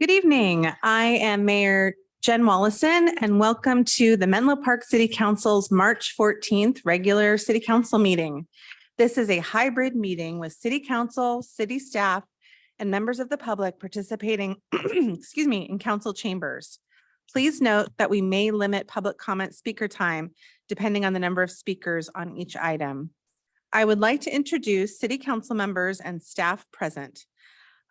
Good evening. I am Mayor Jen Wallison, and welcome to the Menlo Park City Council's March 14th regular City Council meeting. This is a hybrid meeting with City Council, city staff, and members of the public participating in council chambers. Please note that we may limit public comment speaker time depending on the number of speakers on each item. I would like to introduce City Council members and staff present.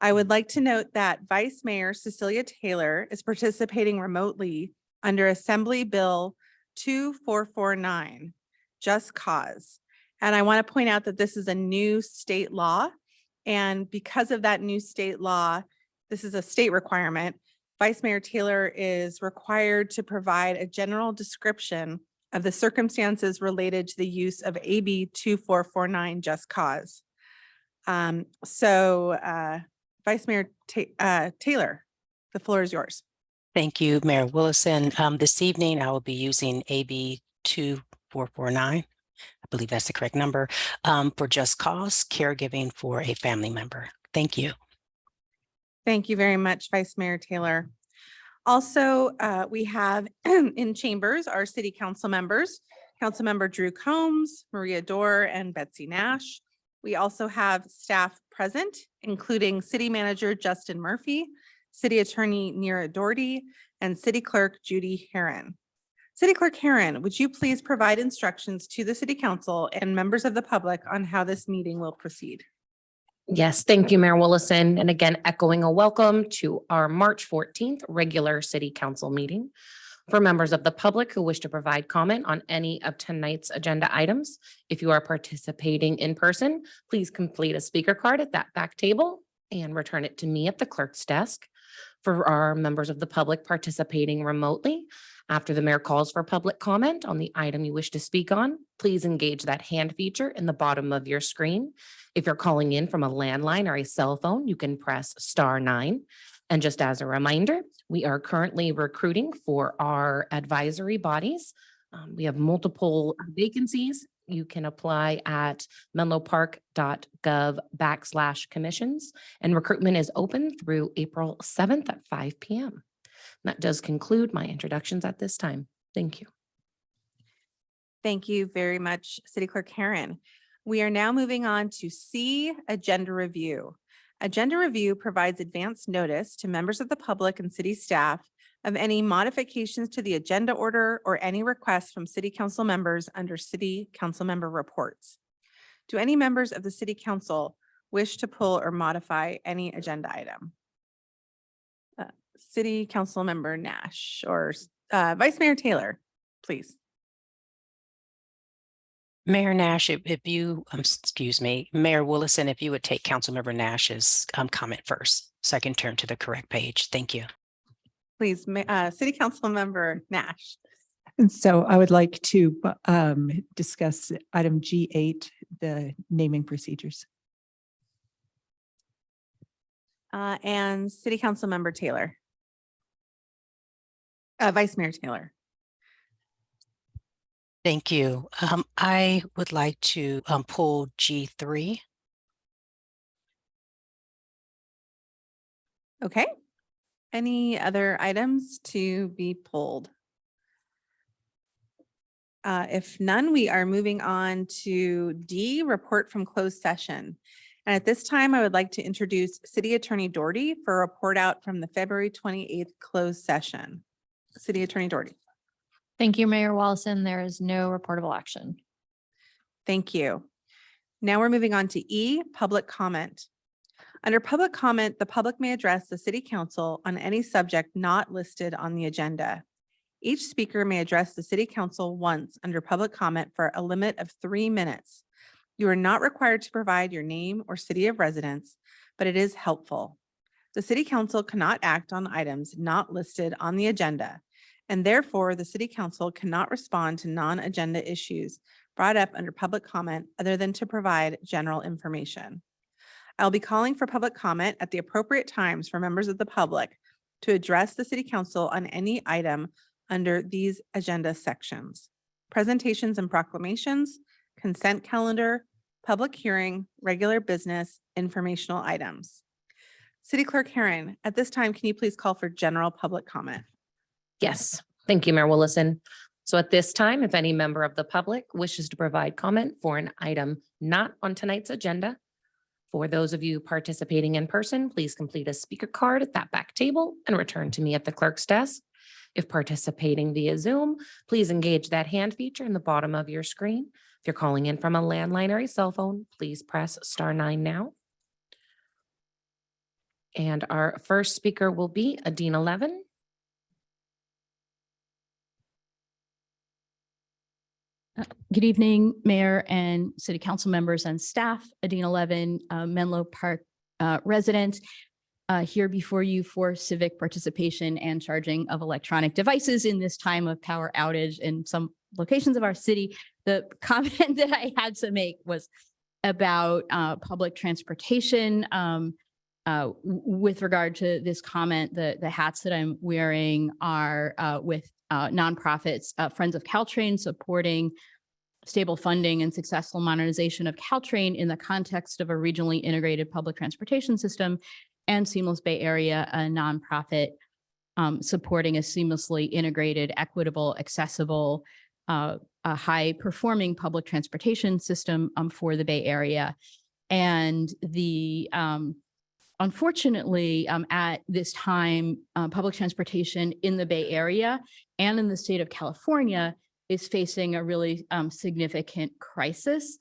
I would like to note that Vice Mayor Cecilia Taylor is participating remotely under Assembly Bill 2449, Just Cause. And I want to point out that this is a new state law. And because of that new state law, this is a state requirement. Vice Mayor Taylor is required to provide a general description of the circumstances related to the use of AB 2449, Just Cause. Vice Mayor Taylor, the floor is yours. Thank you, Mayor Willison. This evening, I will be using AB 2449. I believe that's the correct number, for Just Cause, caregiving for a family member. Thank you. Thank you very much, Vice Mayor Taylor. Also, we have in chambers our city council members, Councilmember Drew Combs, Maria Dorr, and Betsy Nash. We also have staff present, including City Manager Justin Murphy, City Attorney Nira Doherty, and City Clerk Judy Heron. City Clerk Heron, would you please provide instructions to the City Council and members of the public on how this meeting will proceed? Yes, thank you, Mayor Willison. And again, echoing a welcome to our March 14th regular City Council meeting. For members of the public who wish to provide comment on any of tonight's agenda items, if you are participating in person, please complete a speaker card at that back table and return it to me at the clerk's desk. For our members of the public participating remotely, after the mayor calls for public comment on the item you wish to speak on, please engage that hand feature in the bottom of your screen. If you're calling in from a landline or a cell phone, you can press *9. And just as a reminder, we are currently recruiting for our advisory bodies. We have multiple vacancies. You can apply at menlopark.gov/commissions, and recruitment is open through April 7th at 5 p.m. That does conclude my introductions at this time. Thank you. Thank you very much, City Clerk Heron. We are now moving on to C, Agenda Review. Agenda Review provides advance notice to members of the public and city staff of any modifications to the agenda order or any requests from City Council members under City Council Member Reports. Do any members of the City Council wish to pull or modify any agenda item? City Council Member Nash or Vice Mayor Taylor, please. Mayor Nash, if you, Mayor Willison, if you would take Councilmember Nash's comment first, so I can turn to the correct page. Thank you. Please, City Council Member Nash. And so I would like to discuss item G8, the naming procedures. And City Council Member Taylor. Vice Mayor Taylor. Thank you. I would like to pull G3. Okay. Any other items to be pulled? If none, we are moving on to D, report from closed session. And at this time, I would like to introduce City Attorney Doherty for a report out from the February 28th closed session. City Attorney Doherty. Thank you, Mayor Wallison. There is no reportable action. Thank you. Now we're moving on to E, public comment. Under public comment, the public may address the City Council on any subject not listed on the agenda. Each speaker may address the City Council once under public comment for a limit of 3 minutes. You are not required to provide your name or city of residence, but it is helpful. The City Council cannot act on items not listed on the agenda, and therefore the City Council cannot respond to non-agenda issues brought up under public comment other than to provide general information. I'll be calling for public comment at the appropriate times for members of the public to address the City Council on any item under these agenda sections: presentations and proclamations, consent calendar, public hearing, regular business, informational items. City Clerk Heron, at this time, can you please call for general public comment? Yes, thank you, Mayor Willison. So at this time, if any member of the public wishes to provide comment for an item not on tonight's agenda, for those of you participating in person, please complete a speaker card at that back table and return to me at the clerk's desk. If participating via Zoom, please engage that hand feature in the bottom of your screen. If you're calling in from a landline or a cell phone, please press *9 now. And our first speaker will be Adina Levin. Good evening, Mayor and City Council members and staff. Adina Levin, Menlo Park resident, here before you for civic participation and charging of electronic devices in this time of power outage in some locations of our city. The comment that I had to make was about public transportation. With regard to this comment, the hats that I'm wearing are with nonprofits, Friends of Caltrain, supporting stable funding and successful modernization of Caltrain in the context of a regionally integrated public transportation system, and Seamless Bay Area, a nonprofit supporting a seamlessly integrated, equitable, accessible, a high-performing public transportation system for the Bay Area. And the unfortunately, at this time, public transportation in the Bay Area and in the state of California is facing a really significant crisis.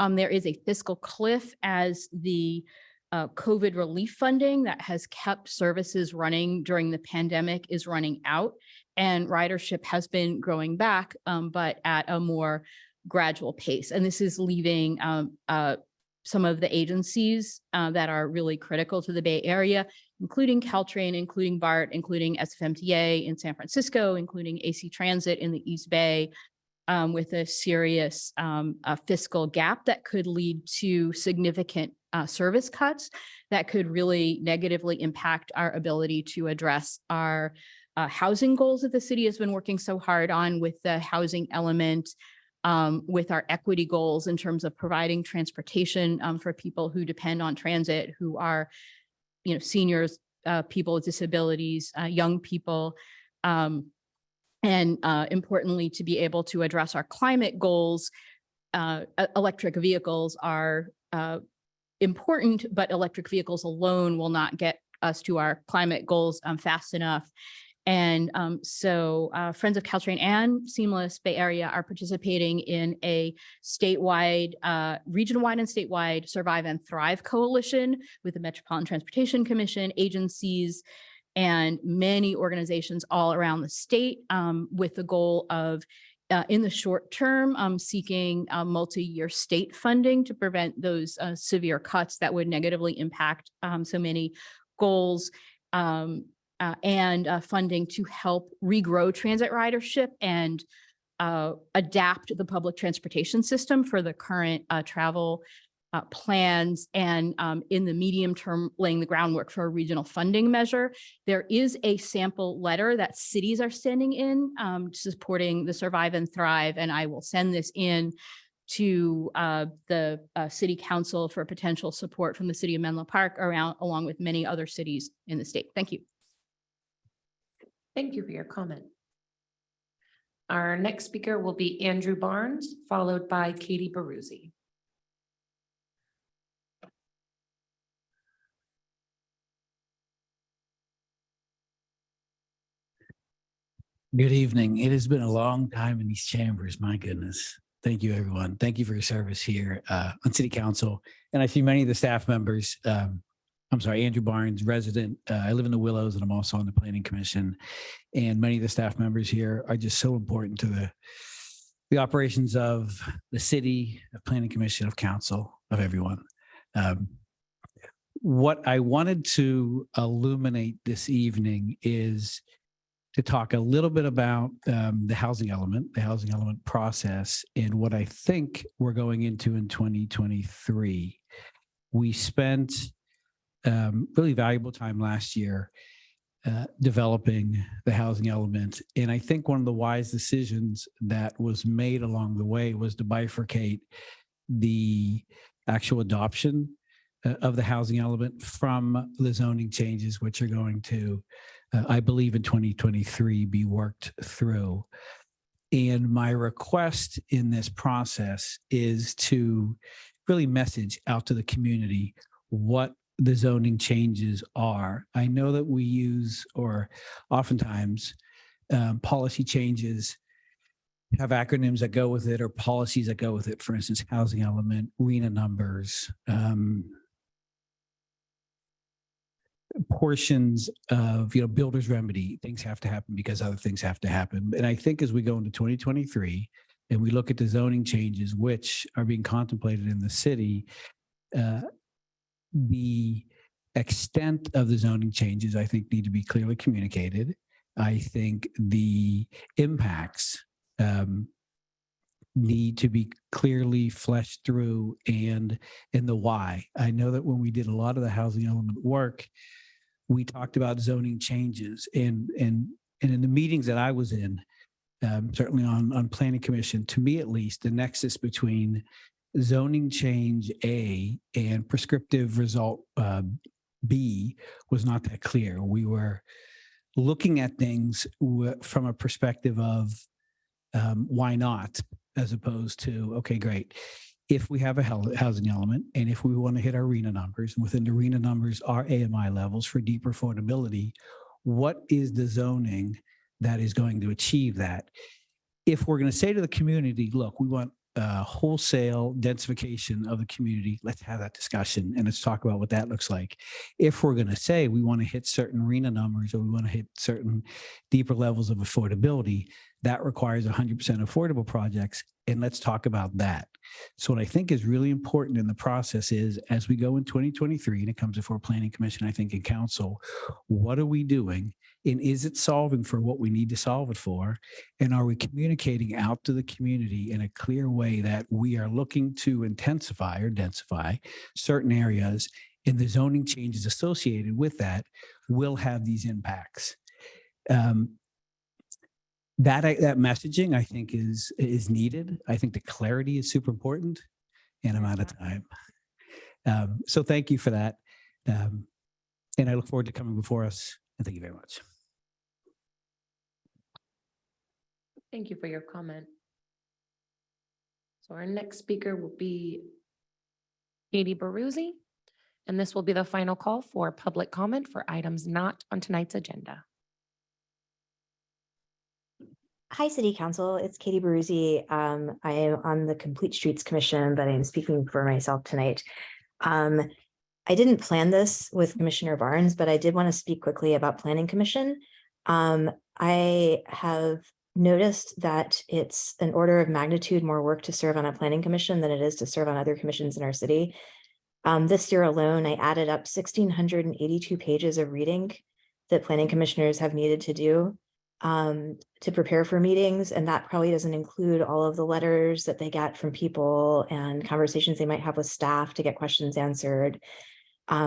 There is a fiscal cliff as the COVID relief funding that has kept services running during the pandemic is running out, and ridership has been growing back, but at a more gradual pace. And this is leaving some of the agencies that are really critical to the Bay Area, including Caltrain, including BART, including SFMTA in San Francisco, including AC Transit in the East Bay, with a serious fiscal gap that could lead to significant service cuts that could really negatively impact our ability to address our housing goals that the city has been working so hard on with the housing element, with our equity goals in terms of providing transportation for people who depend on transit, who are, seniors, people with disabilities, young people, and importantly, to be able to address our climate goals. Electric vehicles are important, but electric vehicles alone will not get us to our climate goals fast enough. And so Friends of Caltrain and Seamless Bay Area are participating in a statewide, region-wide and statewide Survive and Thrive coalition with the Metropolitan Transportation Commission, agencies, and many organizations all around the state, with the goal of, in the short term, seeking multi-year state funding to prevent those severe cuts that would negatively impact so many goals. And funding to help regrow transit ridership and adapt the public transportation system for the current travel plans, and in the medium term, laying the groundwork for a regional funding measure. There is a sample letter that cities are sending in supporting the Survive and Thrive, and I will send this in to the City Council for potential support from the City of Menlo Park along with many other cities in the state. Thank you. Thank you for your comment. Our next speaker will be Andrew Barnes, followed by Katie Baruzzi. Good evening. It has been a long time in these chambers. My goodness. Thank you, everyone. Thank you for your service here on City Council. And I see many of the staff members. Andrew Barnes, resident. I live in the Willows and I'm also on the Planning Commission. And many of the staff members here are just so important to the operations of the city, of Planning Commission, of council, of everyone. What I wanted to illuminate this evening is to talk a little bit about the housing element process, and what I think we're going into in 2023. We spent really valuable time last year developing the housing element. And I think one of the wise decisions that was made along the way was to bifurcate the actual adoption of the housing element from the zoning changes, which are going to, I believe in 2023, be worked through. And my request in this process is to really message out to the community what the zoning changes are. I know that we use, or oftentimes, policy changes have acronyms that go with it or policies that go with it. For instance, housing element, RENA numbers, portions of, builder's remedy. Things have to happen because other things have to happen. And I think as we go into 2023 and we look at the zoning changes which are being contemplated in the city, the extent of the zoning changes, I think, need to be clearly communicated. I think the impacts need to be clearly fleshed through, and the why. I know that when we did a lot of the housing element work, we talked about zoning changes, and in the meetings that I was in, certainly on planning commission, to me at least, the nexus between zoning change A and prescriptive result B was not that clear. We were looking at things from a perspective of why not, as opposed to, okay, great. If we have a housing element and if we want to hit our RENA numbers, and within the RENA numbers are AMI levels for deeper affordability, what is the zoning that is going to achieve that? If we're going to say to the community, look, we want wholesale densification of the community, let's have that discussion and let's talk about what that looks like. If we're going to say we want to hit certain RENA numbers or we want to hit certain deeper levels of affordability, that requires 100% affordable projects, and let's talk about that. So what I think is really important in the process is, as we go in 2023 and it comes before Planning Commission, I think in council, what are we doing? And is it solving for what we need to solve it for? And are we communicating out to the community in a clear way that we are looking to intensify or densify certain areas, and the zoning changes associated with that will have these impacts? That messaging, I think, is needed. I think the clarity is super important, and I'm out of time. So thank you for that. And I look forward to coming before us. And thank you very much. Thank you for your comment. So our next speaker will be Katie Baruzzi, and this will be the final call for public comment for items not on tonight's agenda. Hi, City Council. It's Katie Baruzzi. I am on the Complete Streets Commission, but I am speaking for myself tonight. I didn't plan this with Commissioner Barnes, but I did want to speak quickly about Planning Commission. I have noticed that it's an order of magnitude more work to serve on a planning commission than it is to serve on other commissions in our city. This year alone, I added up 1,682 pages of reading that planning commissioners have needed to do to prepare for meetings. And that probably doesn't include all of the letters that they get from people and conversations they might have with staff to get questions answered,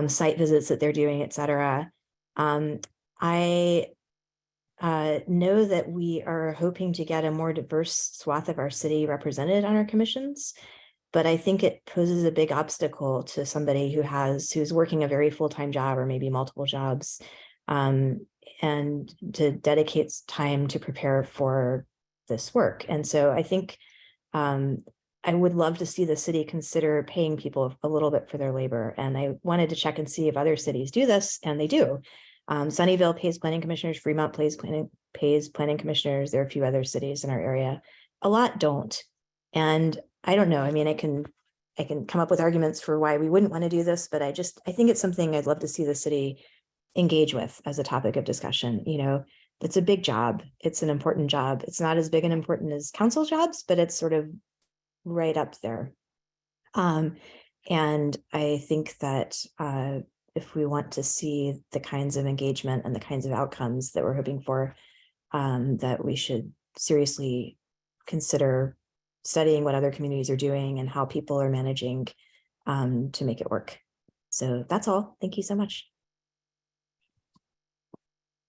site visits that they're doing, et cetera. I know that we are hoping to get a more diverse swath of our city represented on our commissions, but I think it poses a big obstacle to somebody who's working a very full-time job or maybe multiple jobs, and to dedicate time to prepare for this work. And so I think I would love to see the city consider paying people a little bit for their labor. And I wanted to check and see if other cities do this, and they do. Sunnyvale pays planning commissioners, Fremont pays planning commissioners. There are a few other cities in our area. A lot don't. And I don't know. I mean, I can come up with arguments for why we wouldn't want to do this, but I think it's something I'd love to see the city engage with as a topic of discussion. You know, it's a big job. It's an important job. It's not as big and important as council jobs, but it's sort of right up there. And I think that if we want to see the kinds of engagement and the kinds of outcomes that we're hoping for, that we should seriously consider studying what other communities are doing and how people are managing to make it work. So that's all. Thank you so much.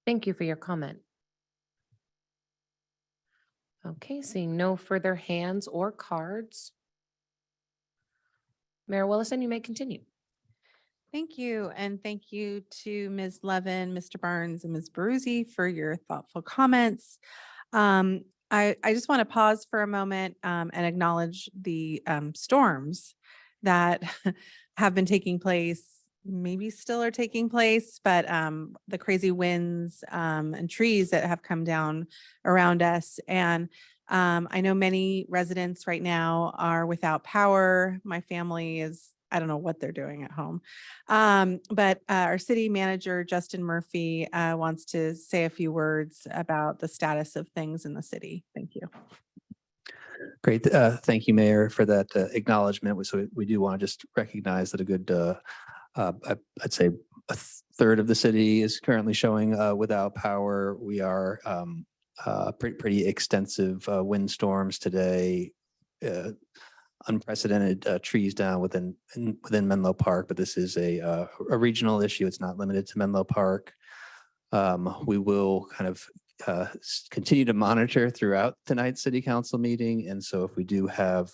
Thank you for your comment. Okay, seeing no further hands or cards. Mayor Willison, you may continue. Thank you. And thank you to Ms. Levin, Mr. Barnes, and Ms. Baruzzi for your thoughtful comments. I just want to pause for a moment and acknowledge the storms that have been taking place, maybe still are taking place, but the crazy winds and trees that have come down around us. And I know many residents right now are without power. My family is, I don't know what they're doing at home. But our city manager, Justin Murphy, wants to say a few words about the status of things in the city. Thank you. Great. Thank you, Mayor, for that acknowledgement. So we do want to just recognize that a good, I'd say a third of the city is currently showing without power. We are pretty extensive windstorms today. Unprecedented trees down within Menlo Park, but this is a regional issue. It's not limited to Menlo Park. We will kind of continue to monitor throughout tonight's city council meeting. And so if we do have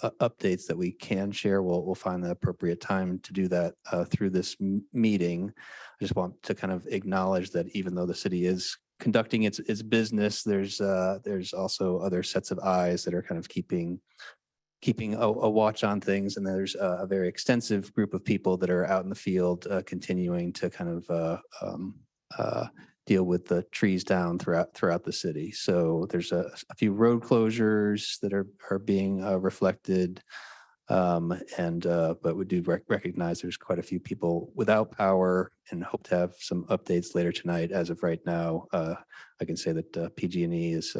updates that we can share, we'll find the appropriate time to do that through this meeting. I just want to kind of acknowledge that even though the city is conducting its business, there's also other sets of eyes that are kind of keeping a watch on things. And there's a very extensive group of people that are out in the field continuing to kind of deal with the trees down throughout the city. So there's a few road closures that are being reflected. But we do recognize there's quite a few people without power and hope to have some updates later tonight. As of right now, I can say that PG&E is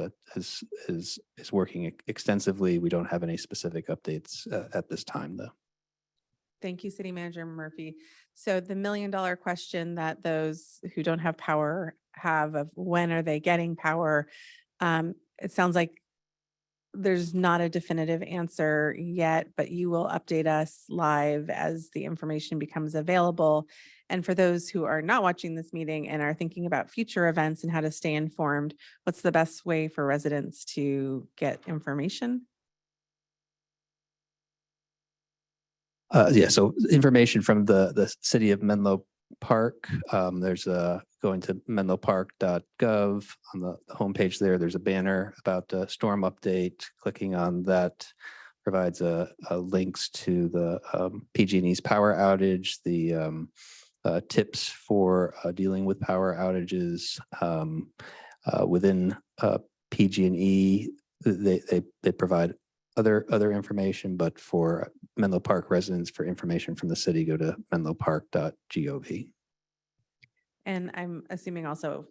working extensively. We don't have any specific updates at this time, though. Thank you, City Manager Murphy. So the $1 million question that those who don't have power have of when are they getting power? It sounds like there's not a definitive answer yet, but you will update us live as the information becomes available. And for those who are not watching this meeting and are thinking about future events and how to stay informed, what's the best way for residents to get information? Yeah, so information from the city of Menlo Park. There's going to menlopark.gov on the homepage there. There's a banner about storm update. Clicking on that provides links to the PG&E's power outage, the tips for dealing with power outages within PG&E. They provide other information, but for Menlo Park residents, for information from the city, go to menlopark.gov. And I'm assuming also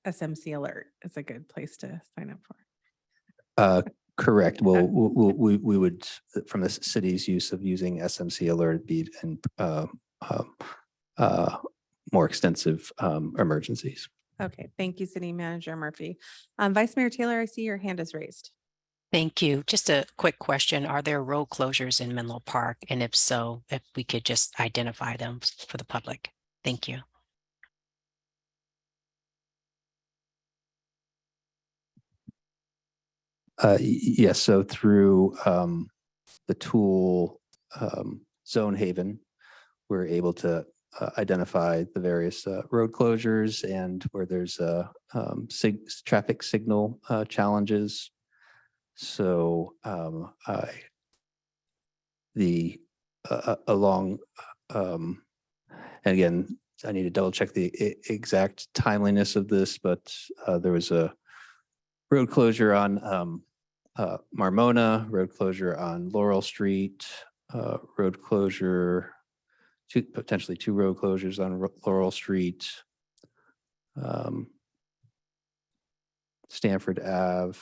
SMC Alert is a good place to sign up for. Correct. Well, we would, from the city's use of using SMC Alert, be in more extensive emergencies. Okay, thank you, City Manager Murphy. Vice Mayor Taylor, I see your hand is raised. Thank you. Just a quick question. Are there road closures in Menlo Park? And if so, if we could just identify them for the public. Thank you. Yes, so through the tool Zone Haven, we're able to identify the various road closures and where there's traffic signal challenges. So along, and again, I need to double check the exact timeliness of this, but there was a road closure on Marmona, road closure on Laurel Street, road closure, potentially two road closures on Laurel Street, Stanford Ave,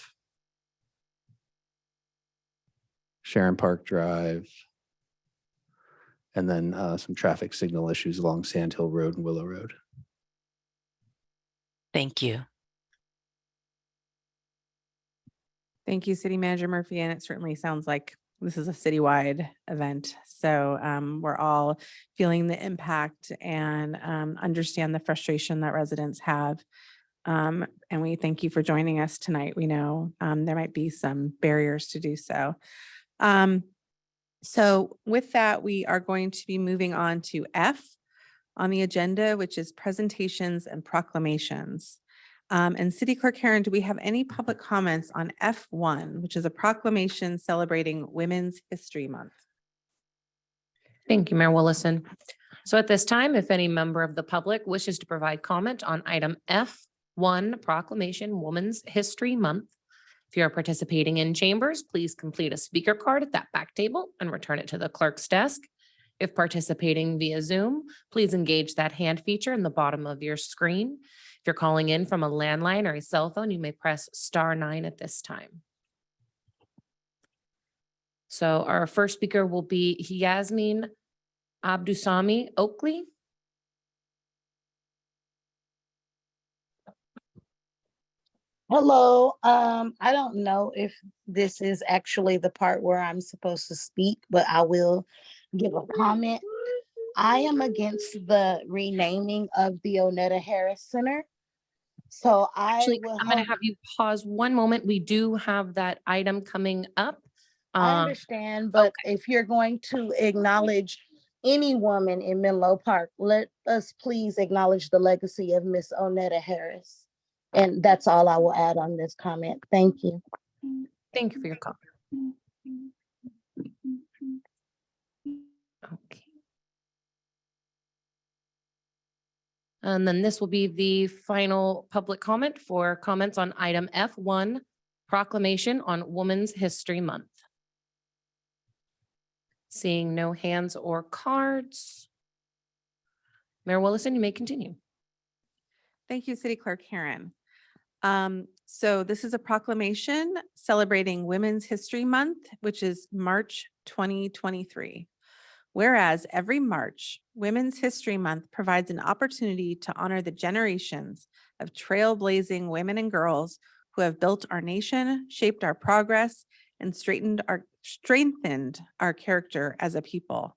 Sharon Park Drive, and then some traffic signal issues along Sand Hill Road and Willow Road. Thank you. Thank you, City Manager Murphy. And it certainly sounds like this is a citywide event. So we're all feeling the impact and understand the frustration that residents have. And we thank you for joining us tonight. We know there might be some barriers to do so. So with that, we are going to be moving on to F on the agenda, which is presentations and proclamations. And City Clerk Karen, do we have any public comments on F1, which is a proclamation celebrating Women's History Month? Thank you, Mayor Willison. So at this time, if any member of the public wishes to provide comment on item F1 Proclamation Women's History Month, if you are participating in chambers, please complete a speaker card at that back table and return it to the clerk's desk. If participating via Zoom, please engage that hand feature in the bottom of your screen. If you're calling in from a landline or a cell phone, you may press *9 at this time. So our first speaker will be Yasmin Abdusami Oakley. Hello, I don't know if this is actually the part where I'm supposed to speak, but I will give a comment. I am against the renaming of the Onetta Harris Center. So Actually, will I'm going to hope- have you pause one moment. We do have that item coming up. I understand, but if you're going to acknowledge any woman in Menlo Park, let us please acknowledge the legacy of Miss Onetta Harris. And that's all I will add on this comment. Thank you. Thank you for your comment. Okay. And then this will be the final public comment for comments on item F1, Proclamation on Women's History Month. Seeing no hands or cards. Mayor Willison, you may continue. Thank you, City Clerk Karen. So this is a proclamation celebrating Women's History Month, which is March 2023. Whereas every March, Women's History Month provides an opportunity to honor the generations of trailblazing women and girls who have built our nation, shaped our progress, and strengthened our character as a people.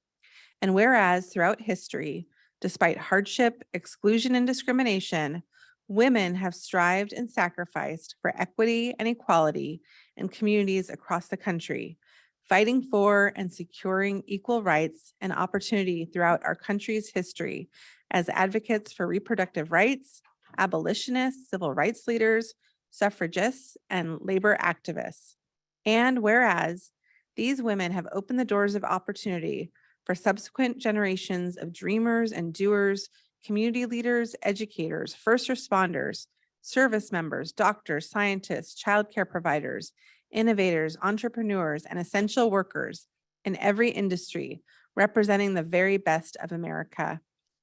And whereas throughout history, despite hardship, exclusion, and discrimination, women have strived and sacrificed for equity and equality in communities across the country, fighting for and securing equal rights and opportunity throughout our country's history as advocates for reproductive rights, abolitionists, civil rights leaders, suffragists, and labor activists. And whereas these women have opened the doors of opportunity for subsequent generations of dreamers and doers, community leaders, educators, first responders, service members, doctors, scientists, childcare providers, innovators, entrepreneurs, and essential workers in every industry, representing the very best of America.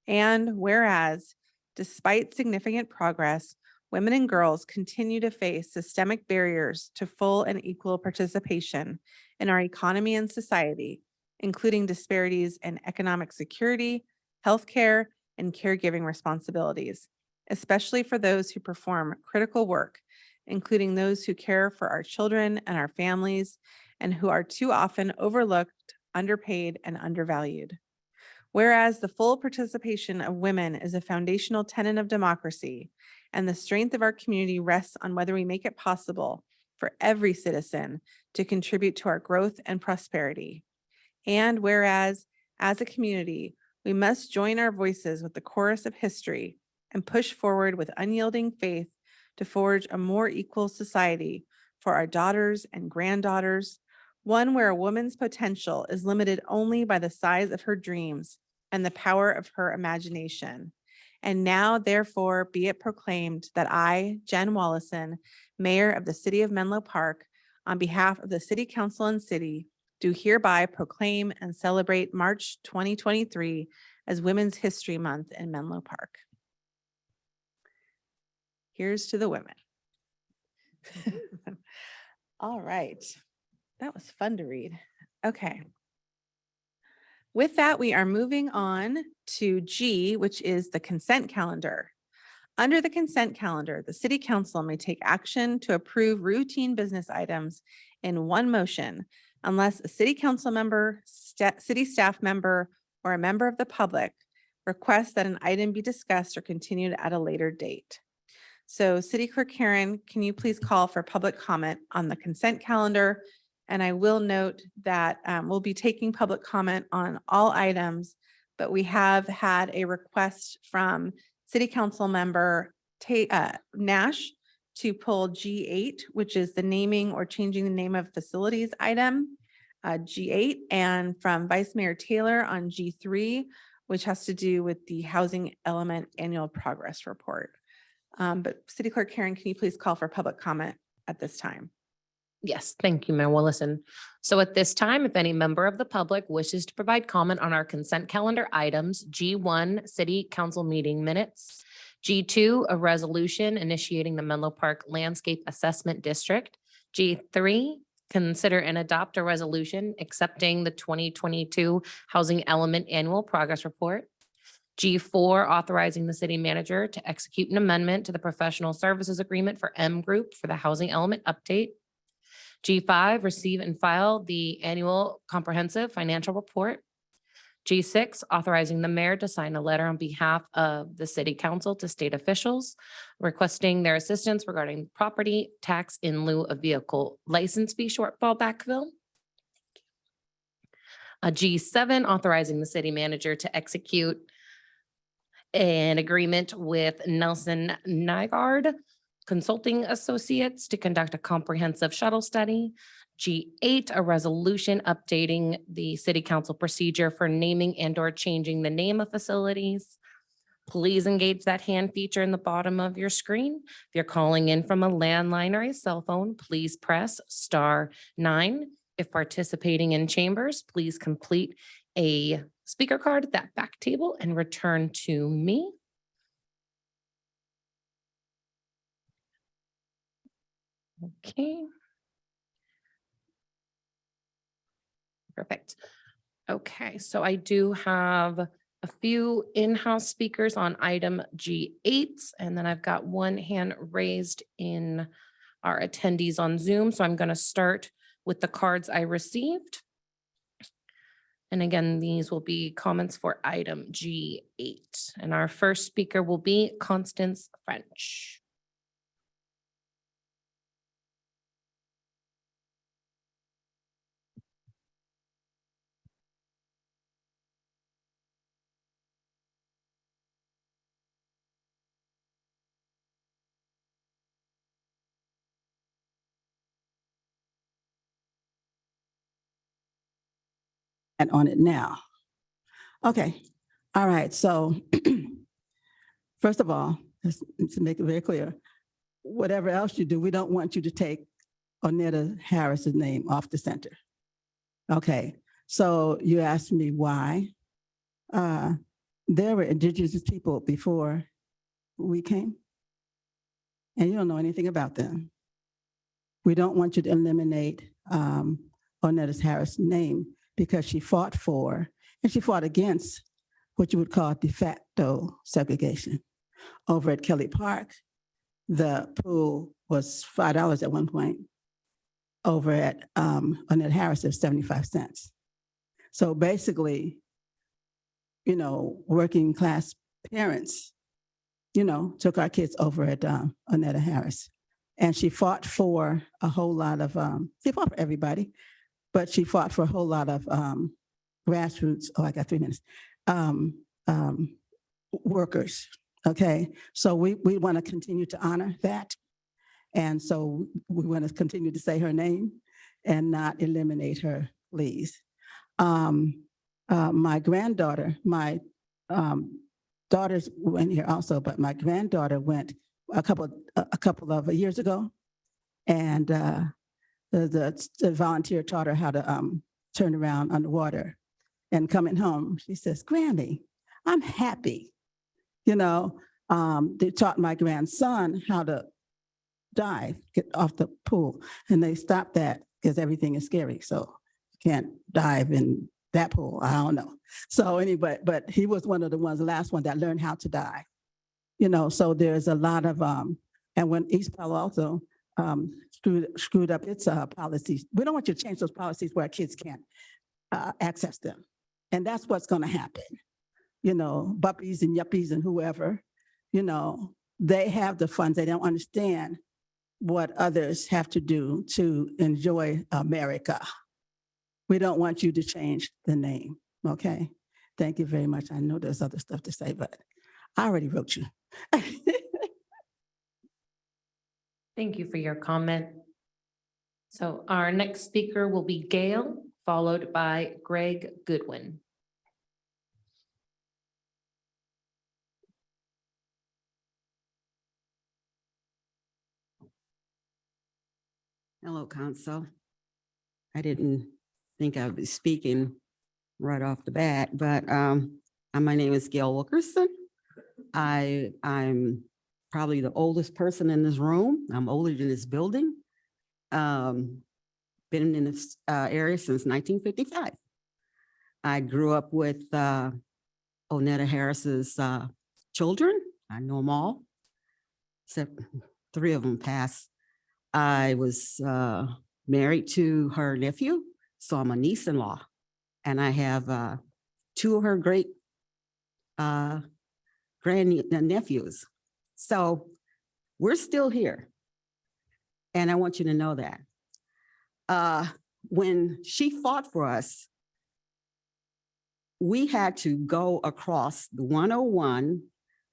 And whereas, despite significant progress, women and girls continue to face systemic barriers to full and equal participation in our economy and society, including disparities in economic security, healthcare, and caregiving responsibilities, especially for those who perform critical work, including those who care for our children and our families, and who are too often overlooked, underpaid, and undervalued. Whereas the full participation of women is a foundational tenet of democracy, and the strength of our community rests on whether we make it possible for every citizen to contribute to our growth and prosperity. And whereas, as a community, we must join our voices with the chorus of history and push forward with unyielding faith to forge a more equal society for our daughters and granddaughters, one where a woman's potential is limited only by the size of her dreams and the power of her imagination. And now, therefore, be it proclaimed that I, Jen Wallison, Mayor of the City of Menlo Park, on behalf of the City Council and City, do hereby proclaim and celebrate March 2023 as Women's History Month in Menlo Park. Here's to the women. All right. That was fun to read. Okay. With that, we are moving on to G, which is the consent calendar. Under the consent calendar, the City Council may take action to approve routine business items in one motion unless a City Council member, city staff member, or a member of the public requests that an item be discussed or continued at a later date. So City Clerk Karen, can you please call for public comment on the consent calendar And I will note that we'll be taking public comment on all items, but we have had a request from City Council member Nash to pull G8, which is the naming or changing the name of facilities item, G8, and from Vice Mayor Taylor on G3, which has to do with the housing element annual progress report. But City Clerk Karen, can you please call for public comment at this time? Yes, thank you, Mayor Willison. So at this time, if any member of the public wishes to provide comment on our consent calendar items, G1, City Council meeting minutes, G2, a resolution initiating the Menlo Park Landscape Assessment District, G3, consider and adopt a resolution accepting the 2022 Housing Element Annual Progress Report, G4, authorizing the city manager to execute an amendment to the professional services agreement for M Group for the housing element update, G5, receive and file the annual comprehensive financial report. G6, authorizing the mayor to sign a letter on behalf of the city council to state officials requesting their assistance regarding property tax in lieu of vehicle license fee shortfall backfill. G7, authorizing the city manager to execute an agreement with Nelson Nygaard Consulting Associates to conduct a comprehensive shuttle study. G8, a resolution updating the city council procedure for naming and or changing the name of facilities. Please engage that hand feature in the bottom of your screen. If you're calling in from a landline or a cell phone, please press *9. If participating in chambers, please complete a speaker card at that back table and return to me. Okay. Perfect. Okay, so I do have a few in-house speakers on item G8, and then I've got one hand raised in our attendees on Zoom. So I'm going to start with the cards I received. And again, these will be comments for item G8. And our first speaker will be Constance French. And on it now. Okay, all right, so first of all, to make it very clear, whatever else you do, we don't want you to take Onetta Harris's name off the center. Okay, so you asked me why. There were indigenous people before we came, and you don't know anything about them. We don't want you to eliminate Onetta Harris's name, because she fought for, and she fought against what you would call de facto segregation. Over at Kelly Park, the pool was $5 at one point. Over at Onetta Harris, it was 75 cents. So basically, you know, working class parents, you know, took our kids over at Onetta Harris. And she fought for a whole lot of, she fought for everybody, but she fought for a whole lot of grassroots, I got 3 minutes, workers, okay? So we want to continue to honor that. And so we want to continue to say her name and not eliminate her, please. My granddaughter, my daughters went here also, but my granddaughter went a couple of years ago, and the volunteer taught her how to turn around underwater. And coming home, she says, "Granny, I'm happy." You know, they taught my grandson how to dive, get off the pool, and they stopped that because everything is scary. So you can't dive in that pool. I don't know. So anyway, but he was one of the ones, the last one that learned how to dive. You know, so there's a lot of, and when East Palo Alto screwed up its policies, we don't want you to change those policies where our kids can't access them. And that's what's going to happen. You know, Buppies and Yuppies and whoever, you know, they have the funds. They don't understand what others have to do to enjoy America. We don't want you to change the name, okay? Thank you very much. I know there's other stuff to say, but I already wrote you. Thank you for your comment. So our next speaker will be Gail, followed by Greg Goodwin. Hello, Council. I didn't think I would be speaking right off the bat, but my name is Gail Wilkerson. I'm probably the oldest person in this room. I'm older than this building. Been in this area since 1955. I grew up with Onetta Harris's children. I know them all, except 3 of them passed. I was married to her nephew, so I'm a niece-in-law. And I have 2 of her great grandnephews. So we're still here. And I want you to know that. When she fought for us, we had to go across the 101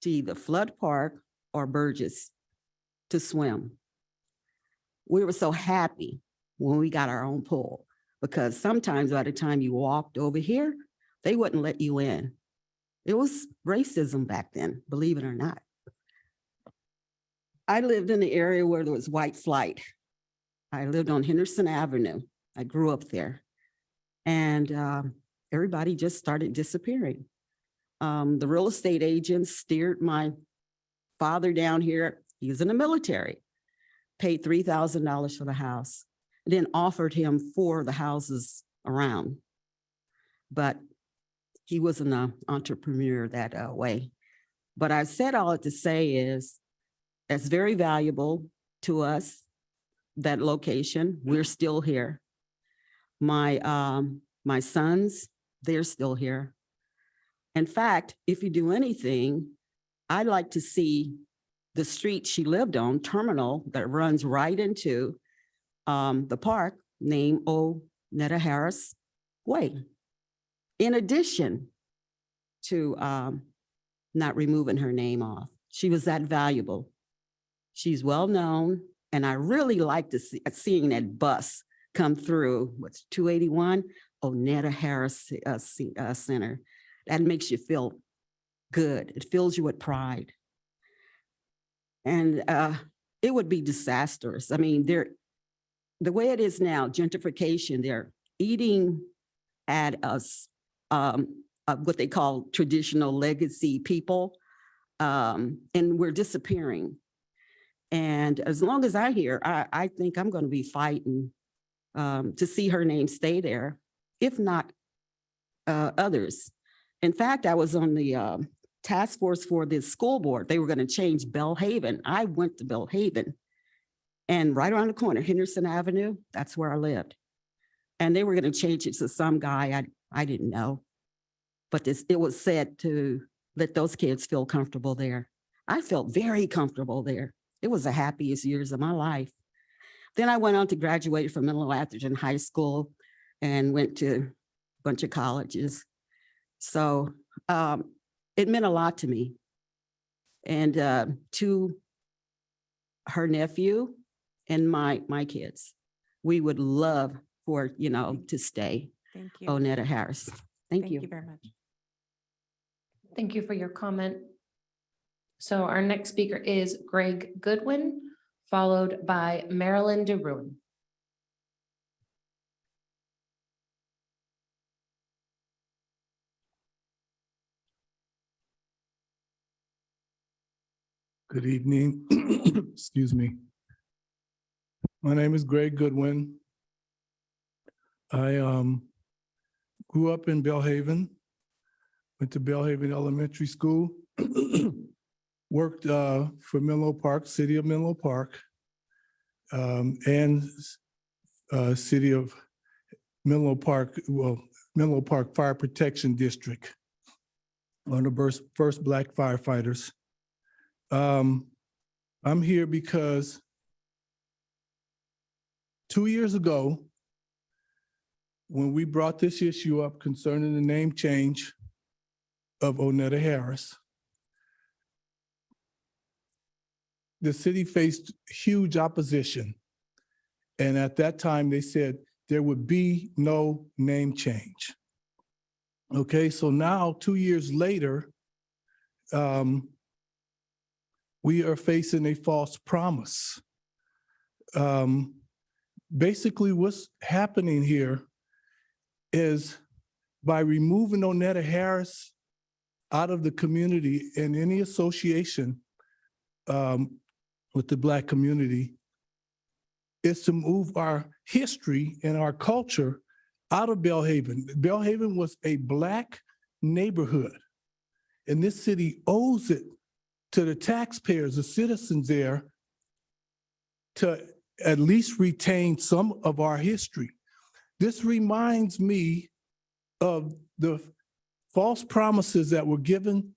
to either Flood Park or Burgess to swim. We were so happy when we got our own pool, because sometimes by the time you walked over here, they wouldn't let you in. It was racism back then, believe it or not. I lived in the area where there was white flight. I lived on Henderson Avenue. I grew up there. And everybody just started disappearing. The real estate agents steered my father down here. He was in the military, paid $3,000 for the house, then offered him 4 of the houses around. But he wasn't an entrepreneur that way. But I said all it to say is, it's very valuable to us, that location. We're still here. My sons, they're still here. In fact, if you do anything, I'd like to see the street she lived on, Terminal, that runs right into the park, named Onetta Harris Way. In addition to not removing her name off. She was that valuable. She's well-known, and I really like to see seeing that bus come through, what's 281, Onetta Harris Center. That makes you feel good. It fills you with pride. And it would be disastrous. I mean, the way it is now, gentrification, they're eating at us, what they call traditional legacy people, and we're disappearing. And as long as I hear, I think I'm going to be fighting to see her name stay there, if not others. In fact, I was on the task force for the school board. They were going to change Belhaven. I went to Belhaven, and right around the corner, Henderson Avenue, that's where I lived. And they were going to change it to some guy I didn't know. But it was said to let those kids feel comfortable there. I felt very comfortable there. It was the happiest years of my life. Then I went on to graduate from Menlo Atherton High School and went to a bunch of colleges. So it meant a lot to me. And to her nephew and my kids, we would love for, to stay. Thank you. Onetta Harris. Thank you. Thank you very much. Thank you for your comment. So our next speaker is Greg Goodwin, followed by Marilyn DeRuin. Good evening. Excuse me. My name is Greg Goodwin. I grew up in Belhaven, went to Belhaven Elementary School, worked for Menlo Park, City of Menlo Park, and City of Menlo Park, Menlo Park Fire Protection District, one of the first Black firefighters. I'm here because 2 years ago, when we brought this issue up concerning the name change of Onetta Harris, the city faced huge opposition. And at that time, they said there would be no name change. Okay, so now 2 years later, we are facing a false promise. Basically, what's happening here is by removing Onetta Harris out of the community and any association with the Black community, is to move our history and our culture out of Belhaven. Belhaven was a Black neighborhood, and this city owes it to the taxpayers, the citizens there, to at least retain some of our history. This reminds me of the false promises that were given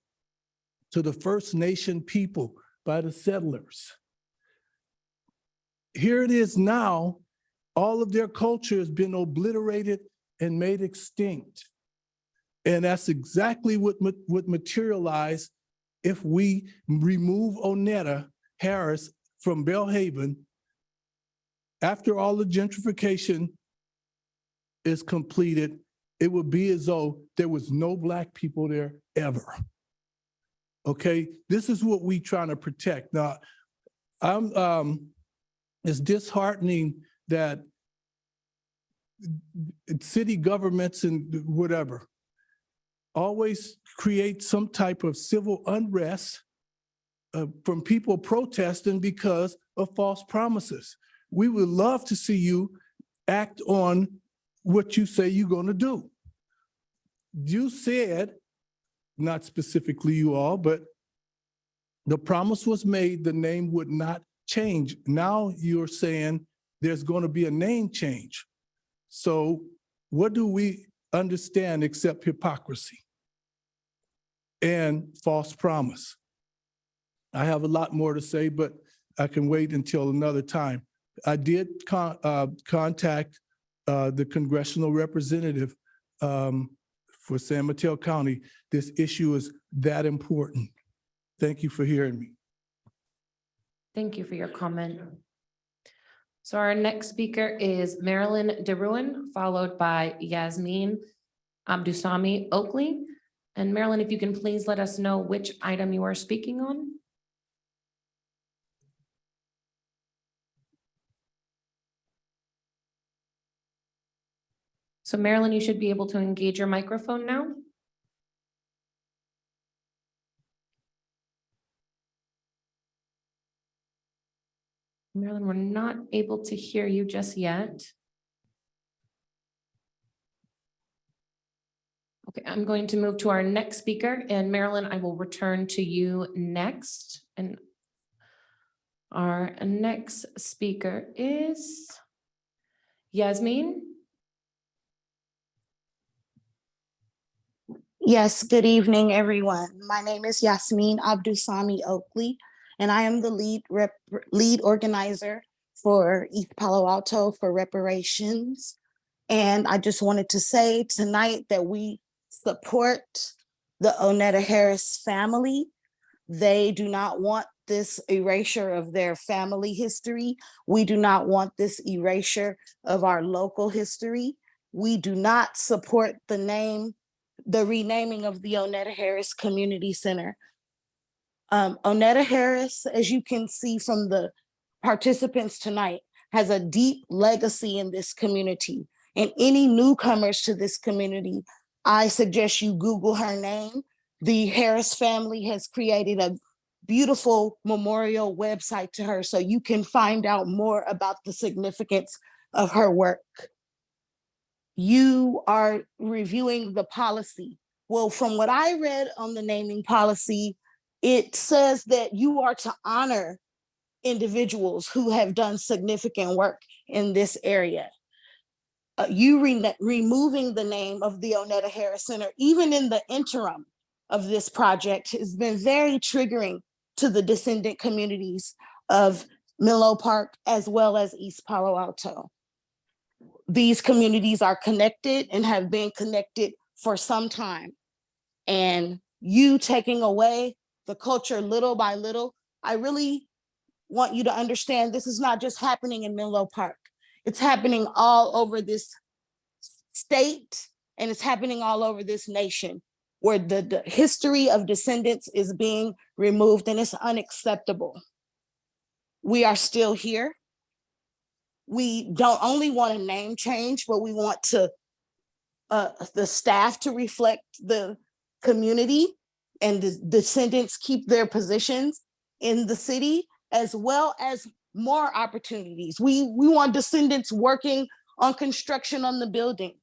to the First Nation people by the settlers. Here it is now, all of their culture has been obliterated and made extinct. And that's exactly what would materialize if we remove Onetta Harris from Belhaven. After all the gentrification is completed, it would be as though there was no Black people there ever. Okay, this is what we're trying to protect. Now, it's disheartening that city governments and whatever always create some type of civil unrest from people protesting because of false promises. We would love to see you act on what you say you're going to do. You said, not specifically you all, but the promise was made the name would not change. Now you're saying there's going to be a name change. So what do we understand except hypocrisy and false promise? I have a lot more to say, but I can wait until another time. I did contact the congressional representative for San Mateo County. This issue is that important. Thank you for hearing me. Thank you for your comment. So our next speaker is Marilyn DeRuin, followed by Yasmin Abdusami Oakley. And Marilyn, if you can please let us know which item you are speaking on. So Marilyn, you should be able to engage your microphone now. Marilyn, we're not able to hear you just yet. Okay, I'm going to move to our next speaker, and Marilyn, I will return to you next. And our next speaker is Yasmin. Yes, good evening, everyone. My name is Yasmin Abdusami Oakley, and I am the lead organizer for East Palo Alto for reparations. And I just wanted to say tonight that we support the Onetta Harris family. They do not want this erasure of their family history. We do not want this erasure of our local history. We do not support the renaming of the Onetta Harris Community Center. Onetta Harris, as you can see from the participants tonight, has a deep legacy in this community. And any newcomers to this community, I suggest you Google her name. The Harris family has created a beautiful memorial website to her so you can find out more about the significance of her work. You are reviewing the policy. Well, from what I read on the naming policy, it says that you are to honor individuals who have done significant work in this area. Removing the name of the Onetta Harris Center, even in the interim of this project, has been very triggering to the descendant communities of Menlo Park as well as East Palo Alto. these communities are connected and have been connected for some time. And you taking away the culture little by little, I really want you to understand this is not just happening in Menlo Park. It's happening all over this state, and it's happening all over this nation, where the history of descendants is being removed, and it's unacceptable. We are still here. We don't only want a name change, but we want to the staff to reflect the community, and the descendants keep their positions in the city, as well as more opportunities. We want descendants working on construction on the building.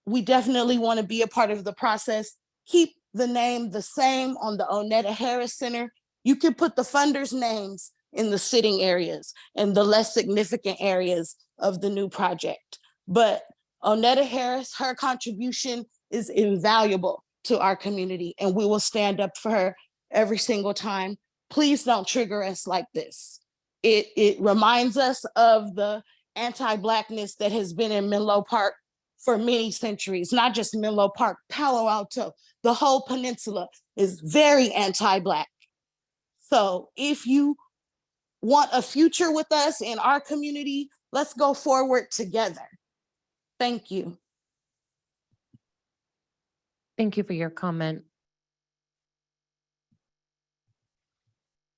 We definitely want to be a part of the process. Keep the name the same on the Onetta Harris Center. You can put the funders' names in the sitting areas and the less significant areas of the new project. But Onetta Harris, her contribution is invaluable to our community, and we will stand up for her every single time. Please don't trigger us like this. It reminds us of the anti-Blackness that has been in Menlo Park for many centuries, not just Menlo Park, Palo Alto, the whole peninsula is very anti-Black. So if you want a future with us in our community, let's go forward together. Thank you. Thank you for your comment.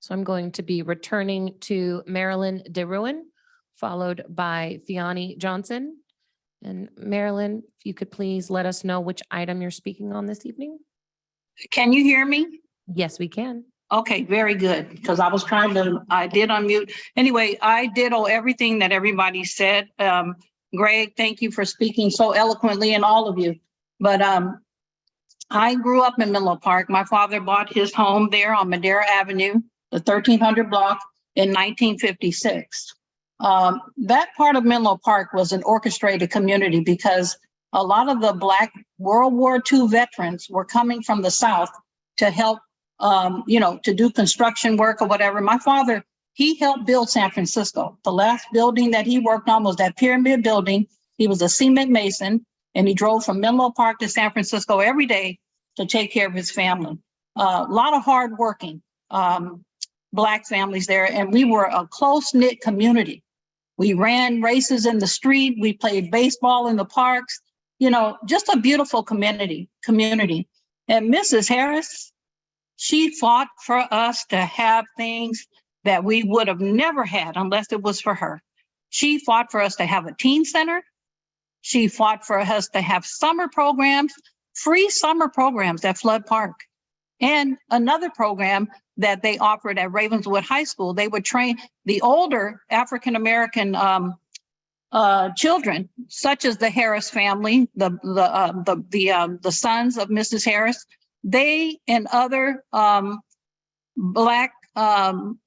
So I'm going to be returning to Marilyn DeRuin, followed by Fiani Johnson. And Marilyn, if you could please let us know which item you're speaking on this evening. Can you hear me? Yes, we can. Okay, very good, because I did unmute. Anyway, I ditto everything that everybody said. Greg, thank you for speaking so eloquently, and all of you. But I grew up in Menlo Park. My father bought his home there on Madera Avenue, the 1300 block, in 1956. That part of Menlo Park was an orchestrated community because a lot of the Black World War II veterans were coming from the South to help, to do construction work or whatever. My father, he helped build San Francisco. The last building that he worked on was that pyramid building. He was a cement mason, and he drove from Menlo Park to San Francisco every day to take care of his family. A lot of hardworking Black families there, and we were a close-knit community. We ran races in the street. We played baseball in the parks, just a beautiful community. And Mrs. Harris, she fought for us to have things that we would have never had unless it was for her. She fought for us to have a teen center. She fought for us to have summer programs, free summer programs at Flood Park. And another program that they offered at Ravenswood High School, they would train the older African-American children, such as the Harris family, the sons of Mrs. Harris. They and other Black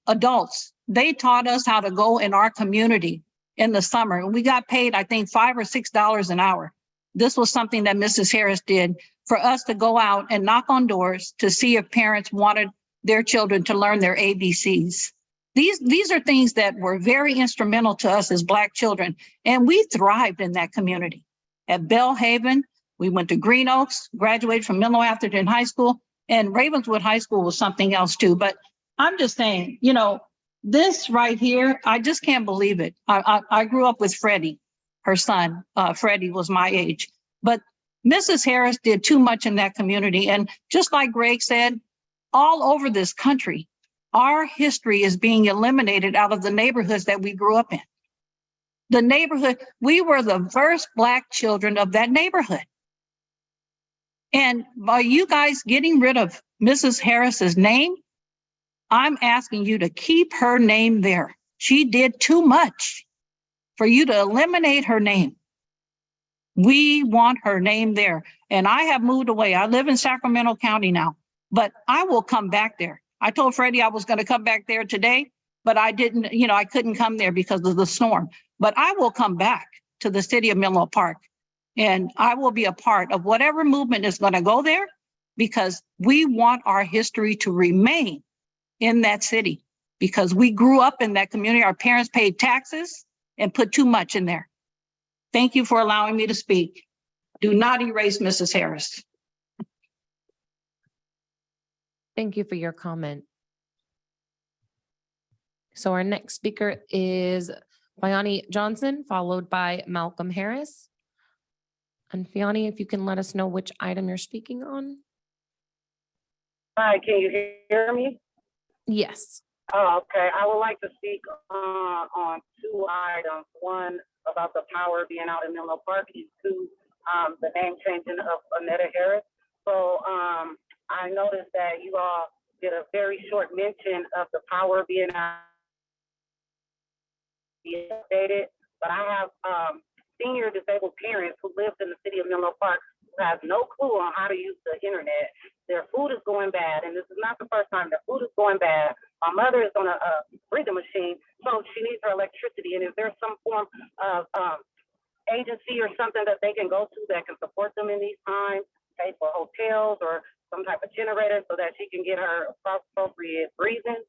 adults, they taught us how to go in our community in the summer. We got paid, I think, $5 or $6 an hour. This was something that Mrs. Harris did for us to go out and knock on doors to see if parents wanted their children to learn their ABCs. These are things that were very instrumental to us as Black children, and we thrived in that community. At Belhaven, we went to Green Oaks, graduated from Menlo Atherton High School, and Ravenswood High School was something else too. But I'm just saying, this right here, I just can't believe it. I grew up with Freddie, her son. Freddie was my age. But Mrs. Harris did too much in that community. And just like Greg said, all over this country, our history is being eliminated out of the neighborhoods that we grew up in. The neighborhood, we were the first Black children of that neighborhood. And by you guys getting rid of Mrs. Harris's name, I'm asking you to keep her name there. She did too much for you to eliminate her name. We want her name there. And I have moved away. I live in Sacramento County now, but I will come back there. I told Freddie I was going to come back there today, but I didn't, I couldn't come there because of the storm. But I will come back to the city of Menlo Park, and I will be a part of whatever movement is going to go there, because we want our history to remain in that city, because we grew up in that community. Our parents paid taxes and put too much in there. Thank you for allowing me to speak. Do not erase Mrs. Harris. Thank you for your comment. So our next speaker is Fiani Johnson, followed by Malcolm Harris. And Fiani, if you can let us know which item you're speaking on. Hi, can you hear me? Yes. Oh, okay. I would like to speak on two items. One, about the power being out in Menlo Park, and two, the name changing of Onetta Harris. So I noticed that you all did a very short mention of the power being out. Updated, but I have senior disabled parents who live in the city of Menlo Park who have no clue on how to use the internet. Their food is going bad, and this is not the first time. Their food is going bad. My mother is on a breathing machine, so she needs her electricity. And is there some form of agency or something that they can go to that can support them in these times, pay for hotels or some type of generator so that she can get her appropriate breathing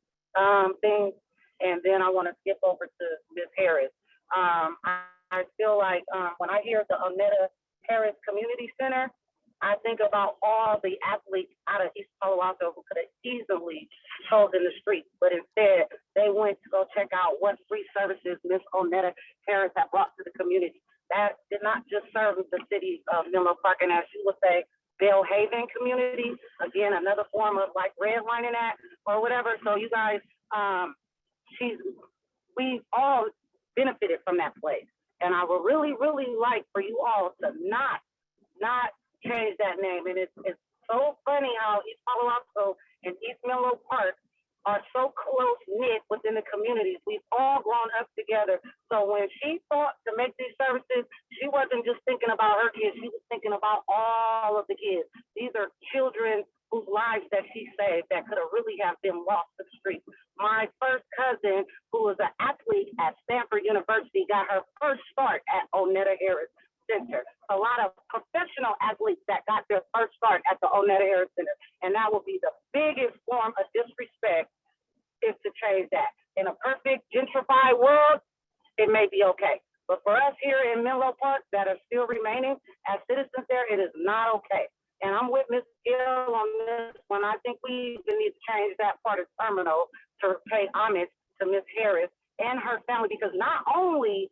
things? And then I want to skip over to Ms. Harris. I feel like when I hear the Onetta Harris Community Center, I think about all the athletes out of East Palo Alto who could have easily chosen the street, but instead they went to go check out what free services Ms. Onetta Harris had brought to the community. That did not just serve the city of Menlo Park, and as she would say, Belhaven community, again, another form of like redlining that or whatever. So you guys, we all benefited from that place. And I would really, really like for you all to not change that name. And it's so funny how East Palo Alto and East Menlo Park are so close knit within the communities. We've all grown up together. So when she thought to make these services, she wasn't just thinking about her kids, she was thinking about all of the kids. These are children whose lives that she saved that could have really have been lost to the streets. My first cousin, who was an athlete at Stanford University, got her first start at Onetta Harris Center. A lot of professional athletes that got their first start at the Onetta Harris Center. And that will be the biggest form of disrespect is to change that. In a perfect gentrified world, it may be okay. But for us here in Menlo Park that are still remaining as citizens there, it is not okay. And I'm with Ms. Gill on this one. I think we even need to change that part of terminal to pay homage to Ms. Harris and her family, because not only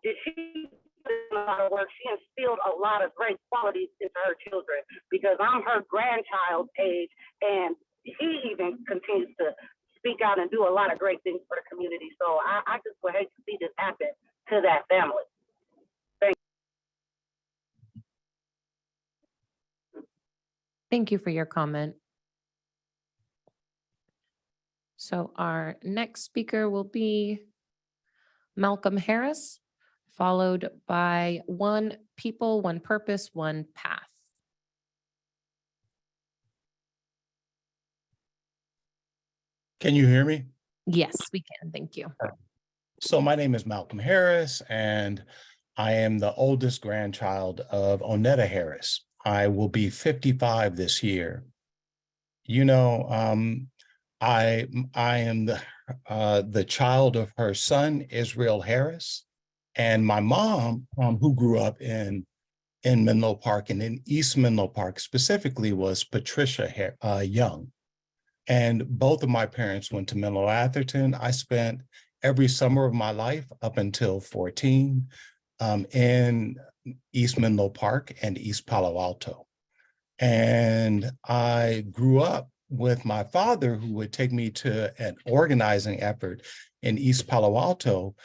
did she put in a lot of work, she instilled a lot of great qualities into her children, because I'm her grandchild's age, and he even continues to speak out and do a lot of great things for the community. So I just would hate to see this happen to that family. Thank you for your comment. So our next speaker will be Malcolm Harris, followed by One People, One Purpose, One Path. Can you hear me? Yes, we can. Thank you. So my name is Malcolm Harris, and I am the oldest grandchild of Onetta Harris. I will be 55 this year. You know, I am the child of her son, Israel Harris, and my mom, who grew up in Menlo Park and in East Menlo Park specifically, was Patricia Young. And both of my parents went to Menlo Atherton. I spent every summer of my life up until 14 in East Menlo Park and East Palo Alto. And I grew up with my father, who would take me to an organizing effort in East Palo Alto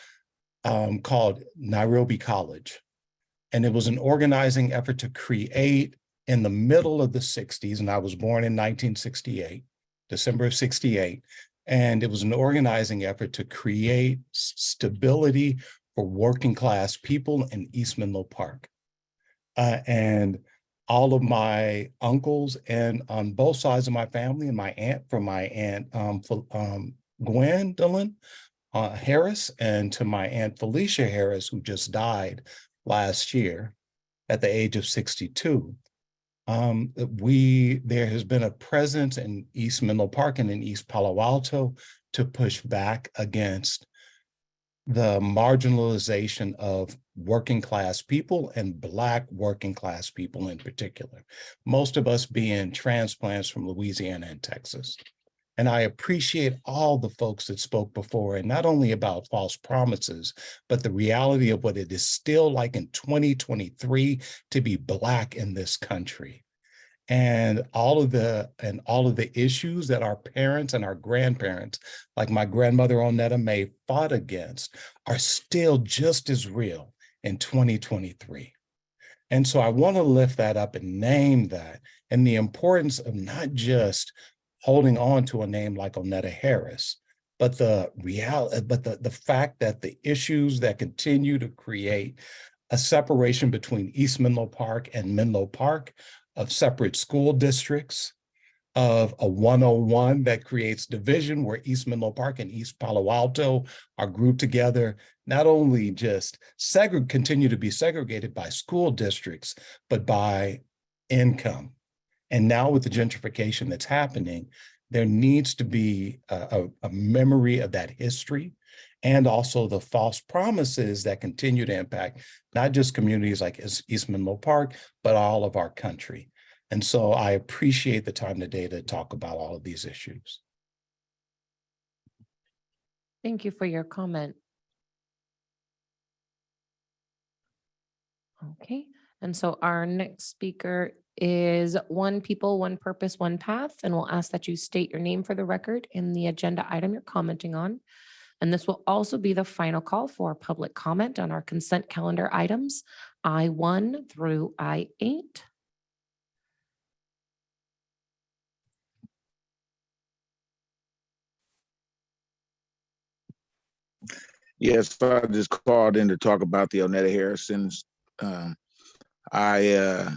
called Nairobi College. And it was an organizing effort to create in the middle of the 60s, and I was born in 1968, December of 68. And it was an organizing effort to create stability for working class people in East Menlo Park. And all of my uncles and on both sides of my family, and my aunt, from my aunt Gwendolyn Harris, and to my aunt Felicia Harris, who just died last year at the age of 62. There has been a presence in East Menlo Park and in East Palo Alto to push back against the marginalization of working class people and Black working class people in particular, most of us being transplants from Louisiana and Texas. And I appreciate all the folks that spoke before, and not only about false promises, but the reality of what it is still like in 2023 to be Black in this country. And all of the issues that our parents and our grandparents, like my grandmother Onetta May, fought against are still just as real in 2023. And so I want to lift that up and name that, and the importance of not just holding on to a name like Onetta Harris, but the fact that the issues that continue to create a separation between East Menlo Park and Menlo Park, of separate school districts, of a 101 that creates division where East Menlo Park and East Palo Alto are grouped together, not only just continue to be segregated by school districts, but by income. And now with the gentrification that's happening, there needs to be a memory of that history, and also the false promises that continue to impact not just communities like East Menlo Park, but all of our country. And so I appreciate the time today to talk about all of these issues. Thank you for your comment. Okay, and so our next speaker is One People, One Purpose, One Path, and we'll ask that you state your name for the record in the agenda item you're commenting on. And this will also be the final call for public comment on our consent calendar items, I-1 through I-8. Yes, I just called in to talk about the Onetta Harrisons. I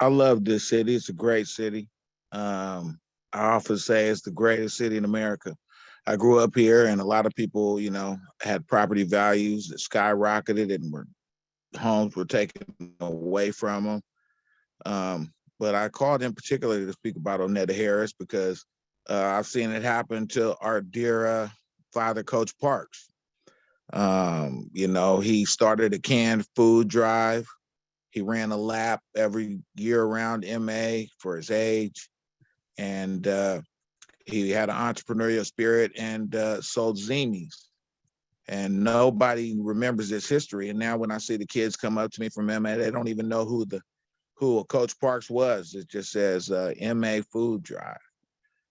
love this city. It's a great city. I often say it's the greatest city in America. I grew up here, and a lot of people, you know, had property values that skyrocketed and homes were taken away from them. But I called in particularly to speak about Onetta Harris because I've seen it happen to our dear father, Coach Parks. You know, he started a canned food drive. He ran a lap every year around MA for his age. And he had an entrepreneurial spirit and sold Zimis. And nobody remembers this history. And now when I see the kids come up to me from MA, they don't even know who Coach Parks was. It just says MA Food Drive.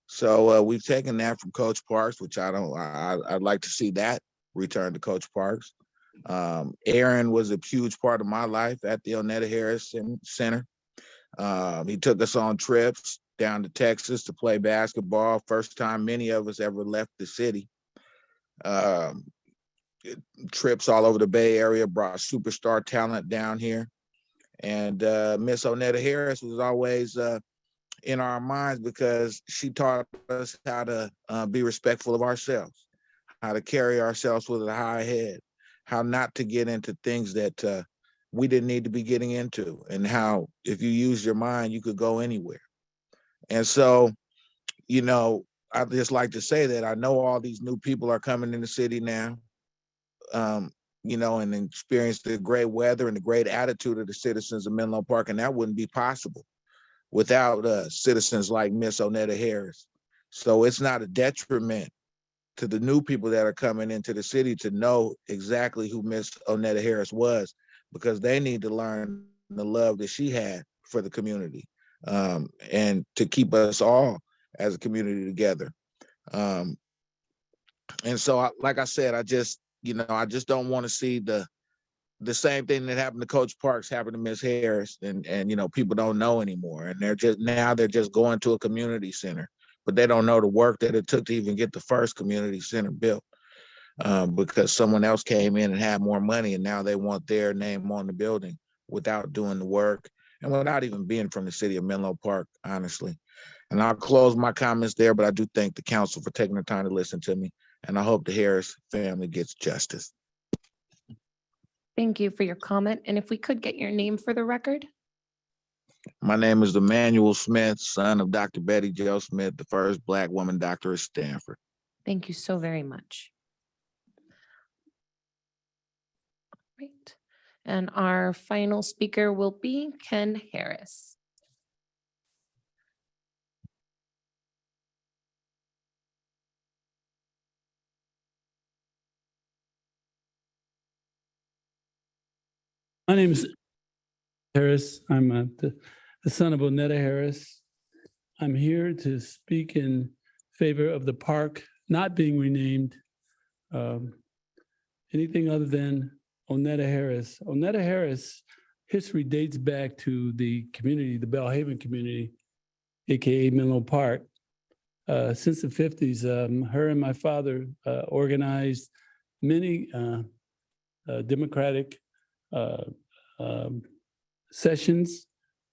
So we've taken that from Coach Parks, which I'd like to see that return to Coach Parks. Aaron was a huge part of my life at the Onetta Harris Center. He took us on trips down to Texas to play basketball. First time many of us ever left the city. Trips all over the Bay Area, brought superstar talent down here. And Miss Onetta Harris was always in our minds because she taught us how to be respectful of ourselves, how to carry ourselves with a high head, how not to get into things that we didn't need to be getting into, and how if you use your mind, you could go anywhere. And so, you know, I just like to say that I know all these new people are coming in the city now, you know, and experience the great weather and the great attitude of the citizens of Menlo Park, and that wouldn't be possible without citizens like Miss Onetta Harris. So it's not a detriment to the new people that are coming into the city to know exactly who Miss Onetta Harris was, because they need to learn the love that she had for the community, and to keep us all as a community together. And so, like I said, I just don't want to see the same thing that happened to Coach Parks happen to Miss Harris, and you know, people don't know anymore, and they're just going to a community center, but they don't know the work that it took to even get the first community center built, because someone else came in and had more money, and now they want their name on the building without doing the work and without even being from the city of Menlo Park, honestly. And I'll close my comments there, but I do thank the council for taking the time to listen to me, and I hope the Harris family gets justice. Thank you for your comment. And if we could get your name for the record. My name is Emmanuel Smith, son of Dr. Betty Jo Smith, the first Black woman doctor at Stanford. Thank you so very much. Right. And our final speaker will be Ken Harris. My name is Harris. I'm the son of Onetta Harris. I'm here to speak in favor of the park not being renamed anything other than Onetta Harris. Onetta Harris history dates back to the community, the Belhaven community, AKA Menlo Park. Since the 50s, her and my father organized many democratic sessions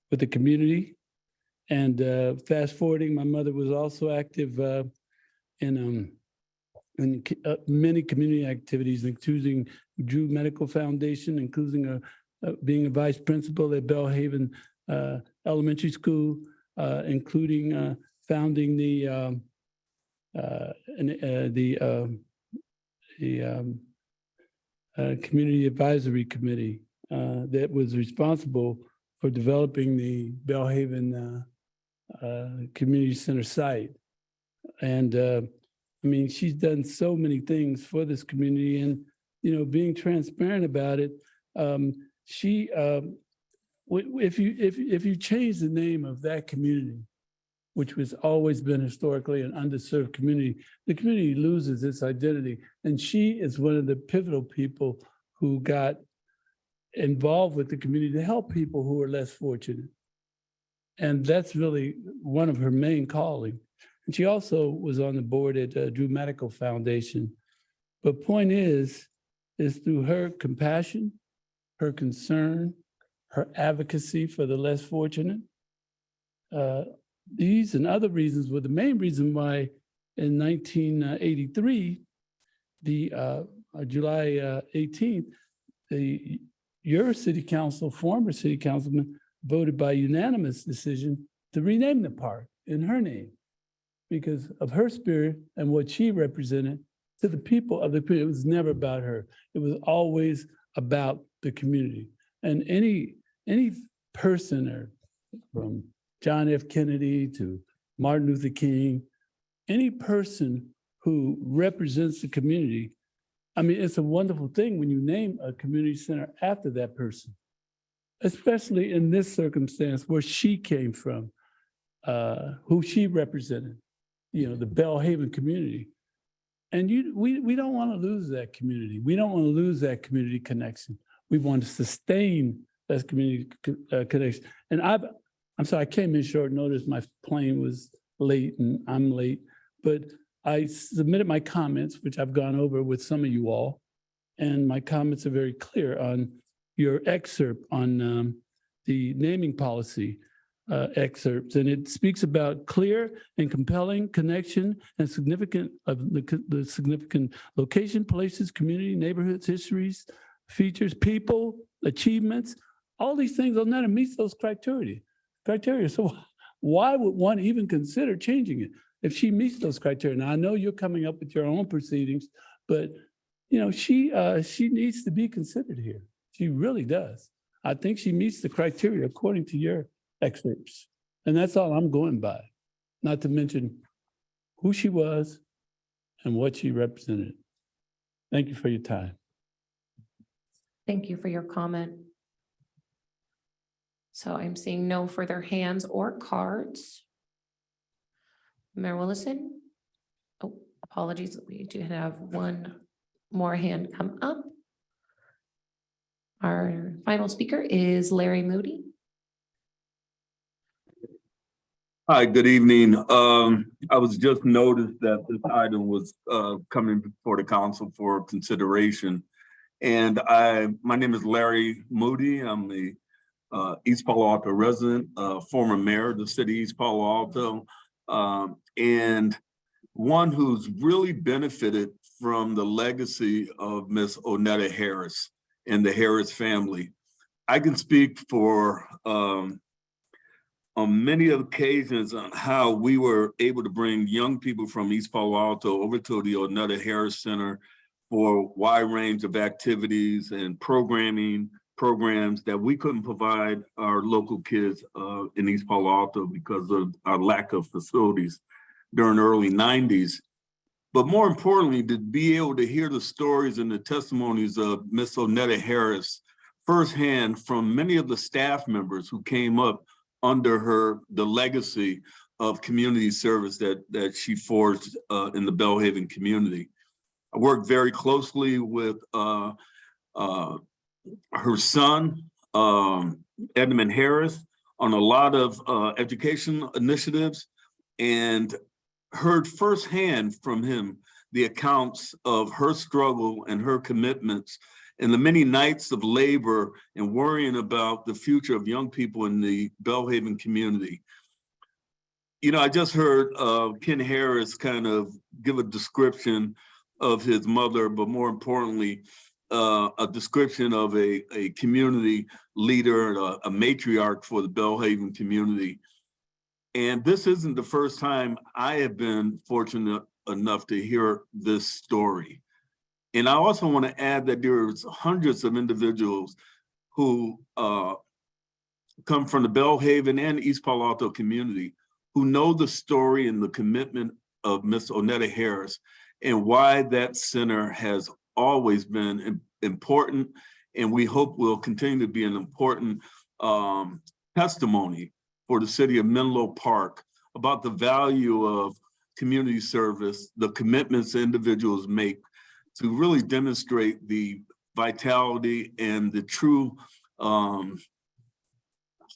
with the community. And fast forwarding, my mother was also active in many community activities, including Drew Medical Foundation, including being a vice principal at Belhaven Elementary School, including founding the Community Advisory Committee that was responsible for developing the Belhaven Community Center site. And I mean, she's done so many things for this community, and, you know, being transparent about it, if you change the name of that community, which has always been historically an underserved community, the community loses its identity. And she is one of the pivotal people who got involved with the community to help people who are less fortunate. And that's really one of her main calling. And she also was on the board at Drew Medical Foundation. But point is through her compassion, her concern, her advocacy for the less fortunate, these and other reasons were the main reason why in 1983, July 18th, your city council, former city councilman, voted by unanimous decision to rename the park in her name because of her spirit and what she represented to the people of the community. It was never about her. It was always about the community. And any person, or from John F. Kennedy to Martin Luther King, any person who represents the community, I mean, it's a wonderful thing when you name a community center after that person, especially in this circumstance where she came from, who she represented, you know, the Belhaven community. And we don't want to lose that community. We don't want to lose that community connection. We want to sustain that community connection. And I'm sorry, I came in short notice. My plane was late and I'm late, but I submitted my comments, which I've gone over with some of you all. And my comments are very clear on your excerpt on the naming policy excerpts. And it speaks about clear and compelling connection and significant of the significant location, places, community, neighborhoods, histories, features, people, achievements. All these things Onetta meets those criteria. So why would one even consider changing it if she meets those criteria? Now, I know you're coming up with your own proceedings, but you know, she needs to be considered here. She really does. I think she meets the criteria according to your excerpts. And that's all I'm going by, not to mention who she was and what she represented. Thank you for your time. Thank you for your comment. So I'm seeing no further hands or cards. Mayor Willison? Oh, apologies. We do have one more hand come up. Our final speaker is Larry Moody. Hi, good evening. I was just noticed that this item was coming before the council for consideration. And my name is Larry Moody. I'm the East Palo Alto resident, former mayor of the city of East Palo Alto, and one who's really benefited from the legacy of Miss Onetta Harris and the Harris family. I can speak for on many occasions on how we were able to bring young people from East Palo Alto over to the Onetta Harris Center for a wide range of activities and programs that we couldn't provide our local kids in East Palo Alto because of our lack of facilities during the early 90s. But more importantly, to be able to hear the stories and the testimonies of Miss Onetta Harris firsthand from many of the staff members who came up under the legacy of community service that she forged in the Belhaven community. I worked very closely with her son, Edmund Harris, on a lot of education initiatives, and heard firsthand from him the accounts of her struggle and her commitments and the many nights of labor and worrying about the future of young people in the Belhaven community. You know, I just heard Ken Harris kind of give a description of his mother, but more importantly, a description of a community leader, a matriarch for the Belhaven community. And this isn't the first time I have been fortunate enough to hear this story. And I also want to add that there's hundreds of individuals who come from the Belhaven and East Palo Alto community who know the story and the commitment of Miss Onetta Harris and why that center has always been important, and we hope will continue to be an important testimony for the city of Menlo Park about the value of community service, the commitments individuals make to really demonstrate the vitality and the true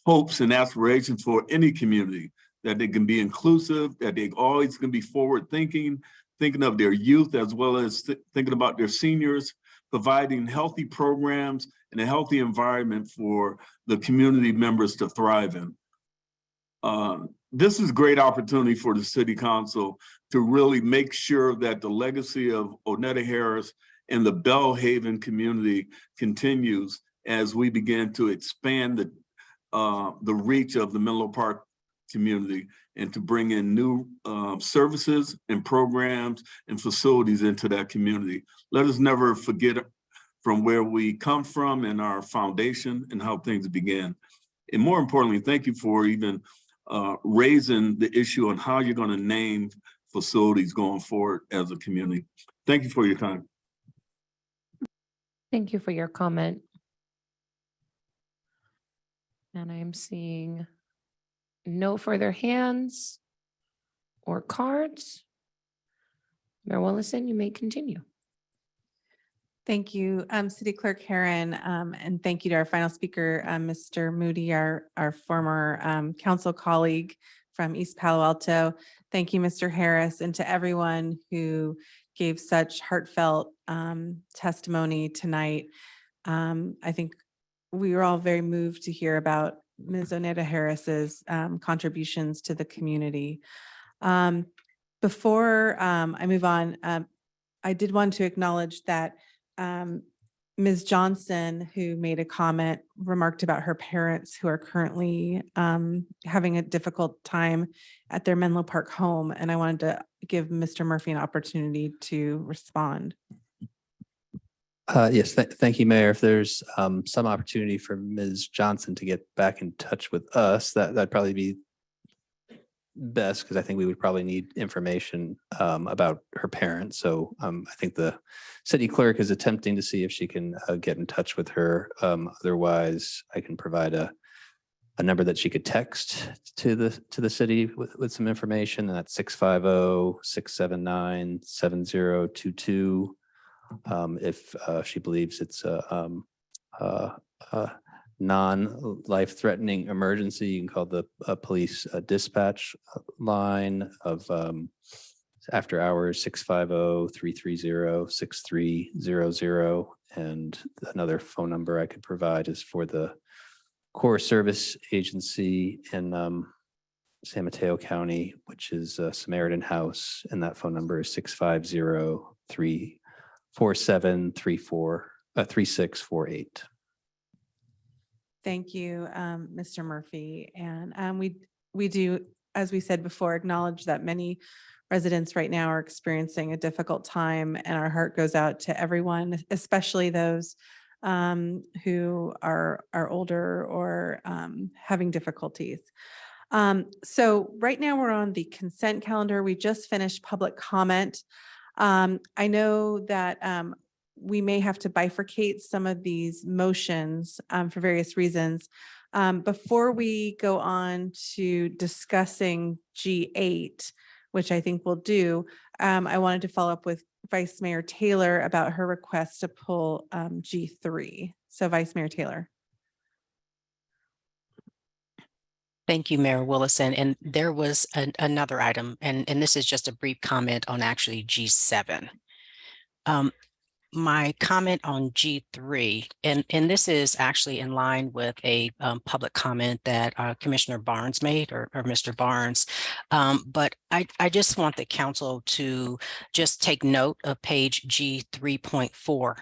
hopes and aspirations for any community, that they can be inclusive, that they always can be forward thinking of their youth as well as thinking about their seniors, providing healthy programs and a healthy environment for the community members to thrive in. This is a great opportunity for the city council to really make sure that the legacy of Onetta Harris and the Belhaven community continues as we begin to expand the reach of the Menlo Park community and to bring in new services and programs and facilities into that community. Let us never forget from where we come from and our foundation and how things began. And more importantly, thank you for even raising the issue on how you're going to name facilities going forward as a community. Thank you for your time. Thank you for your comment. And I'm seeing no further hands or cards. Mayor Willison, you may continue. Thank you, City Clerk Herron, and thank you to our final speaker, Mr. Moody, our former council colleague from East Palo Alto. Thank you, Mr. Harris, and to everyone who gave such heartfelt testimony tonight. I think we were all very moved to hear about Ms. Onetta Harris's contributions to the community. Before I move on, I did want to acknowledge that Ms. Johnson, who made a comment, remarked about her parents who are currently having a difficult time at their Menlo Park home. And I wanted to give Mr. Murphy an opportunity to respond. Yes, thank you, Mayor. If there's some opportunity for Ms. Johnson to get back in touch with us, that'd probably be best, because I think we would probably need information about her parents. So I think the city clerk is attempting to see if she can get in touch with her. Otherwise, I can provide a number that she could text to the city with some information, and that's 650-679-7022. If she believes it's a non-life-threatening emergency, you can call the police dispatch line of after hours 650-330-6300. And another phone number I could provide is for the Core Service Agency in San Mateo County, which is Samaritan House, and that phone number is 650-347-3648. Thank you, Mr. Murphy. And we do as we said before, acknowledge that many residents right now are experiencing a difficult time, and our heart goes out to everyone, especially those who are older or having difficulties. So right now we're on the consent calendar. We just finished public comment. I know that we may have to bifurcate some of these motions for various reasons. Before we go on to discussing G8, which I think we'll do, I wanted to follow up with Vice Mayor Taylor about her request to pull G3. So Vice Mayor Taylor. Thank you, Mayor Willison. And there was another item, and this is just a brief comment on actually G7. My comment on G3, and this is actually in line with a public comment that Commissioner Barnes made, or Mr. Barnes. But I just want the council to just take note of page G3.4.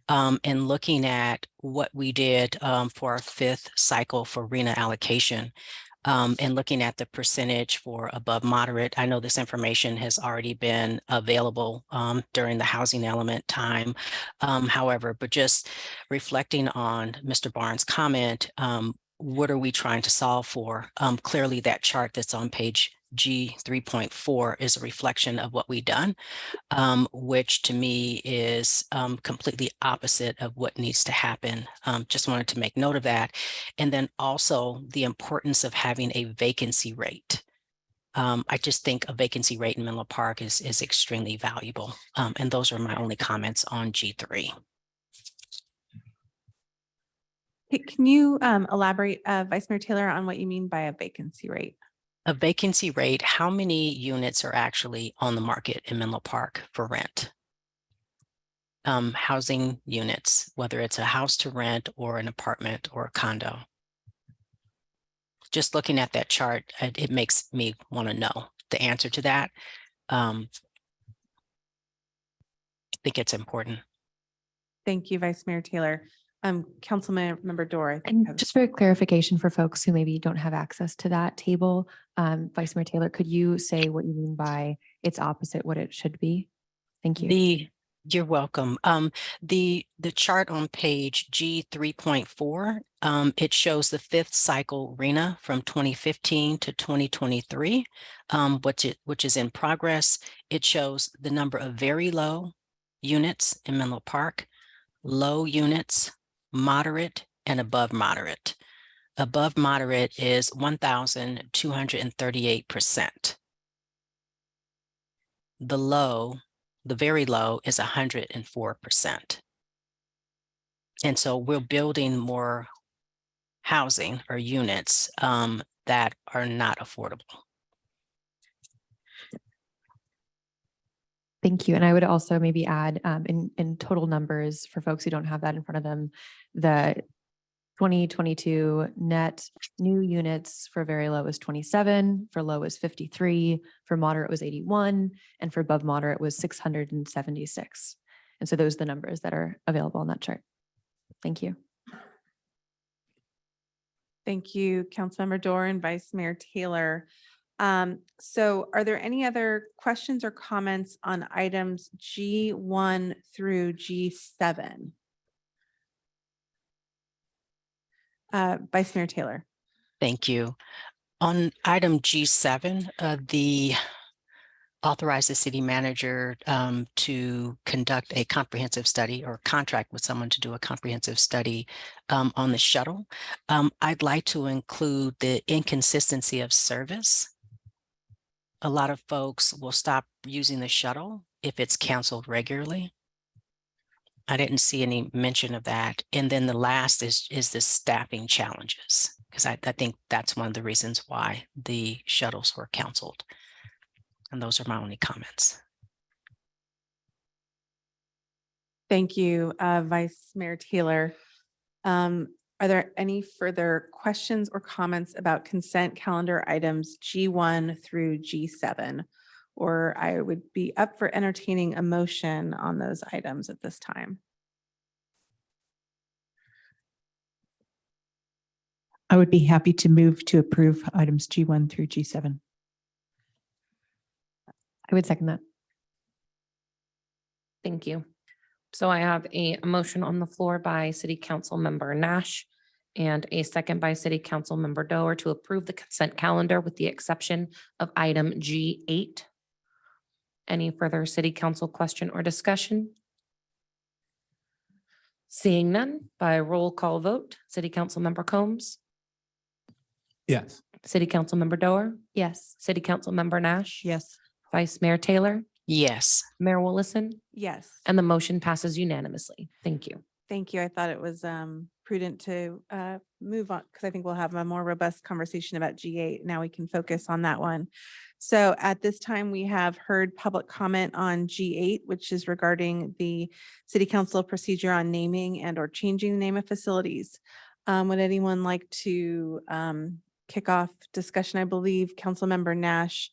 And looking at what we did for our 5th cycle for RHNA allocation. And looking at the percentage for above moderate. I know this information has already been available during the housing element time. However, but just reflecting on Mr. Barnes' comment, what are we trying to solve for? Clearly that chart that's on page G3.4 is a reflection of what we've done, which to me is completely opposite of what needs to happen. Just wanted to make note of that. And then also the importance of having a vacancy rate. I just think a vacancy rate in Menlo Park is extremely valuable. And those are my only comments on G3. Can you elaborate, Vice Mayor Taylor, on what you mean by a vacancy rate? A vacancy rate, how many units are actually on the market in Menlo Park for rent? Housing units, whether it's a house to rent or an apartment or a condo. Just looking at that chart, it makes me want to know the answer to that. I think it's important. Thank you, Vice Mayor Taylor. Councilmember Dorr. I think And has- just for clarification for folks who maybe don't have access to that table, Vice Mayor Taylor, could you say what you mean by it's opposite what it should be? Thank you. You're welcome. The chart on page G3.4, it shows the 5th cycle RHNA from 2015 to 2023, which is in progress. It shows the number of very low units in Menlo Park, low units, moderate, and above moderate. Above moderate is 1,238%. The very low is 104%. And so we're building more housing or units that are not affordable. Thank you. And I would also maybe add in total numbers for folks who don't have that in front of them, the 2022 net new units for very low was 27, for low was 53, for moderate was 81, and for above moderate was 676. And so those are the numbers that are available on that chart. Thank you. Thank you, Councilmember Dorr and Vice Mayor Taylor. So are there any other questions or comments on items G1 through G7? Vice Mayor Taylor. Thank you. On item G7, authorize the city manager to conduct a comprehensive study or contract with someone to do a comprehensive study on the shuttle. I'd like to include the inconsistency of service. A lot of folks will stop using the shuttle if it's canceled regularly. I didn't see any mention of that. And then the last is the staffing challenges, because I think that's one of the reasons why the shuttles were canceled. And those are my only comments. Thank you, Vice Mayor Taylor. Are there any further questions or comments about consent calendar items G1 through G7? Or I would be up for entertaining a motion on those items at this time. I would be happy to move to approve items G1 through G7. I would second that. Thank you. So I have a motion on the floor by City Council Member Nash and a second by City Council Member Doer to approve the consent calendar with the exception of item G8. Any further City Council question or discussion? Seeing none, by roll call vote, City Council Member Combs, Yes. City Council Member Doer, Yes. City Council Member Nash, Yes. Vice Mayor Taylor, Yes. Mayor Willison, Yes. and the motion passes unanimously. Thank you. Thank you. I thought it was prudent to move on because I think we'll have a more robust conversation about G8. Now we can focus on that one. So at this time, we have heard public comment on G8, which is regarding the City Council procedure on naming and or changing the name of facilities. Would anyone like to kick off discussion? I believe Councilmember Nash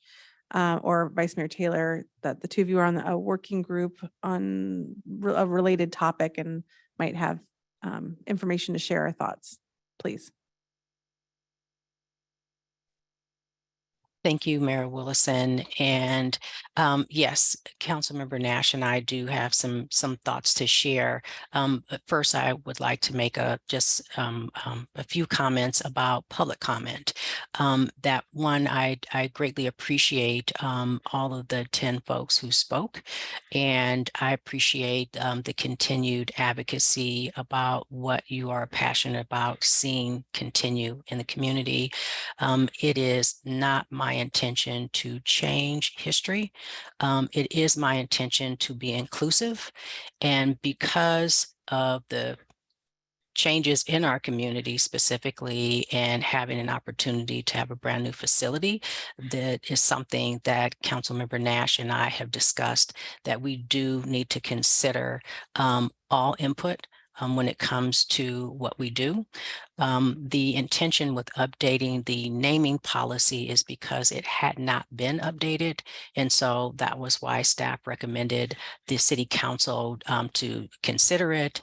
or Vice Mayor Taylor, that the two of you are on a working group on a related topic and might have information to share our thoughts, please. Thank you, Mayor Willison. And yes, Councilmember Nash and I do have some thoughts to share. But first, I would like to make a few comments about public comment. That one, I greatly appreciate all of the 10 folks who spoke, and I appreciate the continued advocacy about what you are passionate about seeing continue in the community. It is not my intention to change history. It is my intention to be inclusive. And because of the changes in our community specifically and having an opportunity to have a brand new facility, that is something that Councilmember Nash and I have discussed, that we do need to consider all input when it comes to what we do. The intention with updating the naming policy is because it had not been updated. And so that was why staff recommended the City Council to consider it,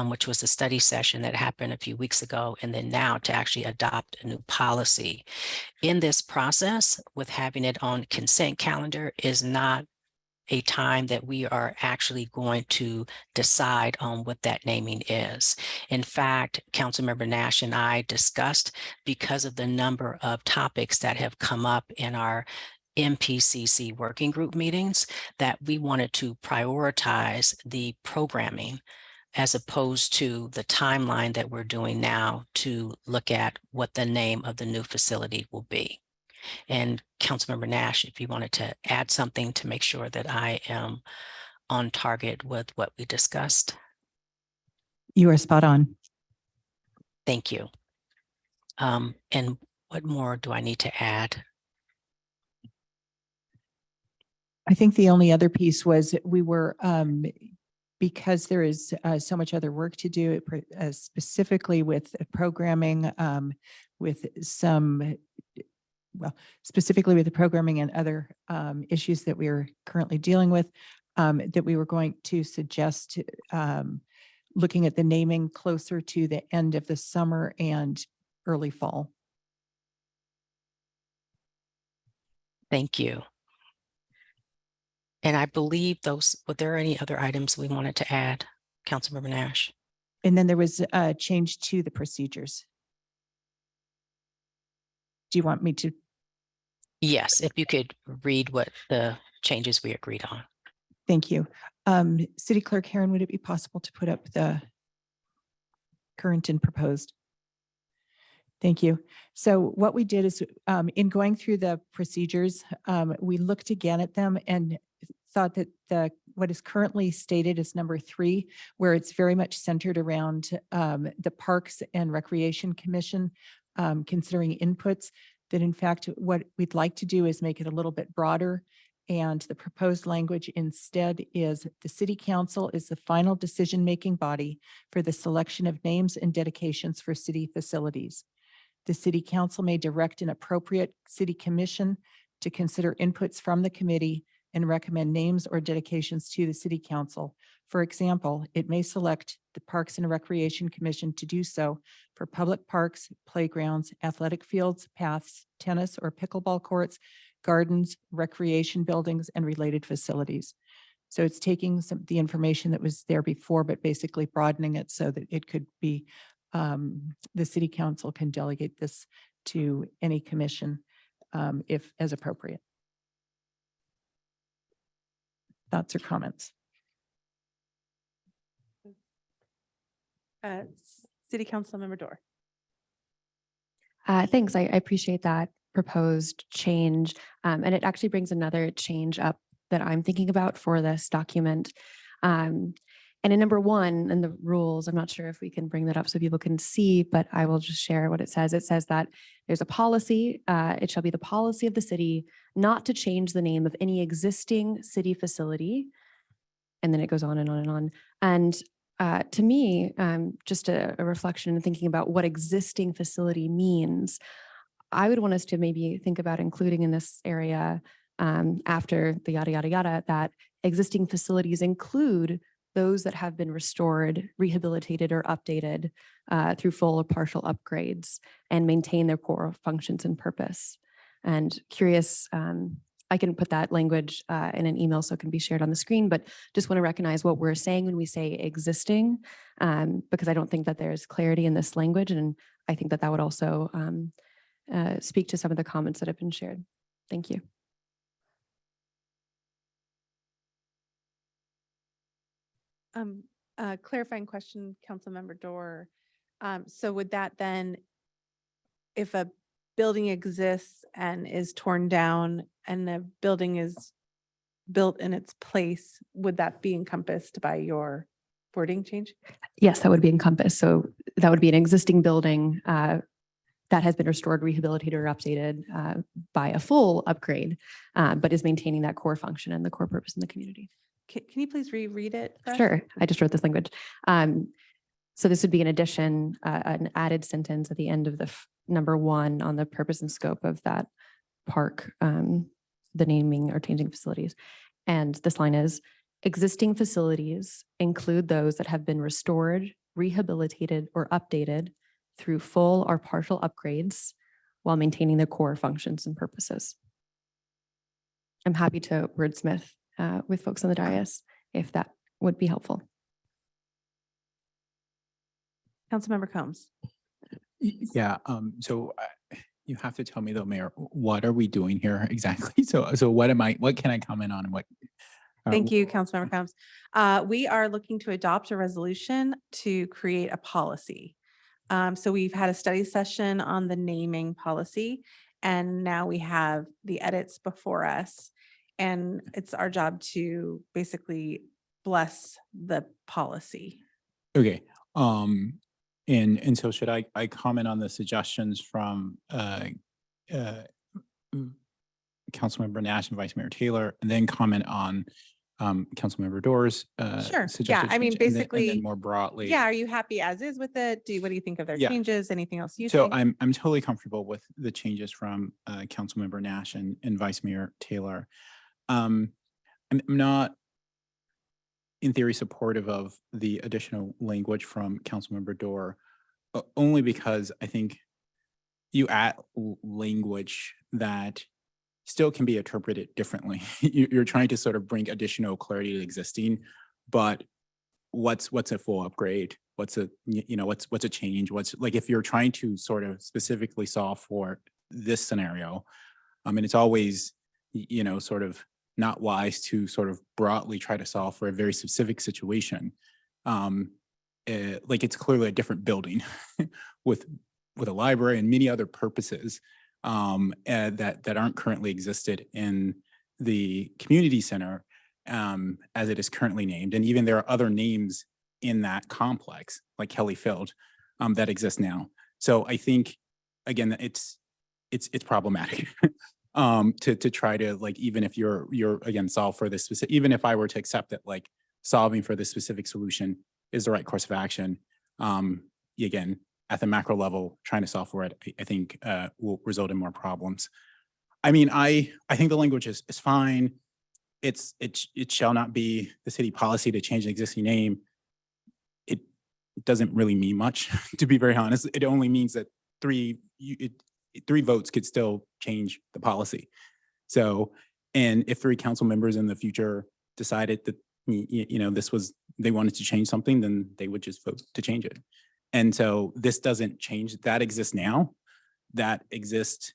which was a study session that happened a few weeks ago, and then now to actually adopt a new policy. In this process, with having it on consent calendar is not a time that we are actually going to decide on what that naming is. In fact, Councilmember Nash and I discussed, because of the number of topics that have come up in our MPCC working group meetings, that we wanted to prioritize the programming as opposed to the timeline that we're doing now to look at what the name of the new facility will be. And Councilmember Nash, if you wanted to add something to make sure that I am on target with what we discussed. You are spot on. Thank you. And what more do I need to add? I think the only other piece was we were, because there is so much other work to do, specifically with programming, with some, well, specifically with the programming and other issues that we are currently dealing with, that we were going to suggest looking at the naming closer to the end of the summer and early fall. Thank you. And I believe those, were there any other items we wanted to add, Councilmember Nash? And then there was a change to the procedures. Do you want me to? Yes, if you could read what the changes we agreed on. Thank you. City Clerk Heron, would it be possible to put up the current and proposed? Thank you. So what we did is in going through the procedures, we looked again at them and thought that what is currently stated as number 3, where it's very much centered around the Parks and Recreation Commission, considering inputs, that in fact, what we'd like to do is make it a little bit broader. And the proposed language instead is the City Council is the final decision-making body for the selection of names and dedications for city facilities. The City Council may direct an appropriate City Commission to consider inputs from the committee and recommend names or dedications to the City Council. For example, it may select the Parks and Recreation Commission to do so for public parks, playgrounds, athletic fields, paths, tennis or pickleball courts, gardens, recreation buildings, and related facilities. So it's taking the information that was there before, but basically broadening it so that it could be, the city council can delegate this to any commission if as appropriate. Thoughts or comments? City Council Member Dorr. Thanks. I appreciate that proposed change. And it actually brings another change up that I'm thinking about for this document. And in number 1 in the rules, I'm not sure if we can bring that up so people can see, but I will just share what it says. It says that there's a policy, it shall be the policy of the city not to change the name of any existing city facility. And then it goes on and on and on. And to me, just a reflection and thinking about what existing facility means, I would want us to maybe think about including in this area after the yada, yada, yada, that existing facilities include those that have been restored, rehabilitated, or updated through full or partial upgrades and maintain their core functions and purpose. And curious, I can put that language in an email so it can be shared on the screen, but just want to recognize what we're saying when we say existing, because I don't think that there's clarity in this language. And I think that that would also speak to some of the comments that have been shared. Thank you. Clarifying question, Councilmember Dorr. So would that then, if a building exists and is torn down and the building is built in its place, would that be encompassed by your wording change? Yes, that would be encompassed. So that would be an existing building that has been restored, rehabilitated, or updated by a full upgrade, but is maintaining that core function and the core purpose in the community. Can you please reread it? for us? Sure. I just wrote this language. So this would be an addition, an added sentence at the end of the number 1 on the purpose and scope of that park, the naming or changing facilities. And this line is, existing facilities include those that have been restored, rehabilitated, or updated through full or partial upgrades while maintaining the core functions and purposes. I'm happy to wordsmith with folks on the dais if that would be helpful. Councilmember Combs. Yeah, so you have to tell me though, Mayor, what are we doing here exactly? So what can I comment on and what? Thank you, Councilmember Combs. We are looking to adopt a resolution to create a policy. So we've had a study session on the naming policy, and now we have the edits before us. And it's our job to basically bless the policy. Okay, and so should I comment on the suggestions from Councilmember Nash and Vice Mayor Taylor, and then comment on Councilmember Dorr's Sure. Yeah. suggested I mean, change, and basically, then more broadly. yeah. Are you happy as is with it? What do you think of their Yeah. changes? Anything else you So think? I'm totally comfortable with the changes from Councilmember Nash and Vice Mayor Taylor. I'm not in theory supportive of the additional language from Councilmember Dorr, only because I think you add language that still can be interpreted differently. You're trying to sort of bring additional clarity to existing, but what's a full upgrade? What's a change? What's like, if you're trying to sort of specifically solve for this scenario, I mean, it's always, sort of not wise to sort of broadly try to solve for a very specific situation. Like it's clearly a different building with a library and many other purposes that aren't currently existed in the community center as it is currently named. And even there are other names in that complex, like Kelly Field, that exist now. So I think, again, it's problematic to try to, like, even if you're again solve for this specific, even if I were to accept that like solving for this specific solution is the right course of action, again, at the macro level, trying to solve for it, I think will result in more problems. I mean, I think the language is fine. It shall not be the city policy to change an existing name. It doesn't really mean much, to be very honest. It only means that three votes could still change the policy. So, and if 3 council members in the future decided that, they wanted to change something, then they would just vote to change it. And so this doesn't change. That exists now. That exists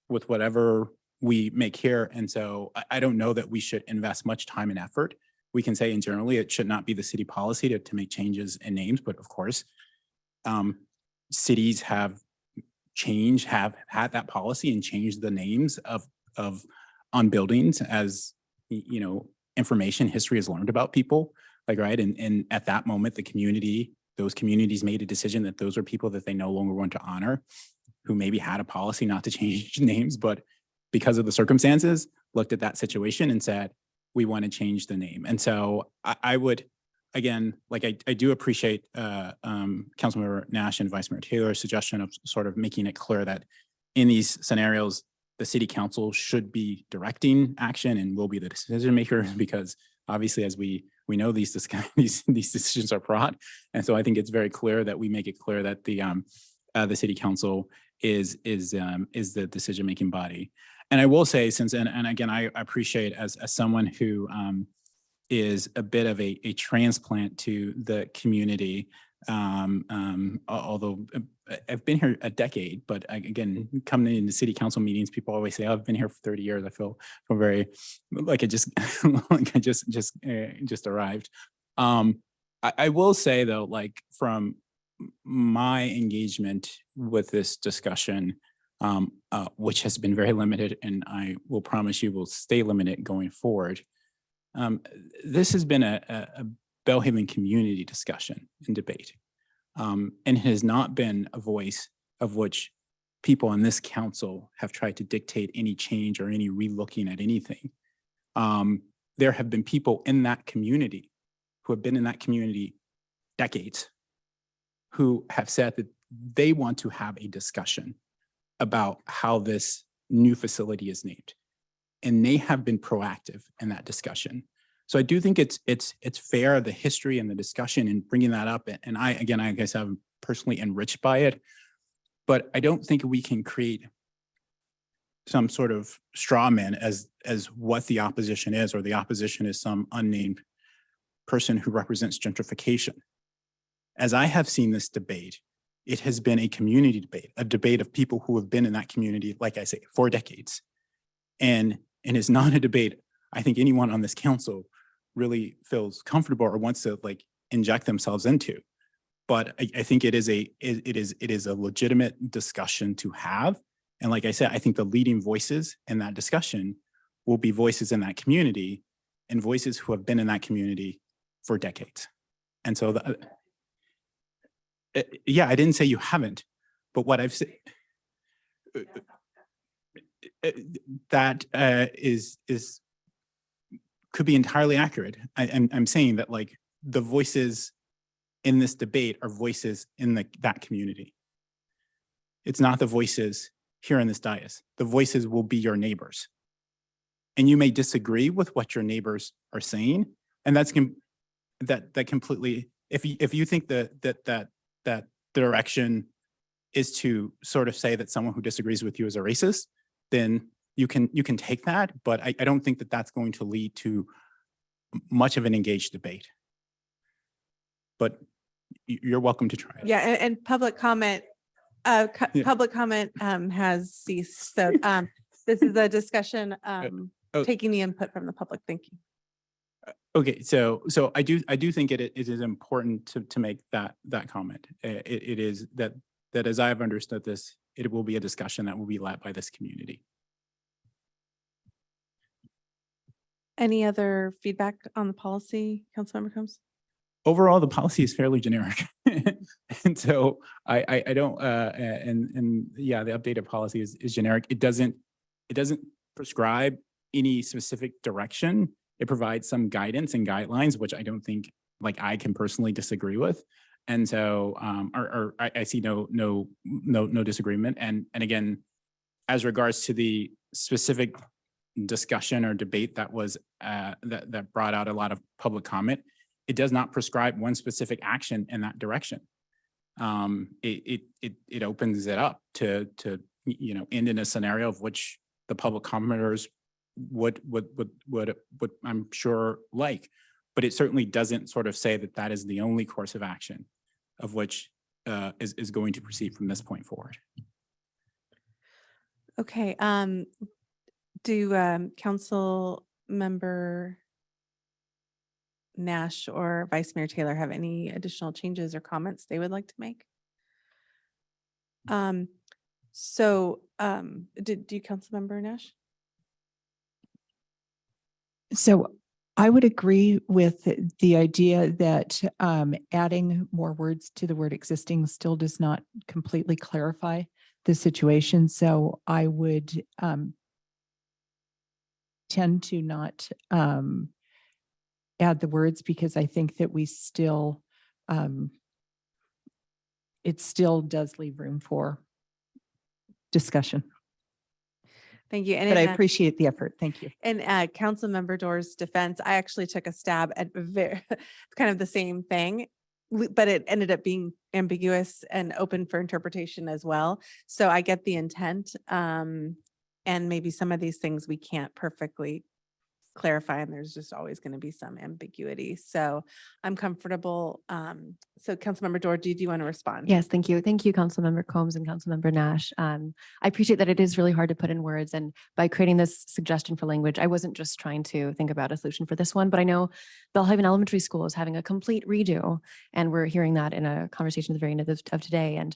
with whatever we make here. And so I don't know that we should invest much time and effort. We can say in generally, it should not be the city policy to make changes in names, but of course, cities have had that policy and changed the names of on buildings as, information, history has learned about people, right? And at that moment, those communities made a decision that those are people that they no longer want to honor, who maybe had a policy not to change names, but because of the circumstances, looked at that situation and said, we want to change the name. And so I would, again, I do appreciate Councilmember Nash and Vice Mayor Taylor's suggestion of sort of making it clear that in these scenarios, the city council should be directing action and will be the decision maker, because obviously, as we know, these decisions are fraught. And so I think it's very clear that we make it clear that the city council is the decision-making body. And I will say, and again, I appreciate as someone who is a bit of a transplant to the community, although I've been here a decade, but again, coming into city council meetings, people always say, oh, I've been here for 30 years. I feel very like I just arrived. I will say though, like from my engagement with this discussion, which has been very limited, and I will promise you will stay limited going forward. This has been a Belhaven community discussion and debate, and has not been a voice of which people on this council have tried to dictate any change or any relooking at anything. There have been people in that community who have been in that community decades, who have said that they want to have a discussion about how this new facility is named. And they have been proactive in that discussion. So I do think it's fair, the history and the discussion and bringing that up. And I guess I'm personally enriched by it, but I don't think we can create some sort of straw man as what the opposition is, or the opposition is some unnamed person who represents gentrification. As I have seen this debate, it has been a community debate, a debate of people who have been in that community, like I say, for decades. And it's not a debate I think anyone on this council really feels comfortable or wants to like inject themselves into. But I think it is a legitimate discussion to have. And like I said, I think the leading voices in that discussion will be voices in that community and voices who have been in that community for decades. And so, yeah, I didn't say you haven't, but what I've said, that could be entirely accurate. I'm saying that like the voices in this debate are voices in that community. It's not the voices here in this dais. The voices will be your neighbors. And you may disagree with what your neighbors are saying. And that completely, if you think that direction is to sort of say that someone who disagrees with you is a racist, then you can take that, but I don't think that that's going to lead to much of an engaged debate. But you're welcome to try it. Yeah, and public comment, public comment has ceased. So this is a discussion, taking the input from the public. Thank you. Okay, so I do think it is important to make that comment. It is that as I've understood this, it will be a discussion that will be led by this community. Any other feedback on the policy, Councilmember Combs? Overall, the policy is fairly generic. And so I don't, and yeah, the updated policy is generic. It doesn't prescribe any specific direction. It provides some guidance and guidelines, which I don't think like I can personally disagree with. And so, I see no disagreement. And again, as regards to the specific discussion or debate that was that brought out a lot of public comment, it does not prescribe one specific action in that direction. It opens it up to end in a scenario of which the public commenters would I'm sure like, but it certainly doesn't sort of say that that is the only course of action of which is going to proceed from this point forward. Okay, do Council Member Nash or Vice Mayor Taylor have any additional changes or comments they would like to make? Do you, Council Member Nash? So I would agree with the idea that adding more words to the word existing still does not completely clarify the situation. So I would tend to not add the words, because I think that we still, it still does leave room for discussion. Thank you. But I appreciate the effort. Thank you. And Council Member Doerr's defense, I actually took a stab at kind of the same thing, but it ended up being ambiguous and open for interpretation as well. So I get the intent. And maybe some of these things we can't perfectly clarify, and there's just always going to be some ambiguity. So I'm comfortable. So Councilmember Doer, do you want to respond? Yes, thank you. Thank you, Councilmember Combs and Councilmember Nash. I appreciate that it is really hard to put in words. And by creating this suggestion for language, I wasn't just trying to think about a solution for this one, but I know Belhaven Elementary School is having a complete redo. And we're hearing that in a conversation at the very end of today. And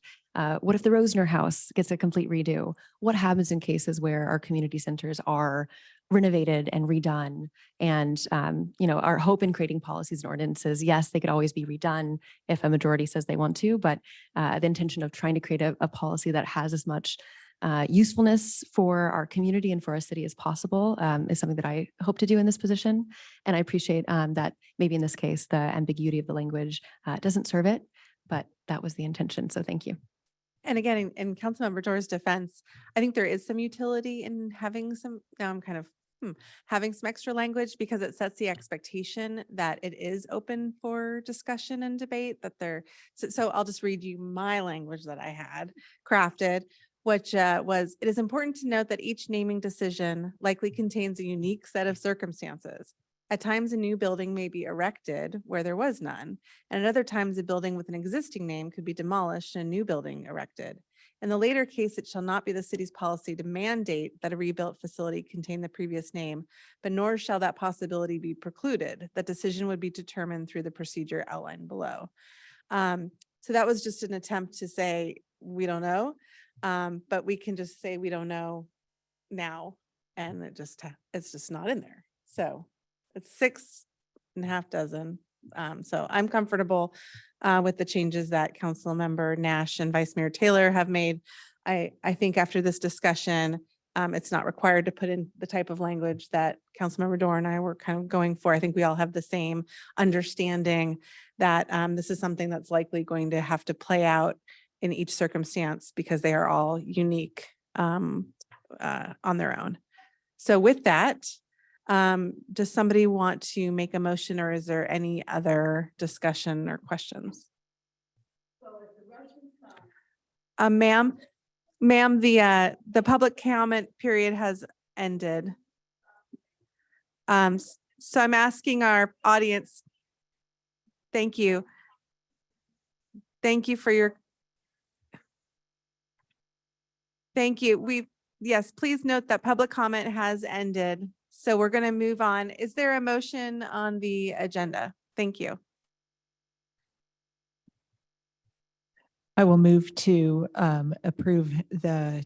what if the Rosner House gets a complete redo? What happens in cases where our community centers are renovated and redone? And, our hope in creating policies and ordinances, yes, they could always be redone if a majority says they want to, but the intention of trying to create a policy that has as much usefulness for our community and for our city as possible is something that I hope to do in this position. And I appreciate that maybe in this case, the ambiguity of the language doesn't serve it, but that was the intention. So thank you. And again, in Councilmember Doer's defense, I think there is some utility in having some, now I'm kind of having some extra language, because it sets the expectation that it is open for discussion and debate, that so I'll just read you my language that I had crafted, which was, it is important to note that each naming decision likely contains a unique set of circumstances. At times, a new building may be erected where there was none, and at other times, a building with an existing name could be demolished and a new building erected. In the later case, it shall not be the city's policy to mandate that a rebuilt facility contain the previous name, but nor shall that possibility be precluded. That decision would be determined through the procedure outlined below. So that was just an attempt to say, we don't know, but we can just say we don't know now, and it's just not in there. So it's 6.5 dozen. So I'm comfortable with the changes that Councilmember Nash and Vice Mayor Taylor have made. I think after this discussion, it's not required to put in the type of language that Councilmember Doer and I were kind of going for. I think we all have the same understanding that this is something that's likely going to have to play out in each circumstance, because they are all unique on their own. So with that, does somebody want to make a motion, or is there any other discussion or questions? Ma'am, the public comment period has ended. So I'm asking our audience. Thank you. Thank you for your. Thank you. Yes, please note that public comment has ended. So we're going to move on. Is there a motion on the agenda? Thank you. I will move to approve the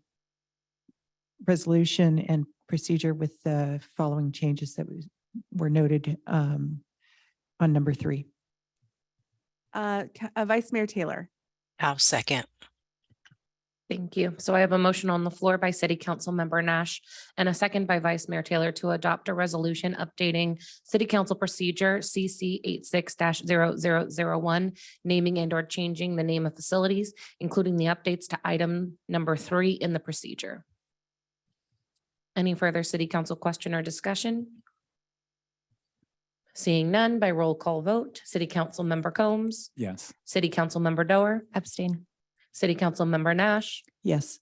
resolution and procedure with the following changes that were noted on number 3. Vice Mayor Taylor. I'll second. Thank you. So I have a motion on the floor by City Council Member Nash and a second by Vice Mayor Taylor to adopt a resolution updating City Council Procedure CC 86-0001, naming and/or changing the name of facilities, including the updates to item number 3 in the procedure. Any further City Council question or discussion? Seeing none, by roll call vote, City Council Member Combs. Yes. City Council Member Doer. Abstain. City Council Member Nash. Yes.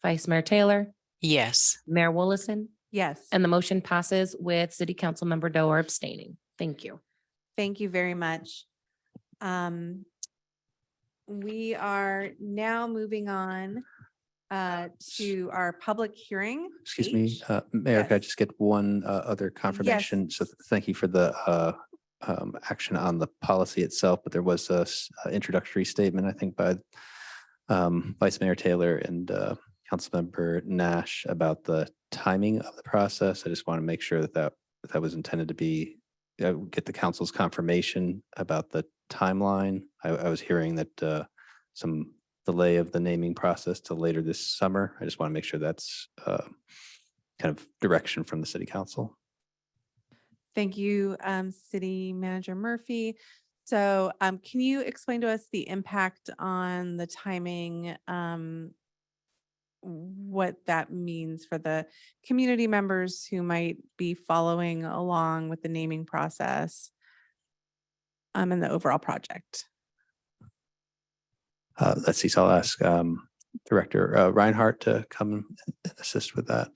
Vice Mayor Taylor. Yes. Mayor Willison. Yes. And the motion passes with City Council Member Doer abstaining. Thank you. Thank you very much. We are now moving on to our public hearing. Excuse me, H. Mayor, could I Yes. just get one other confirmation? So thank you for the action on the policy itself, but there was a introductory statement, I think, by Vice Mayor Taylor and Councilmember Nash about the timing of the process. I just want to make sure that that was intended to be, get the council's confirmation about the timeline. I was hearing that some delay of the naming process till later this summer. I just want to make sure that's kind of direction from the city council. Thank you, City Manager Murphy. So can you explain to us the impact on the timing? What that means for the community members who might be following along with the naming process and the overall project? Let's see, so I'll ask Director Reinhardt to come and assist with that.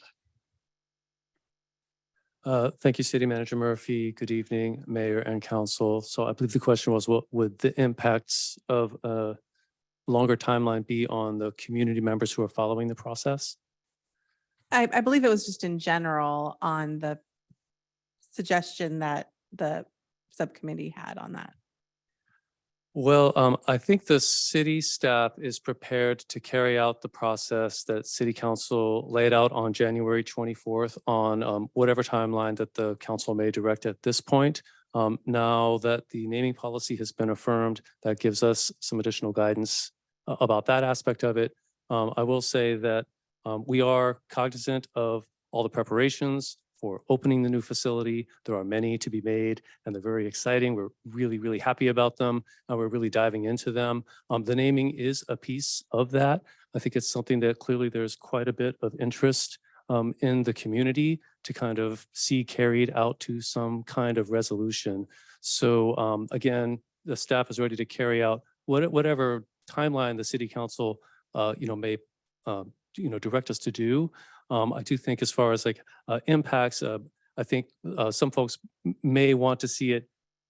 Thank you, City Manager Murphy. Good evening, Mayor and Council. So I believe the question was, what would the impacts of a longer timeline be on the community members who are following the process? I believe it was just in general on the suggestion that the subcommittee had on that. Well, I think the city staff is prepared to carry out the process that City Council laid out on January 24th on whatever timeline that the council may direct at this point. Now that the naming policy has been affirmed, that gives us some additional guidance about that aspect of it. I will say that we are cognizant of all the preparations for opening the new facility. There are many to be made and they're very exciting. We're really, really happy about them. And we're really diving into them. The naming is a piece of that. I think it's something that clearly there's quite a bit of interest in the community to kind of see carried out to some kind of resolution. So again, the staff is ready to carry out whatever timeline the city council may direct us to do. I do think as far as like impacts, I think some folks may want to see it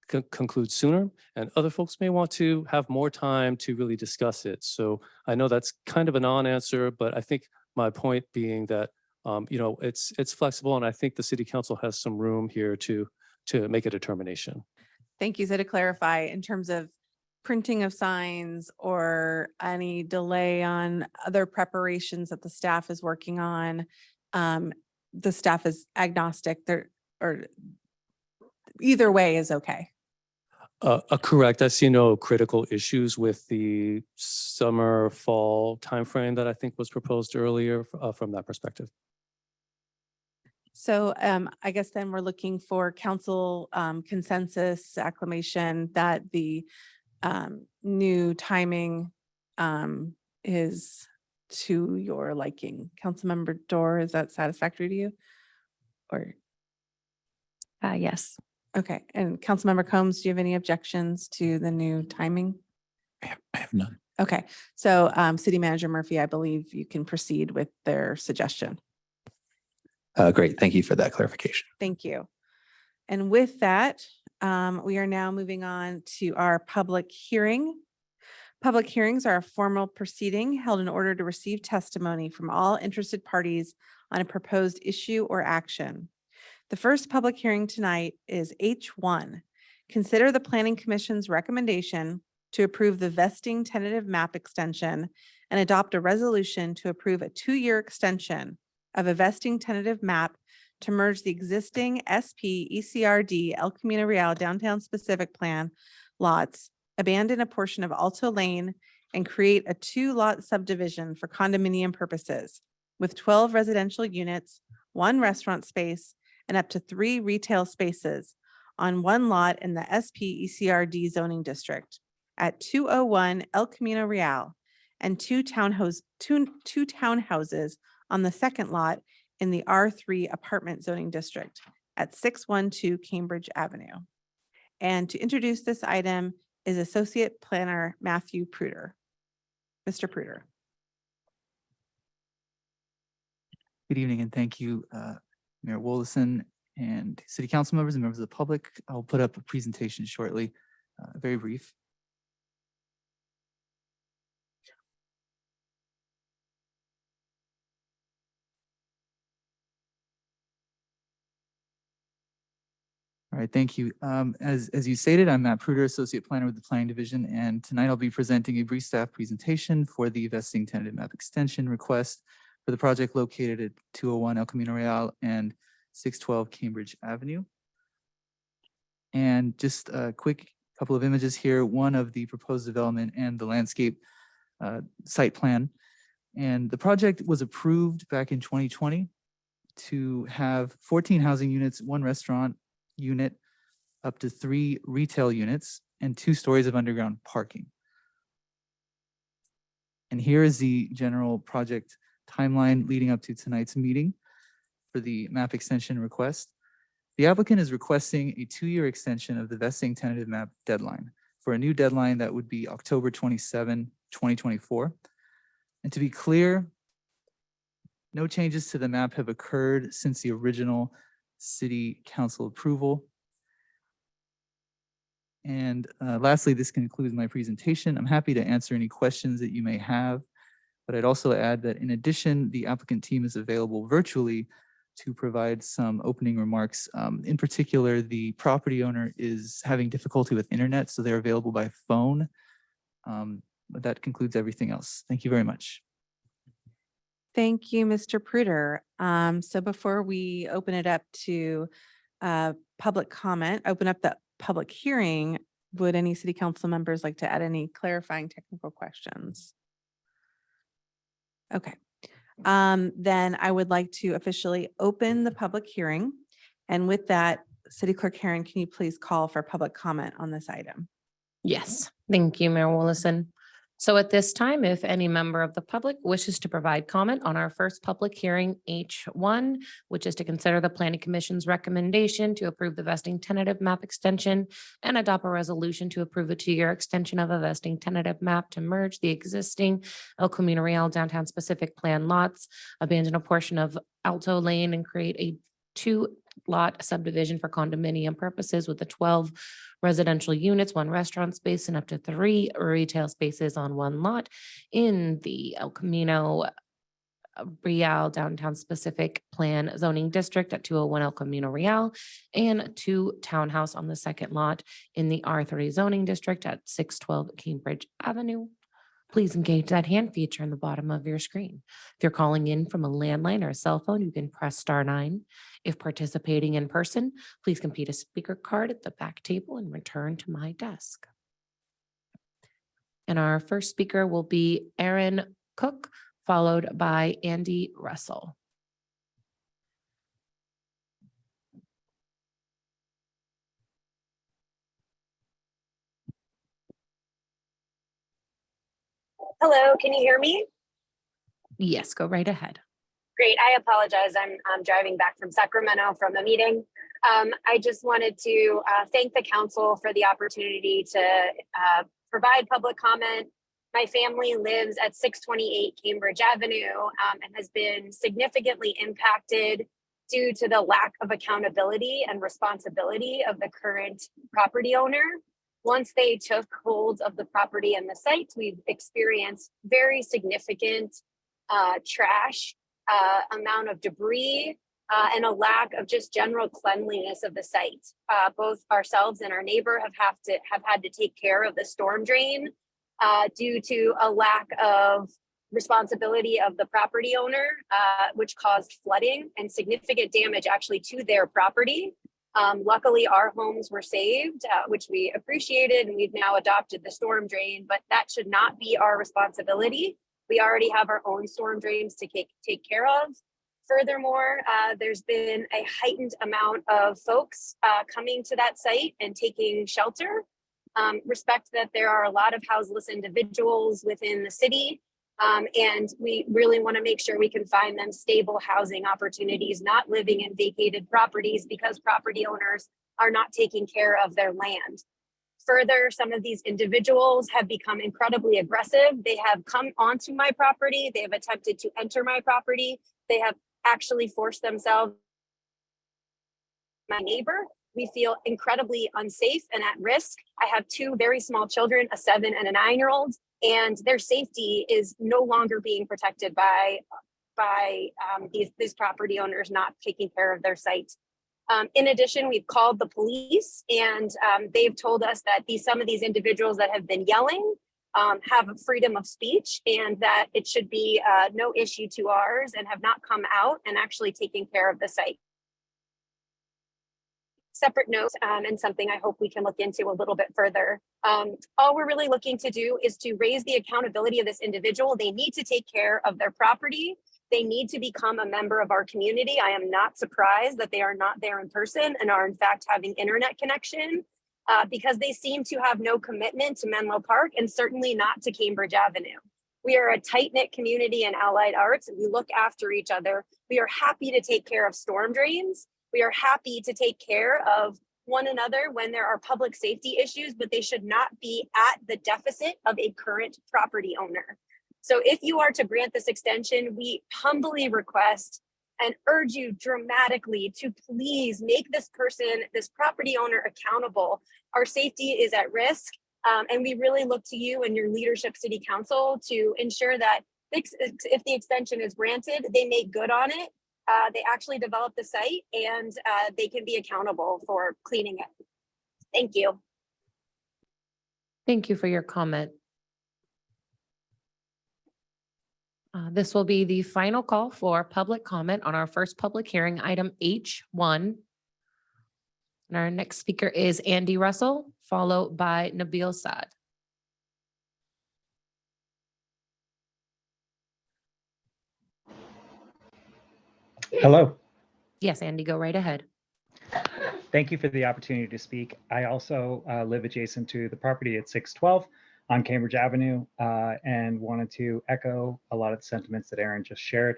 conclude sooner and other folks may want to have more time to really discuss it. So I know that's kind of a non-answer, but I think my point being that it's flexible and I think the city council has some room here to make a determination. Thank you. So to clarify, in terms of printing of signs or any delay on other preparations that the staff is working on, the staff is agnostic there, or either way is okay. Correct. I see no critical issues with the summer, fall timeframe that I think was proposed earlier from that perspective. So I guess then we're looking for council consensus acclamation that the new timing is to your liking. Councilmember Dorr, is that satisfactory to you? Or Yes. okay, and Councilmember Combs, do you have any objections to the new timing? I have none. Okay, so City Manager Murphy, I believe you can proceed with their suggestion. Great, thank you for that clarification. Thank you. And with that, we are now moving on to our public hearing. Public hearings are a formal proceeding held in order to receive testimony from all interested parties on a proposed issue or action. The first public hearing tonight is H1. Consider the Planning Commission's recommendation to approve the vesting tentative map extension and adopt a resolution to approve a 2-year extension of a vesting tentative map to merge the existing SP ECRD El Camino Real Downtown Specific Plan lots, abandon a portion of Alto Lane, and create a 2-lot subdivision for condominium purposes with 12 residential units, 1 restaurant space, and up to 3 retail spaces on 1 lot in the SP ECRD zoning district at 201 El Camino Real and 2 townhouses on the 2nd lot in the R3 apartment zoning district at 612 Cambridge Avenue. And to introduce this item is Associate Planner Matthew Pruder. Mr. Pruder. Good evening and thank you, Mayor Wollaston, and city council members and members of the public. I'll put up a presentation shortly, very brief. All right, thank you. As you stated, I'm Matt Pruder, Associate Planner with the Planning Division, and tonight I'll be presenting a brief staff presentation for the vesting tentative map extension request for the project located at 201 El Camino Real and 612 Cambridge Avenue. And just a quick couple of images here, one of the proposed development and the landscape site plan. And the project was approved back in 2020 to have 14 housing units, 1 restaurant unit, up to 3 retail units, and 2 stories of underground parking. And here is the general project timeline leading up to tonight's meeting for the map extension request. The applicant is requesting a 2-year extension of the vesting tentative map deadline for a new deadline that would be October 27, 2024. And to be clear, no changes to the map have occurred since the original city council approval. And lastly, this concludes my presentation. I'm happy to answer any questions that you may have, but I'd also add that in addition, the applicant team is available virtually to provide some opening remarks. In particular, the property owner is having difficulty with internet, so they're available by phone. But that concludes everything else. Thank you very much. Thank you, Mr. Pruder. So before we open it up to public comment, open up the public hearing, would any city council members like to add any clarifying technical questions? Okay. Then I would like to officially open the public hearing. And with that, City Clerk Karen, can you please call for public comment on this item? Yes, thank you, Mayor Wollaston. So at this time, if any member of the public wishes to provide comment on our first public hearing, H1, which is to consider the Planning Commission's recommendation to approve the vesting tentative map extension and adopt a resolution to approve a 2-year extension of a vesting tentative map to merge the existing El Camino Real downtown specific plan lots, abandon a portion of Alto Lane and create a 2-lot subdivision for condominium purposes with the 12 residential units, 1 restaurant space, and up to 3 retail spaces on 1 lot in the El Camino Real downtown specific plan zoning district at 201 El Camino Real, and 2 townhouse on the 2nd lot in the R3 zoning district at 612 Cambridge Avenue. Please engage that hand feature in the bottom of your screen. If you're calling in from a landline or a cell phone, you can press *9. If participating in person, please complete a speaker card at the back table and return to my desk. And our first speaker will be Aaron Cook, followed by Andy Russell. Hello, can you hear me? Yes, go right ahead. Great, I apologize. I'm driving back from Sacramento from a meeting. I just wanted to thank the council for the opportunity to provide public comment. My family lives at 628 Cambridge Avenue and has been significantly impacted due to the lack of accountability and responsibility of the current property owner. Once they took hold of the property and the site, we've experienced very significant trash, amount of debris, and a lack of just general cleanliness of the site. Both ourselves and our neighbor have had to take care of the storm drain due to a lack of responsibility of the property owner, which caused flooding and significant damage actually to their property. Luckily, our homes were saved, which we appreciated, and we've now adopted the storm drain, but that should not be our responsibility. We already have our own storm drains to take care of. Furthermore, there's been a heightened amount of folks coming to that site and taking shelter. Respect that there are a lot of houseless individuals within the city, and we really want to make sure we can find them stable housing opportunities, not living in vacated properties because property owners are not taking care of their land. Further, some of these individuals have become incredibly aggressive. They have come onto my property. They have attempted to enter my property. They have actually forced themselves my neighbor, we feel incredibly unsafe and at risk. I have two very small children, a 7 and a 9-year-old, and their safety is no longer being protected by these property owners not taking care of their site. In addition, we've called the police, and they've told us that some of these individuals that have been yelling have freedom of speech, and that it should be no issue to ours, and have not come out and actually taken care of the site. Separate note, and something I hope we can look into a little bit further. All we're really looking to do is to raise the accountability of this individual. They need to take care of their property. They need to become a member of our community. I am not surprised that they are not there in person and are in fact having internet connection, because they seem to have no commitment to Menlo Park and certainly not to Cambridge Avenue. We are a tight-knit community in Allied Arts, and we look after each other. We are happy to take care of storm drains. We are happy to take care of one another when there are public safety issues, but they should not be at the deficit of a current property owner. So if you are to grant this extension, we humbly request and urge you dramatically to please make this property owner accountable. Our safety is at risk, and we really look to you and your leadership, City Council, to ensure that if the extension is granted, they make good on it. They actually develop the site, and they can be accountable for cleaning it. Thank you. Thank you for your comment. This will be the final call for public comment on our first public hearing, item H1. And our next speaker is Andy Russell, followed by Nabil Saad. Hello. Yes, Andy, go right ahead. Thank you for the opportunity to speak. I also live adjacent to the property at 612 on Cambridge Avenue, and wanted to echo a lot of the sentiments that Aaron just shared.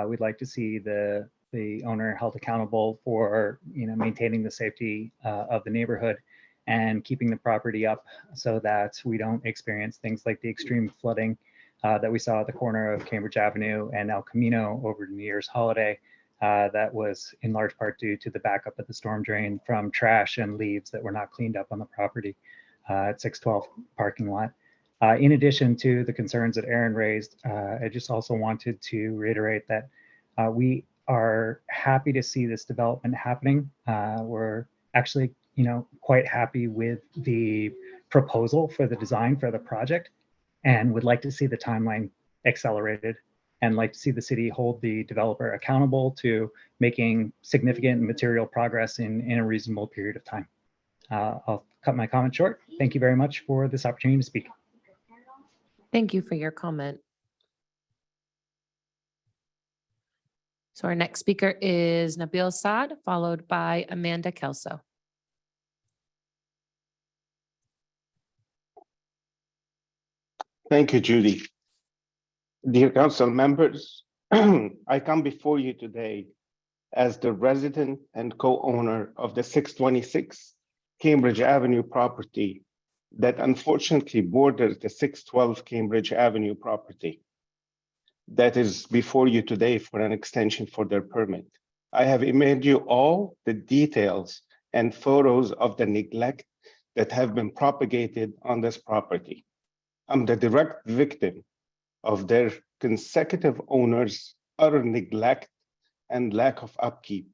We'd like to see the owner held accountable for maintaining the safety of the neighborhood and keeping the property up so that we don't experience things like the extreme flooding that we saw at the corner of Cambridge Avenue and El Camino over New Year's holiday. That was in large part due to the backup of the storm drain from trash and leaves that were not cleaned up on the property at 612 parking lot. In addition to the concerns that Aaron raised, I just also wanted to reiterate that we are happy to see this development happening. We're actually, quite happy with the proposal for the design for the project, and would like to see the timeline accelerated, and like to see the city hold the developer accountable to making significant material progress in a reasonable period of time. I'll cut my comment short. Thank you very much for this opportunity to speak. Thank you for your comment. So our next speaker is Nabil Saad, followed by Amanda Kelso. Thank you, Judy. Dear council members, I come before you today as the resident and co-owner of the 626 Cambridge Avenue property that unfortunately borders the 612 Cambridge Avenue property that is before you today for an extension for their permit. I have emailed you all the details and photos of the neglect that have been propagated on this property. I'm the direct victim of their consecutive owners' utter neglect and lack of upkeep,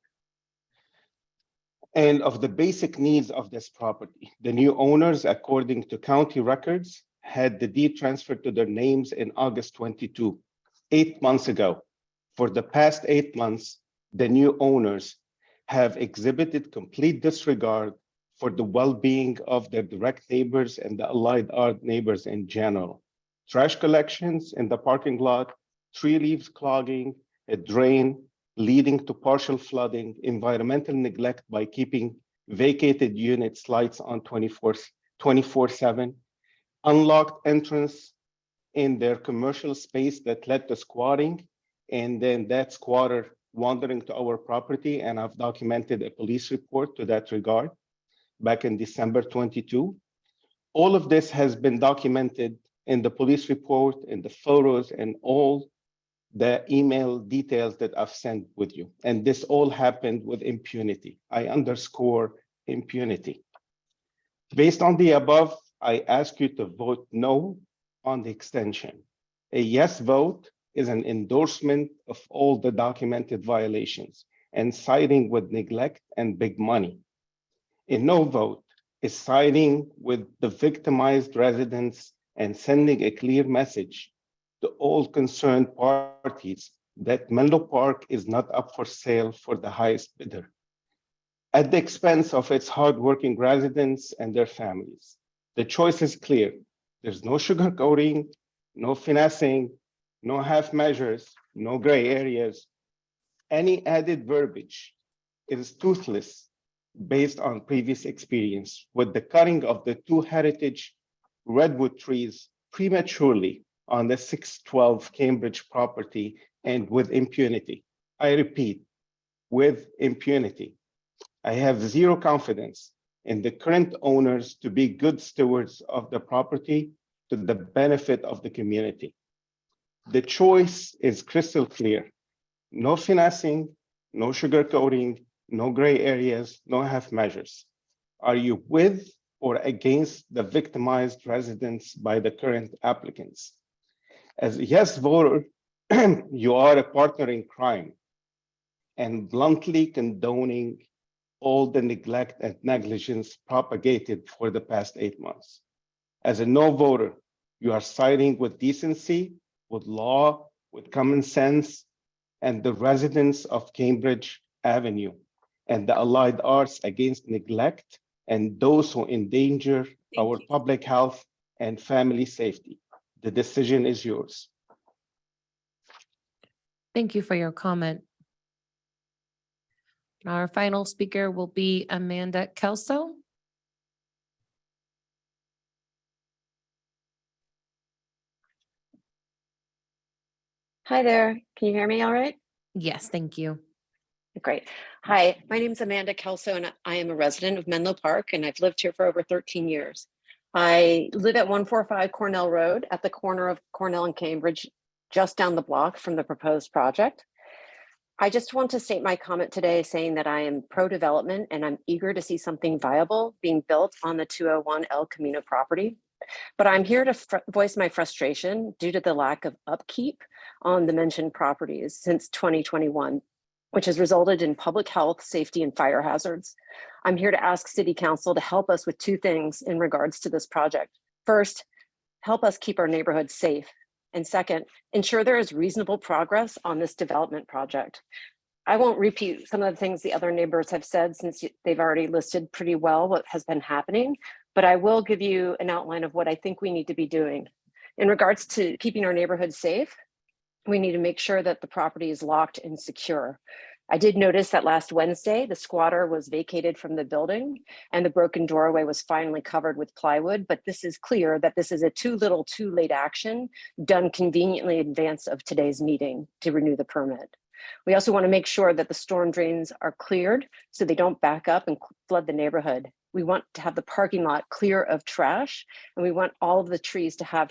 and of the basic needs of this property. The new owners, according to county records, had the deed transferred to their names in August 22, 8 months ago. For the past 8 months, the new owners have exhibited complete disregard for the well-being of their direct neighbors and the Allied Art neighbors in general. Trash collections in the parking lot, tree leaves clogging, a drain leading to partial flooding, environmental neglect by keeping vacated units lights on 24/7, unlocked entrance in their commercial space that led to squatting, and then that squatter wandering to our property, and I've documented a police report to that regard back in December 22. All of this has been documented in the police report, in the photos, and all the email details that I've sent with you. And this all happened with impunity. I underscore impunity. Based on the above, I ask you to vote no on the extension. A yes vote is an endorsement of all the documented violations and siding with neglect and big money. A no vote is siding with the victimized residents and sending a clear message to all concerned parties that Menlo Park is not up for sale for the highest bidder at the expense of its hardworking residents and their families. The choice is clear. There's no sugarcoating, no finessing, no half measures, no gray areas. Any added verbiage is toothless based on previous experience with the cutting of the 2 heritage redwood trees prematurely on the 612 Cambridge property and with impunity. I repeat, with impunity. I have zero confidence in the current owners to be good stewards of the property to the benefit of the community. The choice is crystal clear. No finessing, no sugarcoating, no gray areas, no half measures. Are you with or against the victimized residents by the current applicants? As a yes voter, you are a partner in crime and bluntly condoning all the neglect and negligence propagated for the past 8 months. As a no voter, you are siding with decency, with law, with common sense, and the residents of Cambridge Avenue and the allied arts against neglect and those who endanger our public health and family safety. The decision is yours. Thank you for your comment. Our final speaker will be Amanda Kelso. Hi there. Can you hear me all right? Yes, thank you. Great. Hi, my name is Amanda Kelso and I am a resident of Menlo Park and I've lived here for over 13 years. I live at 145 Cornell Road at the corner of Cornell and Cambridge, just down the block from the proposed project. I just want to state my comment today saying that I am pro-development and I'm eager to see something viable being built on the 201 El Camino property. But I'm here to voice my frustration due to the lack of upkeep on the mentioned properties since 2021, which has resulted in public health, safety, and fire hazards. I'm here to ask City Council to help us with 2 things in regards to this project. First, help us keep our neighborhoods safe. And second, ensure there is reasonable progress on this development project. I won't repeat some of the things the other neighbors have said since they've already listed pretty well what has been happening, but I will give you an outline of what I think we need to be doing. In regards to keeping our neighborhood safe, we need to make sure that the property is locked and secure. I did notice that last Wednesday, the squatter was vacated from the building and the broken doorway was finally covered with plywood, but this is clear that this is a too little, too late action done conveniently in advance of today's meeting to renew the permit. We also want to make sure that the storm drains are cleared so they don't back up and flood the neighborhood. We want to have the parking lot clear of trash and we want all of the trees to have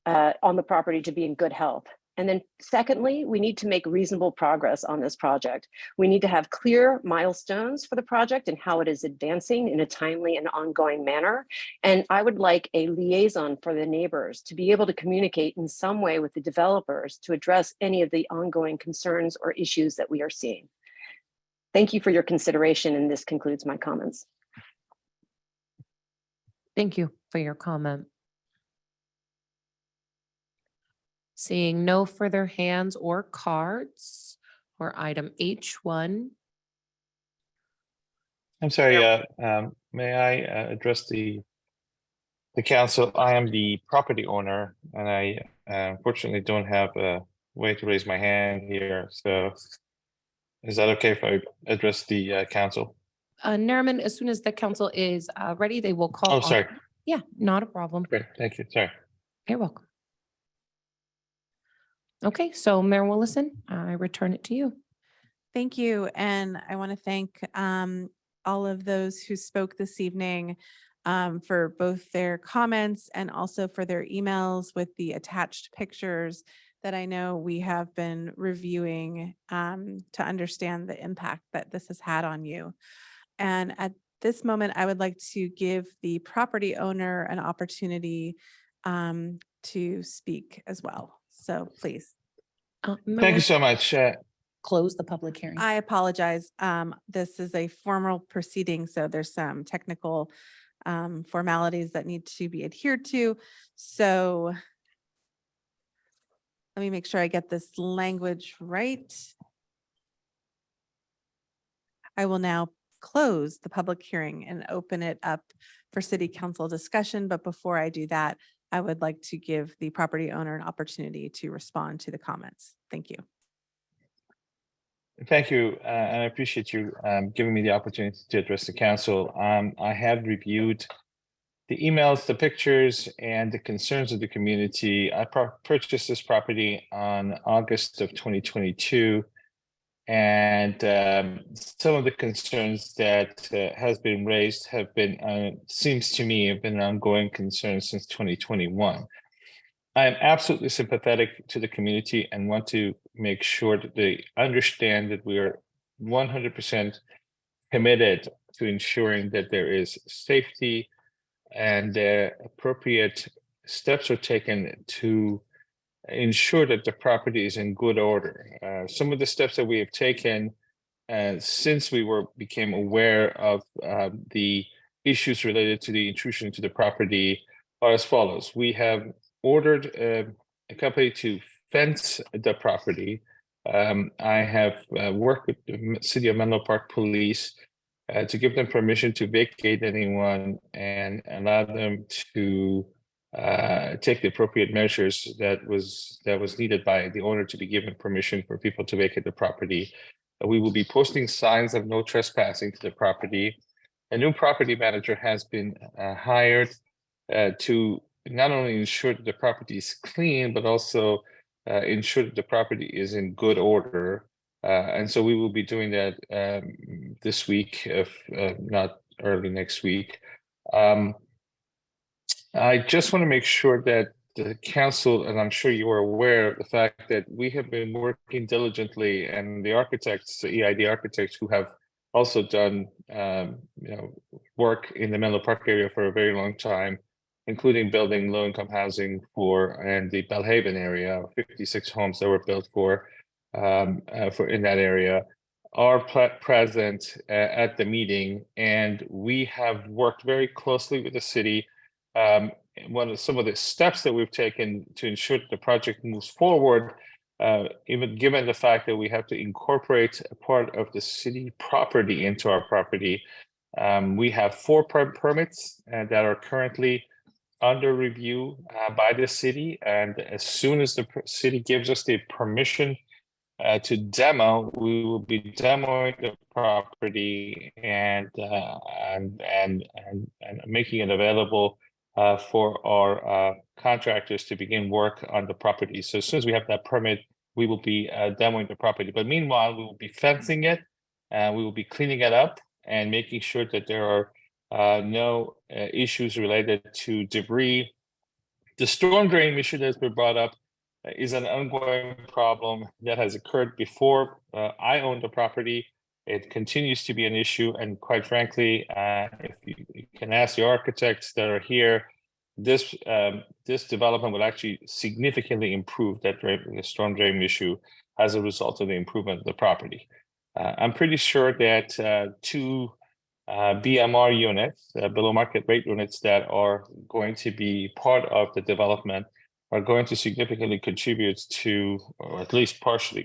on the property to be in good health. And then secondly, we need to make reasonable progress on this project. We need to have clear milestones for the project and how it is advancing in a timely and ongoing manner. And I would like a liaison for the neighbors to be able to communicate in some way with the developers to address any of the ongoing concerns or issues that we are seeing. Thank you for your consideration, and this concludes my comments. Thank you for your comment. Seeing no further hands or cards for item H1. I'm sorry, may I address the council? I am the property owner and I unfortunately don't have a way to raise my hand here. So is that okay if I address the council? Nariman, as soon as the council is ready, they will call. Oh, sorry. Yeah, not a problem. Great, thank you, sorry. You're welcome. Okay, so Mayor Willison, I return it to you. Thank you. And I want to thank all of those who spoke this evening for both their comments and also for their emails with the attached pictures. that I know we have been reviewing to understand the impact that this has had on you. And at this moment, I would like to give the property owner an opportunity to speak as well. So please. Thank you so much. Close the public hearing. I apologize. This is a formal proceeding, so there's some technical formalities that need to be adhered to. So let me make sure I get this language right. I will now close the public hearing and open it up for city council discussion. But before I do that, I would like to give the property owner an opportunity to respond to the comments. Thank you. Thank you, and I appreciate you giving me the opportunity to address the council. I have reviewed the emails, the pictures, and the concerns of the community. I purchased this property on August of 2022, and some of the concerns that has been raised have been, seems to me, have been ongoing concerns since 2021. I am absolutely sympathetic to the community and want to make sure that they understand that we are 100% committed to ensuring that there is safety and appropriate steps are taken to ensure that the property is in good order. Some of the steps that we have taken since we became aware of the issues related to the intrusion into the property are as follows. We have ordered a company to fence the property. I have worked with the City of Menlo Park Police to give them permission to vacate anyone and allow them to take the appropriate measures that was needed by the owner to be given permission for people to vacate the property. We will be posting signs of no trespassing to the property. A new property manager has been hired to not only ensure that the property is clean, but also ensure that the property is in good order. And so we will be doing that this week, if not early next week. I just want to make sure that the council, and I'm sure you are aware of the fact that we have been working diligently, and the architects, the EID architects who have also done work in the Menlo Park area for a very long time, including building low-income housing and the Belhaven area, 56 homes that were built for in that area, are present at the meeting, and we have worked very closely with the city. Some of the steps that we've taken to ensure that the project moves forward, even given the fact that we have to incorporate a part of the city property into our property. We have 4 permits that are currently under review by the city, and as soon as the city gives us the permission to demo, we will be demoing the property and making it available for our contractors to begin work on the property. So as soon as we have that permit, we will be demoing the property. But meanwhile, we will be fencing it, and we will be cleaning it up and making sure that there are no issues related to debris. The storm drain issue that has been brought up is an ongoing problem that has occurred before I owned the property. It continues to be an issue, and quite frankly, if you can ask the architects that are here, this development will actually significantly improve the storm drain issue as a result of the improvement of the property. I'm pretty sure that 2 BMR units, below market rate units, that are going to be part of the development are going to significantly contribute to, or at least partially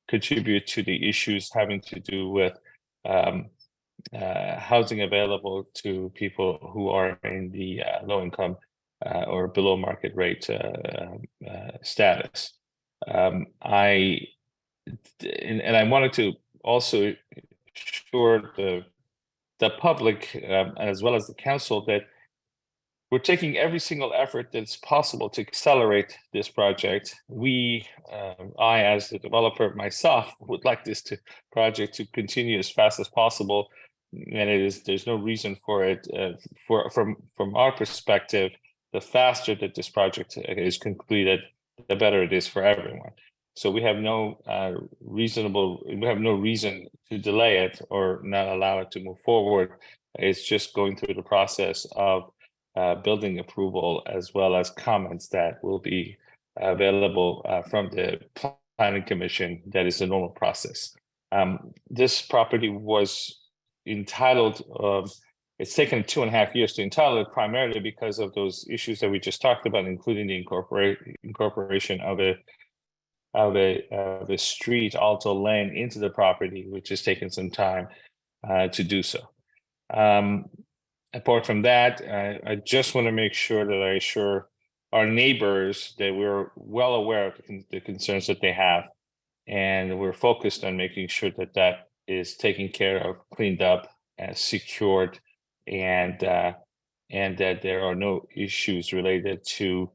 contribute to the issues having to do with housing available to people who are in the low income or below market rate status. I wanted to also assure the public as well as the council that we're taking every single effort that's possible to accelerate this project. I, as the developer myself, would like this project to continue as fast as possible, and there's no reason for it. From our perspective, the faster that this project is completed, the better it is for everyone. So we have no reason to delay it or not allow it to move forward. It's just going through the process of building approval as well as comments that will be available from the planning commission. That is the normal process. This property was entitled, it's taken 2.5 years to entitle it primarily because of those issues that we just talked about, including the incorporation of a street, Alto Lane, into the property, which has taken some time to do so. Apart from that, I just want to make sure that I assure our neighbors that we're well aware of the concerns that they have, and we're focused on making sure that that is taken care of, cleaned up, and secured, and that there are no issues related to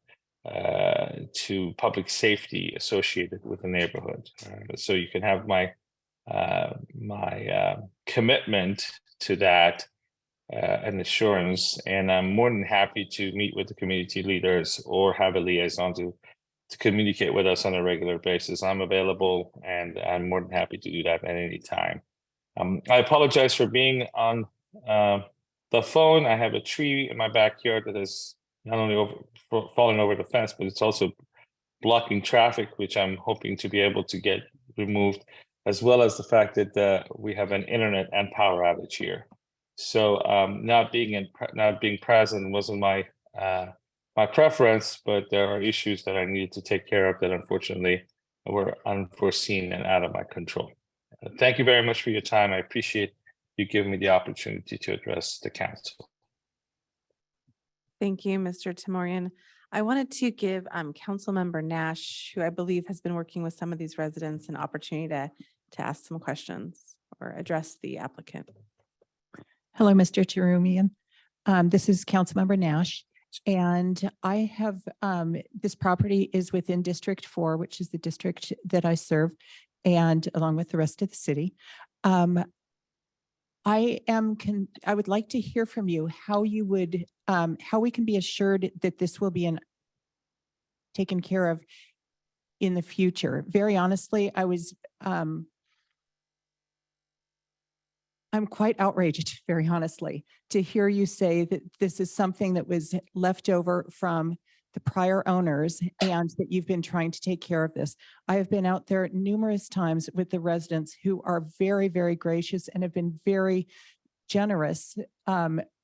public safety associated with the neighborhood. So you can have my commitment to that and assurance, and I'm more than happy to meet with the community leaders or have a liaison to communicate with us on a regular basis. I'm available, and I'm more than happy to do that at any time. I apologize for being on the phone. I have a tree in my backyard that is not only falling over the fence, but it's also blocking traffic, which I'm hoping to be able to get removed, as well as the fact that we have an internet and power outage here. So not being present wasn't my preference, but there are issues that I needed to take care of that unfortunately were unforeseen and out of my control. Thank you very much for your time. I appreciate you giving me the opportunity to address the council. Thank you, Mr. Timorian. I wanted to give Councilmember Nash, who I believe has been working with some of these residents, an opportunity to ask some questions or address the applicant. Hello, Mr. Timorian. This is Councilmember Nash. And I have, this property is within District 4, which is the district that I serve, and along with the rest of the city. I would like to hear from you how you would, how we can be assured that this will be taken care of in the future. Very honestly, I'm quite outraged, very honestly, to hear you say that this is something that was left over from the prior owners and that you've been trying to take care of this. I have been out there numerous times with the residents who are very, very gracious and have been very generous,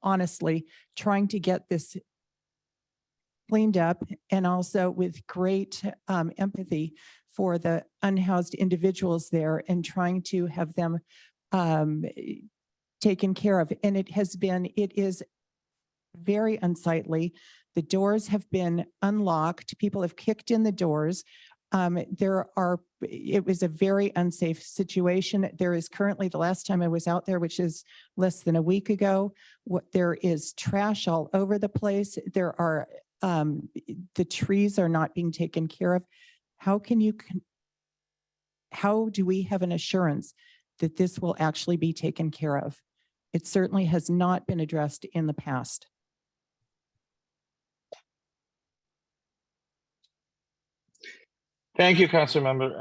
honestly, trying to get this cleaned up, and also with great empathy for the unhoused individuals there and trying to have them taken care of. And it is very unsightly. The doors have been unlocked. People have kicked in the doors. It was a very unsafe situation. There is currently, the last time I was out there, which is less than a week ago, there is trash all over the place. There are, the trees are not being taken care of. How do we have an assurance that this will actually be taken care of? It certainly has not been addressed in the past. Thank you, Council Member.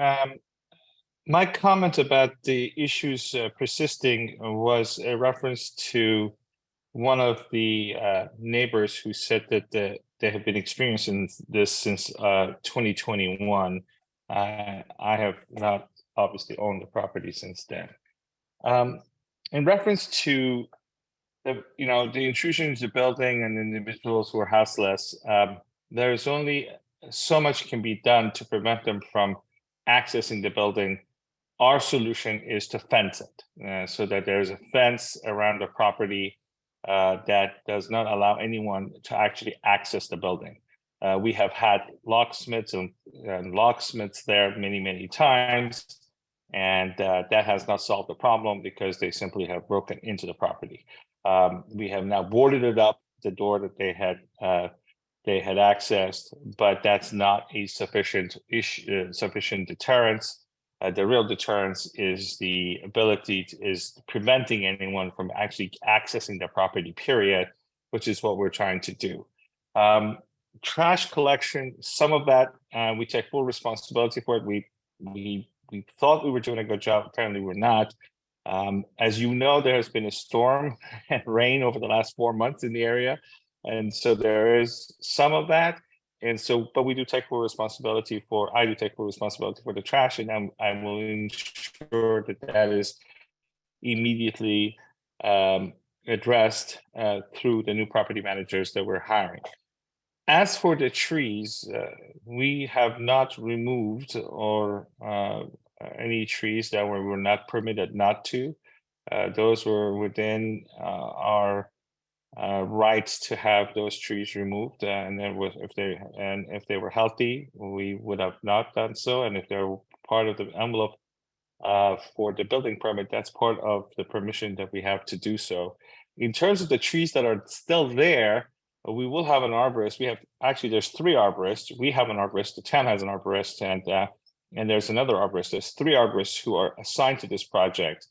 My comment about the issues persisting was a reference to one of the neighbors who said that they have been experiencing this since 2021. I have not obviously owned the property since then. In reference to the intrusion into the building and individuals who are houseless, there's only so much can be done to prevent them from accessing the building. Our solution is to fence it so that there's a fence around the property that does not allow anyone to actually access the building. We have had locksmiths and locksmiths there many, many times, and that has not solved the problem because they simply have broken into the property. We have now boarded it up, the door that they had accessed, but that's not a sufficient deterrence. The real deterrence is the ability is preventing anyone from actually accessing the property, period, which is what we're trying to do. trash collection, some of that, we take full responsibility for it. We thought we were doing a good job. Apparently we're not. As you know, there has been a storm and rain over the last 4 months in the area. And so there is some of that. And so, but we do take full responsibility for, I do take full responsibility for the trash, and I will ensure that that is immediately addressed through the new property managers that we're hiring. As for the trees, we have not removed or any trees that were not permitted not to. Those were within our rights to have those trees removed, and then if they were healthy, we would have not done so. And if they're part of the envelope for the building permit, that's part of the permission that we have to do so. In terms of the trees that are still there, we will have an arborist. We have actually, there's 3 arborists. We have an arborist. The town has an arborist, and there's another arborist. There's 3 arborists who are assigned to this project.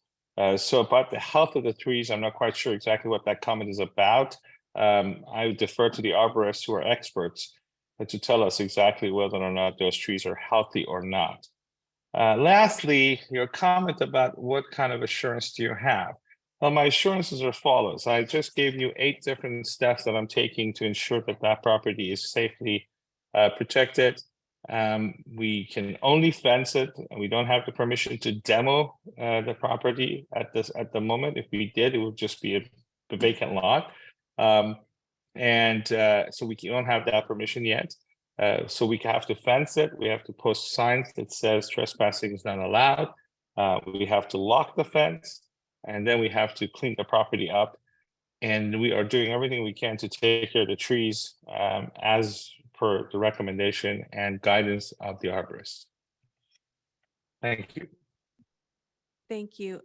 So about the health of the trees, I'm not quite sure exactly what that comment is about. I would defer to the arborists who are experts to tell us exactly whether or not those trees are healthy or not. Lastly, your comment about what kind of assurance do you have? Well, my assurances are as follows. I just gave you 8 different steps that I'm taking to ensure that that property is safely protected. We can only fence it, and we don't have the permission to demo the property at the moment. If we did, it would just be a vacant lot. So we don't have that permission yet. So we have to fence it. We have to post signs that says trespassing is not allowed. We have to lock the fence, and then we have to clean the property up. And we are doing everything we can to take care of the trees as per the recommendation and guidance of the arborist. Thank you. Thank you.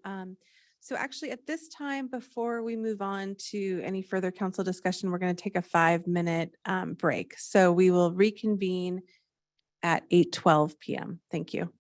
So actually at this time, before we move on to any further council discussion, we're going to take a 5-minute break. So we will reconvene at 8:12 p.m. Thank you.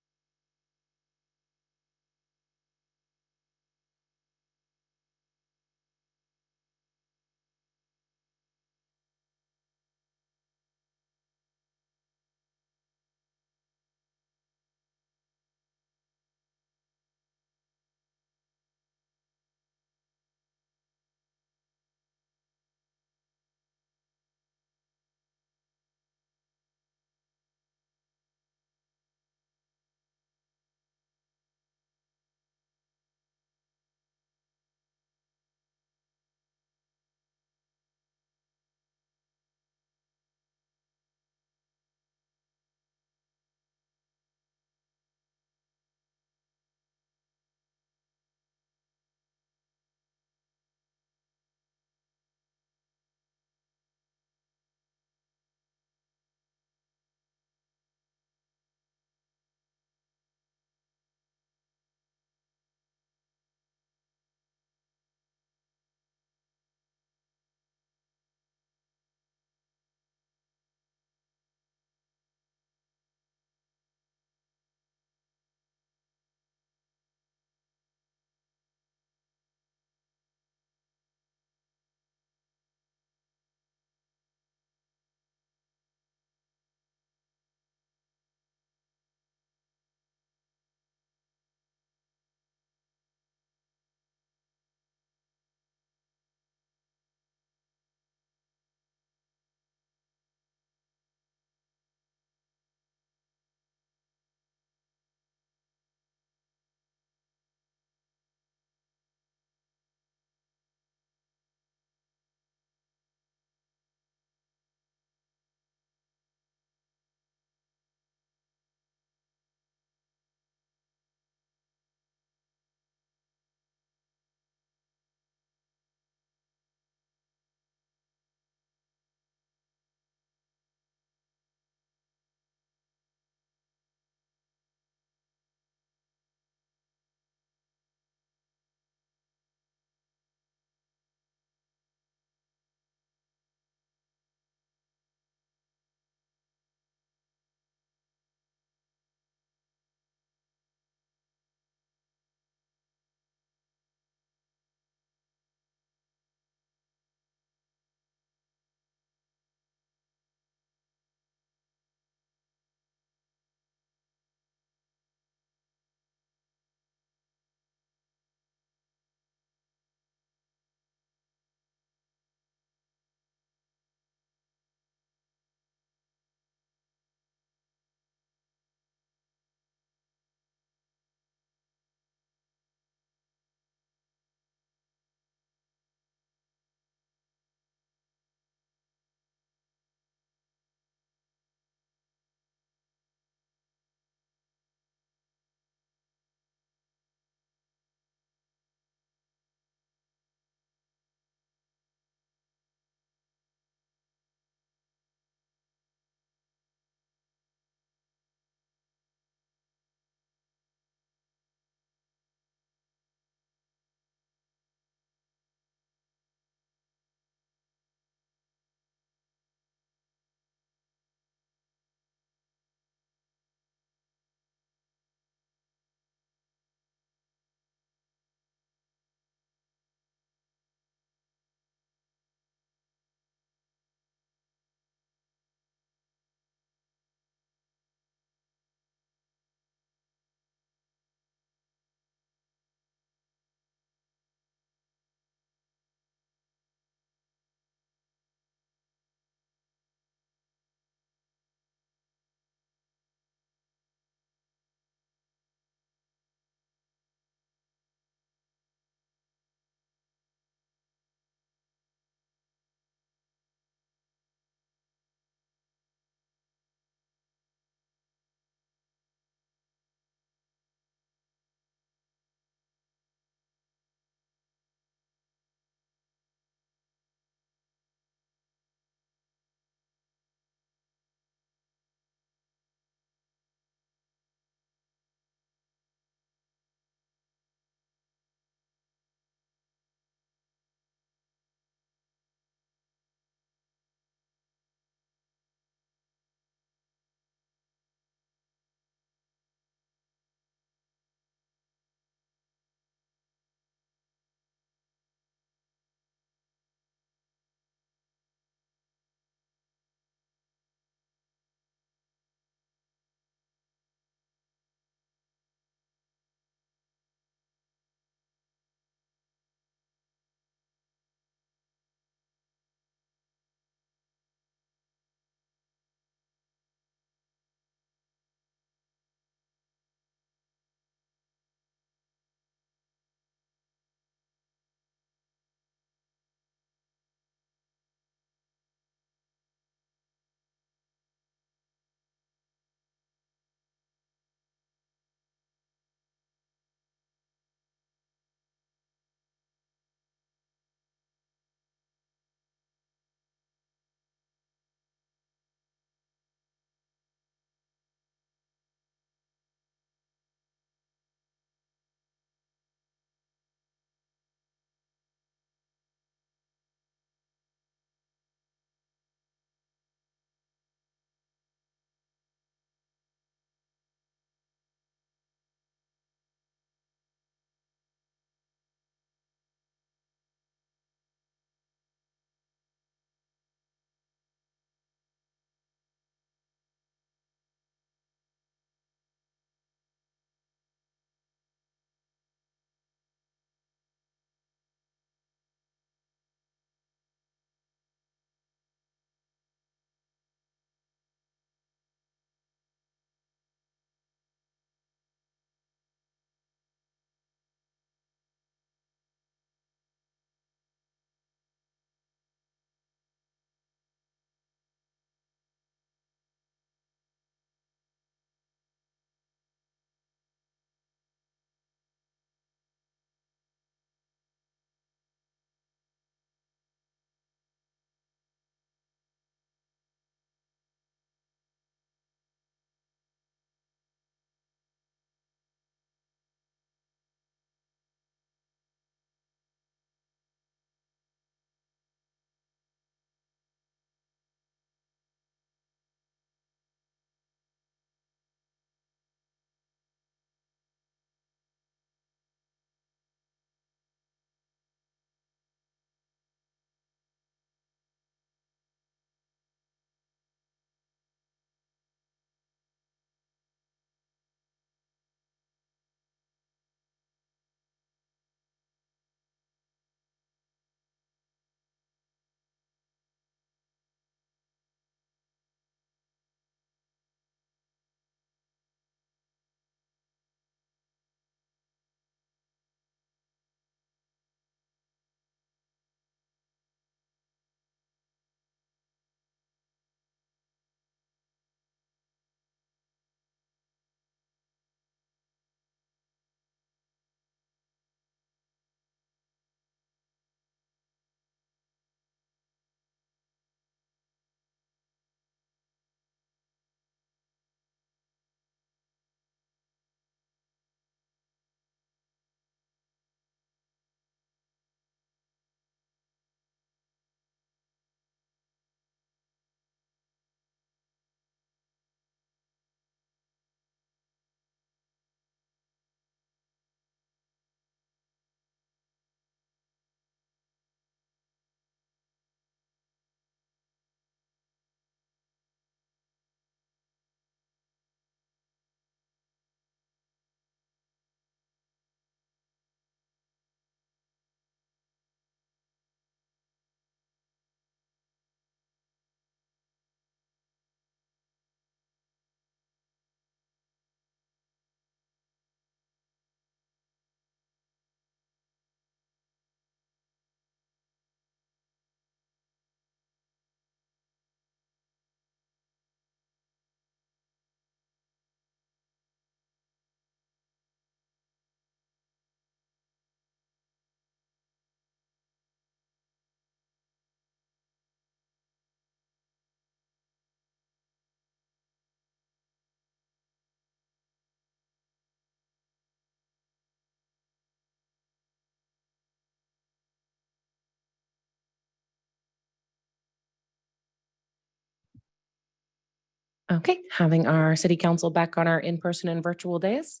Okay, having our city council back on our in-person and virtual days.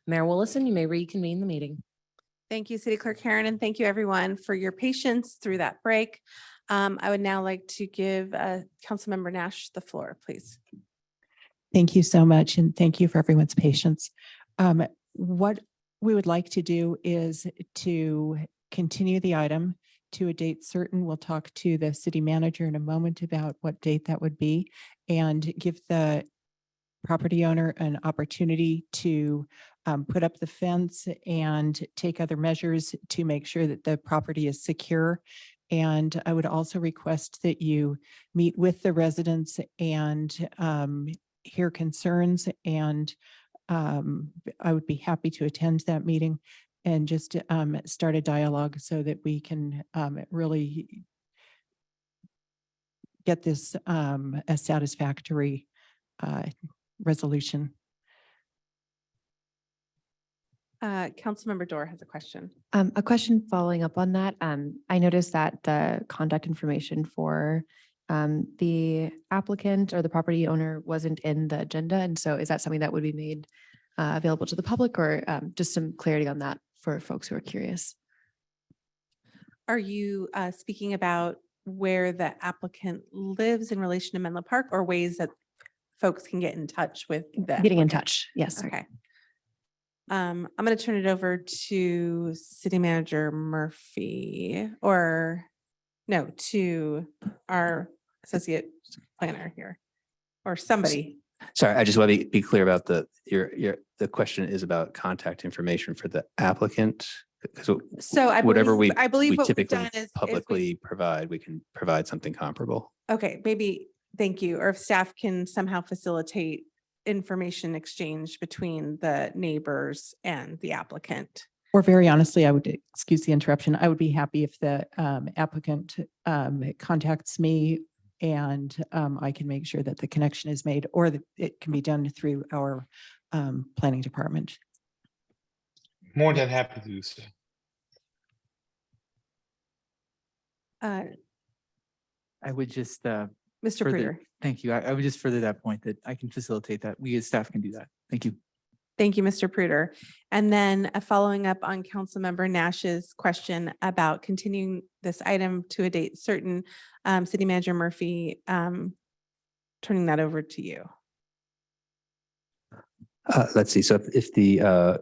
Mayor Willison, you may reconvene the meeting. Thank you, City Clerk Karen, and thank you everyone for your patience through that break. I would now like to give Councilmember Nash the floor, please. Thank you so much, and thank you for everyone's patience. What we would like to do is to continue the item to a date certain. We'll talk to the city manager in a moment about what date that would be and give the property owner an opportunity to put up the fence and take other measures to make sure that the property is secure. And I would also request that you meet with the residents and hear concerns. And I would be happy to attend that meeting and just start a dialogue so that we can really get this a satisfactory resolution. Councilmember Dorr has a question. A question following up on that. I noticed that the contact information for the applicant or the property owner wasn't in the agenda. And so is that something that would be made available to the public, or just some clarity on that for folks who are curious? Are you speaking about where the applicant lives in relation to Menlo Park, or ways that folks can get in touch with the Getting in applicant? touch, yes. Okay. I'm going to turn it over to City Manager Murphy, or no, to our associate planner here, or somebody. Sorry, I just want to be clear about the question is about contact information for the applicant. Because So I whatever believe, I believe we what we've typically done is publicly provide, we can provide something comparable. okay, maybe, thank you. Or if staff can somehow facilitate information exchange between the neighbors and the applicant. Or very honestly, I would, excuse the interruption, I would be happy if the applicant contacts me and I can make sure that the connection is made, or that it can be done through our planning department. More than happy to do so. I would just, Mr. further- Pruder. Thank you. I would just further that point that I can facilitate that. We as staff can do that. Thank you. Thank you, Mr. Pruder. And then following up on Councilmember Nash's question about continuing this item to a date certain, City Manager Murphy, turning that over to you. Let's see. So if the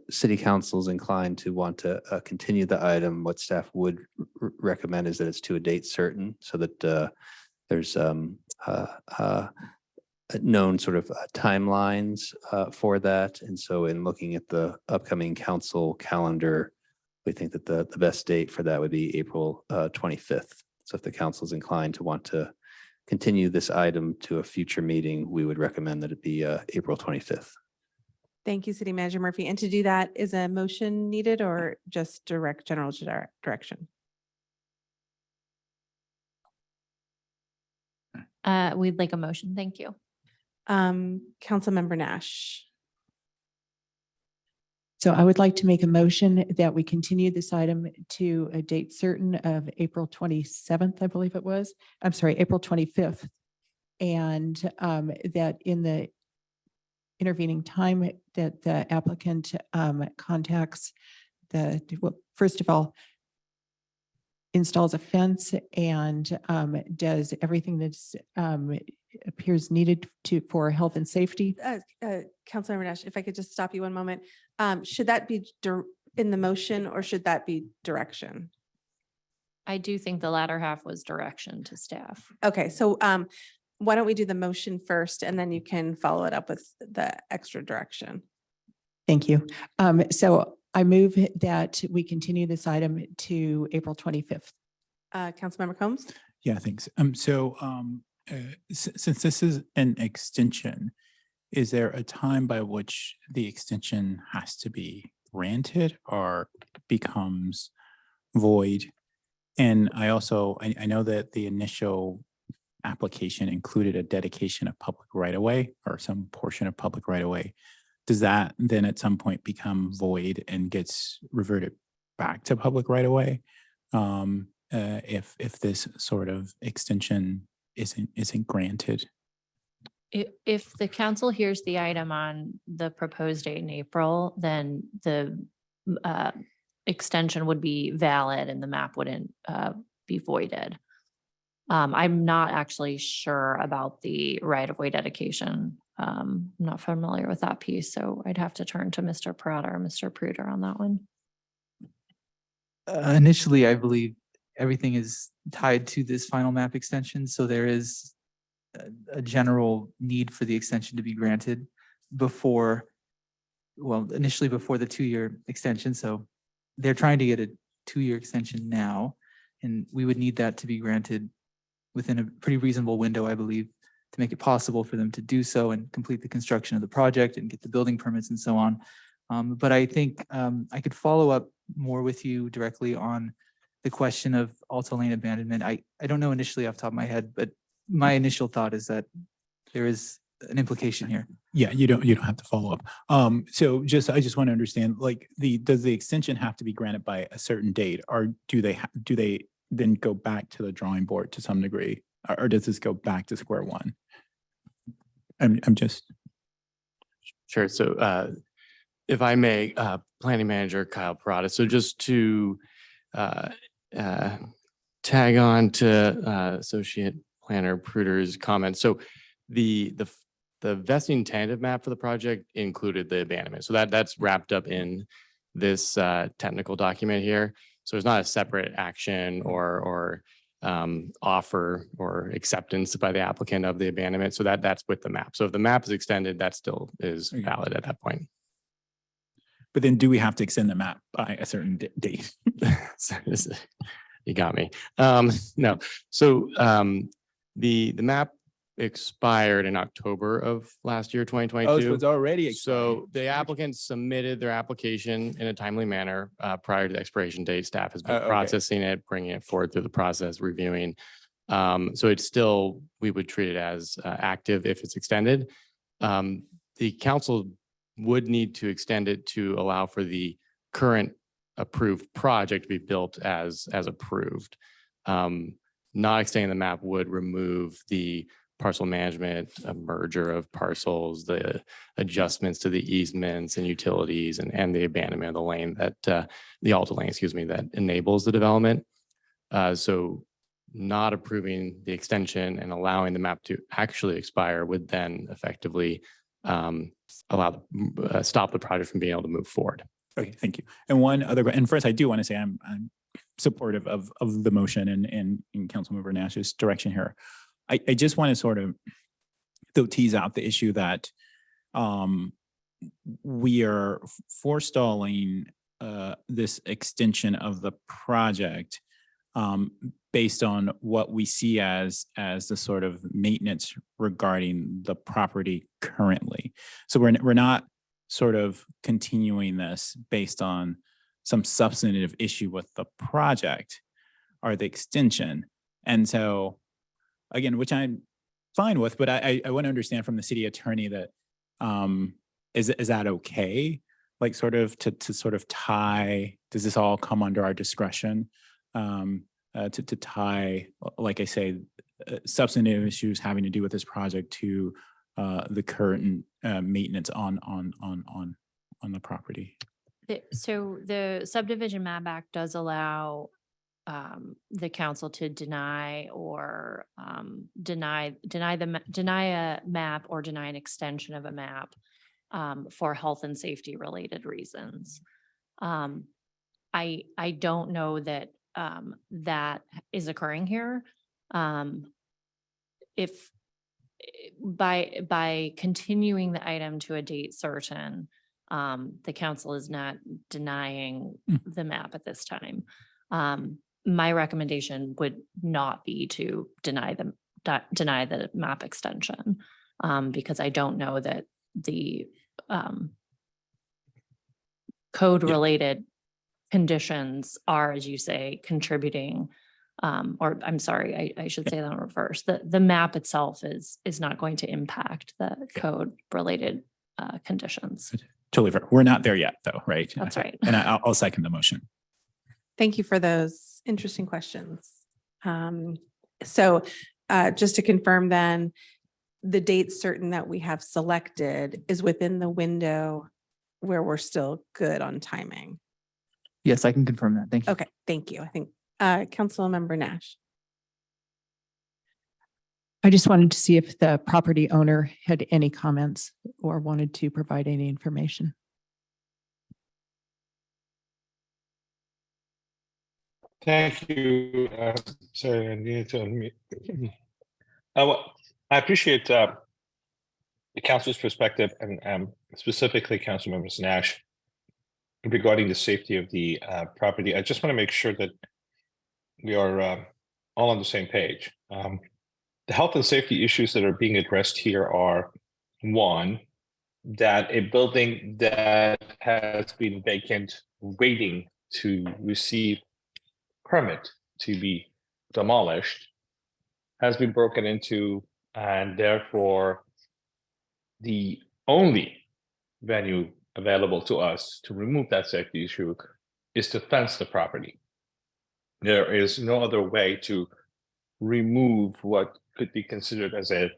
city council is inclined to want to continue the item, what staff would recommend is that it's to a date certain, so that there's known sort of timelines for that. And so in looking at the upcoming council calendar, we think that the best date for that would be April 25th. So if the council is inclined to want to continue this item to a future meeting, we would recommend that it be April 25th. Thank you, City Manager Murphy. And to do that, is a motion needed or just direct general direction? We'd like a motion. Thank you. Councilmember Nash. So I would like to make a motion that we continue this item to a date certain of April 27th, I believe it was. I'm sorry, April 25th. And that in the intervening time that the applicant contacts well, first of all, installs a fence and does everything that's appears needed for health and safety. Councilmember Nash, if I could just stop you one moment. Should that be in the motion, or should that be direction? I do think the latter half was direction to staff. Okay, so why don't we do the motion first, and then you can follow it up with the extra direction. Thank you. So I move that we continue this item to April 25th. Councilmember Combs? Yeah, thanks. Since this is an extension, is there a time by which the extension has to be granted or becomes void? And I also, I know that the initial application included a dedication of public right-of-way or some portion of public right-of-way. Does that then at some point become void and gets reverted back to public right-of-way? If this sort of extension isn't granted? If the council hears the item on the proposed date in April, then the extension would be valid and the map wouldn't be voided. I'm not actually sure about the right-of-way dedication. I'm not familiar with that piece, so I'd have to turn to Mr. Parada or Mr. Pruder on that one. Initially, I believe everything is tied to this final map extension, so there is a general need for the extension to be granted before, well, initially before the 2-year extension. So they're trying to get a 2-year extension now, and we would need that to be granted within a pretty reasonable window, I believe, to make it possible for them to do so and complete the construction of the project and get the building permits and so on. But I think I could follow up more with you directly on the question of Alta Lane abandonment. I don't know initially off the top of my head, but my initial thought is that there is an implication here. Yeah, you don't have to follow up. So I just want to understand, like, does the extension have to be granted by a certain date, or do they then go back to the drawing board to some degree, or does this go back to square one? I'm just. Sure. So if I may, Planning Manager Kyle Parada. So just to tag on to Associate Planner Pruder's comment. So the vesting tentative map for the project included the abandonment. So that's wrapped up in this technical document here. So it's not a separate action or offer or acceptance by the applicant of the abandonment. So that's with the map. So if the map is extended, that still is valid at that point. But then do we have to extend the map by a certain date? You got me. No. So the map expired in October of last year, 2022. Oh, so it's already expired. So the applicants submitted their application in a timely manner prior to the expiration date. Staff has been Okay. processing it, bringing it forward through the process, reviewing. So it's still, we would treat it as active if it's extended. The council would need to extend it to allow for the current approved project to be built as approved. Not extending the map would remove the parcel management, a merger of parcels, the adjustments to the easements and utilities, and the abandonment of the lane that the Alta Lane, that enables the development. So not approving the extension and allowing the map to actually expire would then effectively stop the project from being able to move forward. Okay, thank you. And one other, and first I do want to say I'm supportive of the motion and Councilmember Nash's direction here. I just want to sort of though tease out the issue that we are forestalling this extension of the project based on what we see as the sort of maintenance regarding the property currently. So we're not sort of continuing this based on some substantive issue with the project or the extension. And so again, which I'm fine with, but I want to understand from the city attorney that is that okay? Like sort of to sort of tie, does this all come under our discretion? To tie, like I say, substantive issues having to do with this project to the current maintenance on the property. So the Subdivision Map Act does allow the council to deny or deny a map or deny an extension of a map for health and safety related reasons. I don't know that that is occurring here. If by continuing the item to a date certain, the council is not denying the map at this time. My recommendation would not be to deny the map extension because I don't know that the code related conditions are, as you say, contributing, or I'm sorry, I should say that in reverse. The map itself is not going to impact the code related conditions. Totally fair. We're not there yet though, right? That's right. And I'll second the motion. Thank you for those interesting questions. So just to confirm then, the date certain that we have selected is within the window where we're still good on timing. Yes, I can confirm that. Thank you. Okay, thank you. I think Councilmember Nash. I just wanted to see if the property owner had any comments or wanted to provide any information. Thank you. Sorry, I needed to unmute. I appreciate the council's perspective and specifically Councilmember Nash regarding the safety of the property. I just want to make sure that we are all on the same page. The health and safety issues that are being addressed here are, one, that a building that has been vacant waiting to receive permit to be demolished has been broken into, and therefore the only venue available to us to remove that safety issue is to fence the property. There is no other way to remove what could be considered as a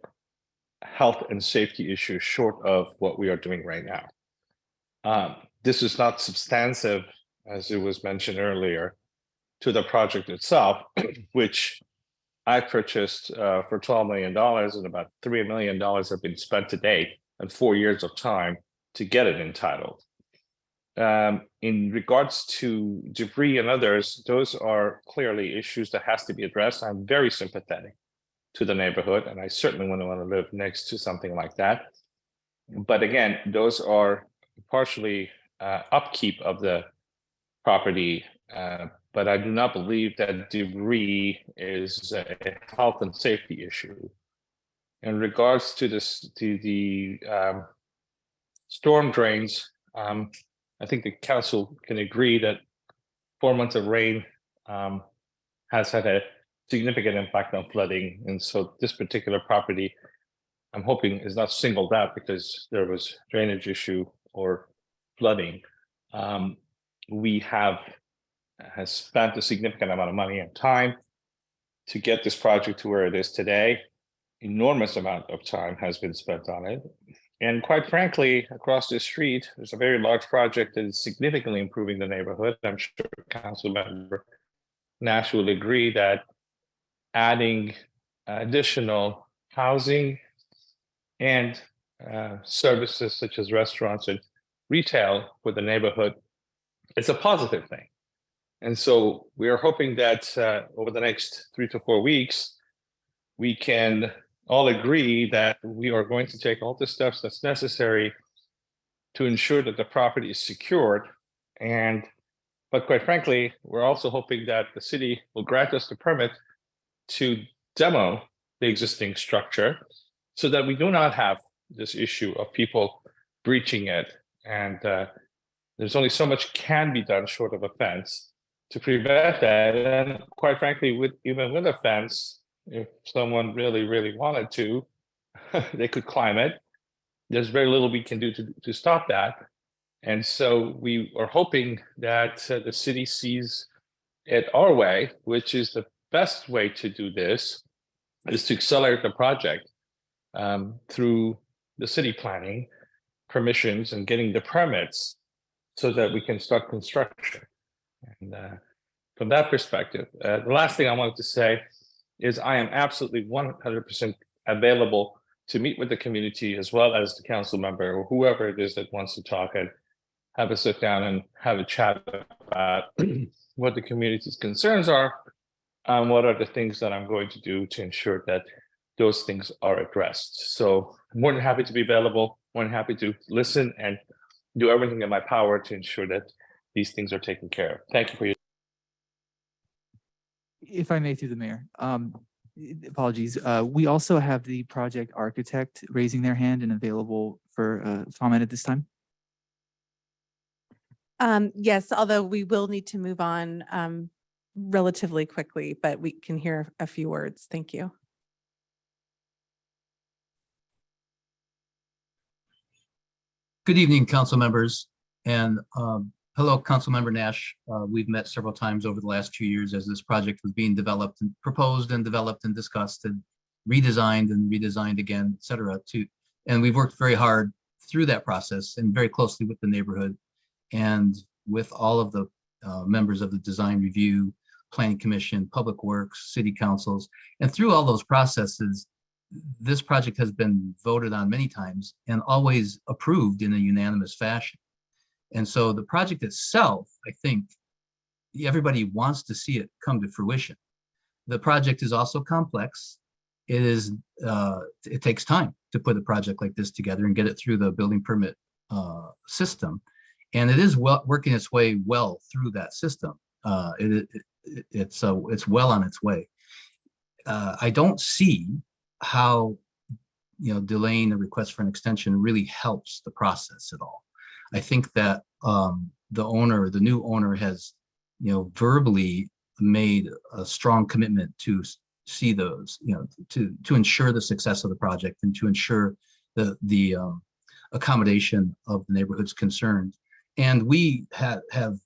health and safety issue short of what we are doing right now. This is not substantive, as it was mentioned earlier, to the project itself, which I purchased for $12 million, and about $3 million have been spent to date and 4 years of time to get it entitled. In regards to debris and others, those are clearly issues that has to be addressed. I'm very sympathetic to the neighborhood, and I certainly wouldn't want to live next to something like that. But again, those are partially upkeep of the property, but I do not believe that debris is a health and safety issue. In regards to this, to the storm drains, I think the council can agree that 4 months of rain has had a significant impact on flooding. And so this particular property, I'm hoping, is not singled out because there was drainage issue or flooding. We has spent a significant amount of money and time to get this project to where it is today. Enormous amount of time has been spent on it. And quite frankly, across the street, there's a very large project that is significantly improving the neighborhood. I'm sure Councilmember Nash will agree that adding additional housing and services such as restaurants and retail for the neighborhood is a positive thing. And so we are hoping that over the next 3 to 4 weeks, we can all agree that we are going to take all the steps that's necessary to ensure that the property is secured. But quite frankly, we're also hoping that the city will grant us the permit to demo the existing structure so that we do not have this issue of people breaching it. And there's only so much can be done short of a fence to prevent that. And quite frankly, even with a fence, if someone really, really wanted to, they could climb it. There's very little we can do to stop that. And so we are hoping that the city sees it our way, which is the best way to do this, is to accelerate the project through the city planning permissions and getting the permits so that we can start construction. And from that perspective, the last thing I wanted to say is I am absolutely 100% available to meet with the community as well as the council member or whoever it is that wants to talk and have a sit down and have a chat about what the community's concerns are and what are the things that I'm going to do to ensure that those things are addressed. So I'm more than happy to be available, more than happy to listen and do everything in my power to ensure that these things are taken care of. Thank you for your. If I may, through the mayor, apologies. We also have the project architect raising their hand and available for comment at this time. Yes, although we will need to move on relatively quickly, but we can hear a few words. Thank you. Good evening, council members, and hello, Councilmember Nash. We've met several times over the last 2 years as this project was being developed and proposed and developed and discussed, and redesigned and redesigned again, et cetera, and we've worked very hard through that process and very closely with the neighborhood and with all of the members of the design review, planning commission, public works, city councils. And through all those processes, this project has been voted on many times and always approved in a unanimous fashion. And so the project itself, I think everybody wants to see it come to fruition. The project is also complex. It takes time to put a project like this together and get it through the building permit system. And it is working its way well through that system. It's well on its way. I don't see how delaying the request for an extension really helps the process at all. I think that the new owner has verbally made a strong commitment to see those, to ensure the success of the project and to ensure the accommodation of the neighborhood's concerns. And we have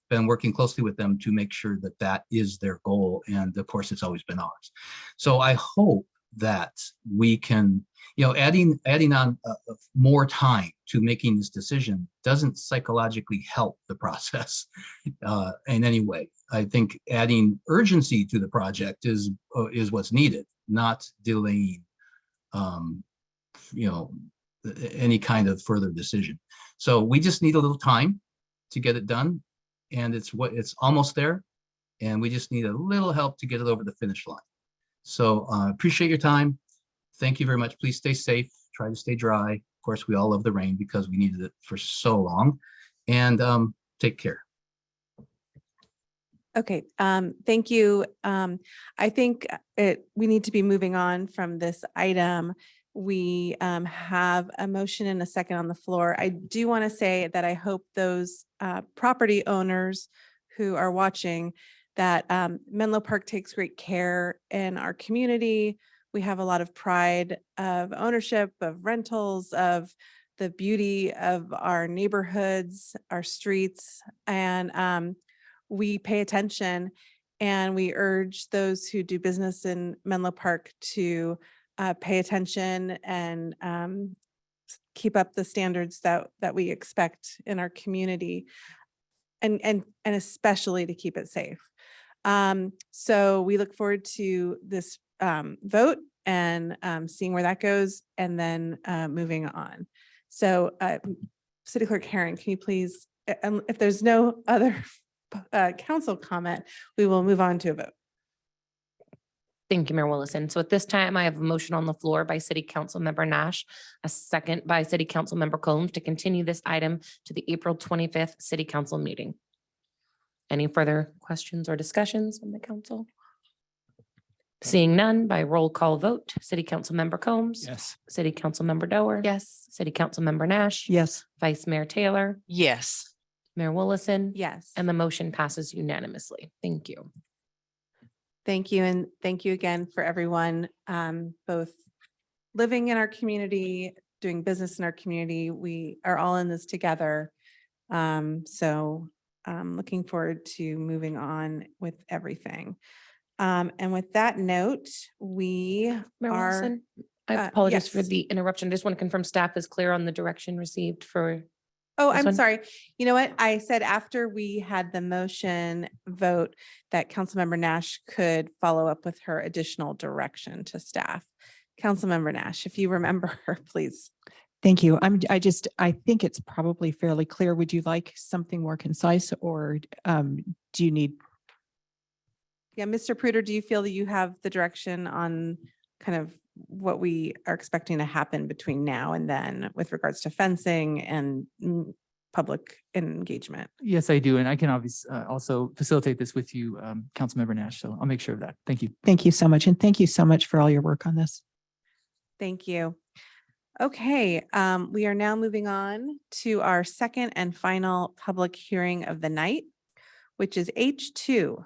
been working closely with them to make sure that that is their goal. And of course, it's always been ours. So I hope that we can, adding on more time to making this decision doesn't psychologically help the process in any way. I think adding urgency to the project is what's needed, not delaying, any kind of further decision. So we just need a little time to get it done, and it's almost there, and we just need a little help to get it over the finish line. So appreciate your time. Thank you very much. Please stay safe. Try to stay dry. Of course, we all love the rain because we needed it for so long. And take care. Okay, thank you. I think we need to be moving on from this item. We have a motion and a second on the floor. I do want to say that I hope those property owners who are watching that Menlo Park takes great care in our community. We have a lot of pride of ownership, of rentals, of the beauty of our neighborhoods, our streets, and we pay attention, and we urge those who do business in Menlo Park to pay attention and keep up the standards that we expect in our community, and especially to keep it safe. So we look forward to this vote and seeing where that goes, and then moving on. So City Clerk Herron, can you please, if there's no other council comment, we will move on to a vote. Thank you, Mayor Willison. So at this time, I have a motion on the floor by City Council Member Nash, a second by City Council Member Combs to continue this item to the April 25th City Council meeting. Any further questions or discussions from the council? Seeing none, by roll call vote, City Council Member Combs. Yes. City Council Member Dower. Yes. City Council Member Nash. Yes. Vice Mayor Taylor. Yes. Mayor Willison. Yes. And the motion passes unanimously. Thank you. Thank you. And thank you again for everyone, both living in our community, doing business in our community. We are all in this together. So I'm looking forward to moving on with everything. And with that note, we Mayor are. Willison, I apologize for yes. the interruption. I just want to confirm staff is clear on the direction received for. Oh, this I'm one? sorry. You know what? I said after we had the motion vote that Councilmember Nash could follow up with her additional direction to staff. Councilmember Nash, if you remember, please. Thank you. I think it's probably fairly clear. Would you like something more concise, or do you need? Yeah, Mr. Pruder, do you feel that you have the direction on kind of what we are expecting to happen between now and then with regards to fencing and public engagement? Yes, I do. And I can obviously also facilitate this with you, Councilmember Nash. So I'll make sure of that. Thank you. Thank you so much. And thank you so much for all your work on this. Thank you. Okay, we are now moving on to our second and final public hearing of the night, which is H2,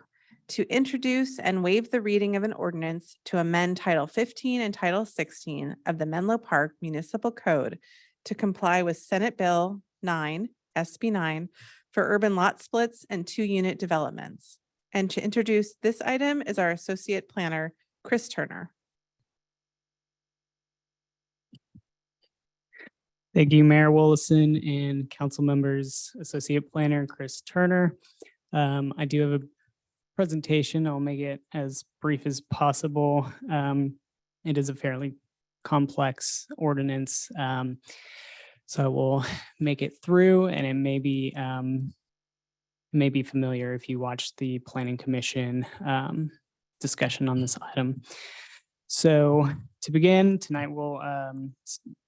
to introduce and waive the reading of an ordinance to amend Title 15 and Title 16 of the Menlo Park Municipal Code to comply with Senate Bill 9, SB 9, for urban lot splits and 2-unit developments. And to introduce this item is our Associate Planner, Chris Turner. Thank you, Mayor Willison and council members, Associate Planner Chris Turner. I do have a presentation. I'll make it as brief as possible. It is a fairly complex ordinance. So I will make it through, and it may be familiar if you watched the Planning Commission discussion on this item. So to begin, tonight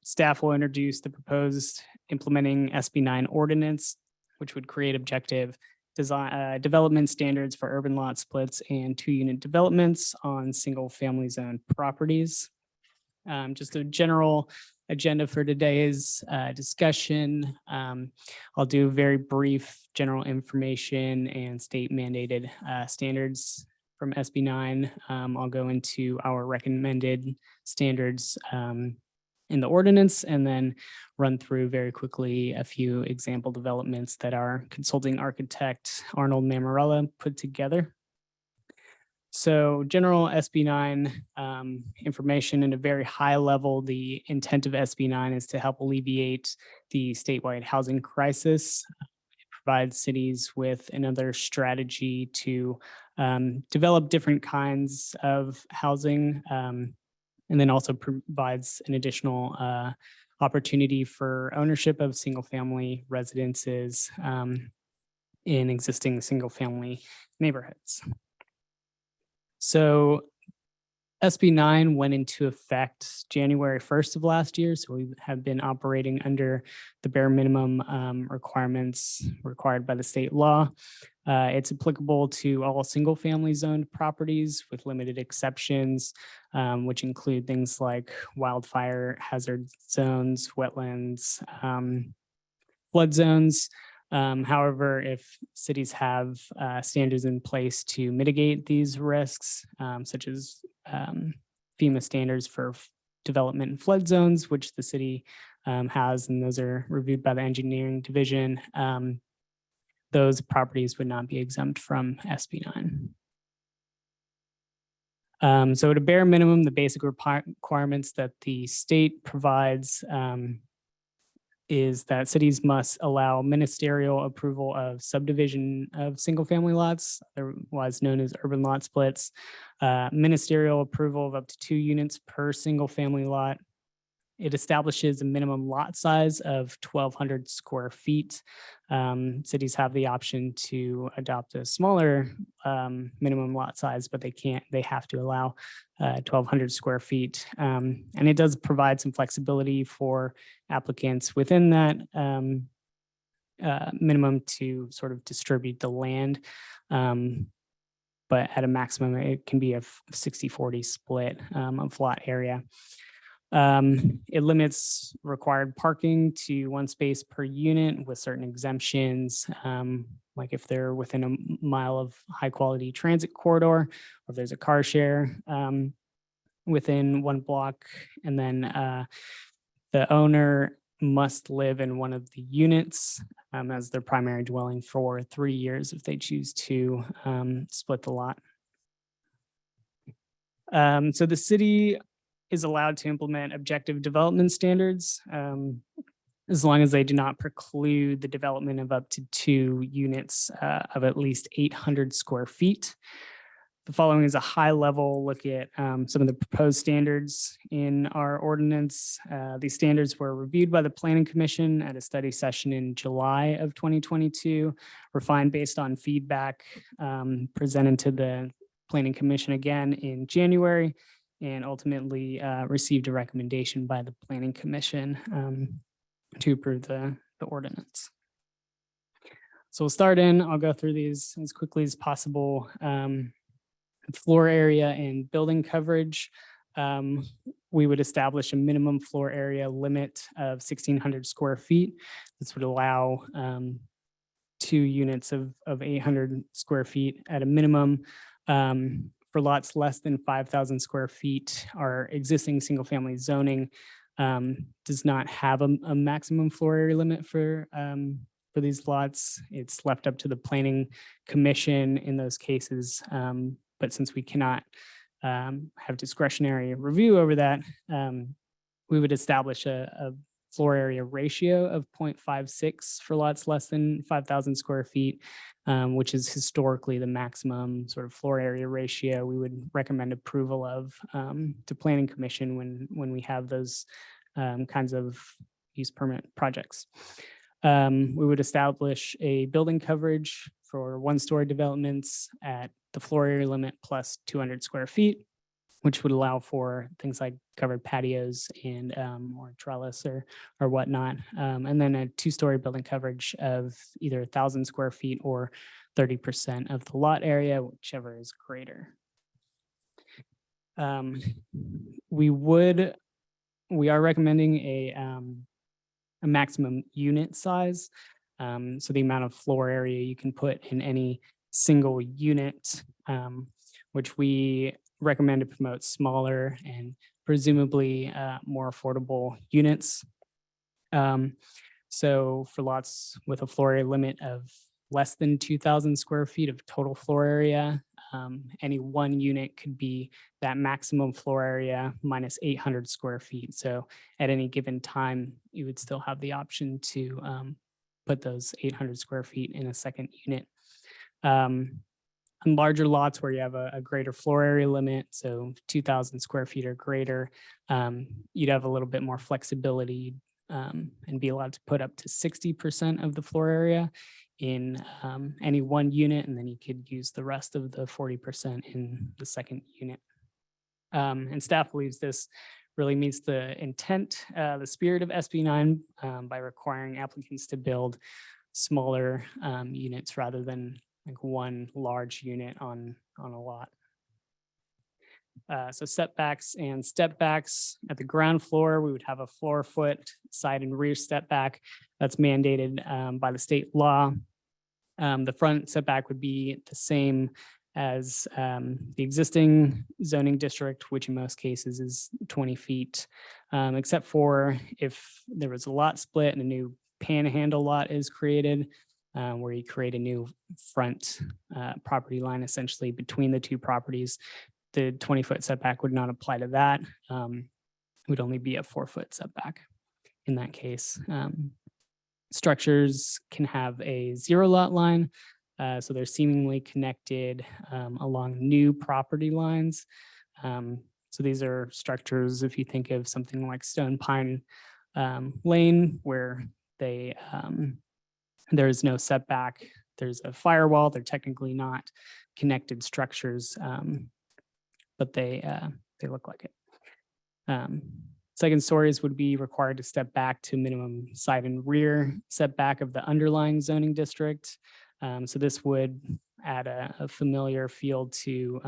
staff will introduce the proposed implementing SB 9 ordinance, which would create objective design development standards for urban lot splits and 2-unit developments on single-family zone properties. Just a general agenda for today's discussion. I'll do very brief general information and state mandated standards from SB 9. I'll go into our recommended standards in the ordinance, and then run through very quickly a few example developments that our consulting architect, Arnold Mamarella, put together. So general SB 9 information at a very high level. The intent of SB 9 is to help alleviate the statewide housing crisis. It provides cities with another strategy to develop different kinds of housing, and then also provides an additional opportunity for ownership of single-family residences in existing single-family neighborhoods. So SB 9 went into effect January 1st of last year. So we have been operating under the bare minimum requirements required by the state law. It's applicable to all single-family zoned properties with limited exceptions, which include things like wildfire hazard zones, wetlands, flood zones. However, if cities have standards in place to mitigate these risks, such as FEMA standards for development in flood zones, which the city has, and those are reviewed by the engineering division, those properties would not be exempt from SB 9. So at a bare minimum, the basic requirements that the state provides is that cities must allow ministerial approval of subdivision of single-family lots, otherwise known as urban lot splits, ministerial approval of up to 2 units per single-family lot. It establishes a minimum lot size of 1,200 square feet. Cities have the option to adopt a smaller minimum lot size, but they have to allow 1,200 square feet. And it does provide some flexibility for applicants within that minimum to sort of distribute the land. But at a maximum, it can be a 60-40 split of lot area. It limits required parking to 1 space per unit with certain exemptions, like if they're within a mile of high quality transit corridor, or if there's a car share within 1 block. And then the owner must live in one of the units as their primary dwelling for 3 years if they choose to split the lot. So the city is allowed to implement objective development standards as long as they do not preclude the development of up to 2 units of at least 800 square feet. The following is a high level look at some of the proposed standards in our ordinance. These standards were reviewed by the Planning Commission at a study session in July of 2022, refined based on feedback presented to the Planning Commission again in January, and ultimately received a recommendation by the Planning Commission to approve the ordinance. So I'll go through these as quickly as possible. Floor area and building coverage. We would establish a minimum floor area limit of 1,600 square feet. This would allow 2 units of 800 square feet at a minimum. For lots less than 5,000 square feet, our existing single-family zoning does not have a maximum floor area limit for these lots. It's left up to the Planning Commission in those cases. But since we cannot have discretionary review over that, we would establish a floor area ratio of 0.56 for lots less than 5,000 square feet, which is historically the maximum sort of floor area ratio we would recommend approval of to Planning Commission when we have those kinds of use permit projects. We would establish a building coverage for one-story developments at the floor area limit plus 200 square feet, which would allow for things like covered patios and or trellis or whatnot. And then a two-story building coverage of either 1,000 square feet or 30% of the lot area, whichever is greater. We are recommending a maximum unit size. So the amount of floor area you can put in any single unit, which we recommend to promote smaller and presumably more affordable units. So for lots with a floor area limit of less than 2,000 square feet of total floor area, any one unit could be that maximum floor area minus 800 square feet. So at any given time, you would still have the option to put those 800 square feet in a second unit. On larger lots where you have a greater floor area limit, so 2,000 square feet or greater, you'd have a little bit more flexibility and be allowed to put up to 60% of the floor area in any one unit, and then you could use the rest of the 40% in the second unit. And staff believes this really meets the intent, the spirit of SB 9 by requiring applicants to build smaller units rather than like one large unit on a lot. So setbacks and step backs at the ground floor, we would have a 4-foot side and rear step back that's mandated by the state law. The front setback would be the same as the existing zoning district, which in most cases is 20 feet, except for if there was a lot split and a new panhandle lot is created, where you create a new front property line essentially between the two properties. The 20-foot setback would not apply to that. It would only be a 4-foot setback in that case. Structures can have a 0 lot line, so they're seemingly connected along new property lines. So these are structures, if you think of something like Stone Pine Lane, where they there is no setback. There's a firewall. They're technically not connected structures, but they look like it. Second stories would be required to step back to minimum side and rear setback of the underlying zoning district. So this would add a familiar feel to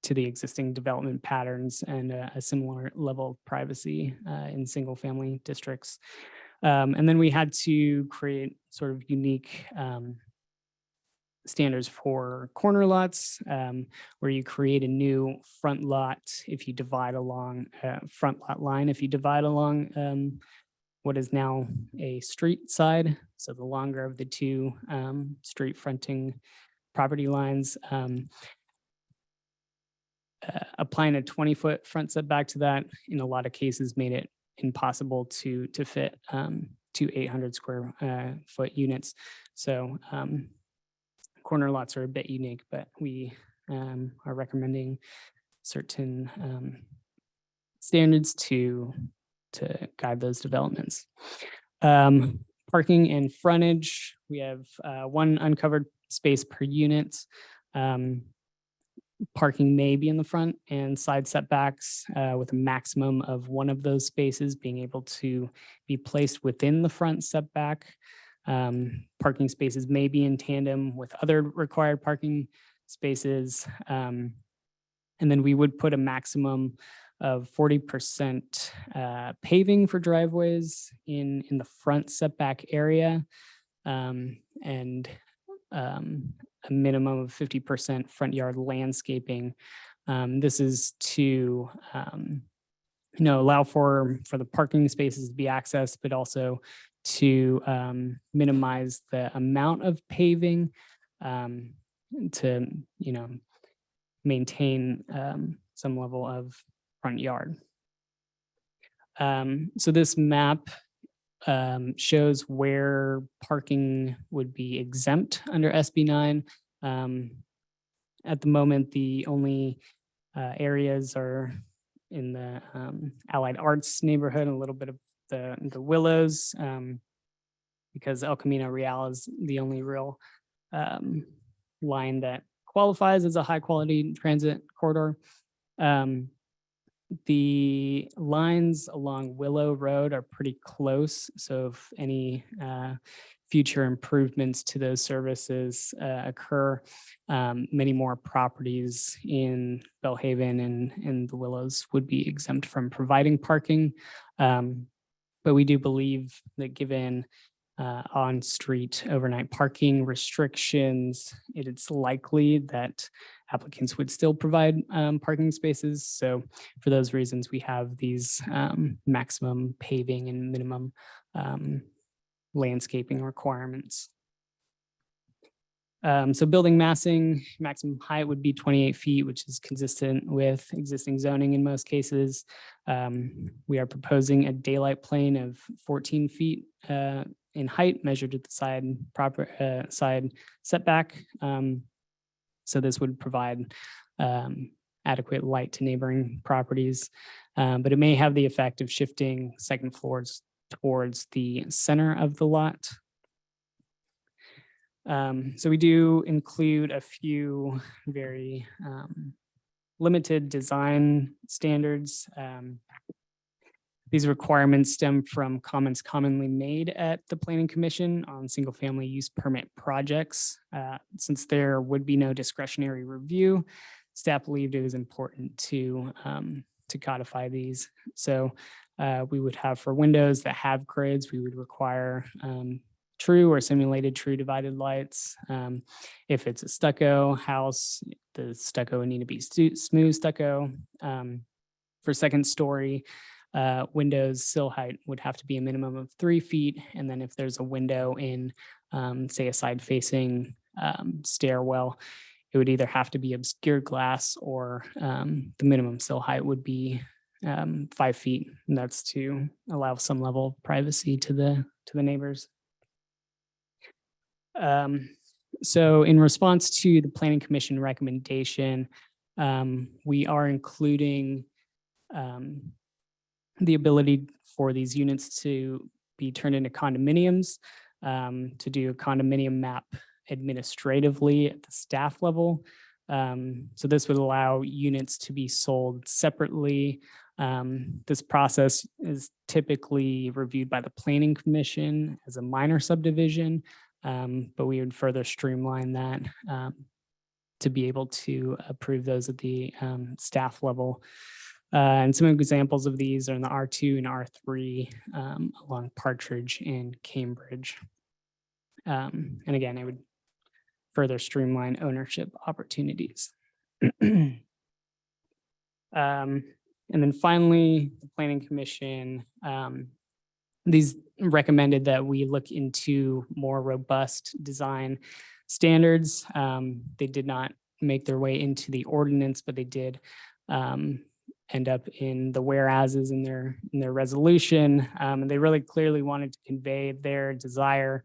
the existing development patterns and a similar level of privacy in single family districts. And then we had to create sort of unique standards for corner lots, where you create a new front lot if you divide along front lot line, if you divide along what is now a street side. So the longer of the two street fronting property lines, applying a 20-foot front setback to that in a lot of cases made it impossible to fit 2 800 square foot units. So corner lots are a bit unique, but we are recommending certain standards to guide those developments. Parking and frontage, we have 1 uncovered space per unit. Parking may be in the front and side setbacks with a maximum of 1 of those spaces being able to be placed within the front setback. Parking spaces may be in tandem with other required parking spaces. And then we would put a maximum of 40% paving for driveways in the front setback area, and a minimum of 50% front yard landscaping. This is to allow for the parking spaces to be accessed, but also to minimize the amount of paving to maintain some level of front yard. So this map shows where parking would be exempt under SB 9. At the moment, the only areas are in the Allied Arts neighborhood, and a little bit of the Willows, because El Camino Real is the only real line that qualifies as a high quality transit corridor. The lines along Willow Road are pretty close, so if any future improvements to those services occur, many more properties in Bellhaven and the Willows would be exempt from providing parking. But we do believe that given on-street overnight parking restrictions, it's likely that applicants would still provide parking spaces. So for those reasons, we have these maximum paving and minimum landscaping requirements. So building massing, maximum height would be 28 feet, which is consistent with existing zoning in most cases. We are proposing a daylight plane of 14 feet in height measured at the side setback. So this would provide adequate light to neighboring properties, but it may have the effect of shifting second floors towards the center of the lot. So we do include a few very limited design standards. These requirements stem from comments commonly made at the Planning Commission on single-family use permit projects. Since there would be no discretionary review, staff believed it was important to codify these. So we would have for windows that have grids, we would require true or simulated true divided lights. If it's a stucco house, the stucco would need to be smooth stucco. For second story, windows sill height would have to be a minimum of 3 feet. And then if there's a window in, say, a side facing stairwell, it would either have to be obscured glass or the minimum sill height would be 5 feet. And that's to allow some level of privacy to the neighbors. So in response to the Planning Commission recommendation, we are including the ability for these units to be turned into condominiums, to do a condominium map administratively at the staff level. So this would allow units to be sold separately. This process is typically reviewed by the Planning Commission as a minor subdivision, but we would further streamline that to be able to approve those at the staff level. And some examples of these are in the R2 and R3 along Partridge and Cambridge. And again, it would further streamline ownership opportunities. And then finally, the Planning Commission, these recommended that we look into more robust design standards. They did not make their way into the ordinance, but they did end up in the whereases in their resolution. And they really clearly wanted to convey their desire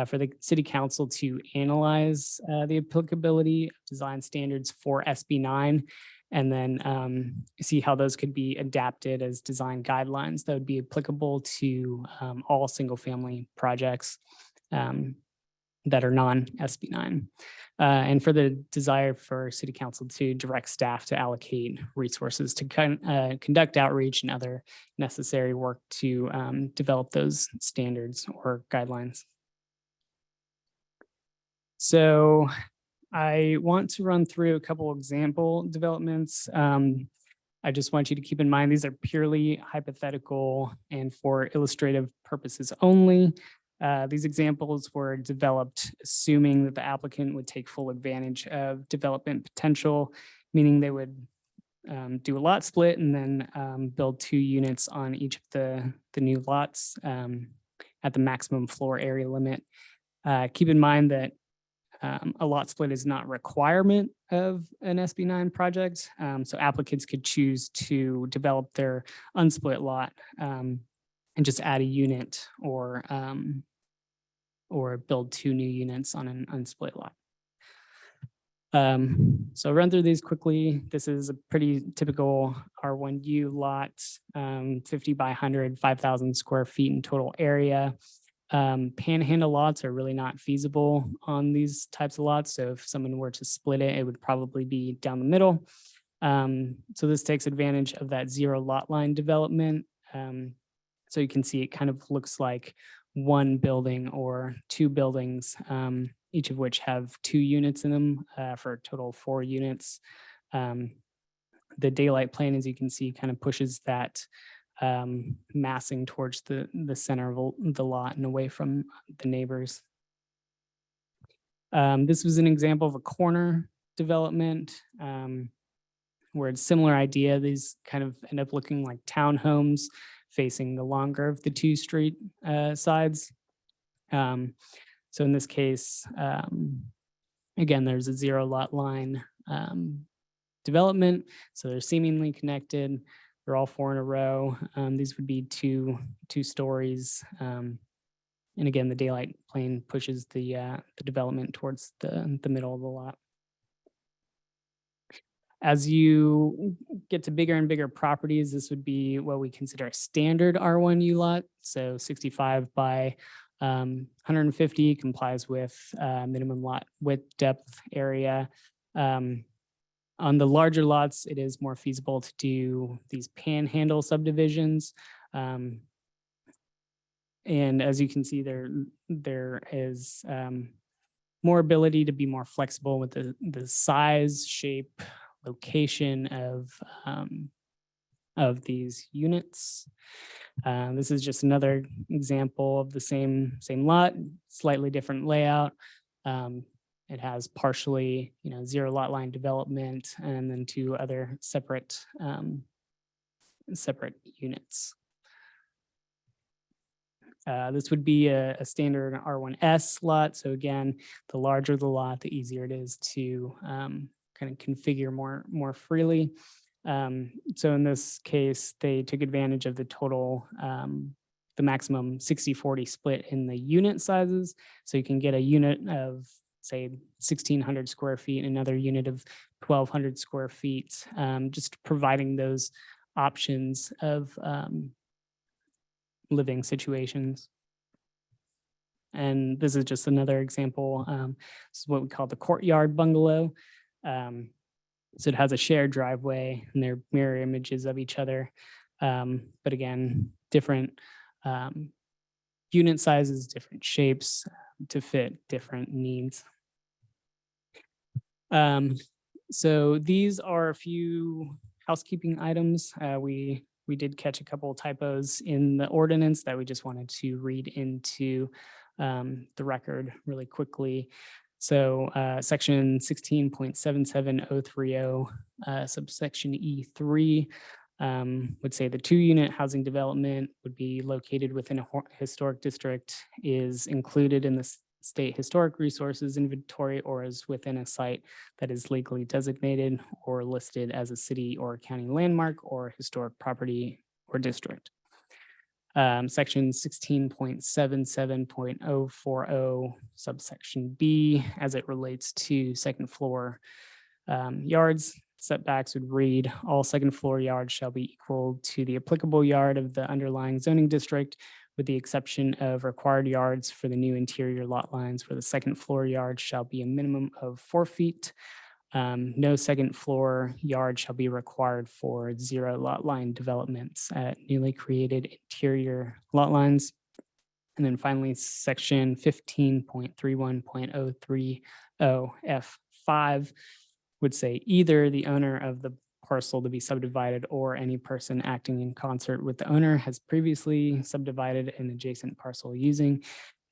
for the city council to analyze the applicability of design standards for SB 9 and then see how those could be adapted as design guidelines that would be applicable to all single family projects that are non-SB 9. And for the desire for city council to direct staff to allocate resources to conduct outreach and other necessary work to develop those standards or guidelines. So I want to run through a couple example developments. I just want you to keep in mind, these are purely hypothetical and for illustrative purposes only. These examples were developed assuming that the applicant would take full advantage of development potential, meaning they would do a lot split and then build 2 units on each of the new lots at the maximum floor area limit. Keep in mind that a lot split is not a requirement of an SB9 project. So applicants could choose to develop their unsplit lot and just add a unit or build 2 new units on an unsplit lot. So I'll run through these quickly. This is a pretty typical R1U lot, 50 by 100, 5,000 square feet in total area. Panhandle lots are really not feasible on these types of lots. So if someone were to split it, it would probably be down the middle. So this takes advantage of that 0 lot line development. So you can see it kind of looks like 1 building or 2 buildings, each of which have 2 units in them for a total of 4 units. The daylight plane, as you can see, kind of pushes that massing towards the center of the lot and away from the neighbors. This was an example of a corner development where it's similar idea. These kind of end up looking like townhomes facing the longer of the 2 street sides. So in this case, again, there's a 0 lot line development. So they're seemingly connected. They're all 4 in a row. These would be two stories. And again, the daylight plane pushes the development towards the middle of the lot. As you get to bigger and bigger properties, this would be what we consider a standard R1U lot. So 65 by 150 complies with minimum lot width, depth, area. On the larger lots, it is more feasible to do these panhandle subdivisions. And as you can see, there is more ability to be more flexible with the size, shape, location of these units. This is just another example of the same lot, slightly different layout. It has partially, 0 lot line development and then 2 other separate units. This would be a standard R1S lot. So again, the larger the lot, the easier it is to kind of configure more freely. So in this case, they took advantage of the total, the maximum 60-40 split in the unit sizes. So you can get a unit of, say, 1,600 square feet, another unit of 1,200 square feet, just providing those options of living situations. And this is just another example. This is what we call the courtyard bungalow. So it has a shared driveway and they're mirror images of each other. But again, different unit sizes, different shapes to fit different needs. So these are a few housekeeping items. We did catch a couple of typos in the ordinance that we just wanted to read into the record really quickly. So section 16.77030, subsection E3 would say the 2-unit housing development would be located within a historic district is included in the state historic resources inventory or is within a site that is legally designated or listed as a city or county landmark or historic property or district. Section 16.77.040 subsection B, as it relates to second floor yards, setbacks would read, all second floor yards shall be equal to the applicable yard of the underlying zoning district, with the exception of required yards for the new interior lot lines, where the second floor yard shall be a minimum of 4 feet. No second floor yard shall be required for 0 lot line developments at newly created interior lot lines. And then finally, section 15.31.030 F5 would say either the owner of the parcel to be subdivided or any person acting in concert with the owner has previously subdivided an adjacent parcel using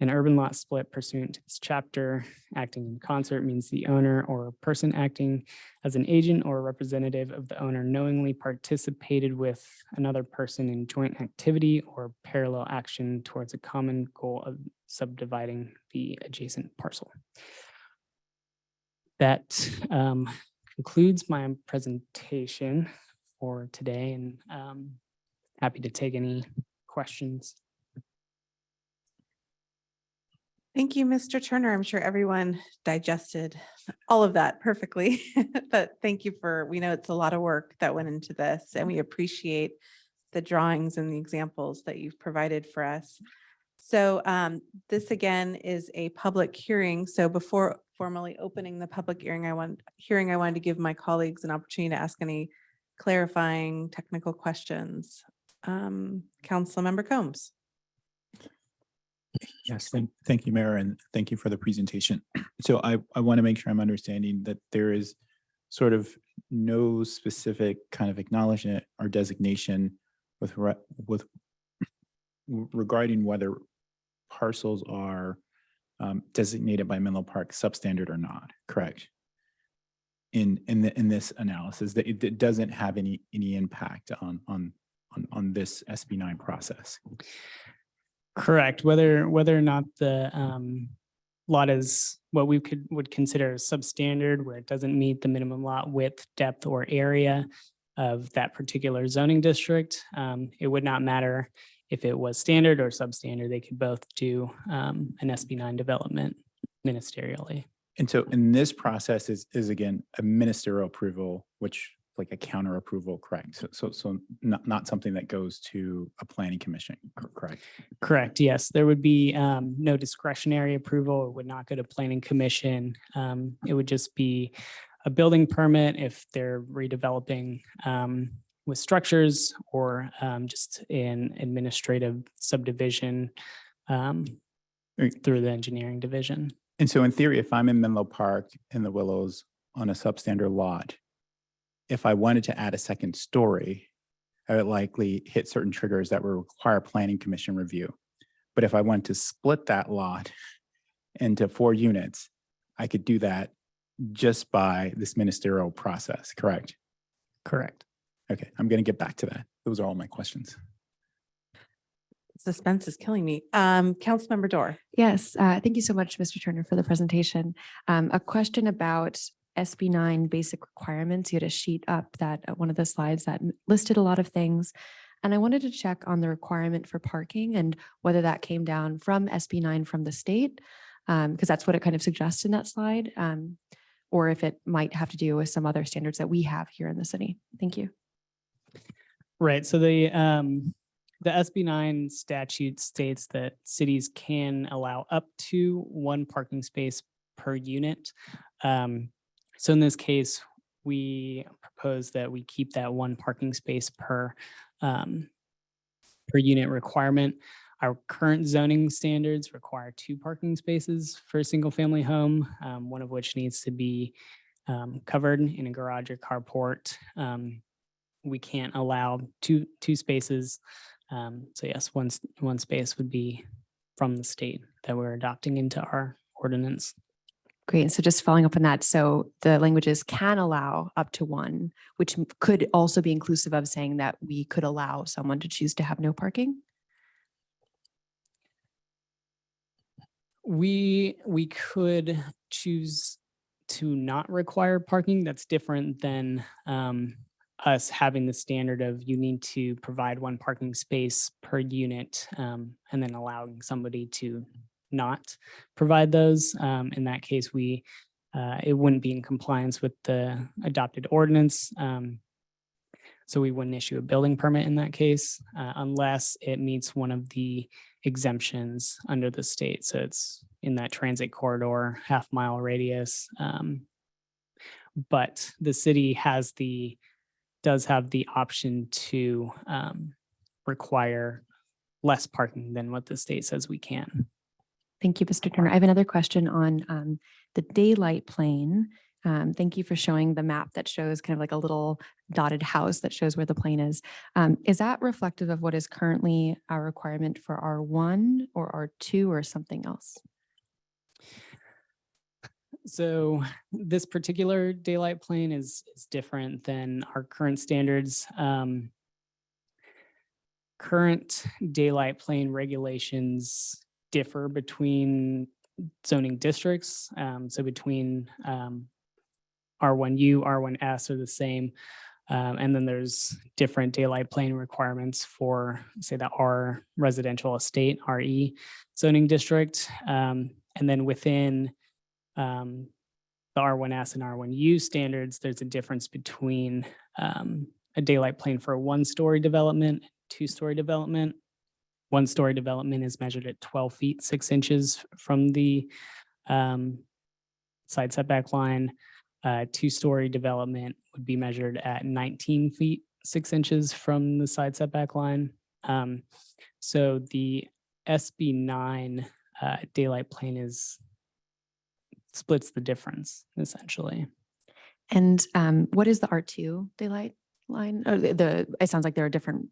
an urban lot split pursuant to this chapter. Acting in concert means the owner or a person acting as an agent or representative of the owner knowingly participated with another person in joint activity or parallel action towards a common goal of subdividing the adjacent parcel. That concludes my presentation for today, and happy to take any questions. Thank you, Mr. Turner. I'm sure everyone digested all of that perfectly. But thank you we know it's a lot of work that went into this, and we appreciate the drawings and the examples that you've provided for us. So this again is a public hearing. So before formally opening the public hearing, I wanted to give my colleagues an opportunity to ask any clarifying technical questions. Councilmember Combs. Yes, thank you, Mayor, and thank you for the presentation. So I want to make sure I'm understanding that there is sort of no specific kind of acknowledgement or designation with regarding whether parcels are designated by Menlo Park substandard or not, correct? In this analysis, that it doesn't have any impact on this SB9 process. Correct. Whether or not the lot is what we would consider substandard, where it doesn't meet the minimum lot width, depth, or area of that particular zoning district, it would not matter if it was standard or substandard. They could both do an SB9 development ministerially. And so in this process is again a ministerial approval, which like a counter approval, correct? So not something that goes to a planning commission, correct? Correct. Yes, there would be no discretionary approval. It would not go to planning commission. It would just be a building permit if they're redeveloping with structures, or just an administrative subdivision through the engineering division. And so in theory, if I'm in Menlo Park in the Willows on a substandard lot, if I wanted to add a second story, I would likely hit certain triggers that would require planning commission review. But if I wanted to split that lot into 4 units, I could do that just by this ministerial process, correct? Correct. Okay, I'm going to get back to that. Those are all my questions. Suspense is killing me. Councilmember Dorr. Yes, thank you so much, Mr. Turner, for the presentation. A question about SB9 basic requirements. You had a sheet up that one of the slides that listed a lot of things. And I wanted to check on the requirement for parking and whether that came down from SB9 from the state, because that's what it kind of suggests in that slide, or if it might have to do with some other standards that we have here in the city. Thank you. Right. So the SB9 statute states that cities can allow up to 1 parking space per unit. So in this case, we propose that we keep that 1 parking space per unit requirement. Our current zoning standards require 2 parking spaces for a single family home, one of which needs to be covered in a garage or carport. We can't allow two spaces. So yes, one space would be from the state that we're adopting into our ordinance. Great. So just following up on that, so the languages can allow up to 1, which could also be inclusive of saying that we could allow someone to choose to have no parking? We could choose to not require parking. That's different than us having the standard of you need to provide 1 parking space per unit, and then allowing somebody to not provide those. In that case, it wouldn't be in compliance with the adopted ordinance. So we wouldn't issue a building permit in that case, unless it meets one of the exemptions under the state. So it's in that transit corridor, half-mile radius. But the city does have the option to require less parking than what the state says we can. Thank you, Mr. Turner. I have another question on the daylight plane. Thank you for showing the map that shows kind of like a little dotted house that shows where the plane is. Is that reflective of what is currently our requirement for R1 or R2 or something else? So this particular daylight plane is different than our current standards. Current daylight plane regulations differ between zoning districts. So between R1U, R1S are the same. And then there's different daylight plane requirements for, say, the R residential estate, RE zoning district. And then within the R1S and R1U standards, there's a difference between a daylight plane for a 1-story development, 2-story development. 1-story development is measured at 12 feet, 6 inches from the side setback line. 2-story development would be measured at 19 feet, 6 inches from the side setback line. So the SB9 daylight plane splits the difference essentially. And what is the R2 daylight line? Oh, it sounds like there are different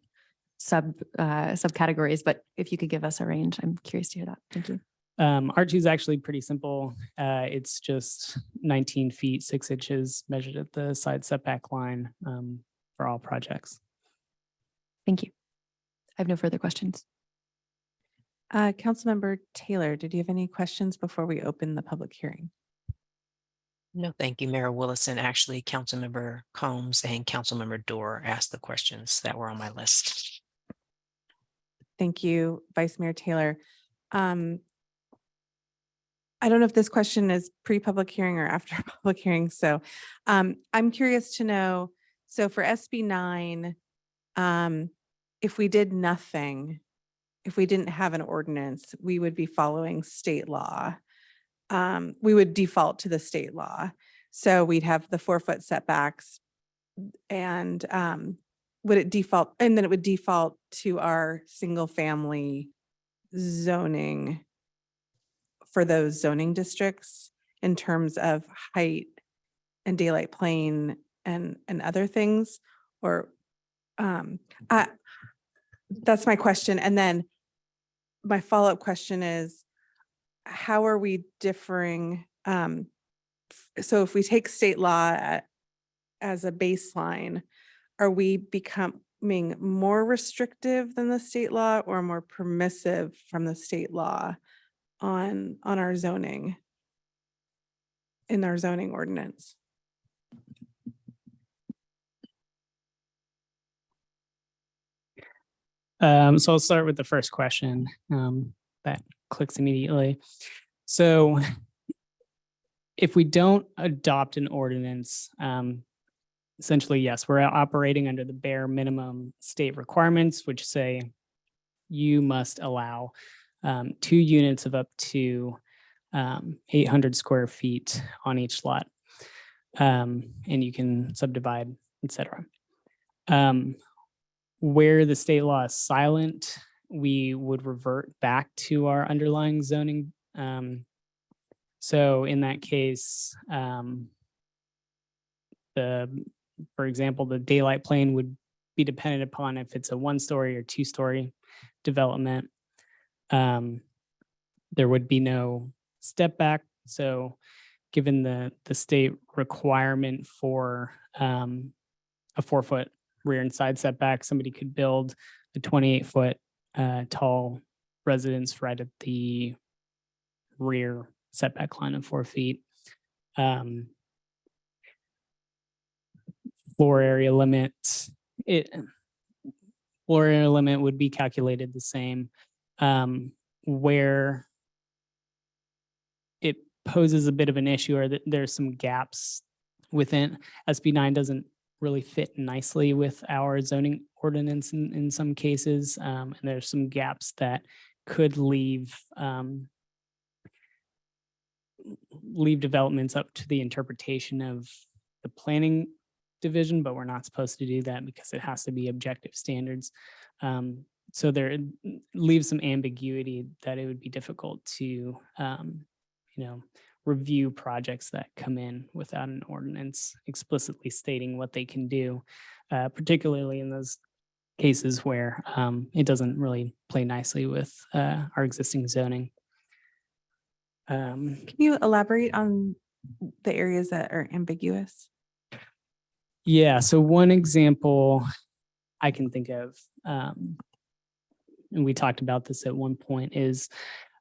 subcategories, but if you could give us a range, I'm curious to hear that. Thank you. R2 is actually pretty simple. It's just 19 feet, 6 inches measured at the side setback line for all projects. Thank you. I have no further questions. Councilmember Taylor, did you have any questions before we open the public hearing? No, thank you, Mayor Willison. Actually, Councilmember Combs and Councilmember Dorr asked the questions that were on my list. Thank you, Vice Mayor Taylor. I don't know if this question is pre-public hearing or after public hearing. So I'm curious to know, so for SB 9, if we did nothing, if we didn't have an ordinance, we would be following state law. We would default to the state law. So we'd have the 4-foot setbacks and would it default, and then it would default to our single family zoning for those zoning districts in terms of height and daylight plane and other things, or that's my question. And then my follow-up question is, how are we differing? So if we take state law as a baseline, are we becoming more restrictive than the state law or more permissive from the state law on our zoning, in our zoning ordinance? So I'll start with the first question that clicks immediately. So if we don't adopt an ordinance, essentially, yes, we're operating under the bare minimum state requirements, which say you must allow 2 units of up to 800 square feet on each lot. And you can subdivide, etc. Where the state law is silent, we would revert back to our underlying zoning. So in that case, for example, the daylight plane would be dependent upon if it's a 1-story or 2-story development. There would be no step back. So given the state requirement for a 4-foot rear and side setback, somebody could build a 28-foot tall residence right at the rear setback line of 4 feet. Floor area limit would be calculated the same. Where it poses a bit of an issue or that there's some gaps within SB 9 doesn't really fit nicely with our zoning ordinance in some cases. And there's some gaps that could leave developments up to the interpretation of the planning division, but we're not supposed to do that because it has to be objective standards. So there leaves some ambiguity that it would be difficult to, review projects that come in without an ordinance explicitly stating what they can do, particularly in those cases where it doesn't really play nicely with our existing zoning. Can you elaborate on the areas that are ambiguous? Yeah, so one example I can think of, and we talked about this at one point, is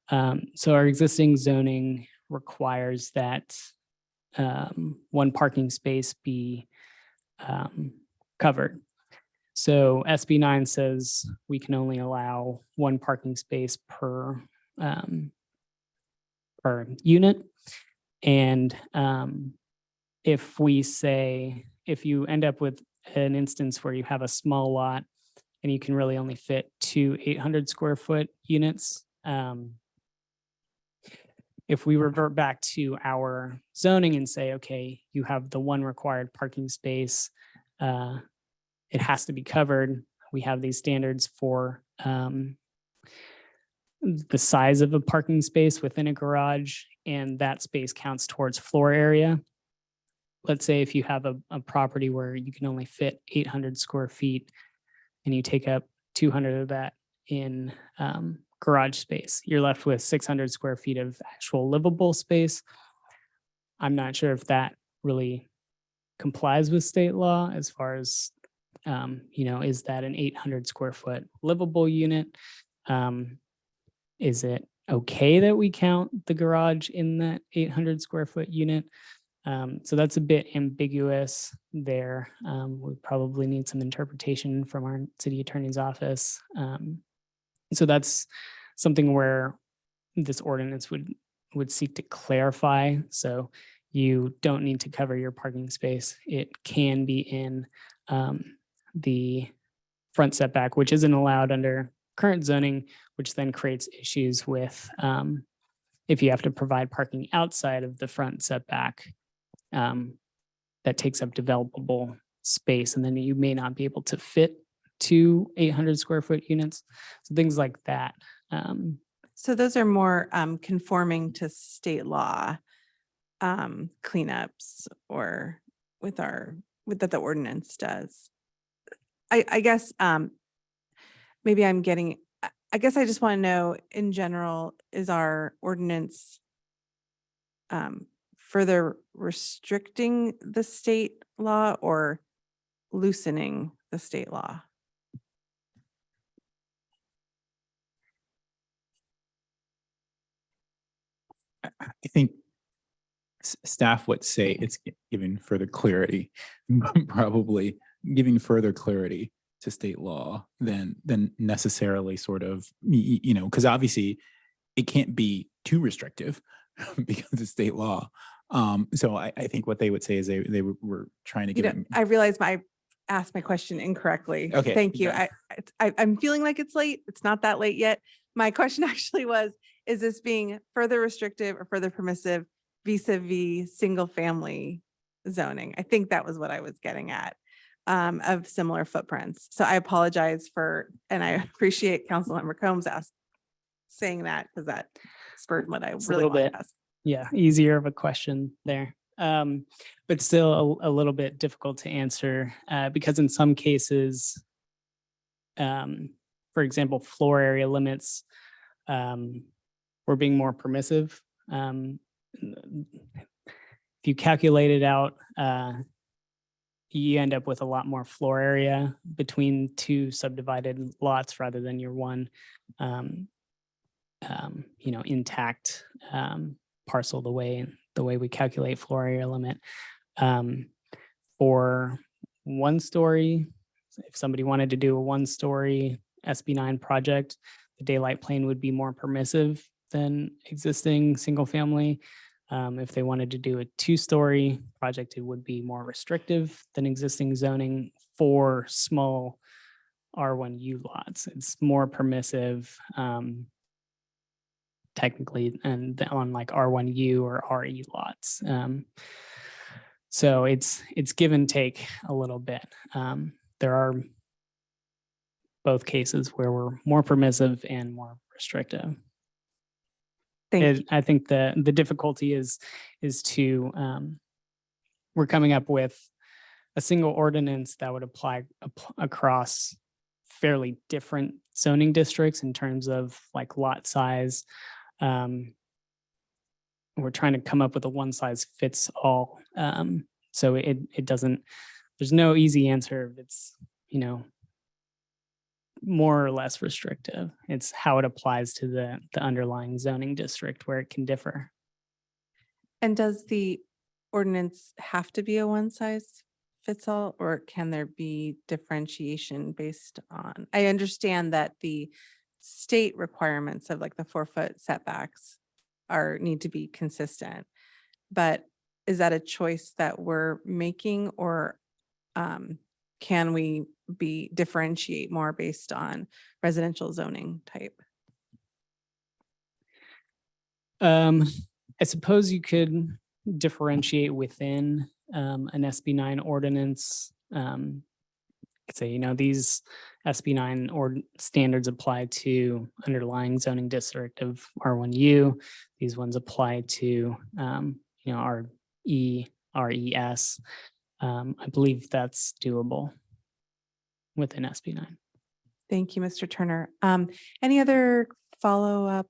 so our existing zoning requires that one parking space be covered. So SB 9 says we can only allow one parking space per unit. And if we say, if you end up with an instance where you have a small lot and you can really only fit 2 800 square foot units, if we revert back to our zoning and say, okay, you have the one required parking space, it has to be covered. We have these standards for the size of a parking space within a garage, and that space counts towards floor area. Let's say if you have a property where you can only fit 800 square feet and you take up 200 of that in garage space, you're left with 600 square feet of actual livable space. I'm not sure if that really complies with state law as far as, is that an 800 square foot livable unit? Is it okay that we count the garage in that 800 square foot unit? So that's a bit ambiguous there. We probably need some interpretation from our city attorney's office. So that's something where this ordinance would seek to clarify. So you don't need to cover your parking space. It can be in the front setback, which isn't allowed under current zoning, which then creates issues with if you have to provide parking outside of the front setback, that takes up developable space, and then you may not be able to fit 2 800 square foot units. So things like that. So those are more conforming to state law cleanups or with that the ordinance does. I guess maybe I'm getting, I guess I just want to know in general, is our ordinance further restricting the state law or loosening the state law? I think staff would say it's giving further clarity, probably giving further clarity to state law than necessarily sort of, because obviously it can't be too restrictive because it's state law. So I think what they would say is they were trying to get. I realize I asked my question incorrectly. Okay. Thank you. Yeah. I'm feeling like it's late. It's not that late yet. My question actually was, is this being further restrictive or further permissive vis-a-vis single family zoning? I think that was what I was getting at, of similar footprints. So I apologize and I appreciate Councilmember Combs saying that, because that spurred what I It's really wanted to ask. Yeah, easier of a question there. But still a little bit difficult to answer because in some cases, for example, floor area limits, we're being more permissive. If you calculate it out, you end up with a lot more floor area between two subdivided lots rather than your one, intact parcel, the way we calculate floor area limit. For one story, if somebody wanted to do a 1-story SB 9 project, the daylight plane would be more permissive than existing single family. If they wanted to do a 2-story project, it would be more restrictive than existing zoning for small R1U lots. It's more permissive technically and on like R1U or RE lots. So it's give and take a little bit. There are both cases where we're more permissive and more restrictive. I think the difficulty is to we're coming up with a single ordinance that would apply across fairly different zoning districts in terms of like lot size. We're trying to come up with a one size fits all. So it doesn't, there's no easy answer. It's, more or less restrictive. It's how it applies to the underlying zoning district where it can differ. And does the ordinance have to be a one size fits all, or can there be differentiation based on? I understand that the state requirements of like the 4-foot setbacks need to be consistent, but is that a choice that we're making, or can we differentiate more based on residential zoning type? I suppose you could differentiate within an SB 9 ordinance. Could say, these SB 9 or standards apply to underlying zoning district of R1U. These ones apply to RES. I believe that's doable within SB 9. Thank you, Mr. Turner. Any other follow-up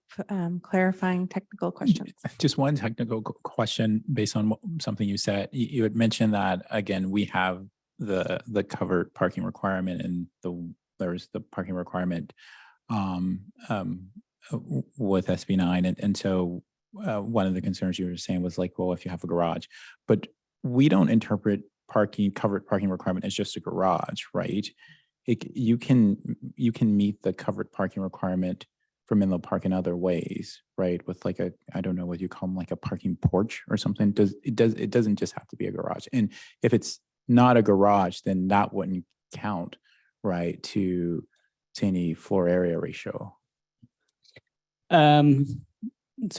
clarifying technical questions? Just one technical question based on something you said. You had mentioned that, again, we have the covered parking requirement, and there's the parking requirement with SB 9. And so one of the concerns you were saying was like, well, if you have a garage, but we don't interpret covered parking requirement as just a garage, right? You can meet the covered parking requirement for Menlo Park in other ways, right? With like I don't know what you call them, like a parking porch or something. It doesn't just have to be a garage. And if it's not a garage, then that wouldn't count, right, to any floor area ratio. So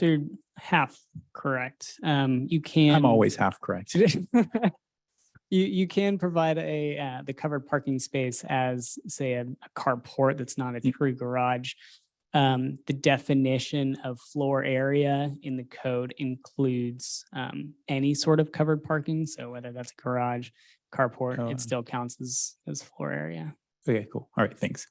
you're half correct. You can. I'm always half correct. You can provide the covered parking space as, say, a carport that's not a true garage. The definition of floor area in the code includes any sort of covered parking. So whether that's a garage, carport, it still counts as floor area. Okay, cool. All right, thanks.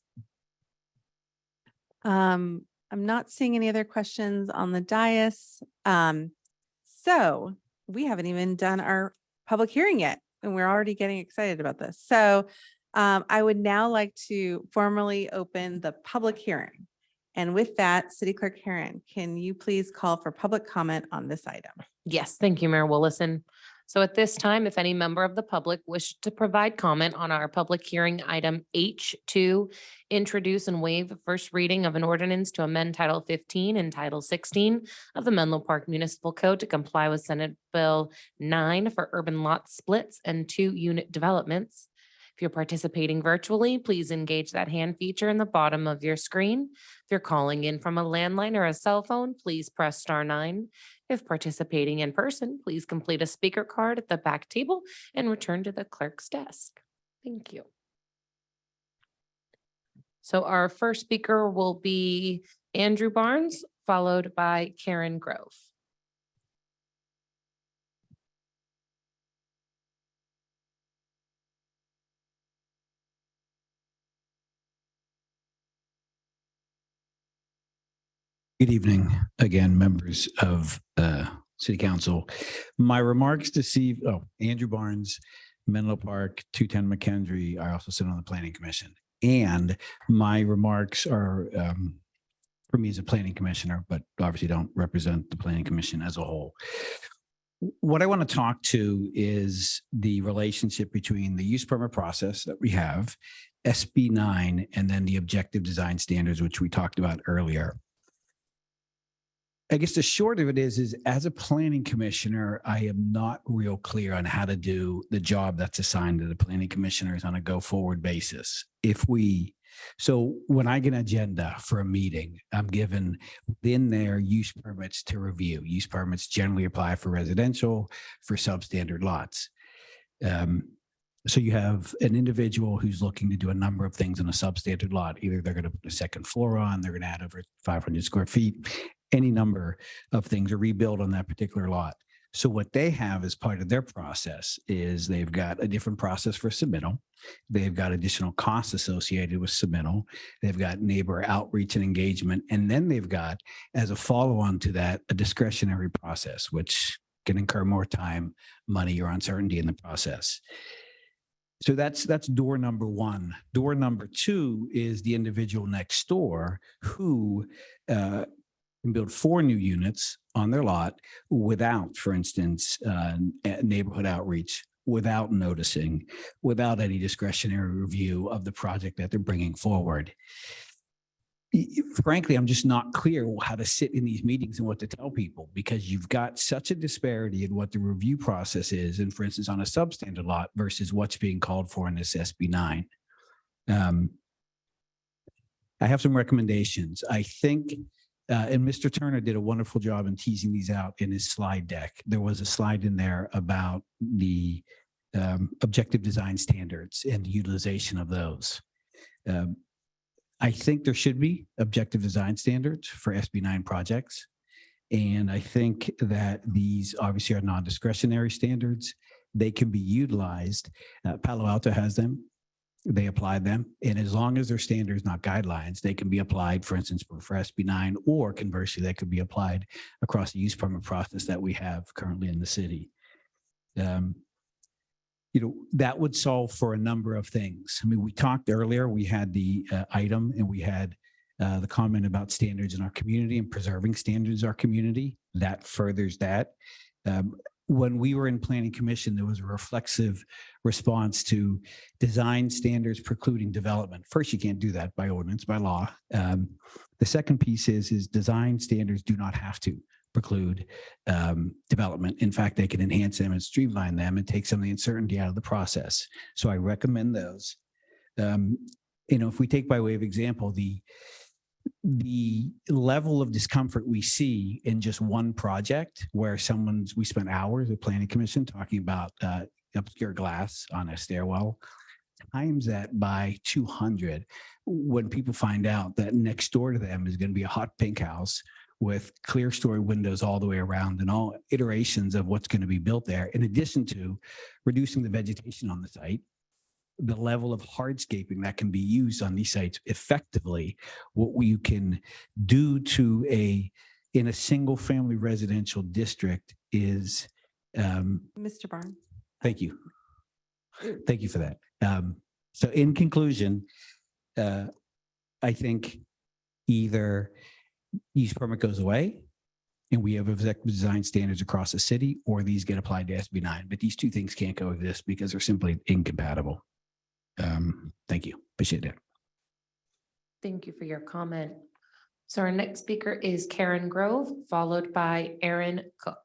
I'm not seeing any other questions on the dais. So we haven't even done our public hearing yet, and we're already getting excited about this. So I would now like to formally open the public hearing. And with that, City Clerk Heron, can you please call for public comment on this item? Yes, thank you, Mayor Willison. So at this time, if any member of the public wish to provide comment on our public hearing item H2, introduce and waive first reading of an ordinance to amend Title 15 and Title 16 of the Menlo Park Municipal Code to comply with Senate Bill 9 for urban lot splits and 2-unit developments. If you're participating virtually, please engage that hand feature in the bottom of your screen. If you're calling in from a landline or a cell phone, please press *9. If participating in person, please complete a speaker card at the back table and return to the clerk's desk. Thank you. So our first speaker will be Andrew Barnes, followed by Karen Grove. Good evening again, members of City Council. My remarks this evening, Andrew Barnes, Menlo Park, 210 McKendree. I also sit on the Planning Commission. And my remarks are for me as a planning commissioner, but obviously don't represent the Planning Commission as a whole. What I want to talk to is the relationship between the use permit process that we have, SB 9, and then the objective design standards, which we talked about earlier. I guess the short of it is as a planning commissioner, I am not real clear on how to do the job that's assigned to the planning commissioners on a go forward basis. So when I get an agenda for a meeting, I'm given within there use permits to review. Use permits generally apply for residential, for substandard lots. So you have an individual who's looking to do a number of things on a substandard lot. Either they're going to put a second floor on, they're going to add over 500 square feet, any number of things, or rebuild on that particular lot. So what they have as part of their process is they've got a different process for submittal. They've got additional costs associated with submittal. They've got neighbor outreach and engagement. And then they've got, as a follow-on to that, a discretionary process, which can incur more time, money, or uncertainty in the process. So that's door number one. Door number two is the individual next door who can build 4 new units on their lot without, for instance, neighborhood outreach, without noticing, without any discretionary review of the project that they're bringing forward. Frankly, I'm just not clear how to sit in these meetings and what to tell people, because you've got such a disparity in what the review process is. And for instance, on a substandard lot versus what's being called for in this SB 9. I have some recommendations. I think, and Mr. Turner did a wonderful job in teasing these out in his slide deck. There was a slide in there about the objective design standards and the utilization of those. I think there should be objective design standards for SB 9 projects. And I think that these obviously are non-discretionary standards. They can be utilized. Palo Alto has them. They apply them. And as long as they're standards, not guidelines, they can be applied, for instance, for SB 9, or conversely, they could be applied across the use permit process that we have currently in the city. That would solve for a number of things. I mean, we talked earlier, we had the item and we had the comment about standards in our community and preserving standards in our community. That furthers that. When we were in Planning Commission, there was a reflexive response to design standards precluding development. First, you can't do that by ordinance, by law. The second piece is design standards do not have to preclude development. In fact, they can enhance them and streamline them and take some of the uncertainty out of the process. So I recommend those. If we take by way of example, the level of discomfort we see in just one project where we spent hours at Planning Commission talking about obscure glass on a stairwell, times that by 200 when people find out that next door to them is going to be a hot pink house with clear story windows all the way around and all iterations of what's going to be built there, in addition to reducing the vegetation on the site, the level of hardscaping that can be used on these sites effectively, what you can do in a single family residential district is. Mr. Barnes. Thank you. Thank you for that. So in conclusion, I think either use permit goes away and we have executive design standards across the city, or these get applied to SB 9. But these two things can't coexist because they're simply incompatible. Thank you. Appreciate it. Thank you for your comment. So our next speaker is Karen Grove, followed by Aaron Cook.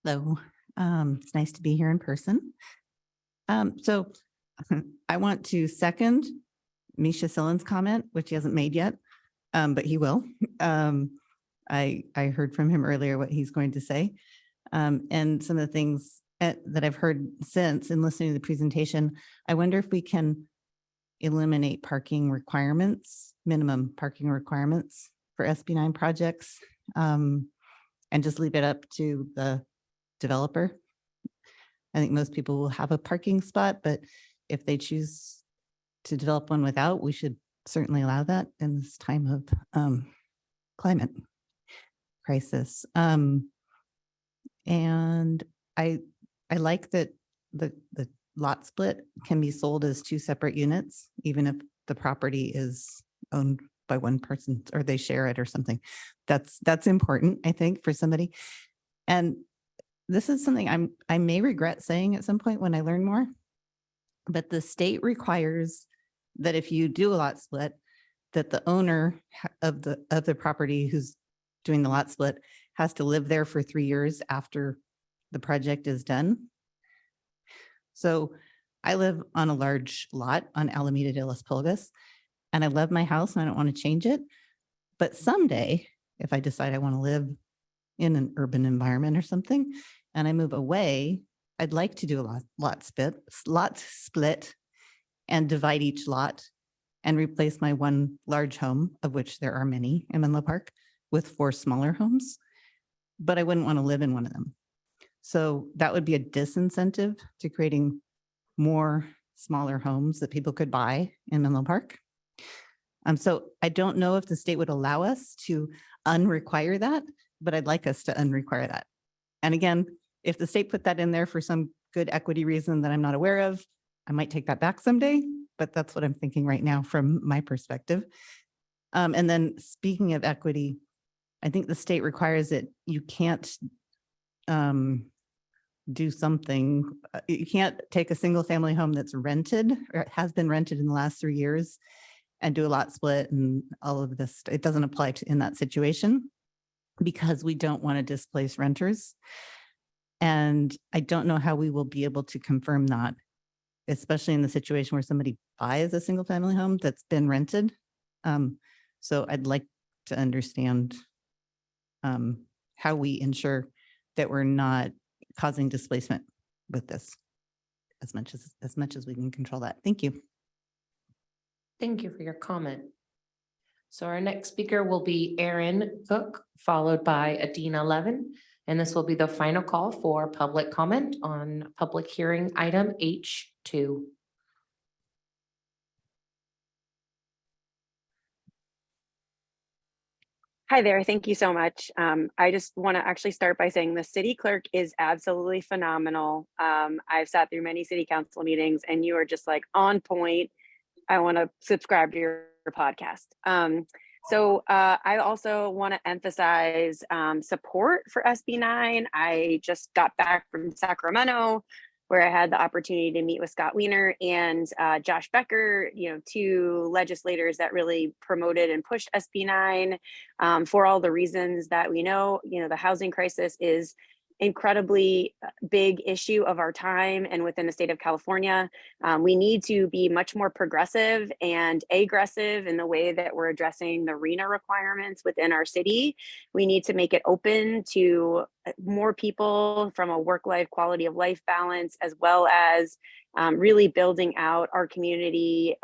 Hello, it's nice to be here in person. So I want to second Misha Sillen's comment, which he hasn't made yet, but he will. I heard from him earlier what he's going to say. And some of the things that I've heard since in listening to the presentation, I wonder if we can eliminate parking requirements, minimum parking requirements for SB 9 projects, and just leave it up to the developer. I think most people will have a parking spot, but if they choose to develop one without, we should certainly allow that in this time of climate crisis. And I like that the lot split can be sold as two separate units, even if the property is owned by one person or they share it or something. That's important, I think, for somebody. And this is something I may regret saying at some point when I learn more, but the state requires that if you do a lot split, that the owner of the property who's doing the lot split has to live there for 3 years after the project is done. So I live on a large lot on Alameda de las Pulgas, and I love my house and I don't want to change it. But someday, if I decide I want to live in an urban environment or something, and I move away, I'd like to do a lot split and divide each lot and replace my one large home, of which there are many in Menlo Park, with 4 smaller homes, but I wouldn't want to live in one of them. So that would be a disincentive to creating more smaller homes that people could buy in Menlo Park. So I don't know if the state would allow us to unrequire that, but I'd like us to unrequire that. And again, if the state put that in there for some good equity reason that I'm not aware of, I might take that back someday, but that's what I'm thinking right now from my perspective. And then speaking of equity, I think the state requires that you can't do something. You can't take a single family home that's rented or has been rented in the last 3 years and do a lot split and all of this. It doesn't apply to in that situation because we don't want to displace renters. And I don't know how we will be able to confirm that, especially in the situation where somebody buys a single family home that's been rented. So I'd like to understand how we ensure that we're not causing displacement with this as much as we can control that. Thank you. Thank you for your comment. So our next speaker will be Aaron Cook, followed by Adina Levin. And this will be the final call for public comment on public hearing item H2. Hi there. Thank you so much. I just want to actually start by saying the city clerk is absolutely phenomenal. I've sat through many city council meetings and you are just like on point. I want to subscribe to your podcast. So I also want to emphasize support for SB9. I just got back from Sacramento, where I had the opportunity to meet with Scott Wiener and Josh Becker, two legislators that really promoted and pushed SB9 for all the reasons that we know. The housing crisis is incredibly big issue of our time and within the state of California. We need to be much more progressive and aggressive in the way that we're addressing the RHNA requirements within our city. We need to make it open to more people from a work-life quality of life balance, as well as really building out our community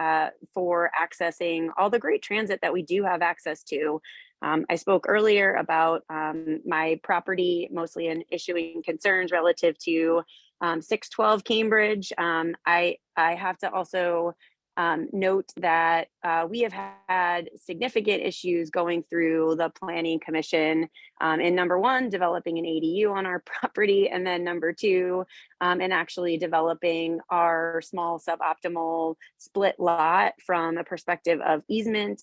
for accessing all the great transit that we do have access to. I spoke earlier about my property, mostly in issuing concerns relative to 612 Cambridge. I have to also note that we have had significant issues going through the Planning Commission in number one, developing an ADU on our property, and then number two, and actually developing our small suboptimal split lot from a perspective of easement,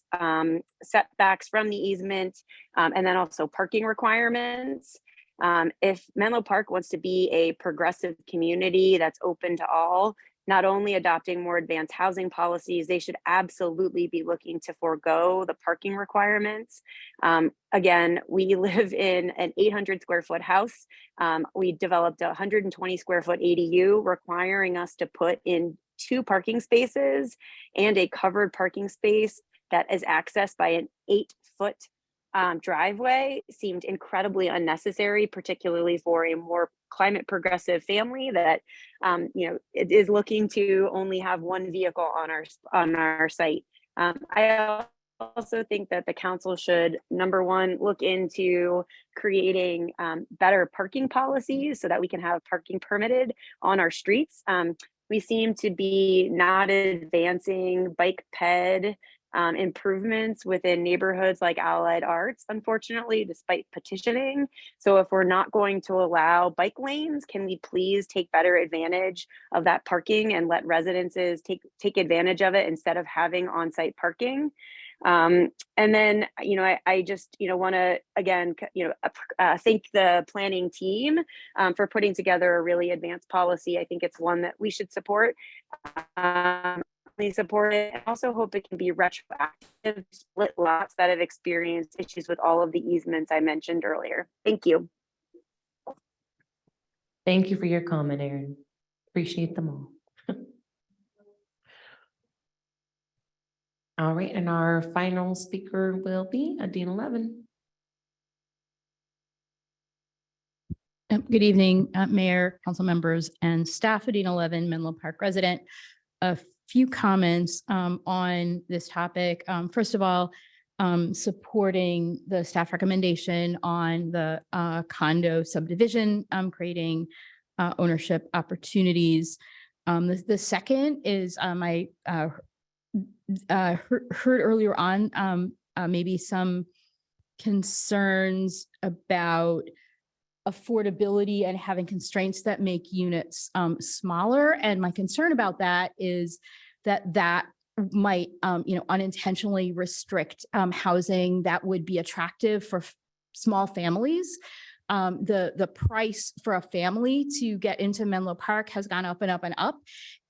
setbacks from the easement, and then also parking requirements. If Menlo Park wants to be a progressive community that's open to all, not only adopting more advanced housing policies, they should absolutely be looking to forego the parking requirements. Again, we live in an 800 square foot house. We developed a 120 square foot ADU requiring us to put in 2 parking spaces and a covered parking space that is accessed by an 8-foot driveway seemed incredibly unnecessary, particularly for a more climate progressive family that it is looking to only have one vehicle on our site. I also think that the council should, number one, look into creating better parking policies so that we can have parking permitted on our streets. We seem to be not advancing bike ped improvements within neighborhoods like Allied Arts, unfortunately, despite petitioning. So if we're not going to allow bike lanes, can we please take better advantage of that parking and let residences take advantage of it instead of having on-site parking? And then, I just, want to, again, thank the planning team for putting together a really advanced policy. I think it's one that we should support. Support it, and also hope it can be retroactive split lots that have experienced issues with all of the easements I mentioned earlier. Thank you. Thank you for your comment, Erin. Appreciate them all. All right, and our final speaker will be Adina Levin. Good evening, Mayor, council members, and staff. Adina Levin, Menlo Park resident. A few comments on this topic. First of all, supporting the staff recommendation on the condo subdivision, creating ownership opportunities. The second is I heard earlier on maybe some concerns about affordability and having constraints that make units smaller. And my concern about that is that might, unintentionally restrict housing that would be attractive for small families. The price for a family to get into Menlo Park has gone up and up and up.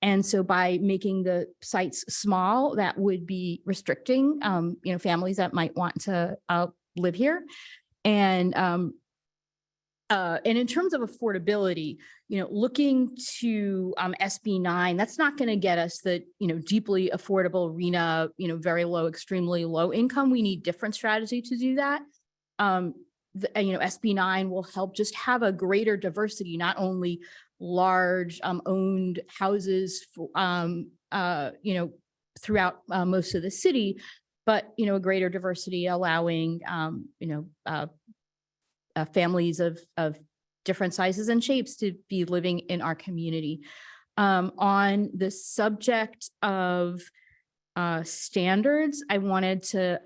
And so by making the sites small, that would be restricting, families that might want to live here. And in terms of affordability, looking to SB 9, that's not going to get us the, deeply affordable RHNA, very low, extremely low income. We need different strategy to do that. SB 9 will help just have a greater diversity, not only large owned houses, throughout most of the city, but, a greater diversity allowing, families of different sizes and shapes to be living in our community. On the subject of standards, I wanted to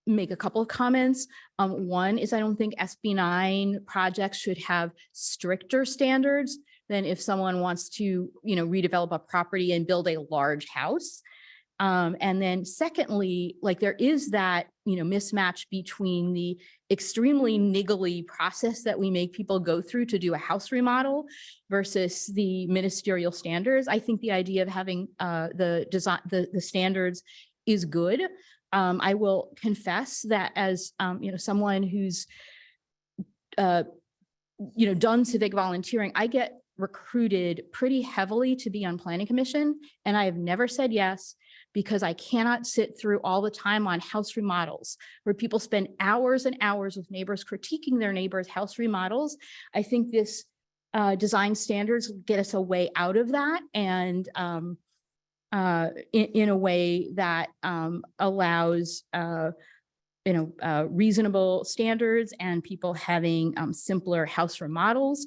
make a couple of comments. One is I don't think SB 9 projects should have stricter standards than if someone wants to, redevelop a property and build a large house. And then secondly, like there is that, mismatch between the extremely niggly process that we make people go through to do a house remodel versus the ministerial standards. I think the idea of having the design, the standards is good. I will confess that as, someone who's, done civic volunteering, I get recruited pretty heavily to be on planning commission. And I have never said yes, because I cannot sit through all the time on house remodels where people spend hours and hours with neighbors critiquing their neighbors' house remodels. I think this design standards get us a way out of that, and in a way that allows reasonable standards and people having simpler house remodels.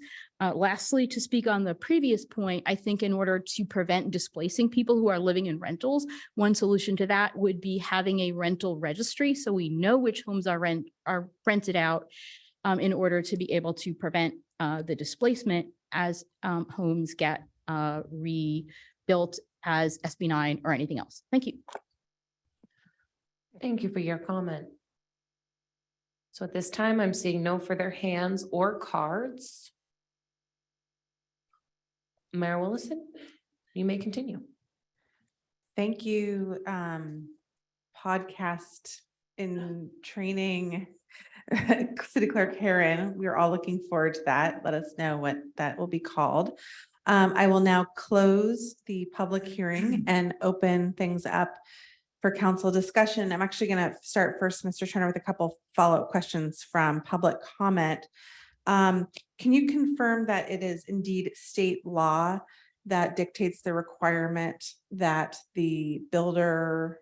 Lastly, to speak on the previous point, I think in order to prevent displacing people who are living in rentals, one solution to that would be having a rental registry so we know which homes are rented out in order to be able to prevent the displacement as homes get rebuilt as SB 9 or anything else. Thank you. Thank you for your comment. So at this time, I'm seeing no further hands or cards. Mayor Willison, you may continue. Thank you, podcast in training, City Clerk Heron. We're all looking forward to that. Let us know what that will be called. I will now close the public hearing and open things up for council discussion. I'm actually going to start first, Mr. Turner, with a couple follow-up questions from public comment. Can you confirm that it is indeed state law that dictates the requirement that the builder,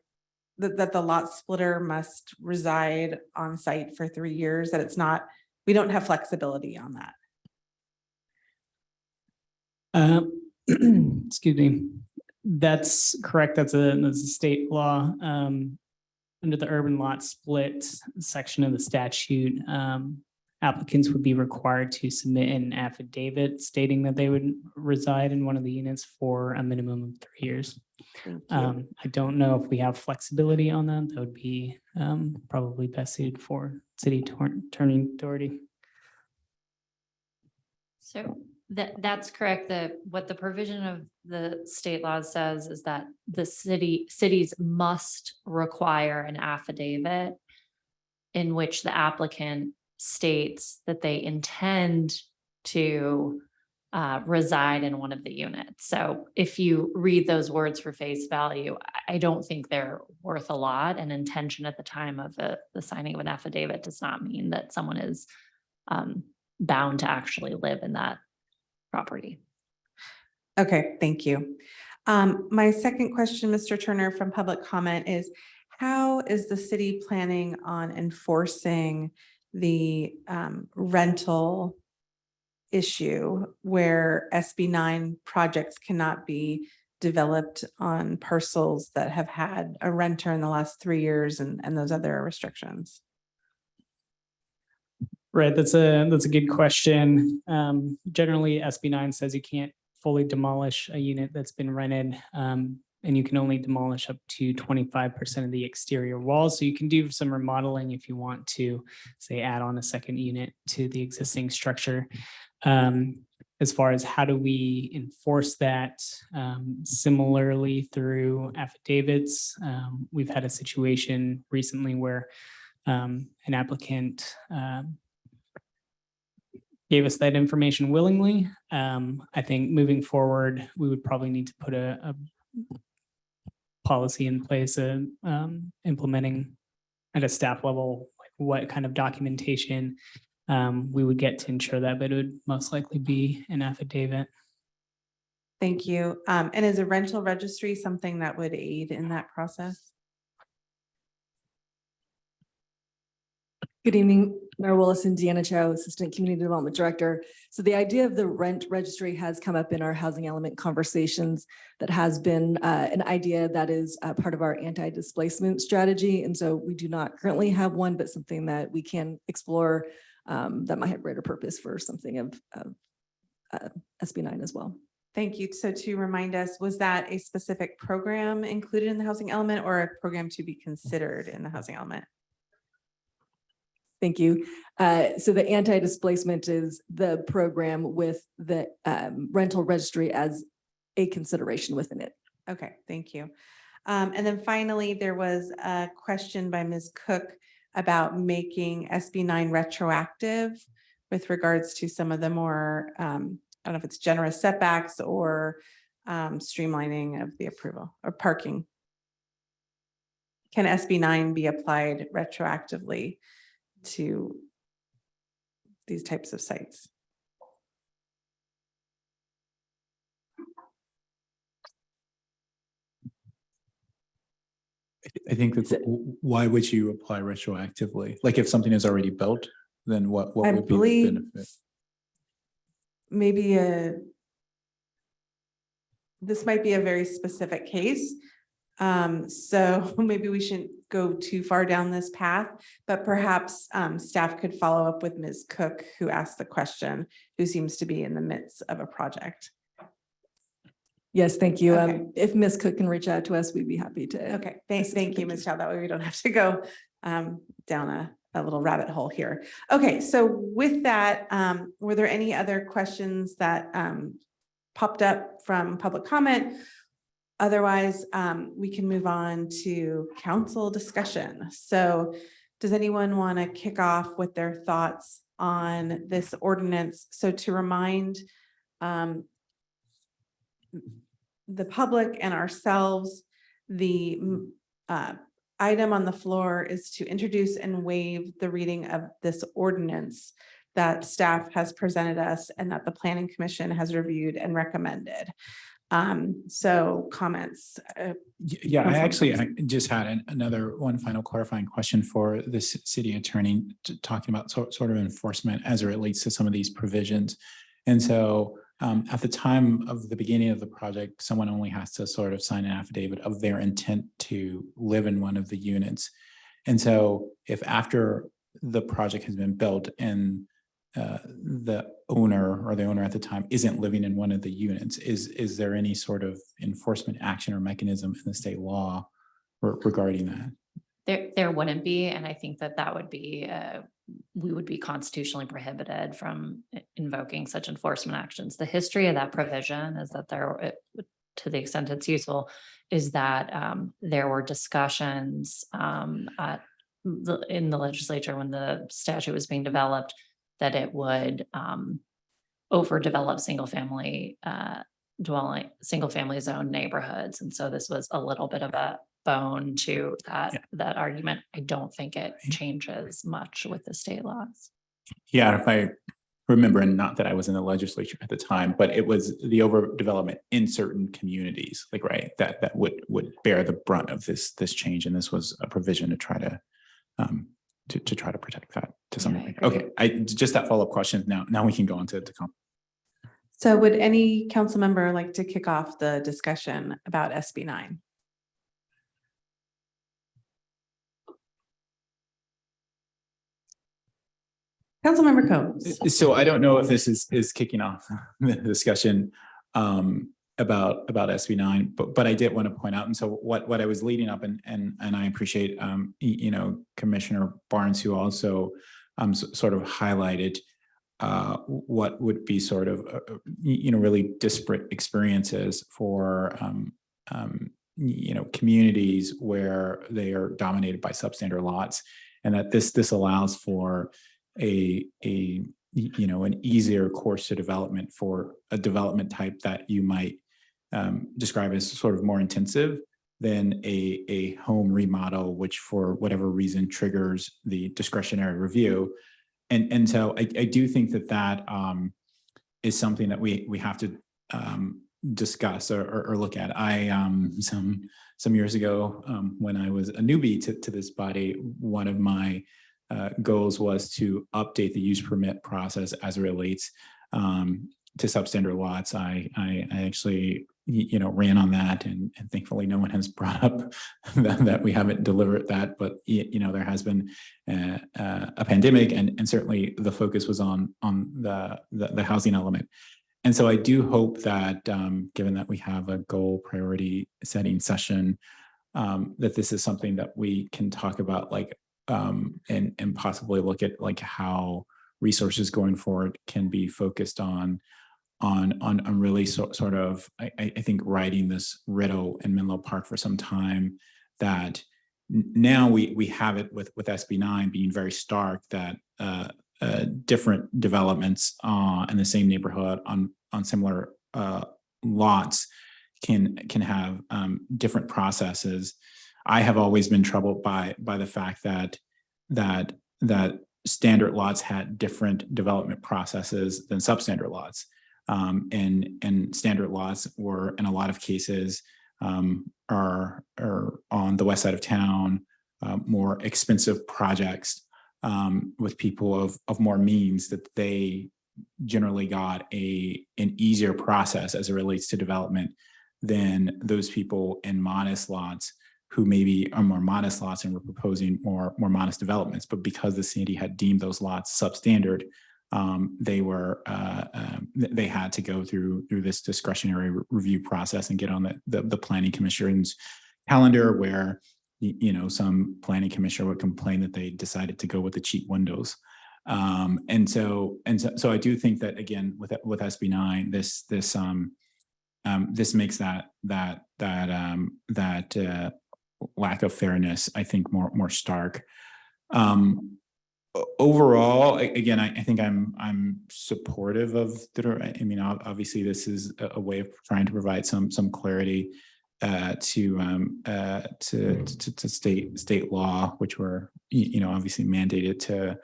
that the lot splitter must reside on site for 3 years, that it's not, we don't have flexibility on that? Excuse me. That's correct. That's a state law. Under the urban lot split section of the statute, applicants would be required to submit an affidavit stating that they would reside in one of the units for a minimum of 3 years. I don't know if we have flexibility on that. That would be probably best suited for city attorney authority. So that's correct. What the provision of the state law says is that the cities must require an affidavit in which the applicant states that they intend to reside in one of the units. So if you read those words for face value, I don't think they're worth a lot. And intention at the time of the signing of an affidavit does not mean that someone is bound to actually live in that property. Okay, thank you. My second question, Mr. Turner, from public comment is, how is the city planning on enforcing the rental issue where SB 9 projects cannot be developed on parcels that have had a renter in the last 3 years and those other restrictions? Right, that's a good question. Generally, SB 9 says you can't fully demolish a unit that's been rented. and you can only demolish up to 25% of the exterior walls. So you can do some remodeling if you want to, say, add on a second unit to the existing structure. As far as how do we enforce that, similarly through affidavits, we've had a situation recently where an applicant gave us that information willingly. I think moving forward, we would probably need to put a policy in place, implementing at a staff level, like what kind of documentation we would get to ensure that, but it would most likely be an affidavit. Thank you. And is a rental registry something that would aid in that process? Good evening, Mayor Willison, Deanna Cho, Assistant Community Development Director. So the idea of the rent registry has come up in our housing element conversations. That has been an idea that is part of our anti-displacement strategy. And so we do not currently have one, but something that we can explore that might have greater purpose for something of SB9 as well. Thank you. So to remind us, was that a specific program included in the housing element or a program to be considered in the housing element? Thank you. So the anti-displacement is the program with the rental registry as a consideration within it. Okay, thank you. And then finally, there was a question by Ms. Cook about making SB9 retroactive with regards to some of the more, I don't know if it's generous setbacks or streamlining of the approval or parking. Can SB9 be applied retroactively to these types of sites? I think that's, why would you apply retroactively? Like if something is already built, then what I would be the believe benefit? Maybe this might be a very specific case. So maybe we shouldn't go too far down this path, but perhaps staff could follow up with Ms. Cook, who asked the question, who seems to be in the midst of a project. Yes, thank you. Okay. If Ms. Cook can reach out to us, we'd be happy to. Okay, thank you, Ms. Chow. That way we don't have to go down a little rabbit hole here. Okay, so with that, were there any other questions that popped up from public comment? Otherwise, we can move on to council discussion. So does anyone want to kick off with their thoughts on this ordinance? So to remind the public and ourselves, the item on the floor is to introduce and waive the reading of this ordinance that staff has presented us and that the Planning Commission has reviewed and recommended. So comments. Yeah, I just had another one final clarifying question for the city attorney, talking about sort of enforcement as it relates to some of these provisions. And so at the time of the beginning of the project, someone only has to sort of sign an affidavit of their intent to live in one of the units. And so if after the project has been built and the owner at the time isn't living in one of the units, is there any sort of enforcement action or mechanism in the state law regarding that? There wouldn't be, and I think that would be, we would be constitutionally prohibited from invoking such enforcement actions. The history of that provision is that to the extent it's useful, is that there were discussions in the legislature when the statute was being developed that it would overdevelop single family zone neighborhoods. And so this was a little bit of a bone to that argument. I don't think it changes much with the state laws. Yeah, if I remember, and not that I was in the legislature at the time, but it was the overdevelopment in certain communities, like, right, that would bear the brunt of this change. And this was a provision to try to try to protect that to some degree. Okay, just that follow-up question. Now we can go on to comment. So would any council member like to kick off the discussion about SB9? Councilmember Combs. So I don't know if this is kicking off the discussion about SB9, but I did want to point out, and so what I was leading up, and I appreciate Commissioner Barnes, who also sort of highlighted what would be sort of really disparate experiences for communities where they are dominated by substandard lots, and that this allows for an easier course to development for a development type that you might describe as sort of more intensive than a home remodel, which for whatever reason triggers the discretionary review. And so I do think that is something that we have to discuss or look at. I some years ago, when I was a newbie to this body, one of my goals was to update the use permit process as it relates to substandard lots. I actually ran on that, and thankfully no one has brought up that we haven't delivered that, but there has been a pandemic, and certainly the focus was on the housing element. And so I do hope that given that we have a goal priority setting session, that this is something that we can talk about, and possibly look at how resources going forward can be focused on really sort of, I think, writing this riddle in Menlo Park for some time, that now we have it with SB9 being very stark, that different developments in the same neighborhood on similar lots can have different processes. I have always been troubled by the fact that standard lots had different development processes than substandard lots. And standard lots were, in a lot of cases, are on the west side of town, more expensive projects with people of more means, that they generally got an easier process as it relates to development than those people in modest lots who maybe are more modest lots and were proposing more modest developments. But because the city had deemed those lots substandard, they had to go through this discretionary review process and get on the planning commission's calendar, where some planning commissioner would complain that they decided to go with the cheap windows. And so I do think that, again, with SB9, this makes that lack of fairness, I think, more stark. Overall, again, I think I'm supportive of obviously this is a way of trying to provide some clarity to state law, which we're obviously mandated to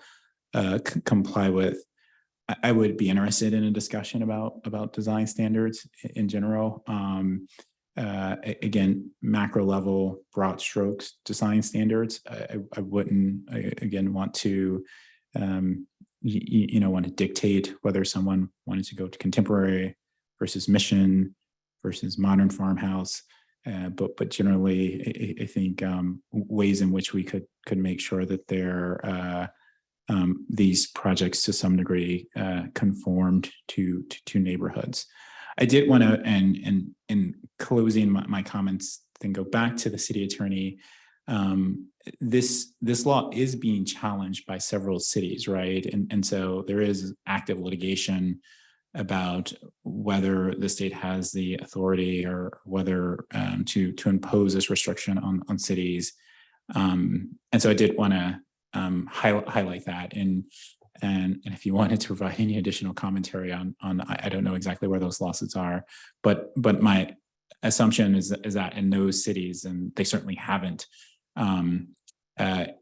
comply with. I would be interested in a discussion about design standards in general. Again, macro level, broad strokes design standards. I wouldn't again want to want to dictate whether someone wanted to go to contemporary versus mission versus modern farmhouse. But generally, I think ways in which we could make sure that these projects to some degree conformed to neighborhoods. I did want to, and in closing my comments, then go back to the city attorney. This law is being challenged by several cities, right? And so there is active litigation about whether the state has the authority or whether to impose this restriction on cities. And so I did want to highlight that. And if you wanted to provide any additional commentary on I don't know exactly where those lawsuits are, but my assumption is that in those cities, and they certainly haven't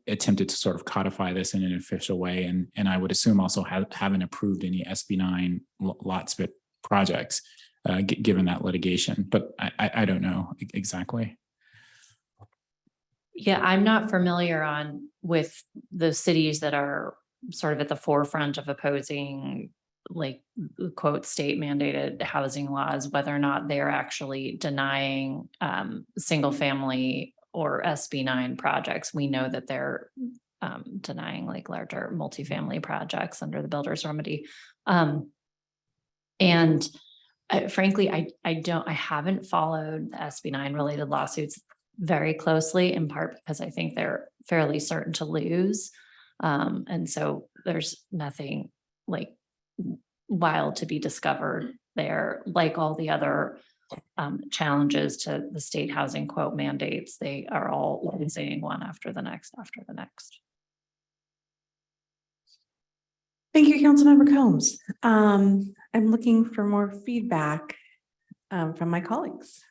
attempted to sort of codify this in an official way, and I would assume also haven't approved any SB9 lot split projects, given that litigation. But I don't know exactly. Yeah, I'm not familiar with the cities that are sort of at the forefront of opposing, like, quote, state mandated housing laws, whether or not they're actually denying single family or SB9 projects. We know that they're denying like larger multifamily projects under the builder's remedy. And Frankly, I haven't followed the SB9 related lawsuits very closely, in part because I think they're fairly certain to lose. And so there's nothing like wild to be discovered there, like all the other challenges to the state housing quote mandates. They are all losing one after the next, after the next. Thank you, Councilmember Combs. I'm looking for more feedback from my colleagues.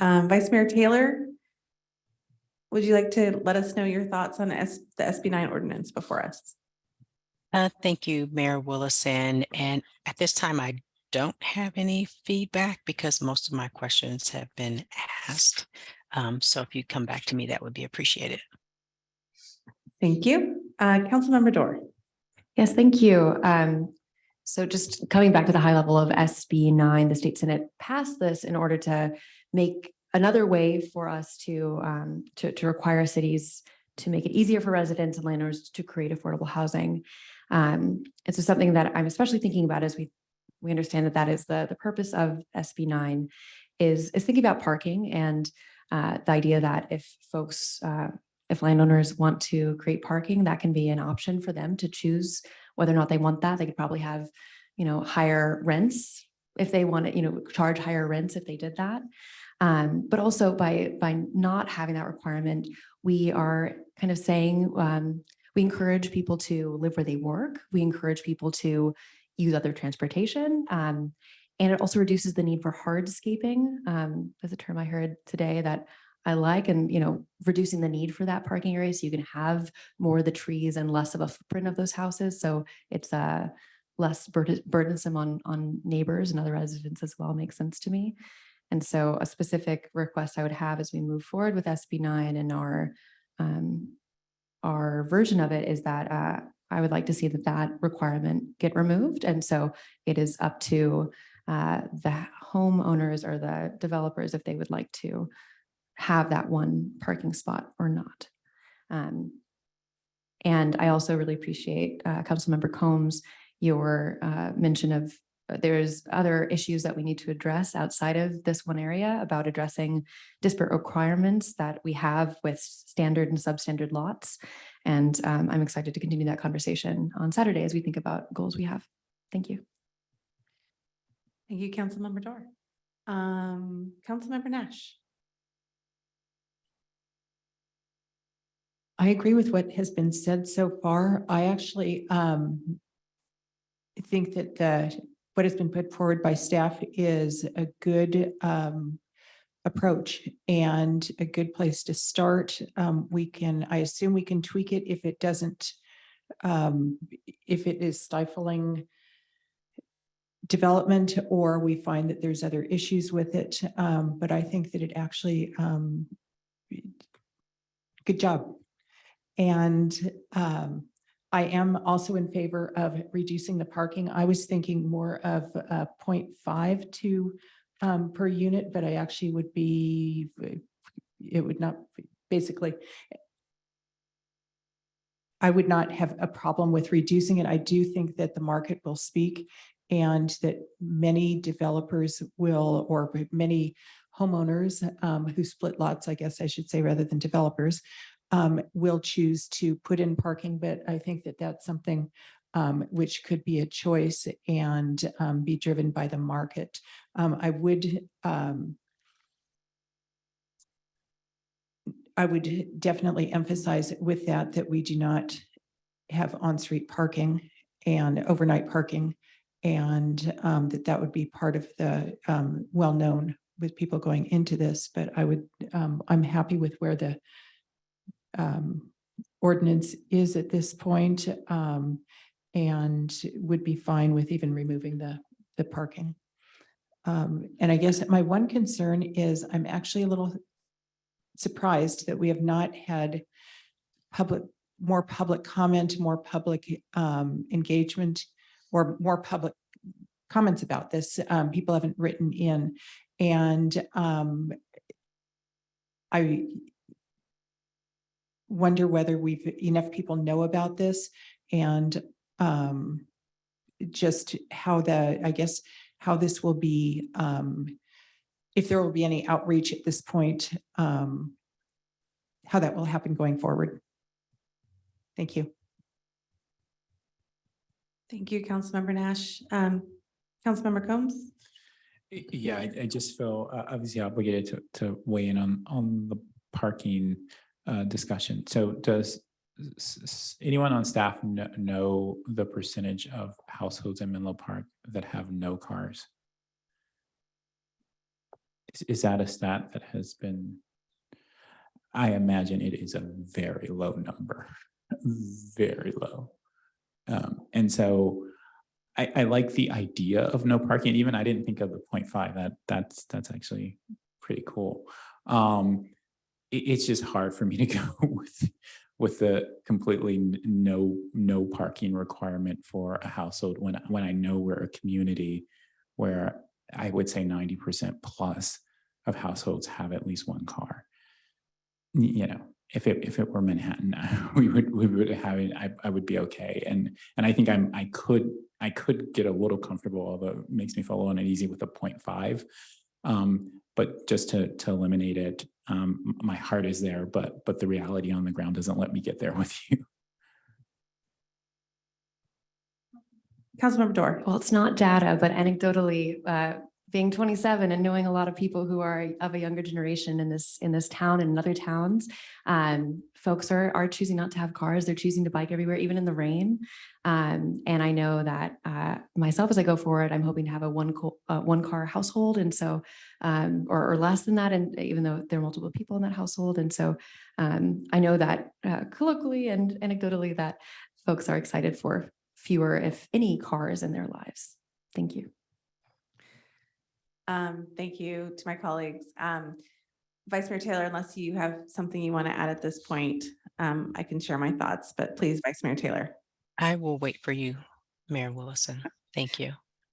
Vice Mayor Taylor, would you like to let us know your thoughts on the SB9 ordinance before us? Thank you, Mayor Willison. And at this time, I don't have any feedback because most of my questions have been asked. So if you come back to me, that would be appreciated. Thank you. Councilmember Dorr. Yes, thank you. So just coming back to the high level of SB9, the state Senate passed this in order to make another way for us to require cities to make it easier for residents and landowners to create affordable housing. And so something that I'm especially thinking about as we understand that is the purpose of SB9 is thinking about parking and the idea that if landowners want to create parking, that can be an option for them to choose whether or not they want that. They could probably have, higher rents if they want to, charge higher rents if they did that. But also by not having that requirement, we are kind of saying we encourage people to live where they work. We encourage people to use other transportation. And it also reduces the need for hardscaping. That's a term I heard today that I like, and reducing the need for that parking area so you can have more of the trees and less of a footprint of those houses. So it's less burdensome on neighbors and other residents as well. Makes sense to me. And so a specific request I would have as we move forward with SB9 and our version of it is that I would like to see that requirement get removed. And so it is up to the homeowners or the developers if they would like to have that one parking spot or not. And I also really appreciate Councilmember Combs, your mention of there's other issues that we need to address outside of this one area about addressing disparate requirements that we have with standard and substandard lots. And I'm excited to continue that conversation on Saturday as we think about goals we have. Thank you. Thank you, Councilmember Dorr. Councilmember Nash. I agree with what has been said so far. I actually think that what has been put forward by staff is a good approach and a good place to start. I assume we can tweak it if it doesn't, if it is stifling development or we find that there's other issues with it. But I think that it actually, good job. And I am also in favor of reducing the parking. I was thinking more of 0.5 to per unit, but I actually would be, it would not basically, I would not have a problem with reducing it. I do think that the market will speak and that many developers will, or many homeowners who split lots, I guess I should say, rather than developers, will choose to put in parking. But I think that that's something which could be a choice and be driven by the market. I would definitely emphasize with that we do not have on-street parking and overnight parking, and that would be part of the well-known with people going into this. But I'm happy with where the ordinance is at this point, and would be fine with even removing the parking. And I guess my one concern is I'm actually a little surprised that we have not had more public comment, more public engagement, or more public comments about this. People haven't written in, and I wonder whether enough people know about this, and just how how this will be, if there will be any outreach at this point, how that will happen going forward. Thank you. Thank you, Councilmember Nash. Councilmember Combs? Yeah, I just feel obviously obligated to weigh in on the parking discussion. So does anyone on staff know the percentage of households in Menlo Park that have no cars? Is that a stat that has been? I imagine it is a very low number, very low. And so I like the idea of no parking. Even I didn't think of the 0.5. That's actually pretty cool. It's just hard for me to go with the completely no parking requirement for a household when I know we're a community where I would say 90% plus of households have at least one car. You know, if it were Manhattan, we would have it. I would be okay. And I think I could get a little comfortable, although it makes me feel a little uneasy with a 0.5. But just to eliminate it, my heart is there, but the reality on the ground doesn't let me get there with you. Councilmember Dorr. Well, it's not data, but anecdotally, being 27 and knowing a lot of people who are of a younger generation in this town and in other towns, folks are choosing not to have cars. They're choosing to bike everywhere, even in the rain. And I know that myself, as I go forward, I'm hoping to have a one car household, and so or less than that, and even though there are multiple people in that household, and so I know that colloquially and anecdotally that folks are excited for fewer, if any, cars in their lives. Thank you. Thank you to my colleagues. Vice Mayor Taylor, unless you have something you want to add at this point, I can share my thoughts, but please, Vice Mayor Taylor. I will wait for you, Mayor Willison. Thank you.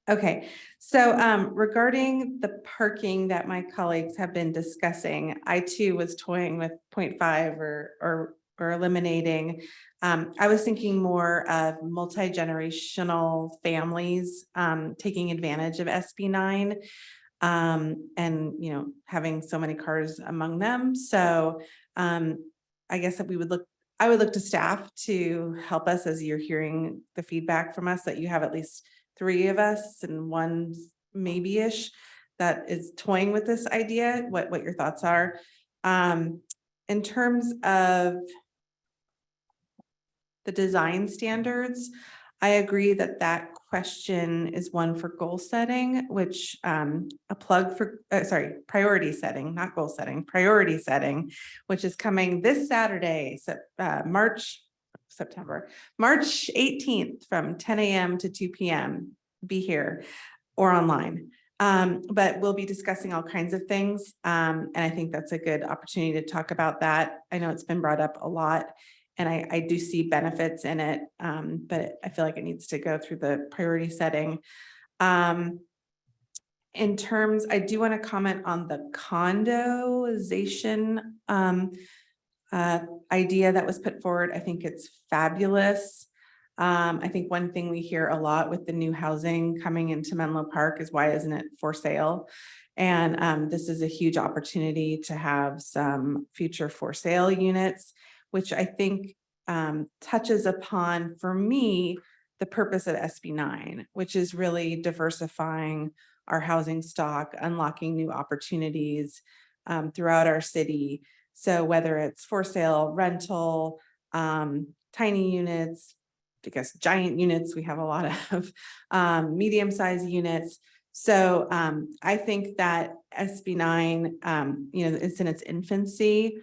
Okay, so regarding the parking that my colleagues have been discussing, I too was toying with 0.5 or eliminating. I was thinking more of multi-generational families taking advantage of SB9. And having so many cars among them. So I guess that I would look to staff to help us as you're hearing the feedback from us, that you have at least 3 of us and one maybe-ish that is toying with this idea, what your thoughts are. In terms of the design standards, I agree that question is one for goal setting, which a plug for, priority setting, not goal setting, priority setting, which is coming this Saturday, March 18th from 10 a.m. to 2 p.m. Be here or online. But we'll be discussing all kinds of things. And I think that's a good opportunity to talk about that. I know it's been brought up a lot. And I do see benefits in it, but I feel like it needs to go through the priority setting. In terms, I do want to comment on the condoization idea that was put forward. I think it's fabulous. I think one thing we hear a lot with the new housing coming into Menlo Park is, why isn't it for sale? And this is a huge opportunity to have some future for sale units, which I think touches upon, for me, the purpose of SB9, which is really diversifying our housing stock, unlocking new opportunities throughout our city. So whether it's for sale, rental, tiny units, I guess giant units, we have a lot of medium-sized units. So I think that SB9, it's in its infancy.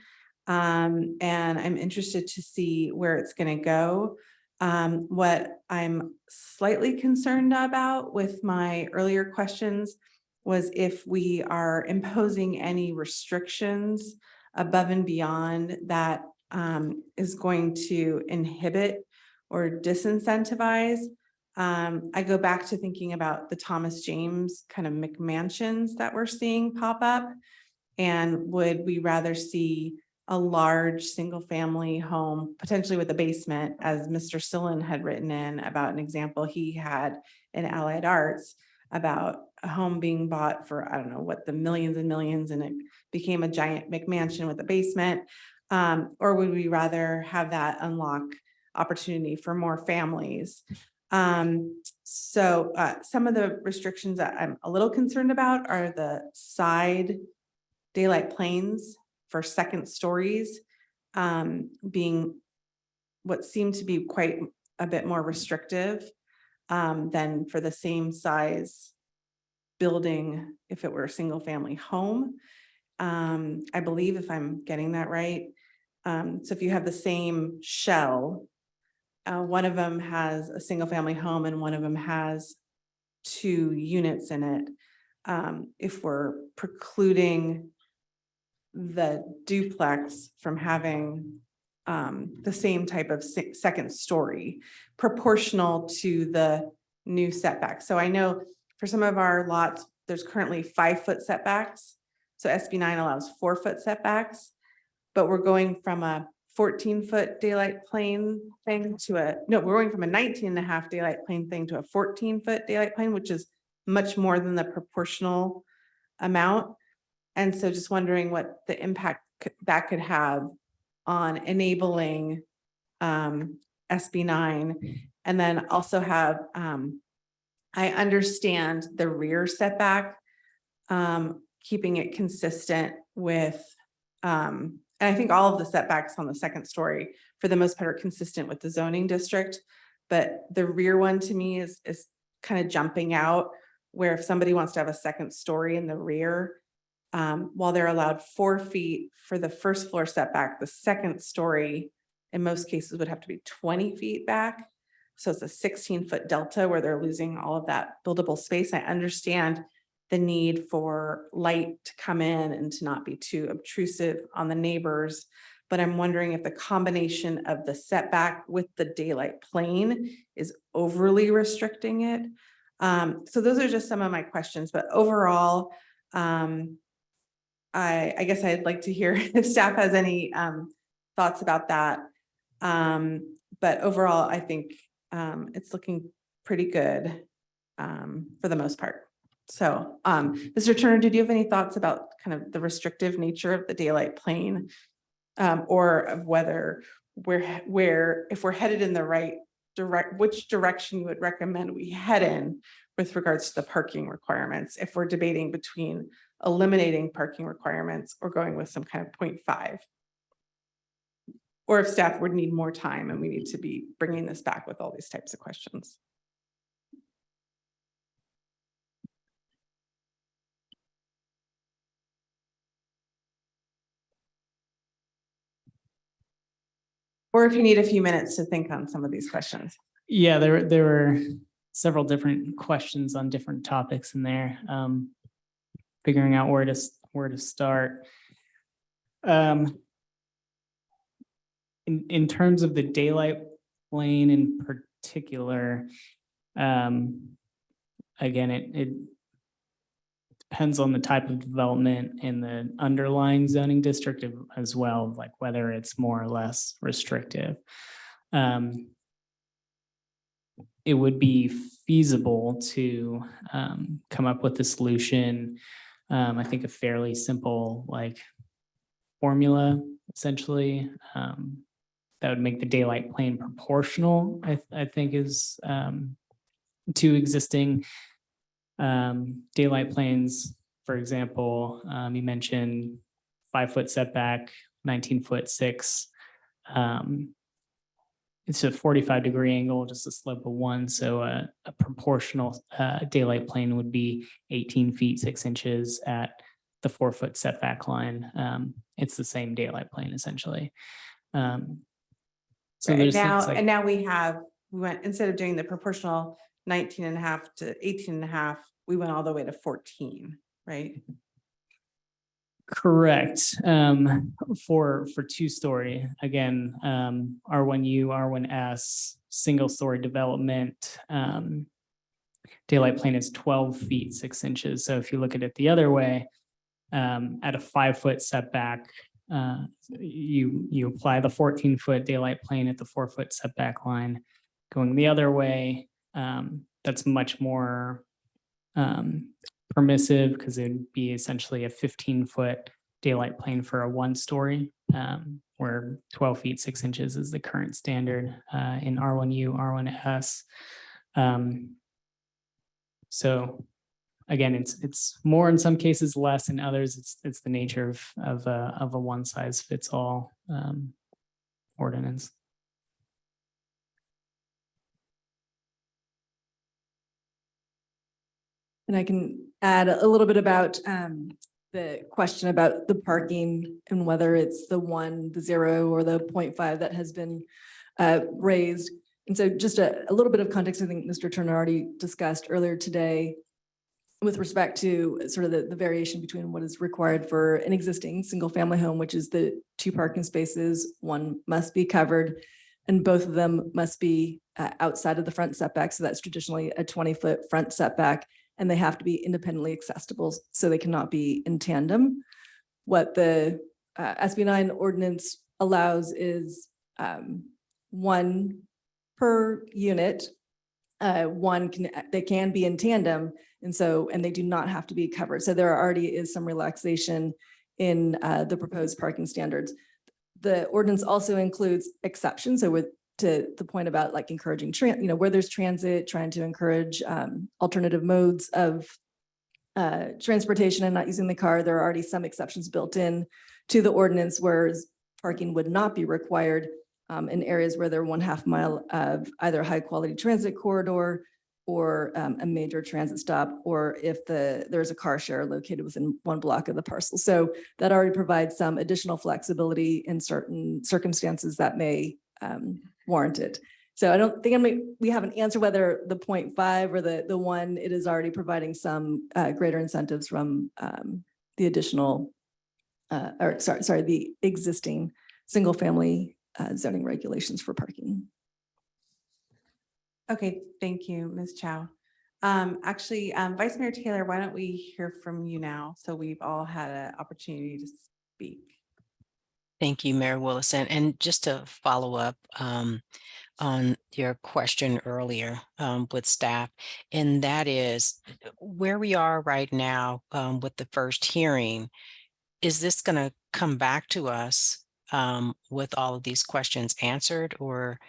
And I'm interested to see where it's going to go. What I'm slightly concerned about with my earlier questions was if we are imposing any restrictions above and beyond that is going to inhibit or disincentivize. I go back to thinking about the Thomas James kind of McMansions that we're seeing pop up. And would we rather see a large single family home, potentially with a basement, as Mr. Sillen had written in about an example he had in Allied Arts, about a home being bought for, I don't know what, the millions and millions, and it became a giant McMansion with a basement? Or would we rather have that unlock opportunity for more families? So some of the restrictions that I'm a little concerned about are the side daylight planes for second stories, being what seemed to be quite a bit more restrictive than for the same size building if it were a single family home. I believe, if I'm getting that right. So if you have the same shell, one of them has a single family home and one of them has 2 units in it. If we're precluding the duplex from having the same type of second story proportional to the new setback. So I know for some of our lots, there's currently 5-foot setbacks. So SB 9 allows 4-foot setbacks, but we're going from a 14-foot daylight plane thing to we're going from a 19.5 daylight plane thing to a 14-foot daylight plane, which is much more than the proportional amount. And so just wondering what the impact that could have on enabling SB 9. And then also have, I understand the rear setback, keeping it consistent with, and I think all of the setbacks on the second story for the most part are consistent with the zoning district, but the rear one to me is kind of jumping out, where if somebody wants to have a second story in the rear, while they're allowed 4 feet for the first floor setback, the second story in most cases would have to be 20 feet back. So it's a 16-foot delta where they're losing all of that buildable space. I understand the need for light to come in and to not be too obtrusive on the neighbors, but I'm wondering if the combination of the setback with the daylight plane is overly restricting it. So those are just some of my questions, but overall, I guess I'd like to hear if staff has any thoughts about that. But overall, I think it's looking pretty good for the most part. So, Mr. Turner, did you have any thoughts about kind of the restrictive nature of the daylight plane, or of whether if we're headed in the right which direction you would recommend we head in with regards to the parking requirements, if we're debating between eliminating parking requirements or going with some kind of 0.5? Or if staff would need more time and we need to be bringing this back with all these types of questions. Or if you need a few minutes to think on some of these questions. Yeah, there were several different questions on different topics in there. Figuring out where to start. In terms of the daylight plane in particular, again, it depends on the type of development in the underlying zoning district as well, like whether it's more or less restrictive. It would be feasible to come up with a solution. I think a fairly simple formula, essentially, that would make the daylight plane proportional, I think is to existing daylight planes. For example, you mentioned 5-foot setback, 19-foot 6. It's a 45-degree angle, just a slope of 1. So a proportional daylight plane would be 18 feet 6 inches at the 4-foot setback line. It's the same daylight plane essentially. So right, there's now, things like, and now we went, instead of doing the proportional 19.5 to 18.5, we went all the way to 14, right? correct. For 2-story, again, R1U, R1S, single-story development, daylight plane is 12 feet 6 inches. So if you look at it the other way, at a 5-foot setback, you apply the 14-foot daylight plane at the 4-foot setback line. Going the other way, that's much more permissive because it'd be essentially a 15-foot daylight plane for a one-story, where 12 feet 6 inches is the current standard in R1U, R1S. So again, it's more in some cases, less in others. It's the nature of a one-size-fits-all ordinance. And I can add a little bit about the question about the parking and whether it's the 1, the 0, or the 0.5 that has been raised. And so just a little bit of context, I think Mr. Turner already discussed earlier today with respect to sort of the variation between what is required for an existing single family home, which is the 2 parking spaces, 1 must be covered, and both of them must be outside of the front setback. So that's traditionally a 20-foot front setback, and they have to be independently accessible, so they cannot be in tandem. What the SB 9 ordinance allows is 1 per unit. They can be in tandem, and they do not have to be covered. So there already is some relaxation in the proposed parking standards. The ordinance also includes exceptions. So to the point about like encouraging where there's transit, trying to encourage alternative modes of transportation and not using the car, there are already some exceptions built in to the ordinance, whereas parking would not be required in areas where they're 1/2 mile of either high quality transit corridor or a major transit stop, or if there's a car share located within 1 block of the parcel. So that already provides some additional flexibility in certain circumstances that may warrant it. So I don't think we have an answer whether the 0.5 or the 1, it is already providing some greater incentives from the additional, the existing single family zoning regulations for parking. Okay, thank you, Ms. Chow. Actually, Vice Mayor Taylor, why don't we hear from you now? So we've all had an opportunity to speak. Thank you, Mayor Willison. And just to follow up on your question earlier with staff, and that is where we are right now with the first hearing. Is this going to come back to us with all of these questions answered, or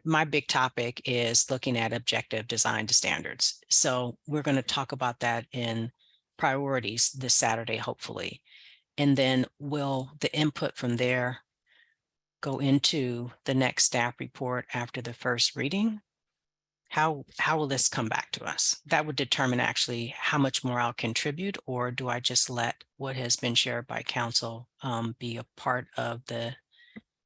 my big topic is looking at objective design standards. So we're going to talk about that in priorities this Saturday, hopefully. And then will the input from there go into the next staff report after the first reading? How will this come back to us? That would determine actually how much more I'll contribute, or do I just let what has been shared by council be a part of the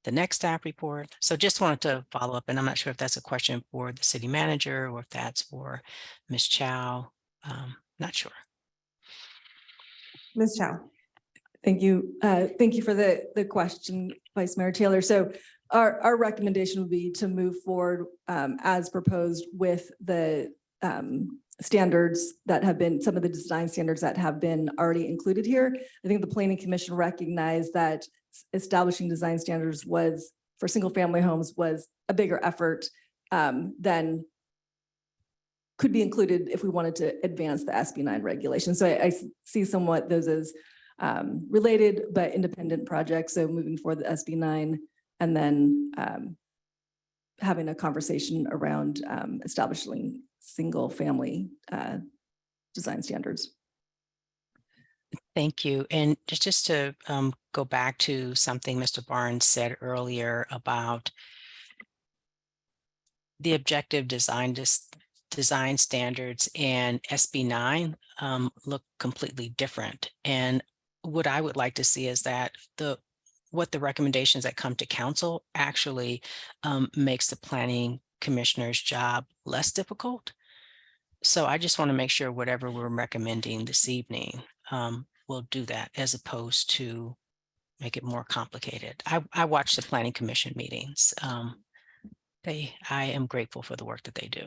next staff report? So just wanted to follow up, and I'm not sure if that's a question for the city manager or if that's for Ms. Chow. Not sure. Ms. Chow. Thank you. Thank you for the question, Vice Mayor Taylor. So our recommendation would be to move forward as proposed with the standards that have been, some of the design standards that have been already included here. I think the Planning Commission recognized that establishing design standards was, for single family homes, was a bigger effort than could be included if we wanted to advance the SB 9 regulation. So I see somewhat those as related but independent projects. So moving forward the SB 9 and then having a conversation around establishing single family design standards. Thank you. And just to go back to something Mr. Barnes said earlier about the objective design standards and SB 9 look completely different. And what I would like to see is that what the recommendations that come to council actually makes the planning commissioner's job less difficult. So I just want to make sure whatever we're recommending this evening, we'll do that as opposed to make it more complicated. I watch the planning commission meetings. I am grateful for the work that they do.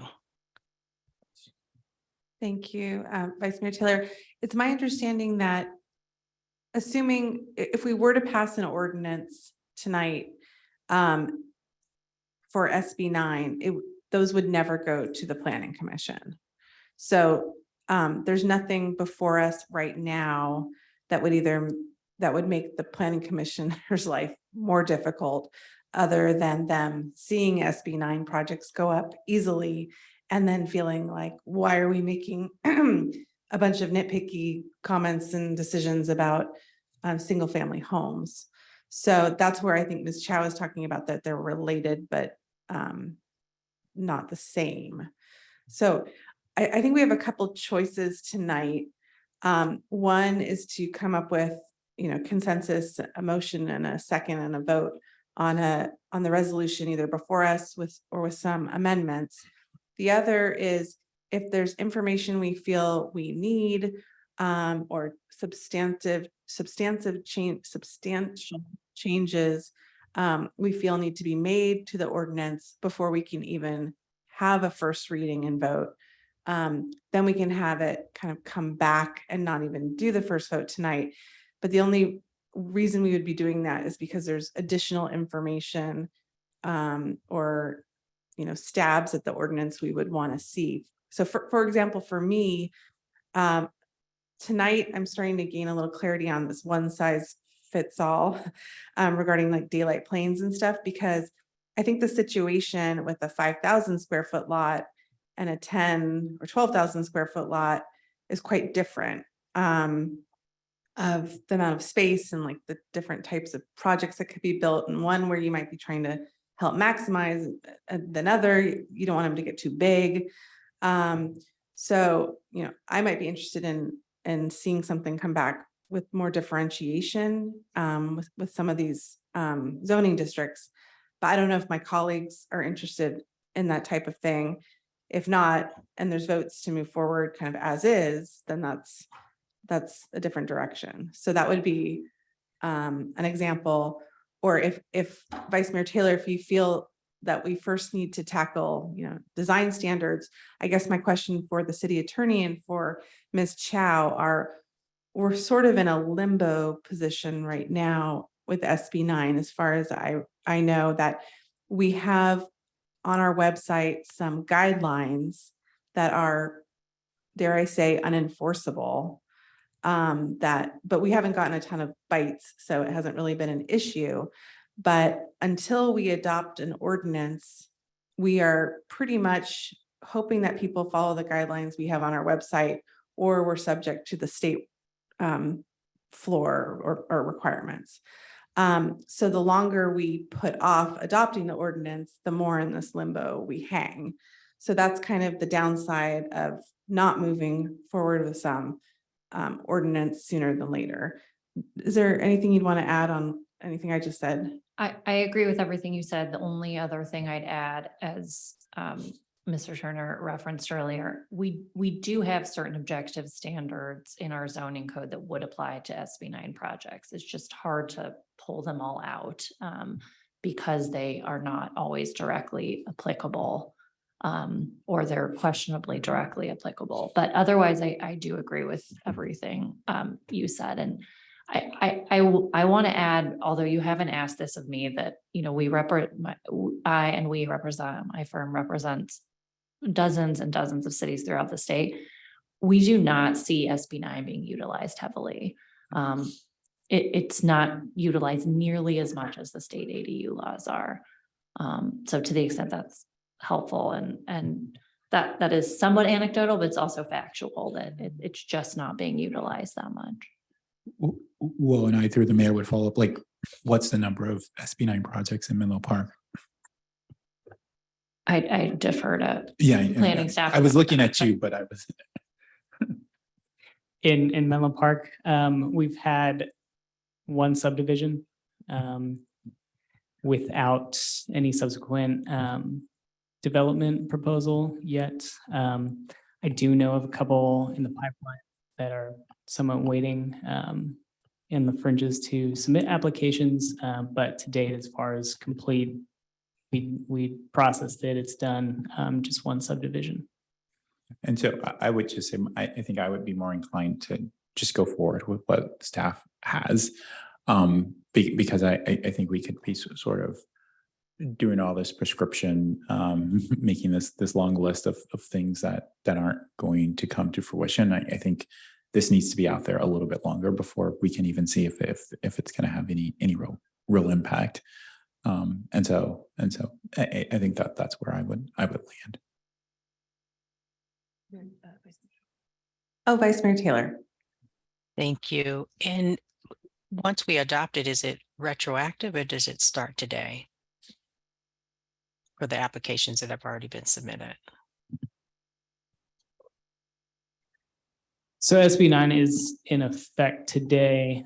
Thank you, Vice Mayor Taylor. It's my understanding that assuming if we were to pass an ordinance tonight for SB 9, those would never go to the Planning Commission. So there's nothing before us right now that would make the planning commissioner's life more difficult, other than them seeing SB 9 projects go up easily and then feeling like, why are we making a bunch of nitpicky comments and decisions about single family homes? So that's where I think Ms. Chow is talking about, that they're related, but not the same. So I think we have a couple choices tonight. One is to come up with, consensus, a motion and a second and a vote on the resolution, either before us with some amendments. The other is, if there's information we feel we need, or substantial changes we feel need to be made to the ordinance before we can even have a first reading and vote, then we can have it kind of come back and not even do the first vote tonight. But the only reason we would be doing that is because there's additional information or stabs at the ordinance we would want to see. So for example, for me, tonight I'm starting to gain a little clarity on this one size fits all regarding like daylight planes and stuff, because I think the situation with a 5,000 square foot lot and a 10 or 12,000 square foot lot is quite different of the amount of space and like the different types of projects that could be built. And one where you might be trying to help maximize, than other, you don't want them to get too big. So, I might be interested in seeing something come back with more differentiation with some of these zoning districts. But I don't know if my colleagues are interested in that type of thing. If not, and there's votes to move forward kind of as is, then that's a different direction. So that would be an example. Or if Vice Mayor Taylor, if you feel that we first need to tackle, design standards, I guess my question for the city attorney and for Ms. Chow we're sort of in a limbo position right now with SB 9, as far as I know, that we have on our website some guidelines that are, dare I say, unenforceable. But we haven't gotten a ton of bites, so it hasn't really been an issue. But until we adopt an ordinance, we are pretty much hoping that people follow the guidelines we have on our website, or we're subject to the state floor or requirements. So the longer we put off adopting the ordinance, the more in this limbo we hang. So that's kind of the downside of not moving forward with some ordinance sooner than later. Is there anything you'd want to add on anything I just said? I agree with everything you said. The only other thing I'd add, as Mr. Turner referenced earlier, we do have certain objective standards in our zoning code that would apply to SB 9 projects. It's just hard to pull them all out because they are not always directly applicable, or they're questionably directly applicable. But otherwise, I do agree with everything you said. And I want to add, although you haven't asked this of me, that, we represent, my firm represents dozens and dozens of cities throughout the state. We do not see SB 9 being utilized heavily. It's not utilized nearly as much as the state ADU laws are. So to the extent that's helpful, and that is somewhat anecdotal, but it's also factual that it's just not being utilized that much. Well, and I, through the mayor, would follow up, like, what's the number of SB 9 projects in Menlo Park? I defer to Yeah, planning staff. I was looking at you, but I was. In Menlo Park, we've had one subdivision without any subsequent development proposal yet. I do know of a couple in the pipeline that are somewhat waiting in the fringes to submit applications, but to date, as far as complete, we processed it, it's done, just one subdivision. And so I would just say, I think I would be more inclined to just go forward with what staff has, because I think we could be sort of doing all this prescription, making this long list of things that aren't going to come to fruition. I think this needs to be out there a little bit longer before we can even see if it's going to have any real impact. And so I think that's where I would land. Oh, Vice Mayor Taylor. Thank you. And once we adopt it, is it retroactive or does it start today for the applications that have already been submitted? So SB 9 is in effect today.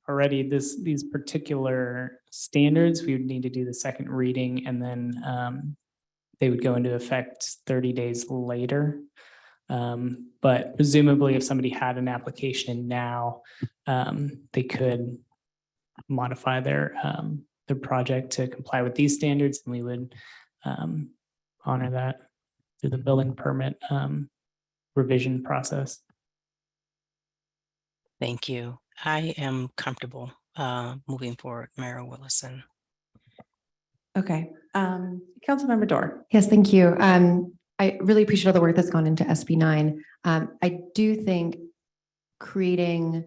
Already these particular standards, we would need to do the second reading and then they would go into effect 30 days later. But presumably if somebody had an application now, they could modify their project to comply with these standards, and we would honor that through the building permit revision process. Thank you. I am comfortable moving forward, Mayor Willison. Okay. Councilmember Dorr. Yes, thank you. I really appreciate all the work that's gone into SB 9. I do think creating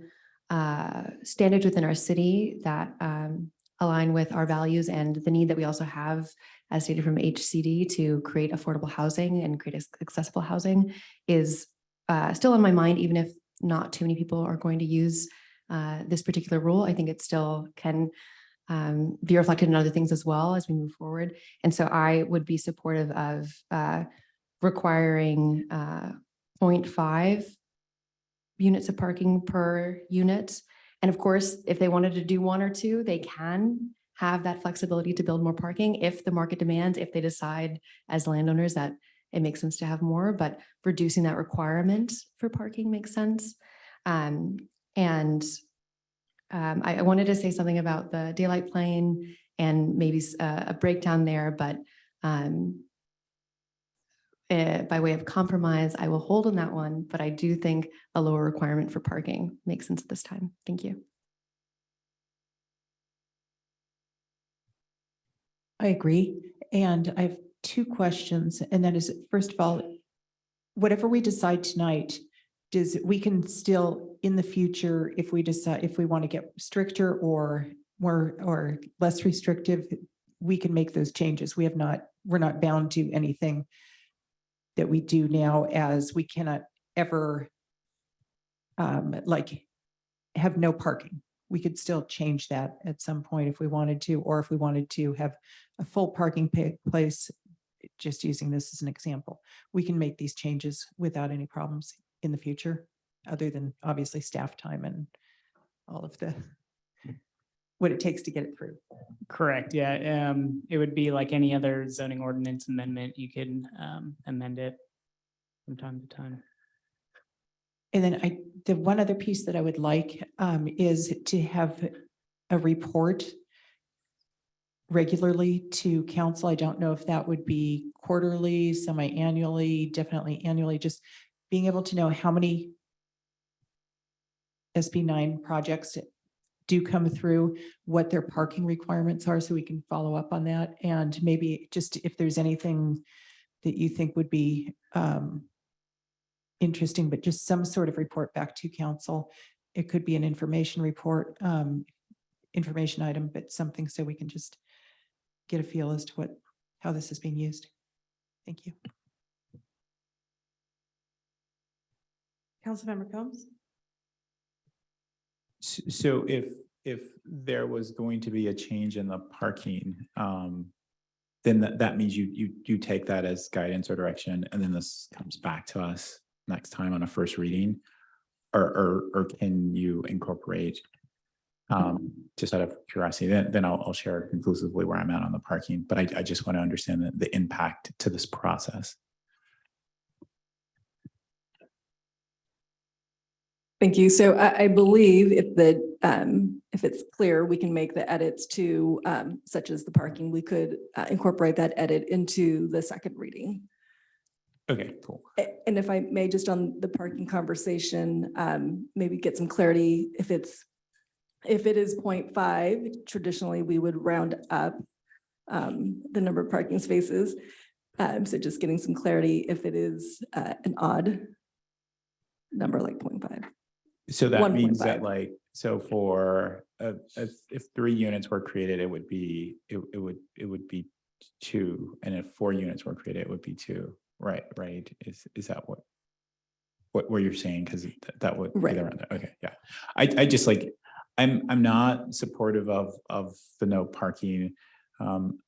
standards within our city that align with our values and the need that we also have, as stated from HCD, to create affordable housing and create accessible housing is still on my mind, even if not too many people are going to use this particular rule. I think it still can be reflected in other things as well as we move forward. And so I would be supportive of requiring 0.5 units of parking per unit. And of course, if they wanted to do 1 or 2, they can have that flexibility to build more parking if the market demands, if they decide as landowners that it makes sense to have more, but reducing that requirement for parking makes sense. I wanted to say something about the daylight plane and maybe a breakdown there, but by way of compromise, I will hold on that one, but I do think a lower requirement for parking makes sense at this time. Thank you. I agree. And I have 2 questions. And that is, first of all, whatever we decide tonight, we can still in the future, if we decide, if we want to get stricter or more or less restrictive, we can make those changes. We're not bound to anything that we do now, as we cannot ever like have no parking. We could still change that at some point if we wanted to, or if we wanted to have a full parking place, just using this as an example. We can make these changes without any problems in the future, other than obviously staff time and all of what it takes to get it through. Correct. Yeah. It would be like any other zoning ordinance amendment. You can amend it from time to time. And then the one other piece that I would like is to have a report regularly to council. I don't know if that would be quarterly, semi-annually, definitely annually, just being able to know how many SB 9 projects do come through, what their parking requirements are, so we can follow up on that. And maybe just if there's anything that you think would be interesting, but just some sort of report back to council. It could be an information report, information item, but something so we can just get a feel as to how this is being used. Thank you. Councilmember Combs. So if there was going to be a change in the parking, then that means you take that as guidance or direction, and then this comes back to us next time on a first reading, or can you incorporate, just out of curiosity, then I'll share conclusively where I'm at on the parking, but I just want to understand the impact to this process. Thank you. So I believe if it's clear, we can make the edits to such as the parking, we could incorporate that edit into the second reading. Okay, cool. And if I may, just on the parking conversation, maybe get some clarity. If it is 0.5, traditionally we would round up the number of parking spaces. So just getting some clarity if it is an odd number like 0.5. So that means 1.5. that like, so for, if 3 units were created, it would be 2. And if 4 units were created, it would be 2. Right. Is that what you're saying? Because that would be Right. around there. Okay. Yeah. I just like, I'm not supportive of the no parking. I'm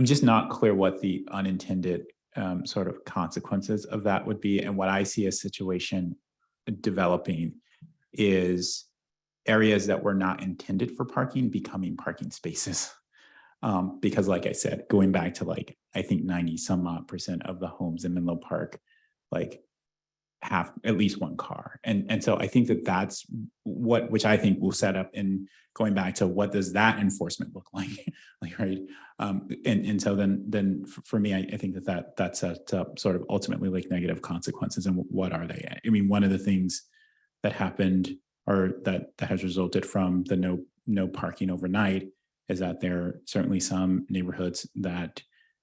just not clear what the unintended sort of consequences of that would be. And what I see a situation developing is areas that were not intended for parking becoming parking spaces. Because like I said, going back to like, I think 90% of the homes in Menlo Park, like have at least 1 car. And so I think that that's which I think will set up in going back to what does that enforcement look like? Like, right. And so then for me, I think that sets up sort of ultimately like negative consequences. And what are they? I mean, one of the things that happened or that has resulted from the no parking overnight is that there are certainly some neighborhoods that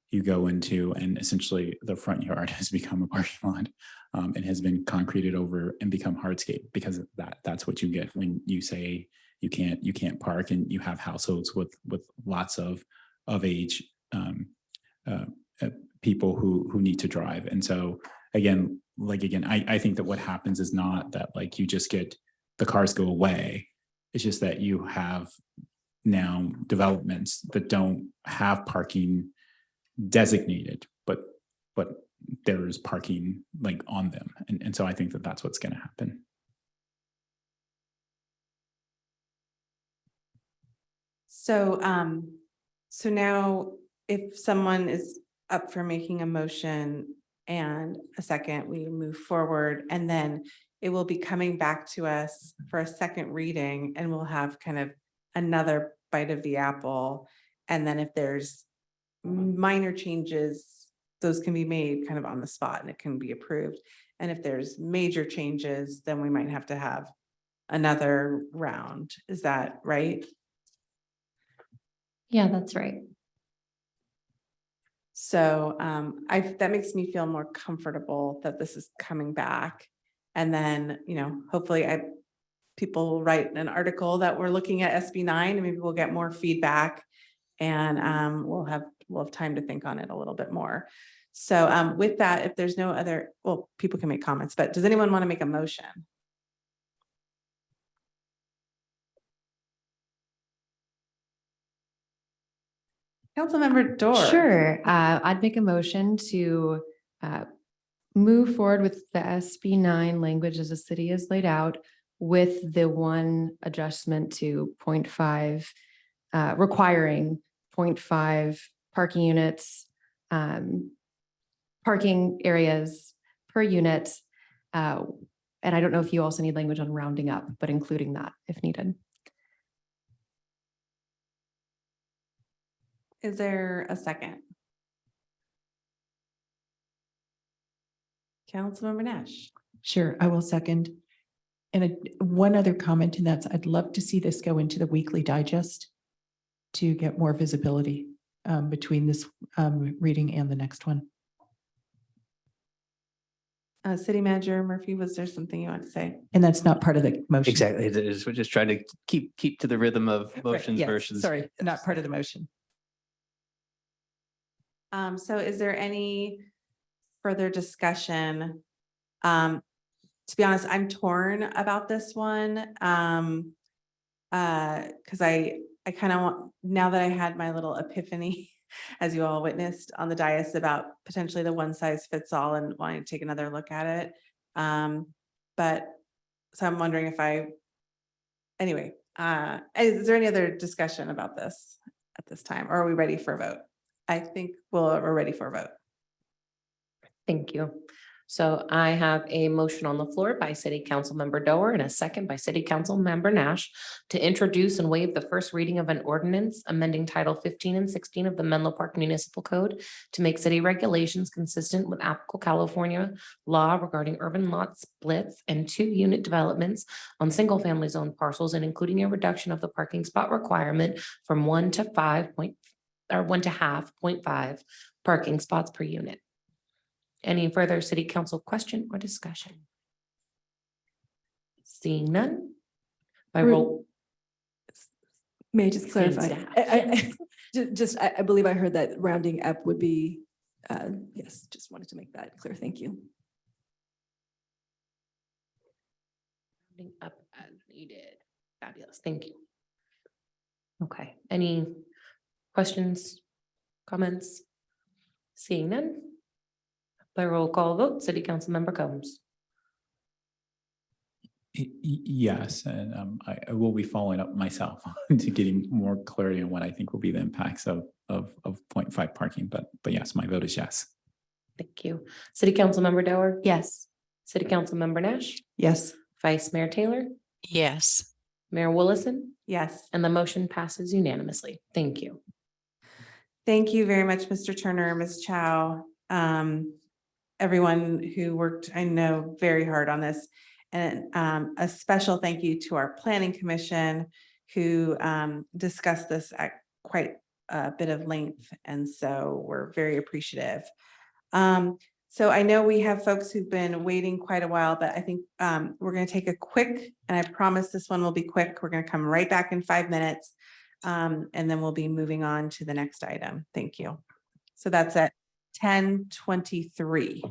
you go into and essentially the front yard has become a parking lot and has been concreted over and become hardscape because that's what you get when you say you can't park and you have households with lots of age people who need to drive. And so again, I think that what happens is not that like you just get the cars go away. It's just that you have now developments that don't have parking designated, but there is parking like on them. And so I think that that's what's going to happen. So, so now if someone is up for making a motion and a second, we move forward and then it will be coming back to us for a second reading and we'll have kind of another bite of the apple. And then if there's minor changes, those can be made kind of on the spot and it can be approved. And if there's major changes, then we might have to have another round. Is that right? Yeah, that's right. So that makes me feel more comfortable that this is coming back. And then, hopefully people will write an article that we're looking at SB 9 and maybe we'll get more feedback and we'll have time to think on it a little bit more. So with that, if there's no other, well, people can make comments, but does anyone want to make a motion? Councilmember Dorr. Sure. I'd make a motion to move forward with the SB 9 language as the city has laid out with the one adjustment to 0.5, requiring 0.5 parking units, parking areas per unit. And I don't know if you also need language on rounding up, but including that if needed. Is there a second? Councilmember Nash. Sure, I will second. And one other comment, and that's I'd love to see this go into the weekly digest to get more visibility between this reading and the next one. City Manager Murphy, was there something you want to say? And that's not part of the motion. Exactly. We're just trying to keep to the rhythm of motions Yes, versus. sorry, not part of the motion. So is there any further discussion? To be honest, I'm torn about this one. Because I kind of want, now that I had my little epiphany, as you all witnessed on the dais about potentially the one size fits all and wanting to take another look at it. But so I'm wondering if anyway, is there any other discussion about this at this time? Or are we ready for a vote? I think we're ready for a vote. Thank you. So I have a motion on the floor by City Council Member Doer and a second by City Council Member Nash to introduce and waive the first reading of an ordinance amending Title 15 and 16 of the Menlo Park Municipal Code to make city regulations consistent with applicable California law regarding urban lot splits and 2-unit developments on single-family zone parcels and including a reduction of the parking spot requirement from 1 to 5 or 1.5 parking spots per unit. Any further city council question or discussion? Seeing none. By Ru- roll. May I just Seeing clarify? staff. I believe I heard that rounding up would be, yes, just wanted to make that clear. Thank you. Rounding up as needed. Fabulous. Thank you. Okay. Any questions, comments? Seeing none. By roll call vote, City Council Member Combs. Yes, and I will be following up myself to getting more clarity on what I think will be the impacts of 0.5 parking, but yes, my vote is yes. Thank you. City Council Member Dower? Yes. City Council Member Nash? Yes. Vice Mayor Taylor? Yes. Mayor Willison? Yes. And the motion passes unanimously. Thank you. Thank you very much, Mr. Turner, Ms. Chow, everyone who worked, I know, very hard on this. And a special thank you to our Planning Commission who discussed this at quite a bit of length. And so we're very appreciative. So I know we have folks who've been waiting quite a while, but I think we're going to take a quick, and I promise this one will be quick. We're going to come right back in 5 minutes. And then we'll be moving on to the next item. Thank you. So that's at 10:23.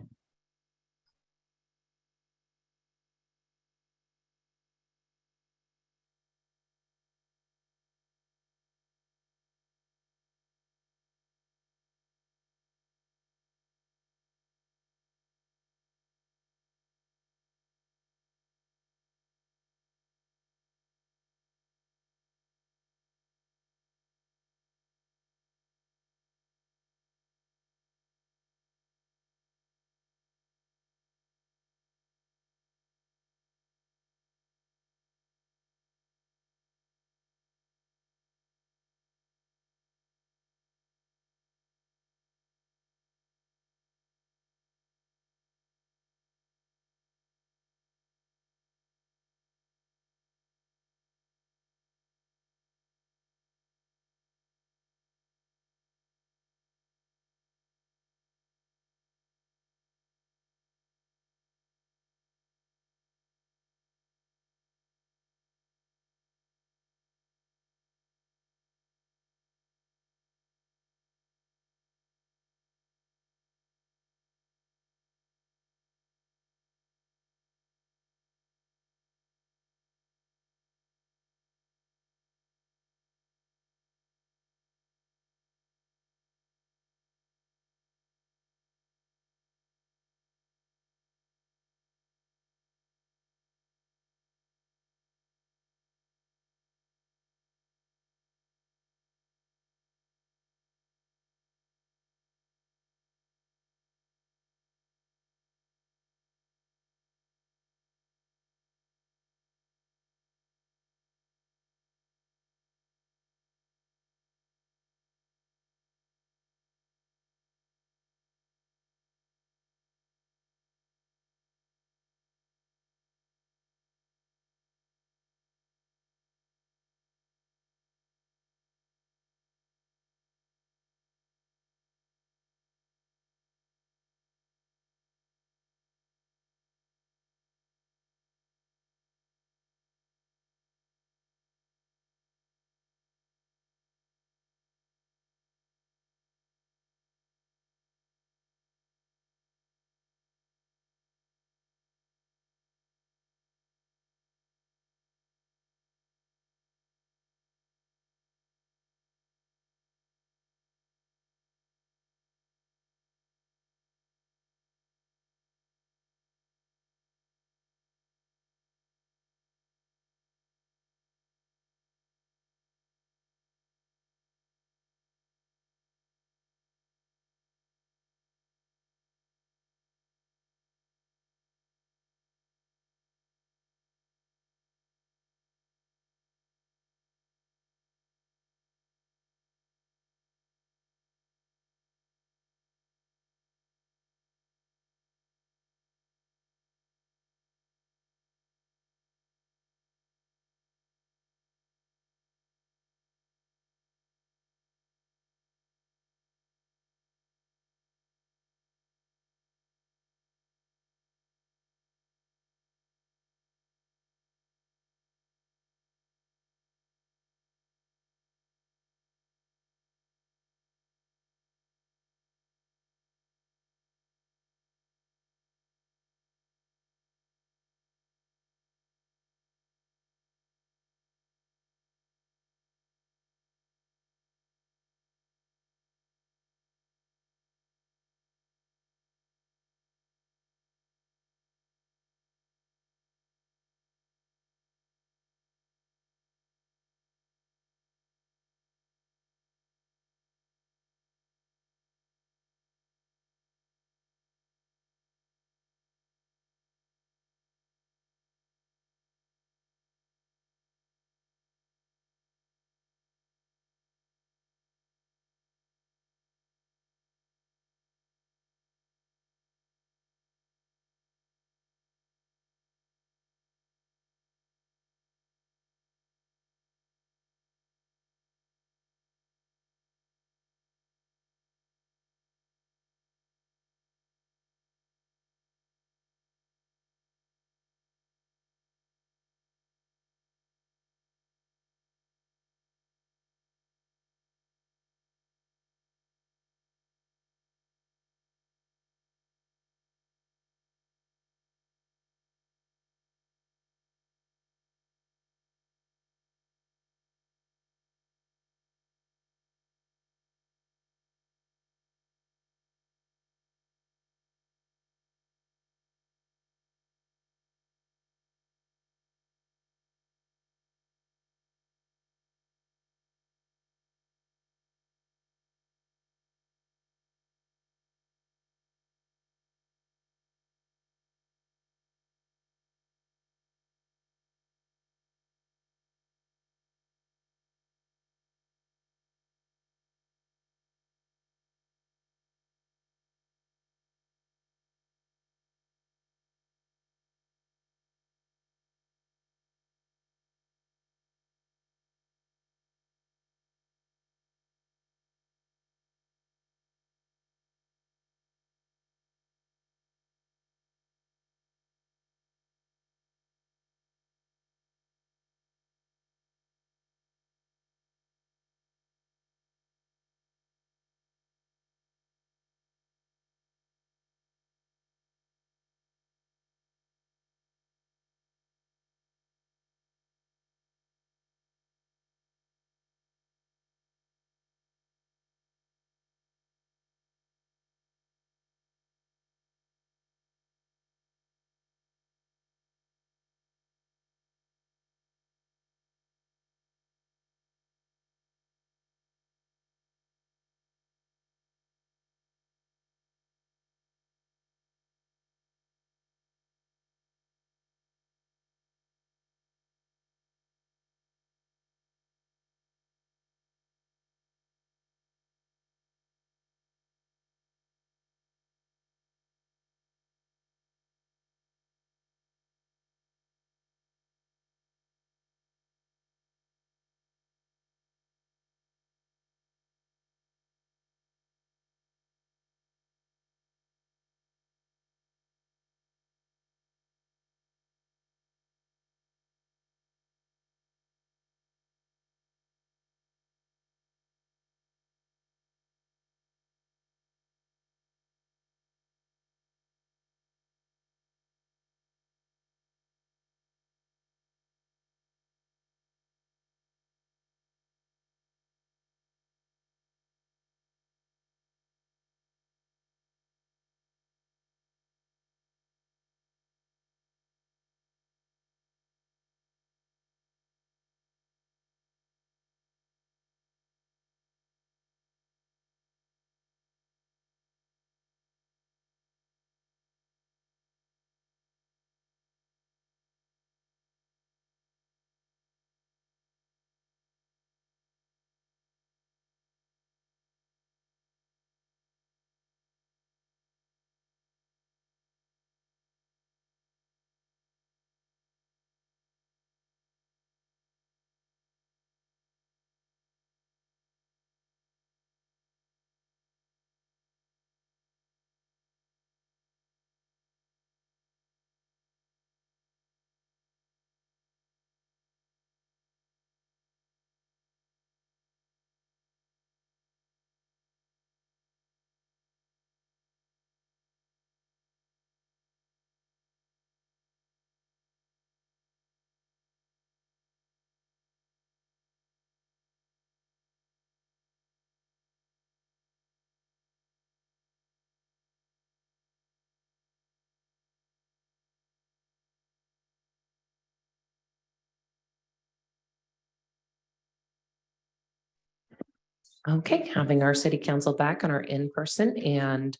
Okay, having our city council back on our in-person and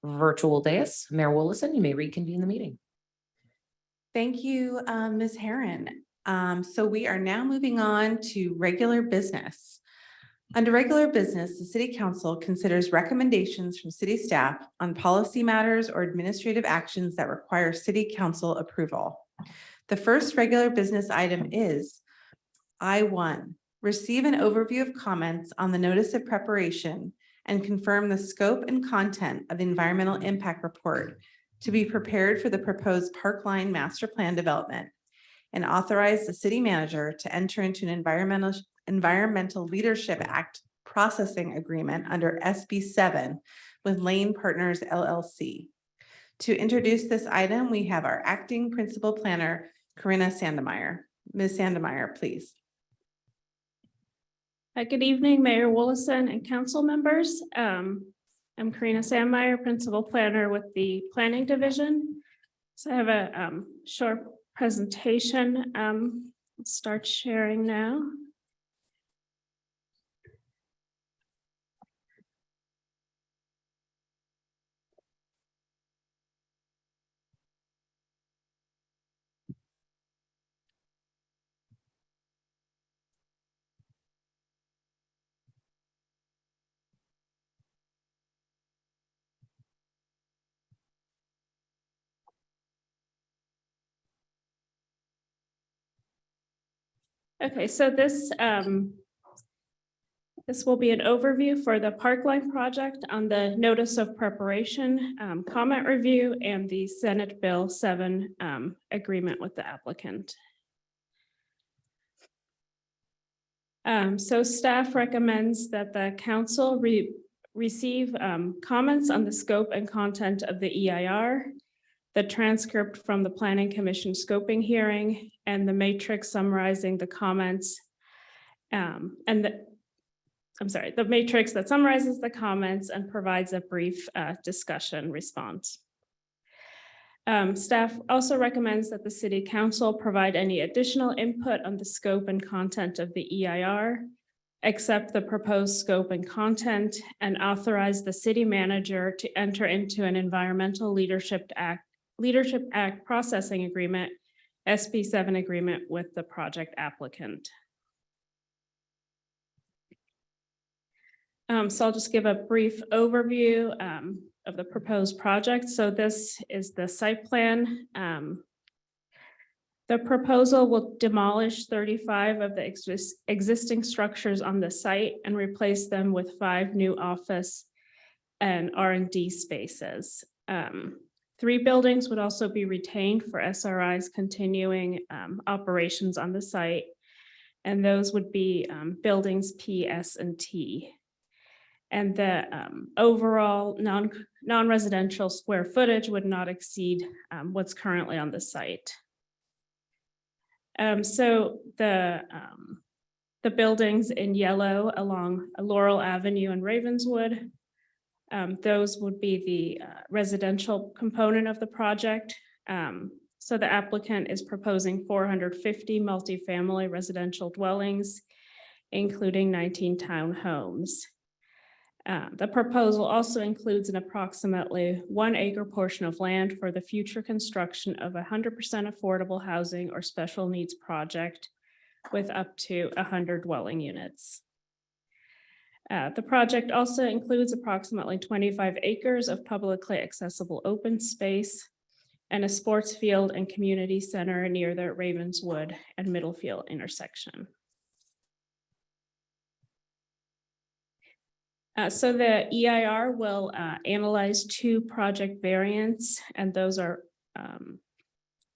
virtual dais, Mayor Willison, you may reconvene the meeting. Thank you, Ms. Herron. So we are now moving on to regular business. Under regular business, the city council considers recommendations from city staff on policy matters or administrative actions that require city council approval. The first regular business item is I-1, receive an overview of comments on the notice of preparation and confirm the scope and content of the environmental impact report to be prepared for the proposed Parkline Master Plan development, and authorize the city manager to enter into an Environmental Leadership Act processing agreement under SB 7 with Lane Partners LLC. To introduce this item, we have our acting principal planner, Corinna Sandemeyer. Ms. Sandemeyer, please. Good evening, Mayor Willison and council members. I'm Corinna Sandemeyer, principal planner with the Planning Division. So I have a short presentation. I'll start sharing now. Okay, so this will be an overview for the Parkline project on the notice of preparation, comment review, and the Senate Bill 7 agreement with the applicant. So staff recommends that the council receive comments on the scope and content of the EIR, the transcript from the Planning Commission scoping hearing, and the matrix summarizing the comments, the matrix that summarizes the comments and provides a brief discussion response. Staff also recommends that the City Council provide any additional input on the scope and content of the EIR, accept the proposed scope and content, and authorize the city manager to enter into an Environmental Leadership Act processing agreement, SB 7 agreement with the project applicant. So I'll just give a brief overview of the proposed project. So this is the site plan. The proposal will demolish 35 of the existing structures on the site and replace them with 5 new office and R&D spaces. 3 buildings would also be retained for SRI's continuing operations on the site, and those would be buildings P, S, and T. And the overall non-residential square footage would not exceed what's currently on the site. So the buildings in yellow along Laurel Avenue and Ravenswood, those would be the residential component of the project. So the applicant is proposing 450 multifamily residential dwellings, including 19 townhomes. The proposal also includes an approximately 1 acre portion of land for the future construction of 100% affordable housing or special needs project with up to 100 dwelling units. The project also includes approximately 25 acres of publicly accessible open space and a sports field and community center near the Ravenswood and Middlefield intersection. So the EIR will analyze 2 project variants, and those are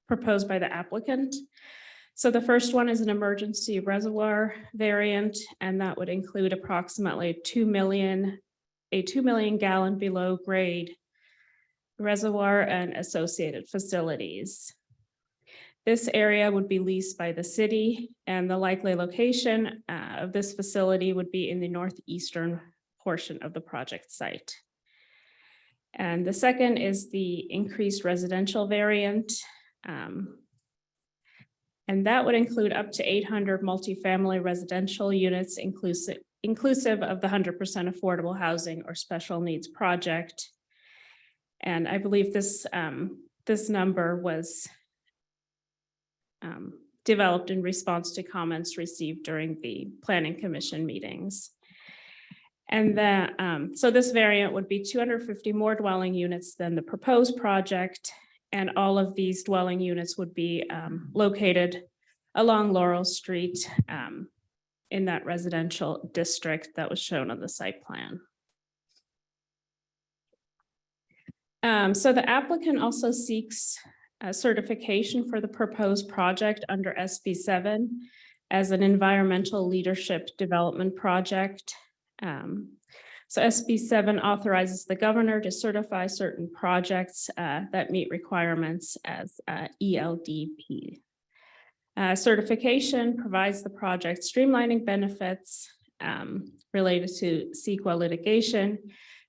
proposed by the applicant. So the first one is an emergency reservoir variant, and that would include approximately a 2 million gallon below grade reservoir and associated facilities. This area would be leased by the city, and the likely location of this facility would be in the northeastern portion of the project site. And the second is the increased residential variant. And that would include up to 800 multifamily residential units, inclusive of the 100% affordable housing or special needs project. And I believe this number was developed in response to comments received during the Planning Commission meetings. And then, so this variant would be 250 more dwelling units than the proposed project. And all of these dwelling units would be located along Laurel Street in that residential district that was shown on the site plan. So the applicant also seeks a certification for the proposed project under SB 7 as an environmental leadership development project. So SB 7 authorizes the governor to certify certain projects that meet requirements as ELDP. Certification provides the project streamlining benefits related to CEQA litigation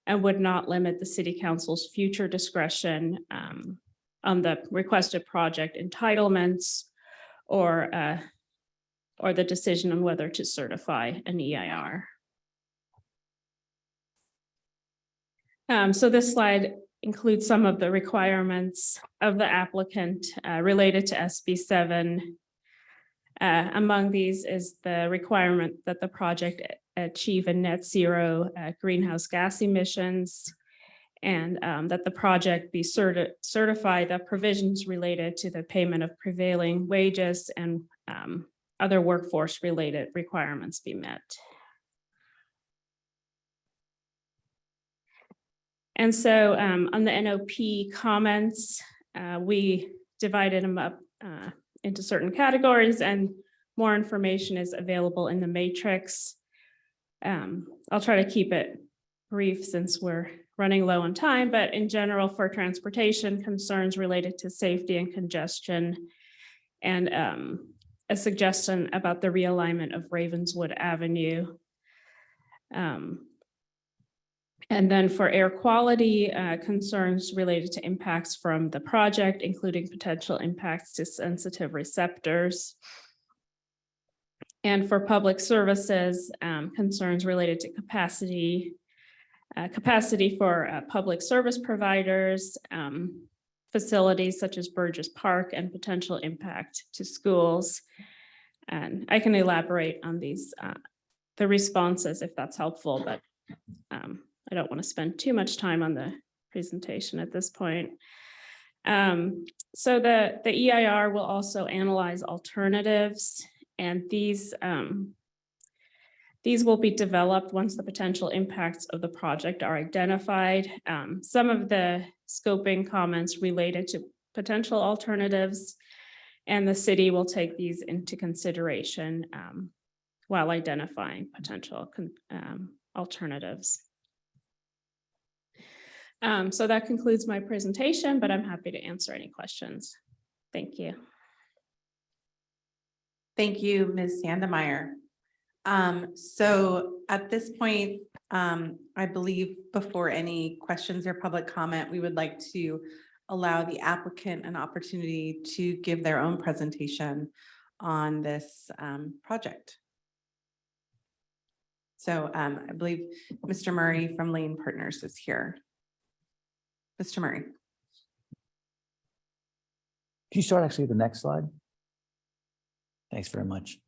and would not limit the city council's future discretion on the requested project entitlements or the decision on whether to certify an EIR. So this slide includes some of the requirements of the applicant related to SB 7. Among these is the requirement that the project achieve a net zero greenhouse gas emissions, and that the project be certified that provisions related to the payment of prevailing wages and other workforce related requirements be met. And so on the NOP comments, we divided them up into certain categories, and more information is available in the matrix. I'll try to keep it brief since we're running low on time, but in general, for transportation concerns related to safety and congestion, and a suggestion about the realignment of Ravenswood Avenue. And then for air quality concerns related to impacts from the project, including potential impacts to sensitive receptors. And for public services, concerns related to capacity for public service providers, facilities such as Burgess Park, and potential impact to schools. And I can elaborate on these, the responses if that's helpful, but I don't want to spend too much time on the presentation at this point. So the EIR will also analyze alternatives, and these will be developed once the potential impacts of the project are identified. Some of the scoping comments related to potential alternatives, and the city will take these into consideration while identifying potential alternatives. So that concludes my presentation, but I'm happy to answer any questions. Thank you. Thank you, Ms. Sandemeyer. So at this point, I believe before any questions or public comment, we would like to allow the applicant an opportunity to give their own presentation on this project. So I believe Mr. Murray from Lane Partners is here. Mr. Murray. Can you start actually the next slide? Thanks very much.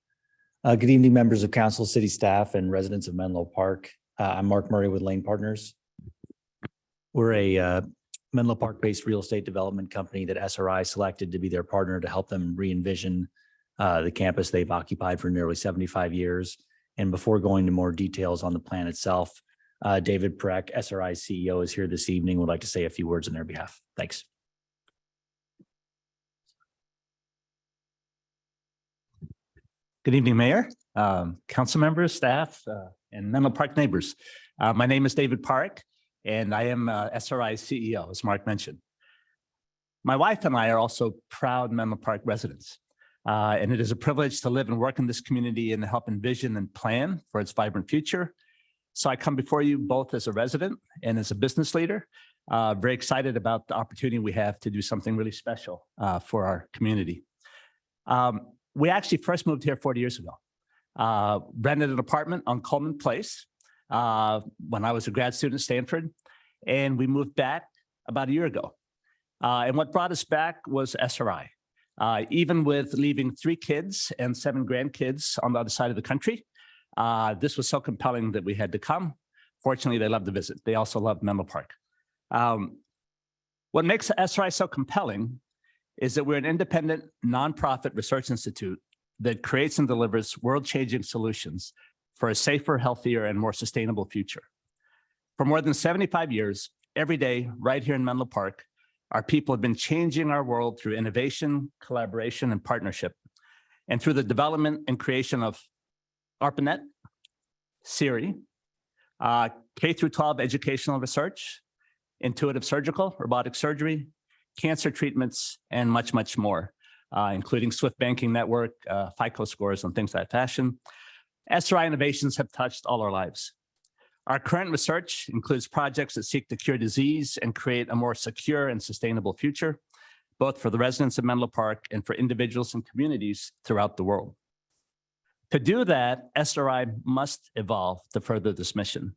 Good evening, members of council, city staff, and residents of Menlo Park. I'm Mark Murray with Lane Partners. We're a Menlo Park-based real estate development company that SRI selected to be their partner to help them re-envision the campus they've occupied for nearly 75 years. And before going to more details on the plan itself, David Parekh, SRI's CEO, is here this evening. Would like to say a few words on their behalf. Thanks. Good evening, Mayor, council members, staff, and Menlo Park neighbors. My name is David Parekh, and I am SRI's CEO, as Mark mentioned. My wife and I are also proud Menlo Park residents, and it is a privilege to live and work in this community and to help envision and plan for its vibrant future. So I come before you both as a resident and as a business leader, very excited about the opportunity we have to do something really special for our community. We actually first moved here 40 years ago. rented an apartment on Coleman Place when I was a grad student at Stanford, and we moved back about a year ago. And what brought us back was SRI. Even with leaving 3 kids and 7 grandkids on the other side of the country, this was so compelling that we had to come. Fortunately, they loved the visit. They also loved Menlo Park. What makes SRI so compelling is that we're an independent nonprofit research institute that creates and delivers world-changing solutions for a safer, healthier, and more sustainable future. For more than 75 years, every day, right here in Menlo Park, our people have been changing our world through innovation, collaboration, and partnership, and through the development and creation of ARPANET, Siri, K-12 educational research, intuitive surgical, robotic surgery, cancer treatments, and much, much more, including Swift Banking Network, FICO scores, and things like that fashion. SRI innovations have touched all our lives. Our current research includes projects that seek to cure disease and create a more secure and sustainable future, both for the residents of Menlo Park and for individuals and communities throughout the world. To do that, SRI must evolve to further this mission.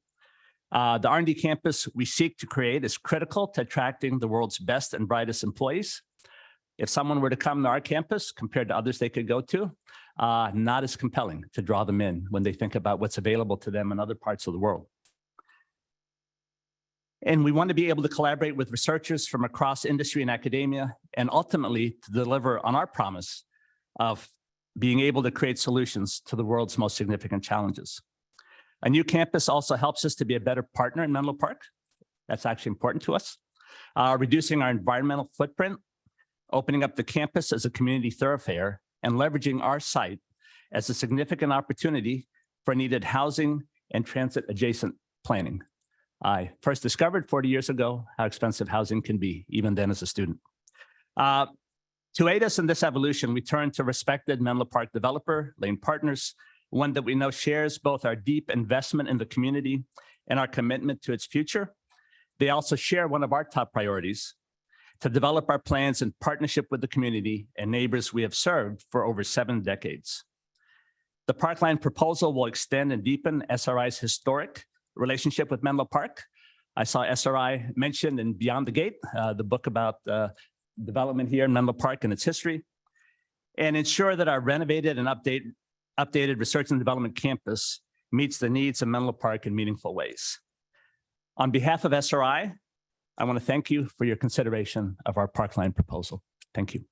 The R&D campus we seek to create is critical to attracting the world's best and brightest employees. If someone were to come to our campus compared to others they could go to, not as compelling to draw them in when they think about what's available to them in other parts of the world. And we want to be able to collaborate with researchers from across industry and academia, and ultimately to deliver on our promise of being able to create solutions to the world's most significant challenges. A new campus also helps us to be a better partner in Menlo Park. That's actually important to us. Reducing our environmental footprint, opening up the campus as a community thoroughfare, and leveraging our site as a significant opportunity for needed housing and transit adjacent planning. I first discovered 40 years ago how expensive housing can be, even then as a student. To aid us in this evolution, we turn to respected Menlo Park developer, Lane Partners, one that we know shares both our deep investment in the community and our commitment to its future. They also share one of our top priorities, to develop our plans in partnership with the community and neighbors we have served for over 7 decades. The Parkline proposal will extend and deepen SRI's historic relationship with Menlo Park. I saw SRI mentioned in Beyond the Gate, the book about development here in Menlo Park and its history, and ensure that our renovated and updated research and development campus meets the needs of Menlo Park in meaningful ways. On behalf of SRI, I want to thank you for your consideration of our Parkline proposal. Thank you.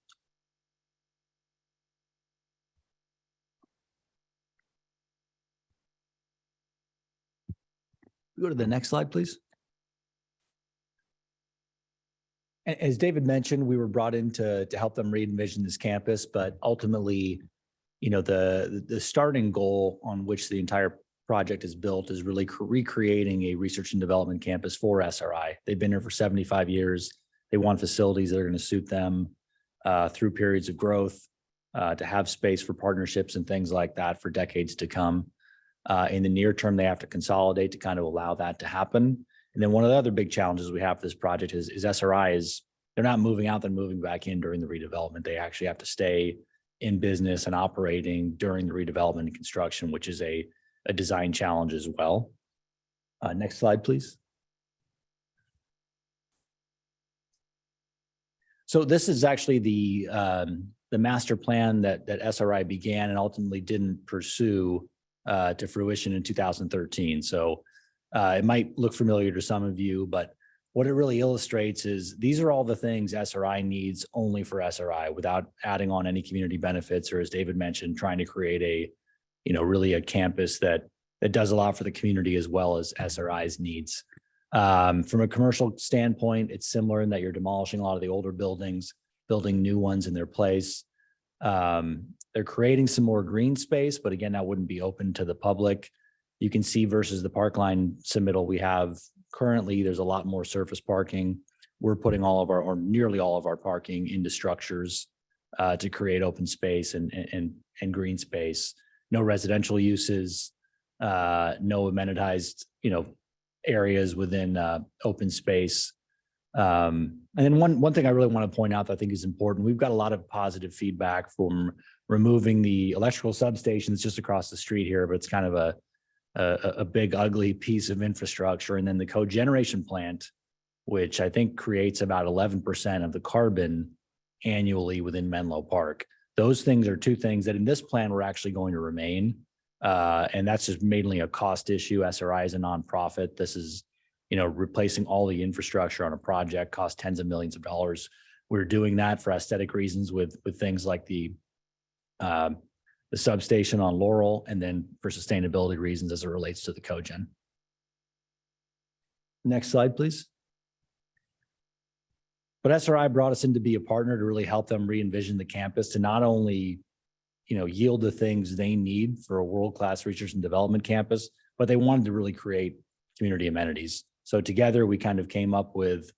Go to the next slide, please. As David mentioned, we were brought in to help them re-envision this campus, but ultimately, you know, the starting goal on which the entire project is built is really recreating a research and development campus for SRI. They've been here for 75 years. They want facilities that are going to suit them through periods of growth, to have space for partnerships and things like that for decades to come. In the near term, they have to consolidate to kind of allow that to happen. And then one of the other big challenges we have for this project is SRI is they're not moving out, they're moving back in during the redevelopment. They actually have to stay in business and operating during the redevelopment and construction, which is a design challenge as well. Next slide, please. So this is actually the master plan that SRI began and ultimately didn't pursue to fruition in 2013. So it might look familiar to some of you, but what it really illustrates is these are all the things SRI needs only for SRI without adding on any community benefits, or as David mentioned, trying to create really a campus that does a lot for the community as well as SRI's needs. From a commercial standpoint, it's similar in that you're demolishing a lot of the older buildings, building new ones in their place. They're creating some more green space, but again, that wouldn't be open to the public. You can see versus the Parkline submittal we have currently, there's a lot more surface parking. We're putting all of our, or nearly all of our parking into structures to create open space and green space. No residential uses, no amenitized, areas within open space. And then one thing I really want to point out that I think is important, we've got a lot of positive feedback from removing the electrical substation that's just across the street here, but it's kind of a big ugly piece of infrastructure. And then the cogeneration plant, which I think creates about 11% of the carbon annually within Menlo Park. Those things are two things that in this plan we're actually going to remain. And that's just mainly a cost issue. SRI is a nonprofit. This is, replacing all the infrastructure on a project costs tens of millions of dollars. We're doing that for aesthetic reasons with things like the substation on Laurel, and then for sustainability reasons as it relates to the cogen. Next slide, please. But SRI brought us in to be a partner to really help them re-envision the campus to not only, yield the things they need for a world-class research and development campus, but they wanted to really create community amenities. So together we kind of came up with,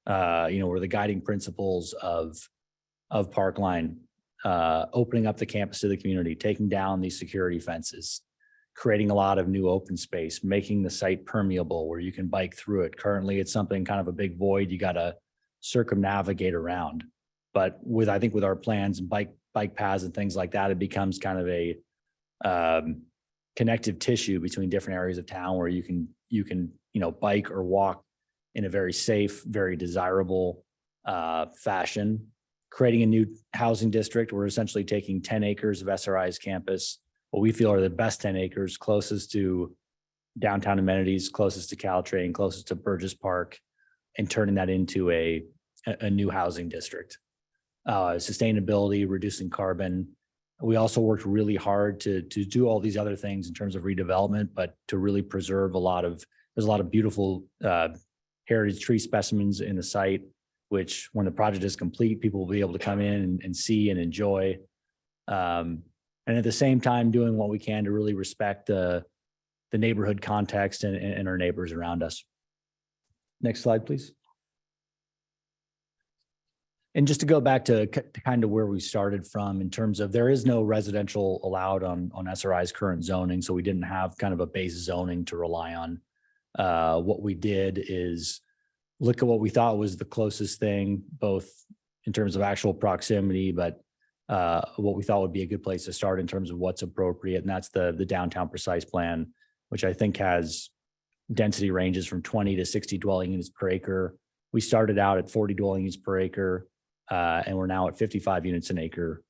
were the guiding principles of Parkline, opening up the campus to the community, taking down these security fences, creating a lot of new open space, making the site permeable where you can bike through it. Currently, it's something kind of a big void you got to circumnavigate around. But with our plans and bike paths and things like that, it becomes kind of a connective tissue between different areas of town where you can bike or walk in a very safe, very desirable fashion. Creating a new housing district, we're essentially taking 10 acres of SRI's campus, what we feel are the best 10 acres closest to downtown amenities, closest to Caltrain, closest to Burgess Park, and turning that into a new housing district. Sustainability, reducing carbon. We also worked really hard to do all these other things in terms of redevelopment, but to really preserve there's a lot of beautiful heritage tree specimens in the site, which when the project is complete, people will be able to come in and see and enjoy. And at the same time, doing what we can to really respect the neighborhood context and our neighbors around us. Next slide, please. And just to go back to kind of where we started from in terms of there is no residential allowed on SRI's current zoning. So we didn't have kind of a base zoning to rely on. What we did is look at what we thought was the closest thing, both in terms of actual proximity, but what we thought would be a good place to start in terms of what's appropriate. And that's the downtown precise plan, which I think has density ranges from 20 to 60 dwelling units per acre. We started out at 40 dwelling units per acre, and we're now at 55 units an acre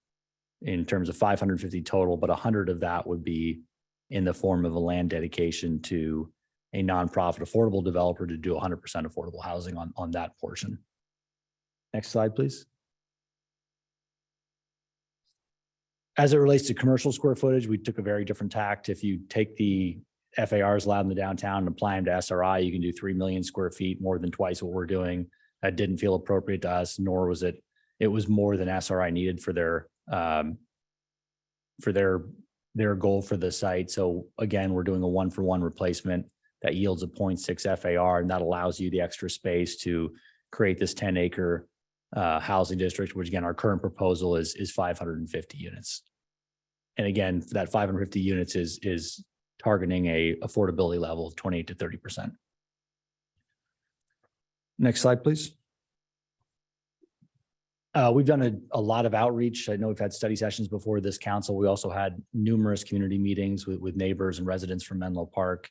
in terms of 550 total, but 100 of that would be in the form of a land dedication to a nonprofit affordable developer to do 100% affordable housing on that portion. Next slide, please. As it relates to commercial square footage, we took a very different tact. If you take the FARs allowed in the downtown and apply them to SRI, you can do 3 million square feet, more than twice what we're doing. That didn't feel appropriate to us, nor was it was more than SRI needed for their goal for the site. So again, we're doing a 1-for-1 replacement that yields a 0.6 FAR, and that allows you the extra space to create this 10-acre housing district, which again, our current proposal is 550 units. And again, that 550 units is targeting a affordability level of 28 to 30%. Next slide, please. We've done a lot of outreach. I know we've had study sessions before this council. We also had numerous community meetings with neighbors and residents from Menlo Park,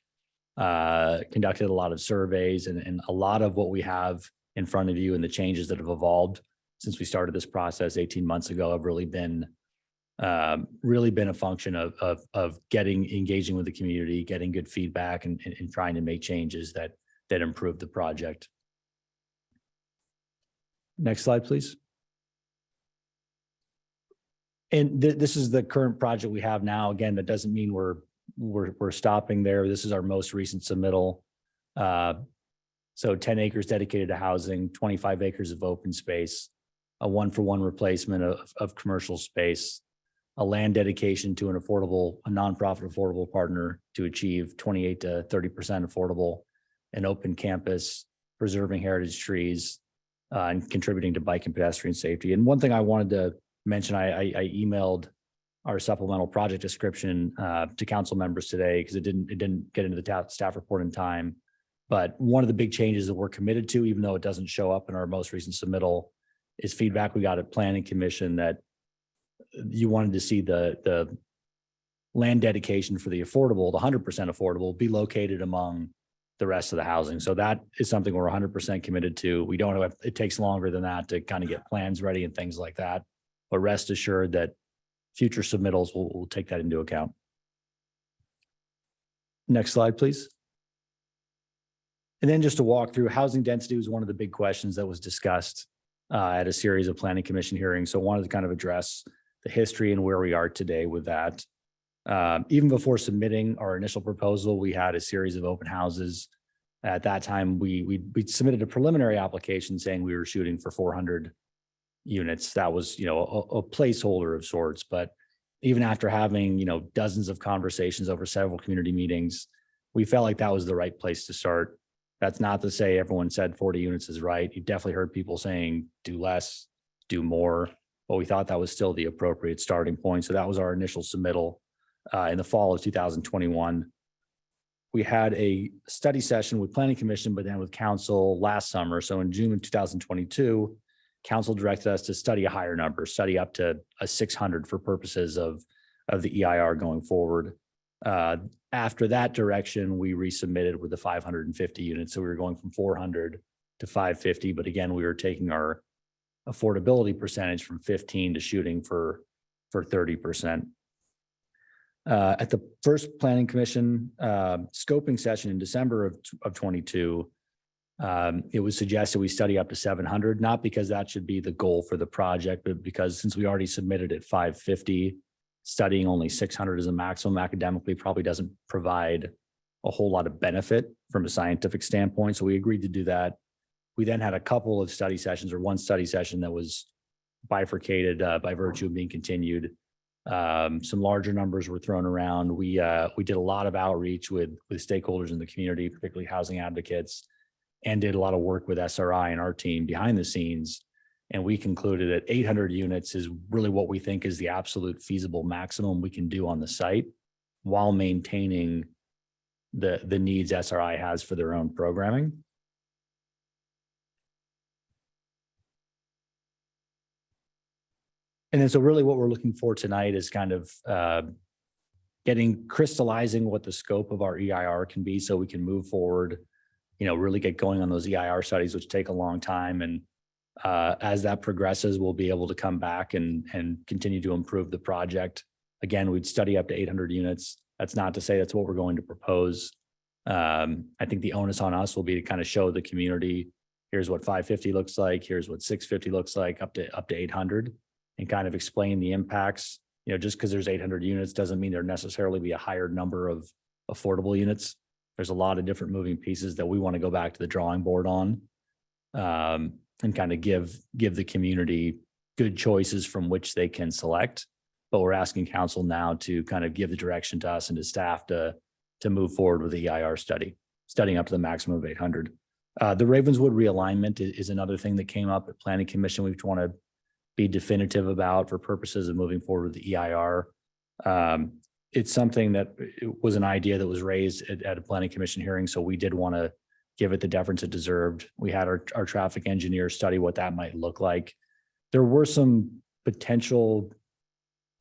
conducted a lot of surveys, and a lot of what we have in front of you and the changes that have evolved since we started this process 18 months ago have really been a function of engaging with the community, getting good feedback, and trying to make changes that improve the project. Next slide, please. And this is the current project we have now. Again, that doesn't mean we're stopping there. This is our most recent submittal. So 10 acres dedicated to housing, 25 acres of open space, a 1-for-1 replacement of commercial space, a land dedication to a nonprofit affordable partner to achieve 28 to 30% affordable, an open campus, preserving heritage trees, and contributing to bike and pedestrian safety. And one thing I wanted to mention, I emailed our supplemental project description to council members today because it didn't get into the staff report in time. But one of the big changes that we're committed to, even though it doesn't show up in our most recent submittal, is feedback we got at Planning Commission that you wanted to see the land dedication for the affordable, the 100% affordable, be located among the rest of the housing. So that is something we're 100% committed to. We don't know if it takes longer than that to kind of get plans ready and things like that. But rest assured that future submittals will take that into account. Next slide, please. And then just to walk through, housing density was one of the big questions that was discussed at a series of planning commission hearings. So I wanted to kind of address the history and where we are today with that. Even before submitting our initial proposal, we had a series of open houses. At that time, we submitted a preliminary application saying we were shooting for 400 units. That was, a placeholder of sorts. But even after having, dozens of conversations over several community meetings, we felt like that was the right place to start. That's not to say everyone said 40 units is right. You definitely heard people saying do less, do more, but we thought that was still the appropriate starting point. So that was our initial submittal in the fall of 2021. We had a study session with Planning Commission, but then with council last summer. So in June of 2022, council directed us to study a higher number, study up to a 600 for purposes of the EIR going forward. After that direction, we resubmitted with the 550 units. So we were going from 400 to 550. But again, we were taking our affordability percentage from 15 to shooting for 30%. At the first Planning Commission scoping session in December of 22, it was suggested we study up to 700, not because that should be the goal for the project, but because since we already submitted at 550, studying only 600 as a maximum academically probably doesn't provide a whole lot of benefit from a scientific standpoint. So we agreed to do that. We then had a couple of study sessions, or one study session that was bifurcated by virtue of being continued. Some larger numbers were thrown around. We did a lot of outreach with stakeholders in the community, particularly housing advocates, and did a lot of work with SRI and our team behind the scenes. And we concluded that 800 units is really what we think is the absolute feasible maximum we can do on the site while maintaining the needs SRI has for their own programming. And then so really what we're looking for tonight is kind of crystallizing what the scope of our EIR can be so we can move forward, really get going on those EIR studies, which take a long time. And as that progresses, we'll be able to come back and continue to improve the project. Again, we'd study up to 800 units. That's not to say that's what we're going to propose. I think the onus on us will be to kind of show the community, here's what 550 looks like, here's what 650 looks like, up to 800, and kind of explain the impacts. Just because there's 800 units doesn't mean there necessarily be a higher number of affordable units. There's a lot of different moving pieces that we want to go back to the drawing board on. And kind of give the community good choices from which they can select. But we're asking council now to kind of give the direction to us and to staff to move forward with the EIR studying up to the maximum of 800. The Ravenswood realignment is another thing that came up at Planning Commission. We want to be definitive about for purposes of moving forward with the EIR. It's something that was an idea that was raised at a Planning Commission hearing. So we did want to give it the deference it deserved. We had our traffic engineer study what that might look like. There were some potential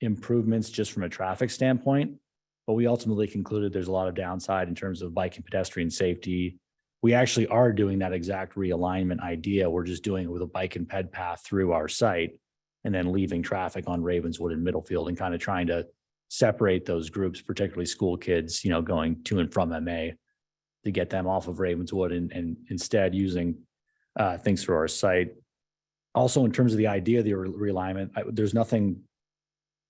improvements just from a traffic standpoint, but we ultimately concluded there's a lot of downside in terms of bike and pedestrian safety. We actually are doing that exact realignment idea. We're just doing it with a bike and ped path through our site and then leaving traffic on Ravenswood and Middlefield and kind of trying to separate those groups, particularly school kids, going to and from MA, to get them off of Ravenswood and instead using things through our site. Also, in terms of the idea of the realignment, there's nothing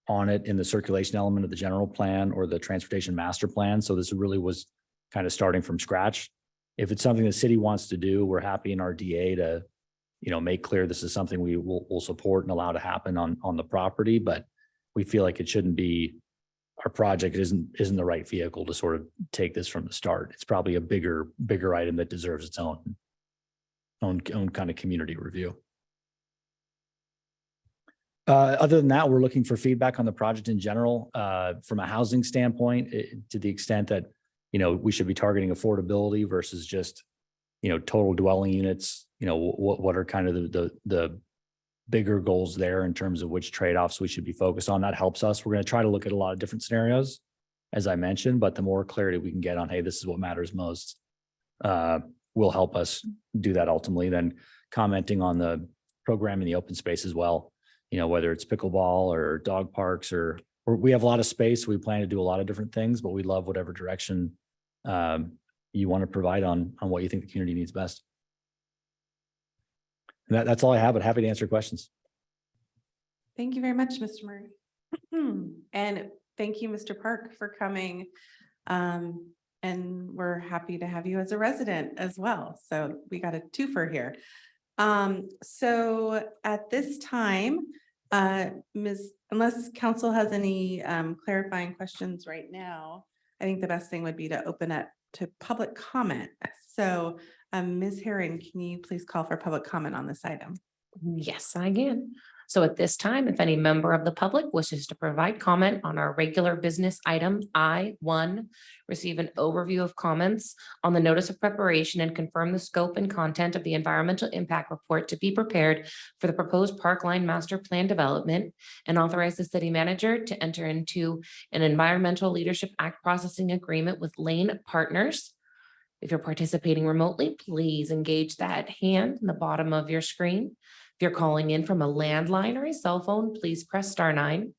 on it in the circulation element of the general plan or the transportation master plan. So this really was kind of starting from scratch. If it's something the city wants to do, we're happy in our DA to, make clear this is something we will support and allow to happen on the property. But we feel like it shouldn't be, our project isn't the right vehicle to sort of take this from the start. It's probably a bigger item that deserves its own kind of community review. Other than that, we're looking for feedback on the project in general, from a housing standpoint, to the extent that, we should be targeting affordability versus just, total dwelling units. What are kind of the bigger goals there in terms of which trade-offs we should be focused on. That helps us. We're going to try to look at a lot of different scenarios, as I mentioned, but the more clarity we can get on, hey, this is what matters most, will help us do that ultimately. Then commenting on the program in the open space as well, you know, whether it's pickleball or dog parks or we have a lot of space. We plan to do a lot of different things, but we love whatever direction you want to provide on what you think the community needs best. And that's all I have, but happy to answer questions. Thank you very much, Mr. Murray. And thank you, Mr. Park, for coming. And we're happy to have you as a resident as well. So we got a twofer here. So at this time, unless council has any clarifying questions right now, I think the best thing would be to open up to public comment. So Ms. Herron, can you please call for public comment on this item? Yes, I can. So at this time, if any member of the public wishes to provide comment on our regular business item I-1, receive an overview of comments on the notice of preparation and confirm the scope and content of the environmental impact report to be prepared for the proposed Parkline Master Plan development, and authorize the city manager to enter into an Environmental Leadership Act processing agreement with Lane Partners. If you're participating remotely, please engage that hand in the bottom of your screen. If you're calling in from a landline or a cell phone, please press *9.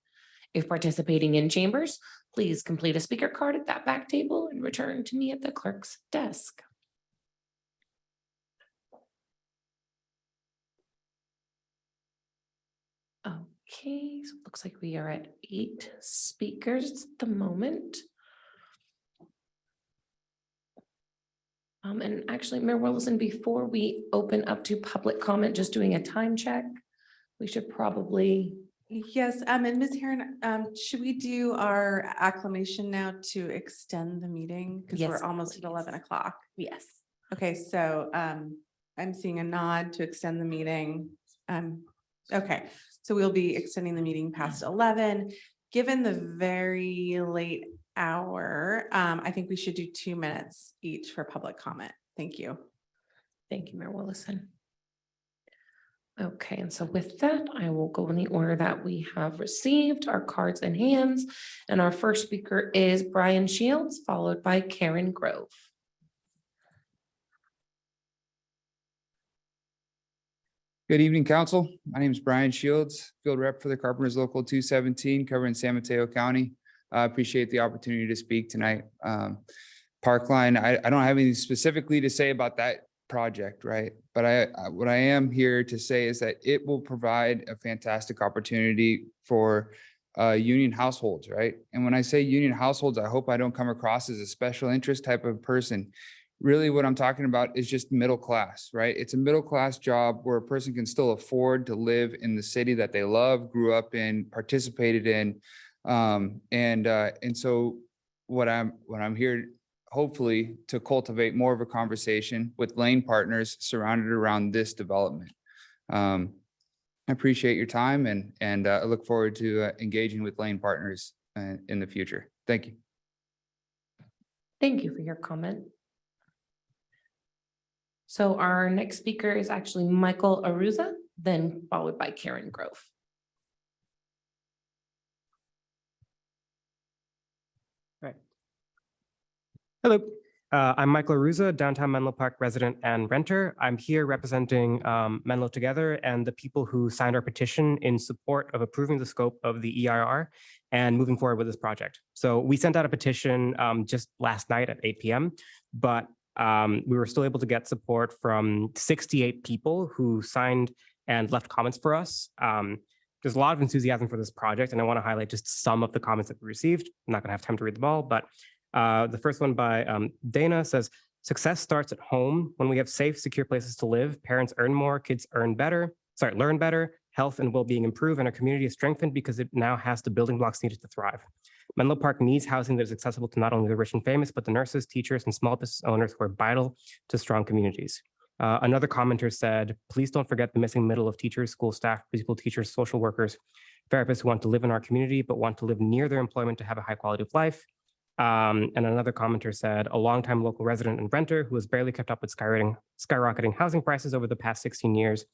If participating in chambers, please complete a speaker card at that back table and return to me at the clerk's desk. Okay, so it looks like we are at 8 speakers at the moment. And actually, Mayor Willison, before we open up to public comment, just doing a time check, we should probably. Yes, and Ms. Herron, should we do our acclamation now to extend the meeting? Because Yes, we're almost at 11 o'clock. Yes. Okay, so I'm seeing a nod to extend the meeting. Okay, so we'll be extending the meeting past 11. Given the very late hour, I think we should do 2 minutes each for public comment. Thank you. Thank you, Mayor Willison. Okay, and so with that, I will go in the order that we have received our cards in hands. And our first speaker is Brian Shields, followed by Karen Grove. Good evening, council. My name is Brian Shields, field rep for the Carpenters Local 217, covering San Mateo County. I appreciate the opportunity to speak tonight. Parkline, I don't have anything specifically to say about that project, right? But what I am here to say is that it will provide a fantastic opportunity for union households, right? And when I say union households, I hope I don't come across as a special interest type of person. Really what I'm talking about is just middle class, right? It's a middle class job where a person can still afford to live in the city that they love, grew up in, participated in. And so what I'm here hopefully to cultivate more of a conversation with Lane Partners surrounded around this development. I appreciate your time and I look forward to engaging with Lane Partners in the future. Thank you. Thank you for your comment. So our next speaker is actually Michael Aruza, then followed by Karen Grove. Right. Hello, I'm Michael Aruza, downtown Menlo Park resident and renter. I'm here representing Menlo Together and the people who signed our petition in support of approving the scope of the EIR and moving forward with this project. So we sent out a petition just last night at 8 p.m., but we were still able to get support from 68 people who signed and left comments for us. There's a lot of enthusiasm for this project, and I want to highlight just some of the comments that we received. I'm not going to have time to read them all, but the first one by Dana says, success starts at home. When we have safe, secure places to live, parents earn more, kids learn better, health and well-being improve, and our community is strengthened because it now has the building blocks needed to thrive. Menlo Park needs housing that is accessible to not only the rich and famous, but the nurses, teachers, and small business owners who are vital to strong communities. Another commenter said, please don't forget the missing middle of teachers, school staff, preschool teachers, social workers, therapists who want to live in our community, but want to live near their employment to have a high quality of life. And another commenter said, a longtime local resident and renter who has barely kept up with skyrocketing housing prices over the past 16 years,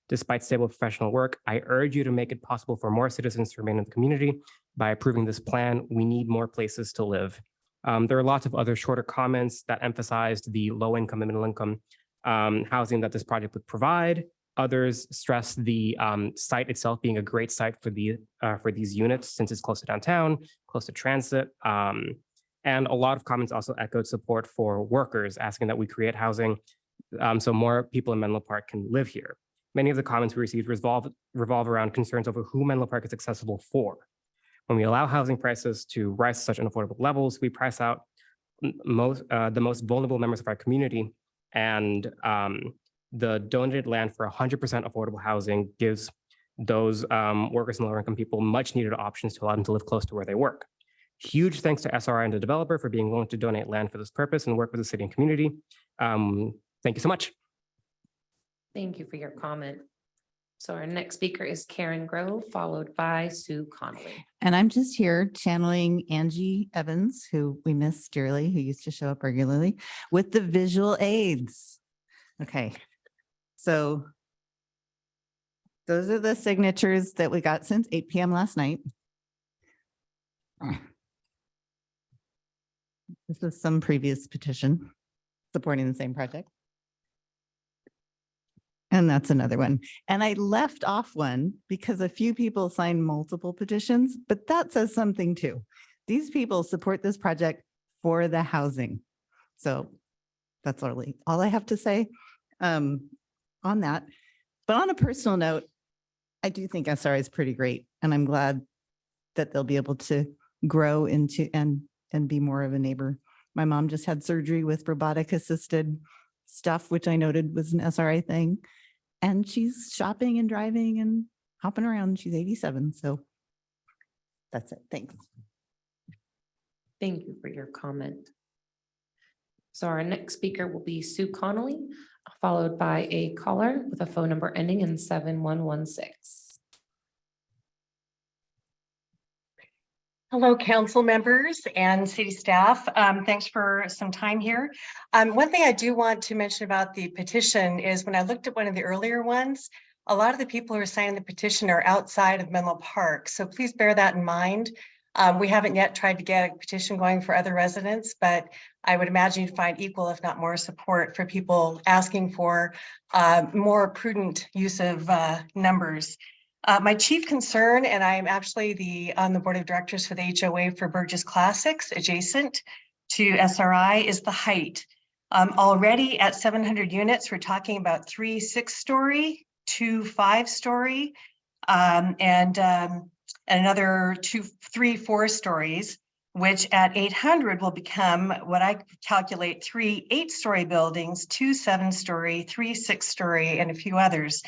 Despite stable professional work, I urge you to make it possible for more citizens to remain in the community. By approving this plan, we need more places to live. There are lots of other shorter comments that emphasized the low income and middle income housing that this project would provide. Others stress the site itself being a great site for these units since it's close to downtown, close to transit. And a lot of comments also echoed support for workers, asking that we create housing so more people in Menlo Park can live here. Many of the comments we received revolve around concerns over who Menlo Park is accessible for. When we allow housing prices to rise to such unaffordable levels, we price out the most vulnerable members of our community, and the donated land for 100% affordable housing gives those workers and lower income people much needed options to allow them to live close to where they work. Huge thanks to SRI and the developer for being willing to donate land for this purpose and work with the city and community. Thank you so much. Thank you for your comment. So our next speaker is Karen Grove, followed by Sue Connolly. And I'm just here channeling Angie Evans, who we miss dearly, who used to show up regularly, with the visual aids. Okay, so those are the signatures that we got since 8 p.m. last night. This is some previous petition supporting the same project. And that's another one. And I left off one because a few people signed multiple petitions, but that says something too. These people support this project for the housing. So that's all I have to say on that. But on a personal note, I do think SRI is pretty great. And I'm glad that they'll be able to grow into and be more of a neighbor. My mom just had surgery with robotic assisted stuff, which I noted was an SRI thing. And she's shopping and driving and hopping around. She's 87. So that's it. Thanks. Thank you for your comment. So our next speaker will be Sue Connolly, followed by a caller with a phone number ending in 7116. Hello, council members and city staff. Thanks for some time here. One thing I do want to mention about the petition is when I looked at one of the earlier ones, a lot of the people who are signing the petition are outside of Menlo Park. So please bear that in mind. We haven't yet tried to get a petition going for other residents, but I would imagine you'd find equal, if not more, support for people asking for more prudent use of numbers. My chief concern, and I'm actually on the board of directors for the HOA for Burgess Classics, adjacent to SRI, is the height. Already at 700 units, we're talking about 3 6-story, 2 5-story, and another 3 4-stories, which at 800 will become what I calculate 3 8-story buildings, 2 7-story, 3 6-story, and a few others.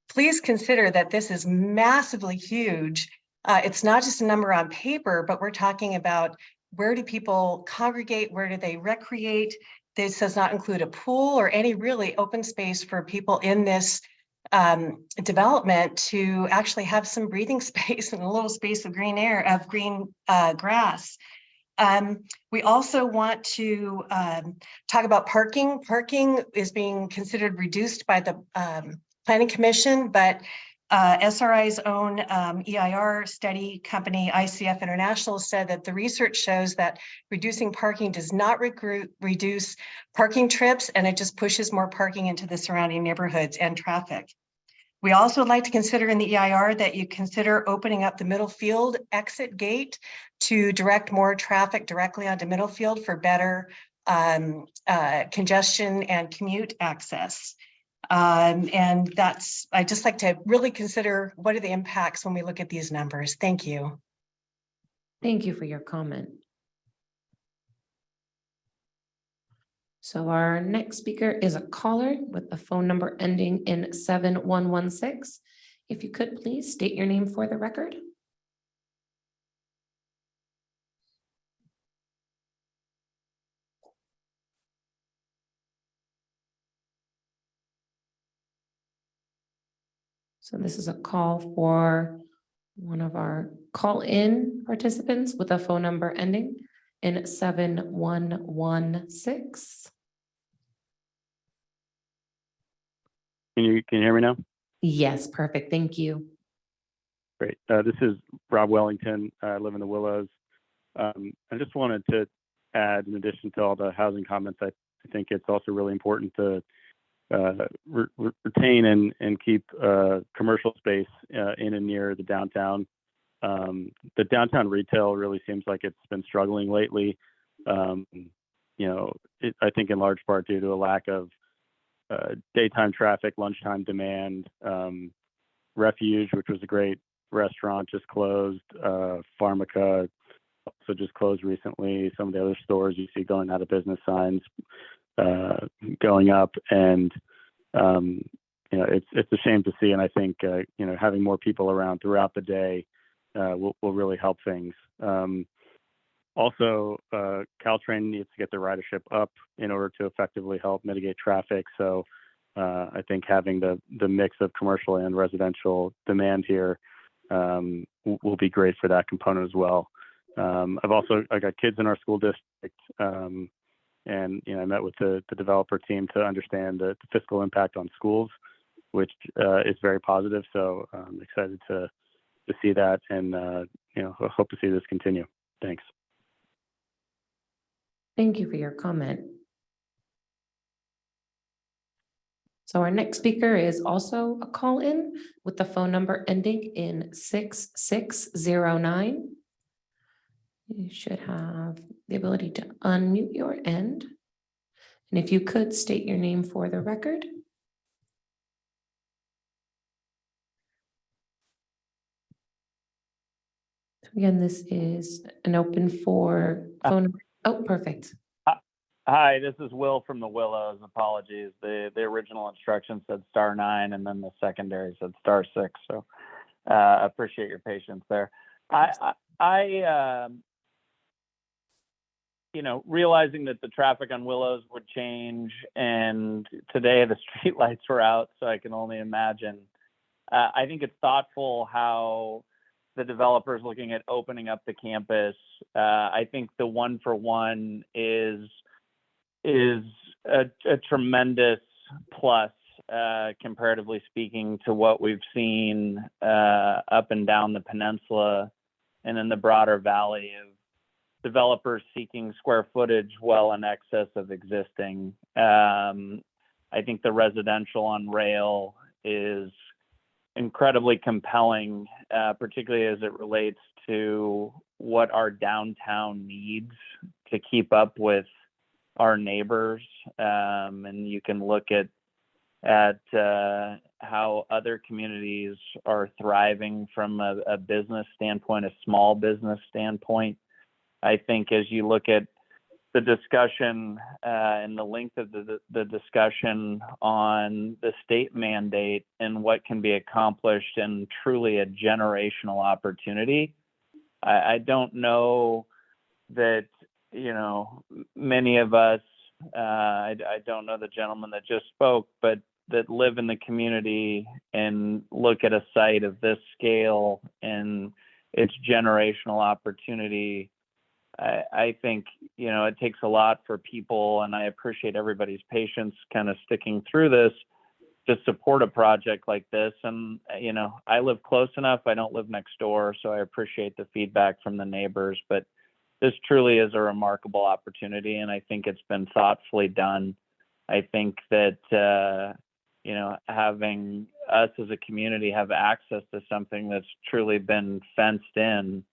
Please consider that this is massively huge. It's not just a number on paper, but we're talking about where do people congregate? Where do they recreate? This does not include a pool or any really open space for people in this development to actually have some breathing space and a little space of green grass. We also want to talk about parking. Parking is being considered reduced by the Planning Commission, but SRI's own EIR study company, ICF International, said that the research shows that reducing parking does not reduce parking trips, and it just pushes more parking into the surrounding neighborhoods and traffic. We also would like to consider in the EIR that you consider opening up the Middlefield exit gate to direct more traffic directly onto Middlefield for better congestion and commute access. And I'd just like to really consider what are the impacts when we look at these numbers. Thank you. Thank you for your comment. So our next speaker is a caller with a phone number ending in 7116. If you could please state your name for the record. So this is a call for one of our call-in participants with a phone number ending in 7116. Can you hear me now? Yes, perfect. Thank you. Great. This is Rob Wellington. I live in the Willows. I just wanted to add, in addition to all the housing comments, I think it's also really important to retain and keep commercial space in and near the downtown. The downtown retail really seems like it's been struggling lately. I think in large part due to a lack of daytime traffic, lunchtime demand. Refuge, which was a great restaurant, just closed. Pharmaca also just closed recently. Some of the other stores you see going out of business, signs going up, and it's a shame to see. And I think having more people around throughout the day will really help things. Also, Caltrain needs to get the ridership up in order to effectively help mitigate traffic. So I think having the mix of commercial and residential demand here will be great for that component as well. I got kids in our school district, and I met with the developer team to understand the fiscal impact on schools, which is very positive. So I'm excited to see that, and hope to see this continue. Thanks. Thank you for your comment. So our next speaker is also a call-in with the phone number ending in 6609. You should have the ability to unmute your end. And if you could state your name for the record. Again, this is an open for phone number. Oh, perfect. Hi, this is Will from the Willows. Apologies. The original instruction said *9 and then the secondary said *6. So appreciate your patience there. Realizing that the traffic on Willows would change, and today the street lights were out, so I can only imagine. I think it's thoughtful how the developers looking at opening up the campus. I think the 1-for-1 is a tremendous plus, comparatively speaking, to what we've seen up and down the peninsula and in the broader valley of developers seeking square footage well in excess of existing. I think the residential on rail is incredibly compelling, particularly as it relates to what our downtown needs to keep up with our neighbors. And you can look at how other communities are thriving from a business standpoint, a small business standpoint. I think as you look at the discussion and the length of the discussion on the state mandate and what can be accomplished in truly a generational opportunity, I don't know that, many of us, I don't know the gentleman that just spoke, but that live in the community and look at a site of this scale and its generational opportunity. I think, it takes a lot for people, and I appreciate everybody's patience kind of sticking through this to support a project like this. And, I live close enough. I don't live next door, so I appreciate the feedback from the neighbors, but this truly is a remarkable opportunity, and I think it's been thoughtfully done. I think that, having us as a community have access to something that's truly been fenced in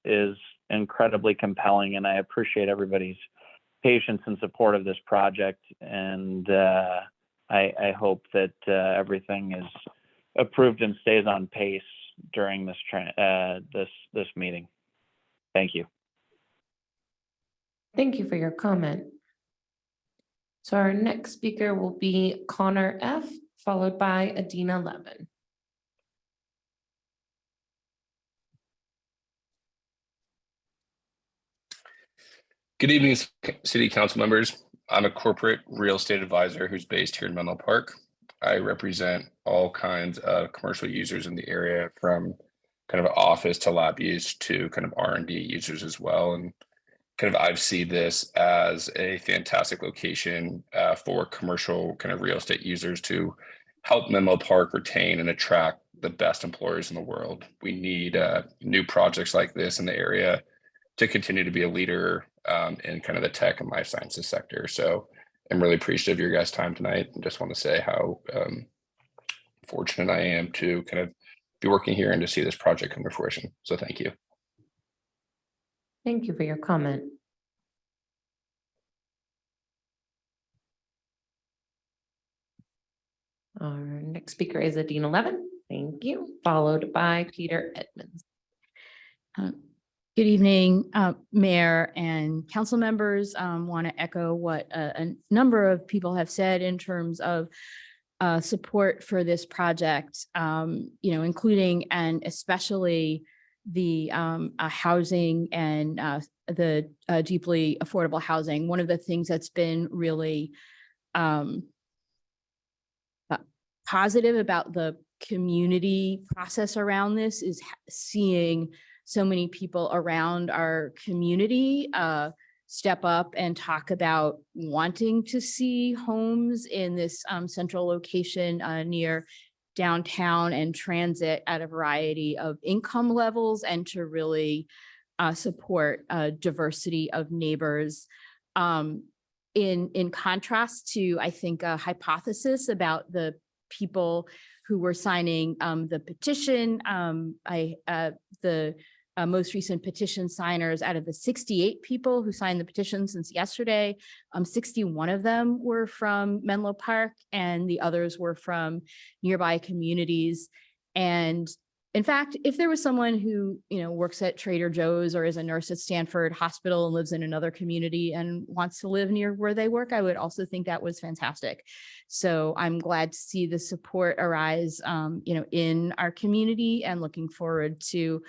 is incredibly compelling, and I appreciate everybody's patience and support of this project. And I hope that everything is approved and stays on pace during this meeting. Thank you. Thank you for your comment. So our next speaker will be Connor F., followed by Adina Levin. Good evening, City Council members. I'm a corporate real estate advisor who's based here in Menlo Park. I represent all kinds of commercial users in the area, from kind of office to lab use to kind of R&D users as well. And kind of I've seen this as a fantastic location for commercial kind of real estate users to help Menlo Park retain and attract the best employers in the world. We need new projects like this in the area to continue to be a leader in kind of the tech and life sciences sector. So I'm really appreciative of your guys' time tonight, and just want to say how fortunate I am to kind of be working here and to see this project come to fruition. So thank you. Thank you for your comment. Our next speaker is Adina Levin. Thank you, followed by Peter Edmonds. Good evening, Mayor and council members. Want to echo what a number of people have said in terms of support for this project, including and especially the housing and the deeply affordable housing. One of the things that's been really positive about the community process around this is seeing so many people around our community step up and talk about wanting to see homes in this central location near downtown and transit at a variety of income levels, and to really support diversity of neighbors. In contrast to, I think, a hypothesis about the people who were signing the petition, the most recent petition signers, out of the 68 people who signed the petition since yesterday, 61 of them were from Menlo Park, and the others were from nearby communities. And in fact, if there was someone who, works at Trader Joe's or is a nurse at Stanford Hospital and lives in another community and wants to live near where they work, I would also think that was fantastic. So I'm glad to see the support arise, in our community, and looking forward to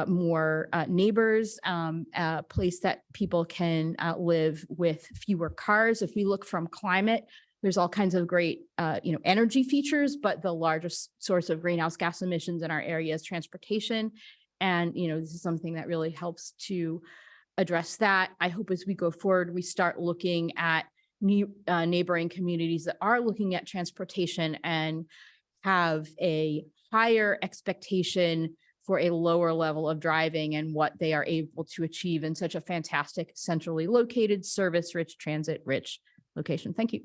more neighbors, a place that people can live with fewer cars. If we look from climate, there's all kinds of great, energy features, but the largest source of greenhouse gas emissions in our area is transportation. And, this is something that really helps to address that. I hope as we go forward, we start looking at new neighboring communities that are looking at transportation and have a higher expectation for a lower level of driving and what they are able to achieve in such a fantastic, centrally located, service-rich, transit-rich location. Thank you.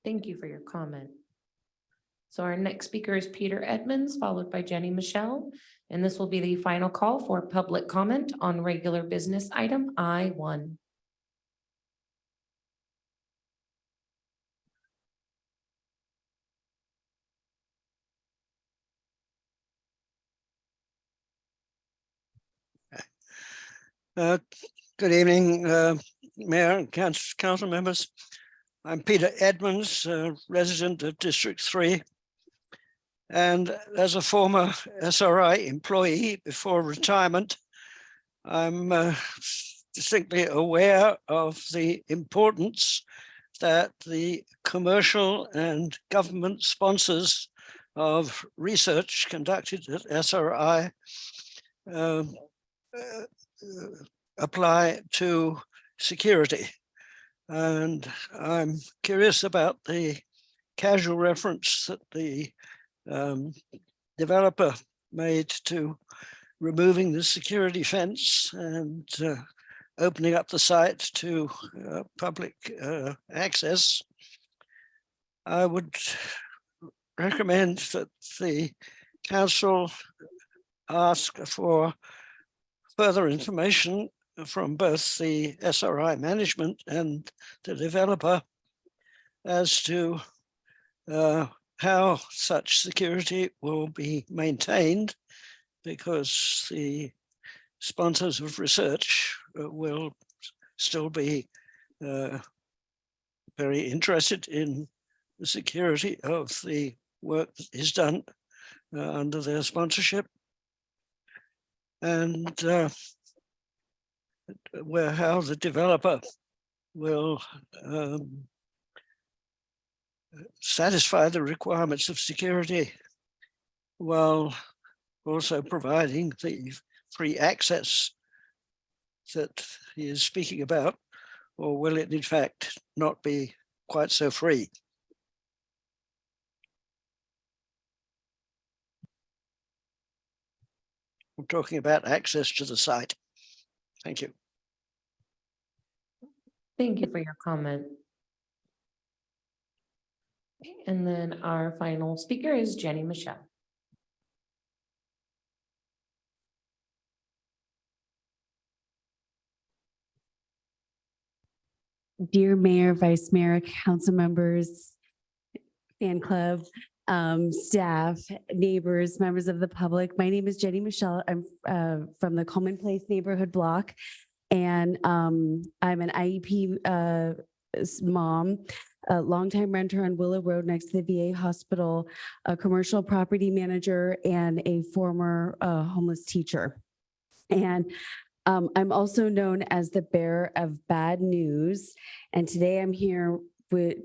Thank you for your comment. So our next speaker is Peter Edmonds, followed by Jenny Michelle. And this will be the final call for public comment on regular business item I-1. Good evening, Mayor and council members. I'm Peter Edmonds, resident of District 3. And as a former SRI employee before retirement, I'm distinctly aware of the importance that the commercial and government sponsors of research conducted at SRI apply to security. And I'm curious about the casual reference that the developer made to removing the security fence and opening up the site to public access. I would recommend that the council ask for further information from both the SRI management and the developer as to how such security will be maintained, because the sponsors of research will still be very interested in the security of the work that is done under their sponsorship. And how the developer will satisfy the requirements of security while also providing the free access that he is speaking about, or will it in fact not be quite so free? I'm talking about access to the site. Thank you. Thank you for your comment. And then our final speaker is Jenny Michelle. Dear Mayor, Vice Mayor, council members, fan club, staff, neighbors, members of the public. My name is Jenny Michelle. I'm from the Coleman Place neighborhood block. And I'm an IEP mom, a longtime renter on Willow Road next to the VA hospital, a commercial property manager, and a former homeless teacher. And I'm also known as the bearer of bad news. And today I'm here with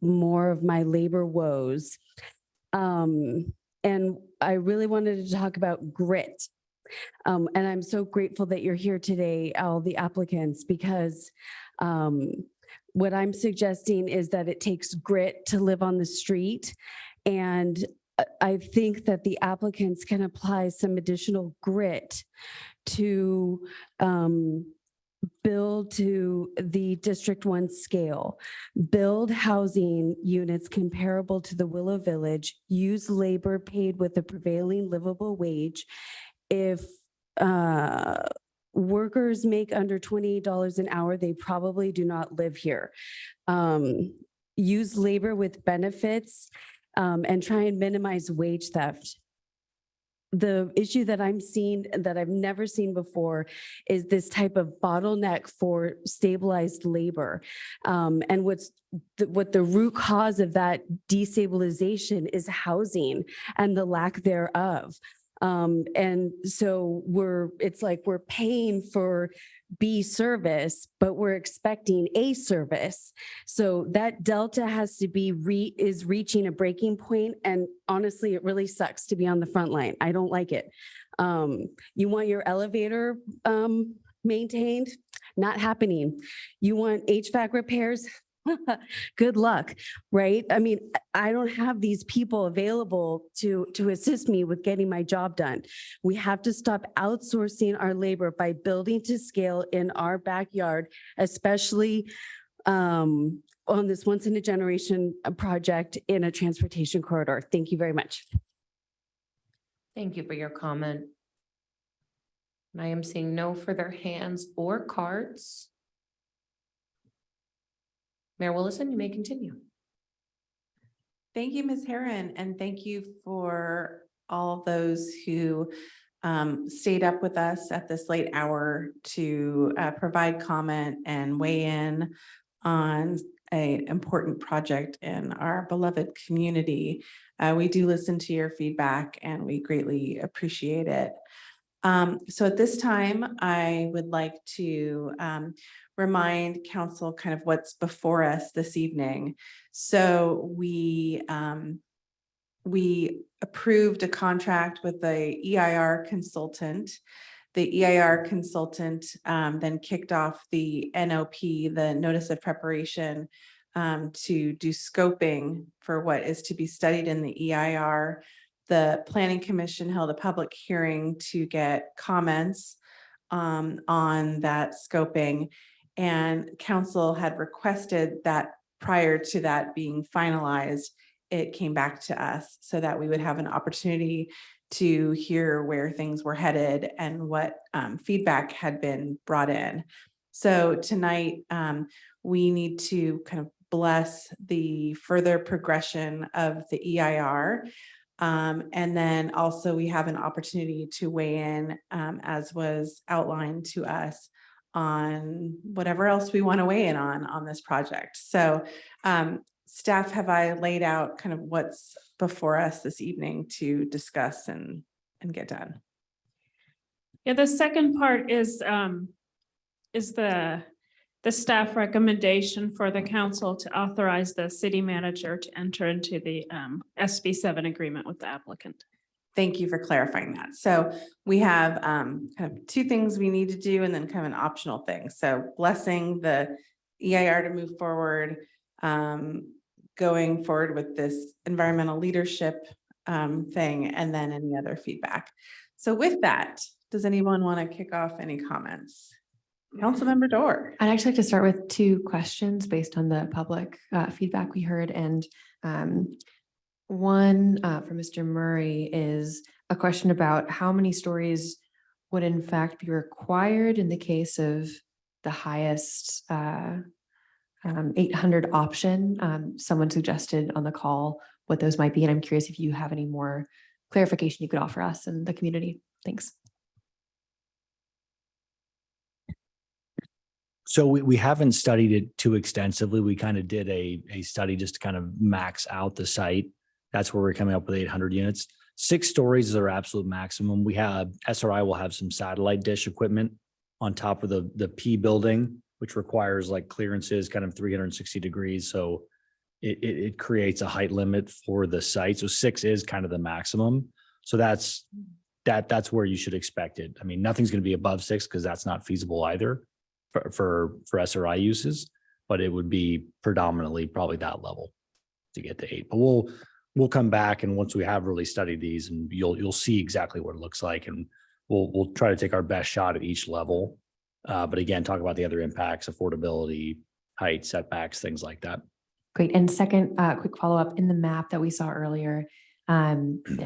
more of my labor woes. And I really wanted to talk about grit. And I'm so grateful that you're here today, all the applicants, because what I'm suggesting is that it takes grit to live on the street. And I think that the applicants can apply some additional grit to build to the District 1 scale, build housing units comparable to the Willow Village, use labor paid with a prevailing livable wage. If workers make under $28 an hour, they probably do not live here. Use labor with benefits and try and minimize wage theft. The issue that I'm seeing that I've never seen before is this type of bottleneck for stabilized labor. And what the root cause of that destabilization is housing and the lack thereof. And so it's like we're paying for B service, but we're expecting A service. So that delta has to be is reaching a breaking point. And honestly, it really sucks to be on the front line. I don't like it. You want your elevator maintained? Not happening. You want HVAC repairs? Good luck, right? I mean, I don't have these people available to assist me with getting my job done. We have to stop outsourcing our labor by building to scale in our backyard, especially on this once in a generation project in a transportation corridor. Thank you very much. Thank you for your comment. And I am seeing no further hands or cards. Mayor Willison, you may continue. Thank you, Ms. Herron, and thank you for all of those who stayed up with us at this late hour to provide comment and weigh in on an important project in our beloved community. We do listen to your feedback and we greatly appreciate it. So at this time, I would like to remind council kind of what's before us this evening. So we approved a contract with the EIR consultant. The EIR consultant then kicked off the NOP, the Notice of Preparation, to do scoping for what is to be studied in the EIR. The Planning Commission held a public hearing to get comments on that scoping, and council had requested that prior to that being finalized, it came back to us so that we would have an opportunity to hear where things were headed and what feedback had been brought in. So tonight, we need to kind of bless the further progression of the EIR. And then also we have an opportunity to weigh in, as was outlined to us, on whatever else we want to weigh in on this project. So staff, have I laid out kind of what's before us this evening to discuss and get done? Yeah, the second part is the staff recommendation for the council to authorize the city manager to enter into the SB 7 agreement with the applicant. Thank you for clarifying that. So we have kind of two things we need to do and then kind of an optional thing. So blessing the EIR to move forward, going forward with this environmental leadership thing, and then any other feedback. So with that, Does anyone want to kick off any comments? Councilmember Dorr. I'd actually like to start with two questions based on the public feedback we heard. And one from Mr. Murray is a question about how many stories would in fact be required in the case of the highest 800 option. Someone suggested on the call what those might be, and I'm curious if you have any more clarification you could offer us and the community. Thanks. So we haven't studied it too extensively. We kind of did a study just to kind of max out the site. That's where we're coming up with 800 units. 6 stories is our absolute maximum. We have SRI will have some satellite dish equipment on top of the P building, which requires like clearances kind of 360 degrees. So it creates a height limit for the site. So 6 is kind of the maximum. So that's where you should expect it. I mean, nothing's going to be above 6 because that's not feasible either for SRI uses, but it would be predominantly probably that level to get to 8. But we'll come back, and once we have really studied these, and you'll see exactly what it looks like, and we'll try to take our best shot at each level. But again, talk about the other impacts, affordability, height, setbacks, things like that. Great. And second, quick follow-up in the map that we saw earlier. I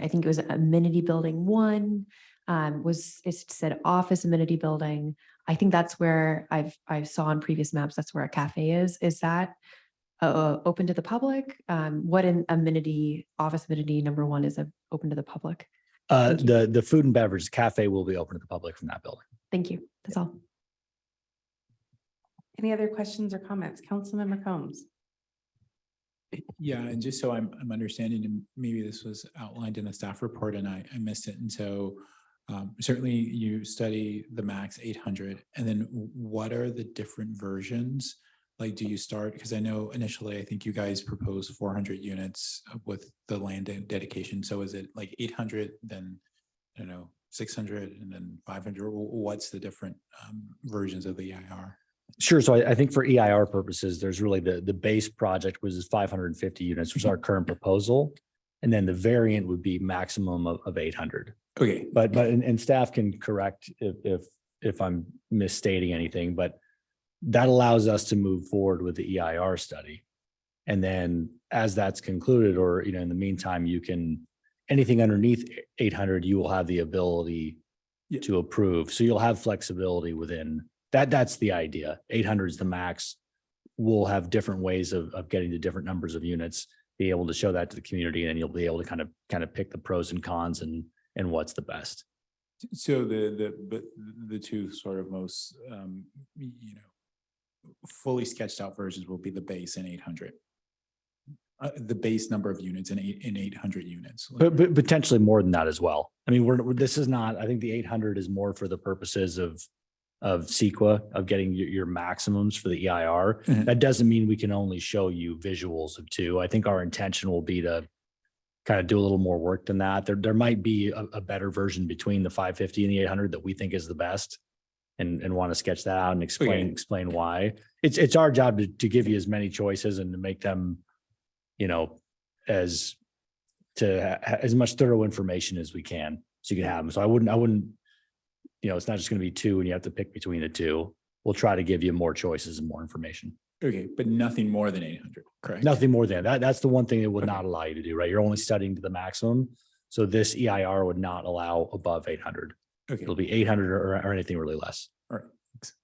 think it was amenity building 1 it said office amenity building. I think that's where I saw on previous maps, that's where a cafe is. Is that open to the public? What in office amenity number 1 is open to the public? The food and beverage cafe will be open to the public from that building. Thank you. That's all. Any other questions or comments? Councilmember Combs. Yeah, and just so I'm understanding, and maybe this was outlined in the staff report and I missed it. And so certainly you study the max 800, and then what are the different versions? Like, do you start, because I know initially, I think you guys proposed 400 units with the land dedication. So is it like 800, then, I don't know, 600 and then 500? What's the different versions of the EIR? Sure. So I think for EIR purposes, there's really the base project, which is 550 units, which is our current proposal. And then the variant would be maximum of 800. Okay. But staff can correct if I'm misstating anything, but that allows us to move forward with the EIR study. And then as that's concluded, or, in the meantime, anything underneath 800, you will have the ability to approve. So you'll have flexibility within that. That's the idea. 800 is the max. We'll have different ways of getting to different numbers of units, be able to show that to the community, and you'll be able to kind of pick the pros and cons and what's the best. So the two sort of most, fully sketched out versions will be the base and 800. The base number of units in 800 units. But potentially more than that as well. I mean, this is not, I think the 800 is more for the purposes of CEQA, of getting your maximums for the EIR. Mm-hmm. That doesn't mean we can only show you visuals of 2. I think our intention will be to kind of do a little more work than that. There might be a better version between the 550 and the 800 that we think is the best, and want to sketch that out and explain why. It's our job to give you as many choices and to make them, as much thorough information as we can, so you can have them. So I wouldn't, it's not just going to be 2 and you have to pick between the 2. We'll try to give you more choices and more information. Okay, but nothing more than 800, correct? Nothing more than that. That's the one thing it would not allow you to do, right? You're only studying to the maximum. So this EIR would not allow above 800. Okay. It'll be 800 or anything really less. All right. Thanks.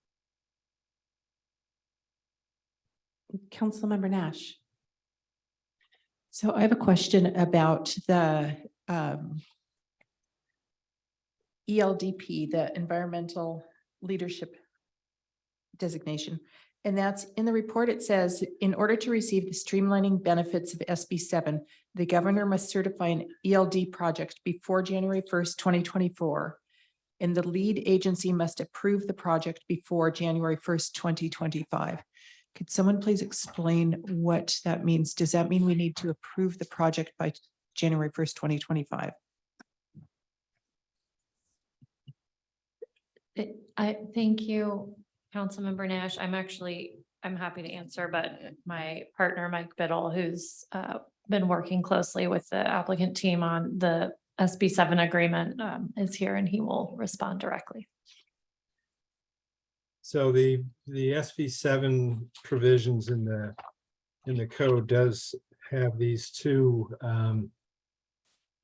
Councilmember Nash. So I have a question about the ELDP, the Environmental Leadership Designation. And that's in the report. It says, in order to receive the streamlining benefits of SB 7, the governor must certify an ELD project before January 1st, 2024. And the lead agency must approve the project before January 1st, 2025. Could someone please explain what that means? Does that mean we need to approve the project by January 1st, 2025? Thank you, Councilmember Nash. I'm happy to answer, but my partner, Mike Biddle, who's been working closely with the applicant team on the SB 7 agreement is here and he will respond directly. So the SB 7 provisions in the code does have these two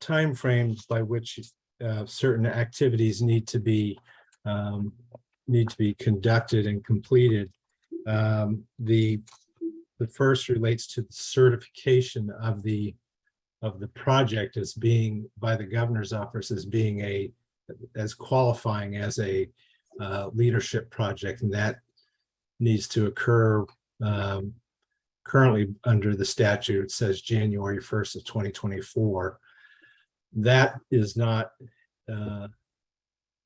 timeframes by which certain activities need to be conducted and completed. The first relates to the certification of the project as being by the governor's office as qualifying as a leadership project, and that needs to occur currently under the statute. It says January 1st of 2024. That is not the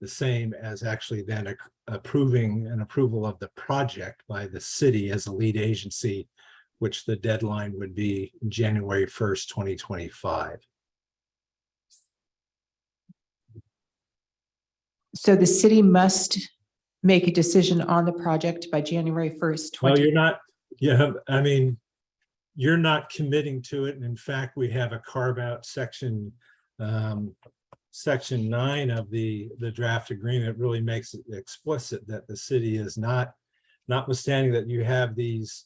same as actually then approving an approval of the project by the city as a lead agency, which the deadline would be January 1st, 2025. So the city must make a decision on the project by January 1st. Well, you're not, I mean, you're not committing to it. And in fact, we have a carve out section 9 of the draft agreement really makes it explicit that the city is notwithstanding that you have these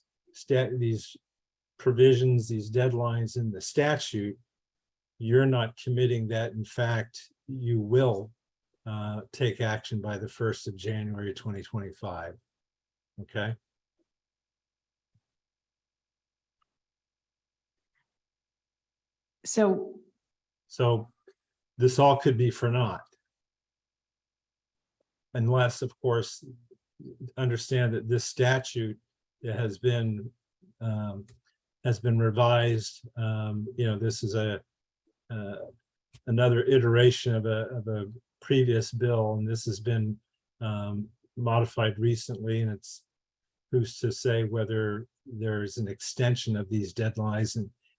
provisions, these deadlines in the statute, you're not committing that in fact you will take action by the 1st of January 2025. Okay. So this all could be for naught. Unless, of course, understand that this statute has been revised. This is another iteration of a previous bill, and this has been modified recently, and it's who's to say whether there's an extension of these deadlines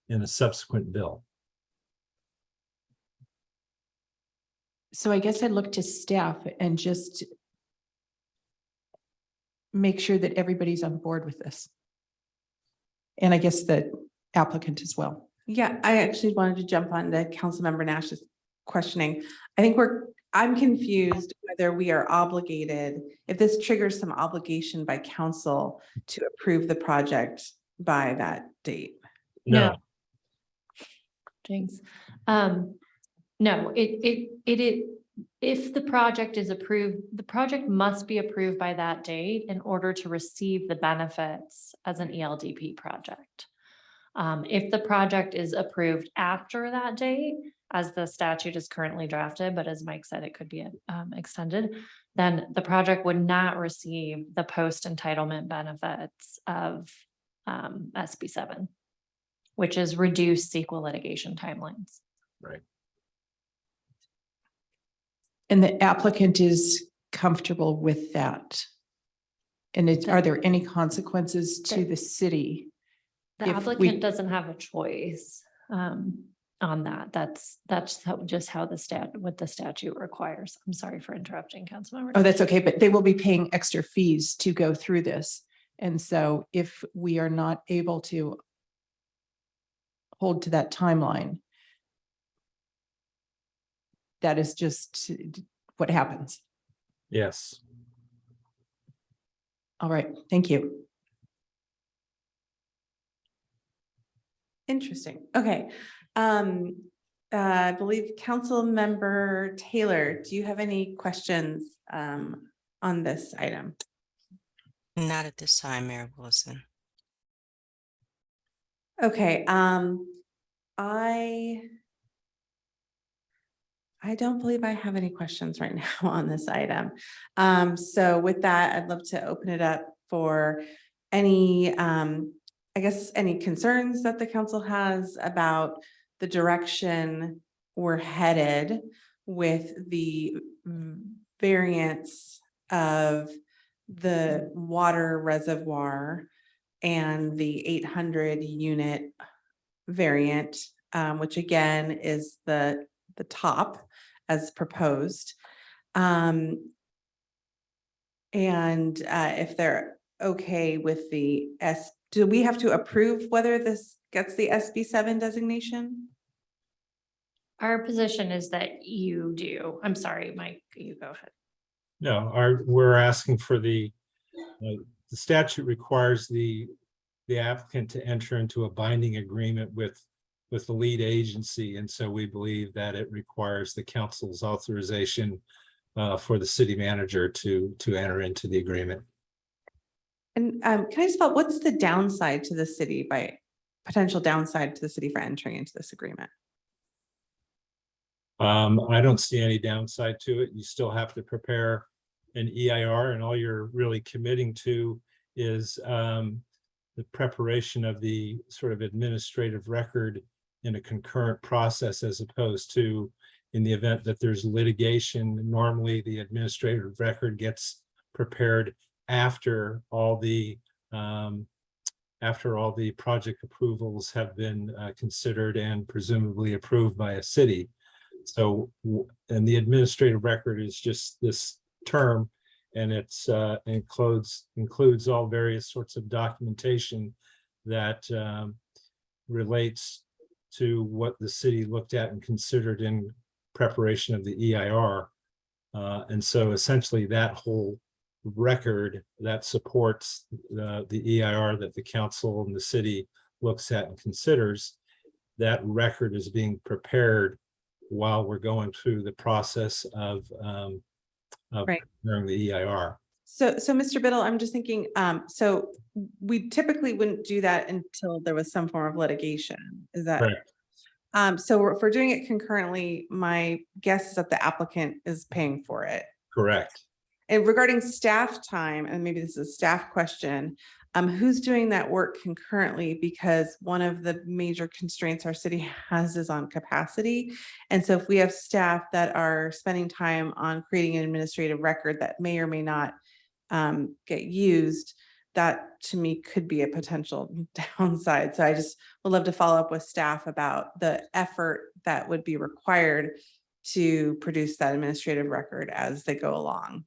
in a subsequent bill. So I guess I'd look to staff and just make sure that everybody's on board with this. And I guess the applicant as well. Yeah, I actually wanted to jump on to Councilmember Nash's questioning. I think I'm confused whether we are obligated, if this triggers some obligation by council to approve the project by that date. No. Jinx. No, if the project is approved, the project must be approved by that date in order to receive the benefits as an ELDP project. If the project is approved after that date, as the statute is currently drafted, but as Mike said, it could be extended, then the project would not receive the post-entitlement benefits of SB 7, which is reduced CEQA litigation timelines. Right. And the applicant is comfortable with that. And are there any consequences to the city? The applicant doesn't have a choice on that. That's just how what the statute requires. I'm sorry for interrupting, Councilmember. Oh, that's okay, but they will be paying extra fees to go through this. And so if we are not able to hold to that timeline, that is just what happens. Yes. All right, thank you. Interesting. Okay. I believe Councilmember Taylor, do you have any questions on this item? Not at this time, Mayor Wilson. Okay. I don't believe I have any questions right now on this item. So with that, I'd love to open it up for any, I guess, any concerns that the council has about the direction we're headed with the variance of the water reservoir and the 800 unit variant, which again is the top as proposed. And if they're okay with do we have to approve whether this gets the SB 7 designation? Our position is that you do. I'm sorry, Mike, you go ahead. No, we're asking for the statute requires the applicant to enter into a binding agreement with the lead agency. And so we believe that it requires the council's authorization for the city manager to enter into the agreement. And can I just follow, what's the downside to the city potential downside to the city for entering into this agreement? I don't see any downside to it. You still have to prepare an EIR, and all you're really committing to is the preparation of the sort of administrative record in a concurrent process, as opposed to in the event that there's litigation. Normally, the administrative record gets prepared after all the project approvals have been considered and presumably approved by a city. So, and the administrative record is just this term, and it's includes all various sorts of documentation that relates to what the city looked at and considered in preparation of the EIR. And so essentially that whole record that supports the EIR that the council and the city looks at and considers, that record is being prepared while we're going through the process of Right. preparing the EIR. So Mr. Biddle, I'm just thinking, so we typically wouldn't do that until there was some form of litigation. Is that? Correct. So if we're doing it concurrently, my guess is that the applicant is paying for it. Correct. And regarding staff time, and maybe this is a staff question, who's doing that work concurrently? Because one of the major constraints our city has is on capacity. And so if we have staff that are spending time on creating an administrative record that may or may not get used, that to me could be a potential downside. So I just would love to follow up with staff about the effort that would be required to produce that administrative record as they go along.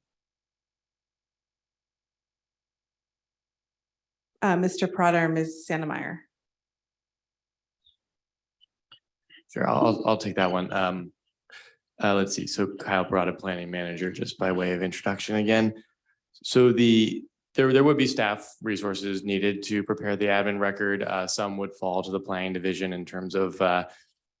Mr. Prada or Ms. Sandemeyer. Sure, I'll take that one. Let's see. So Kyle Prada, planning manager, just by way of introduction again. So there would be staff resources needed to prepare the admin record. Some would fall to the planning division in terms of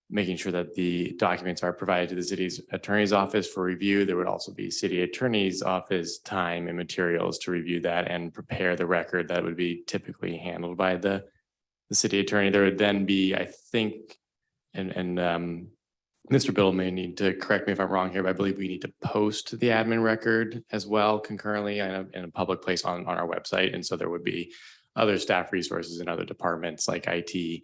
making sure that the documents are provided to the city's attorney's office for review. There would also be city attorney's office time and materials to review that and prepare the record that would be typically handled by the city attorney. There would then be, I think, and Mr. Biddle may need to correct me if I'm wrong here, but I believe we need to post the admin record as well concurrently in a public place on our website. And so there would be other staff resources in other departments like IT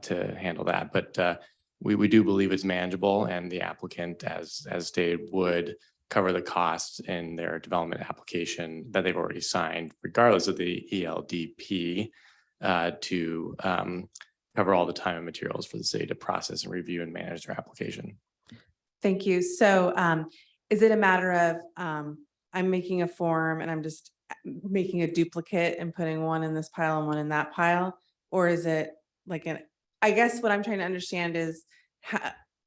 to handle that. But we do believe it's manageable, and the applicant, as stated, would cover the costs in their development application that they've already signed, regardless of the ELDP, to cover all the time and materials for the city to process and review and manage their application. Thank you. So is it a matter of I'm making a form and I'm just making a duplicate and putting one in this pile and one in that pile? Or is it like I guess what I'm trying to understand is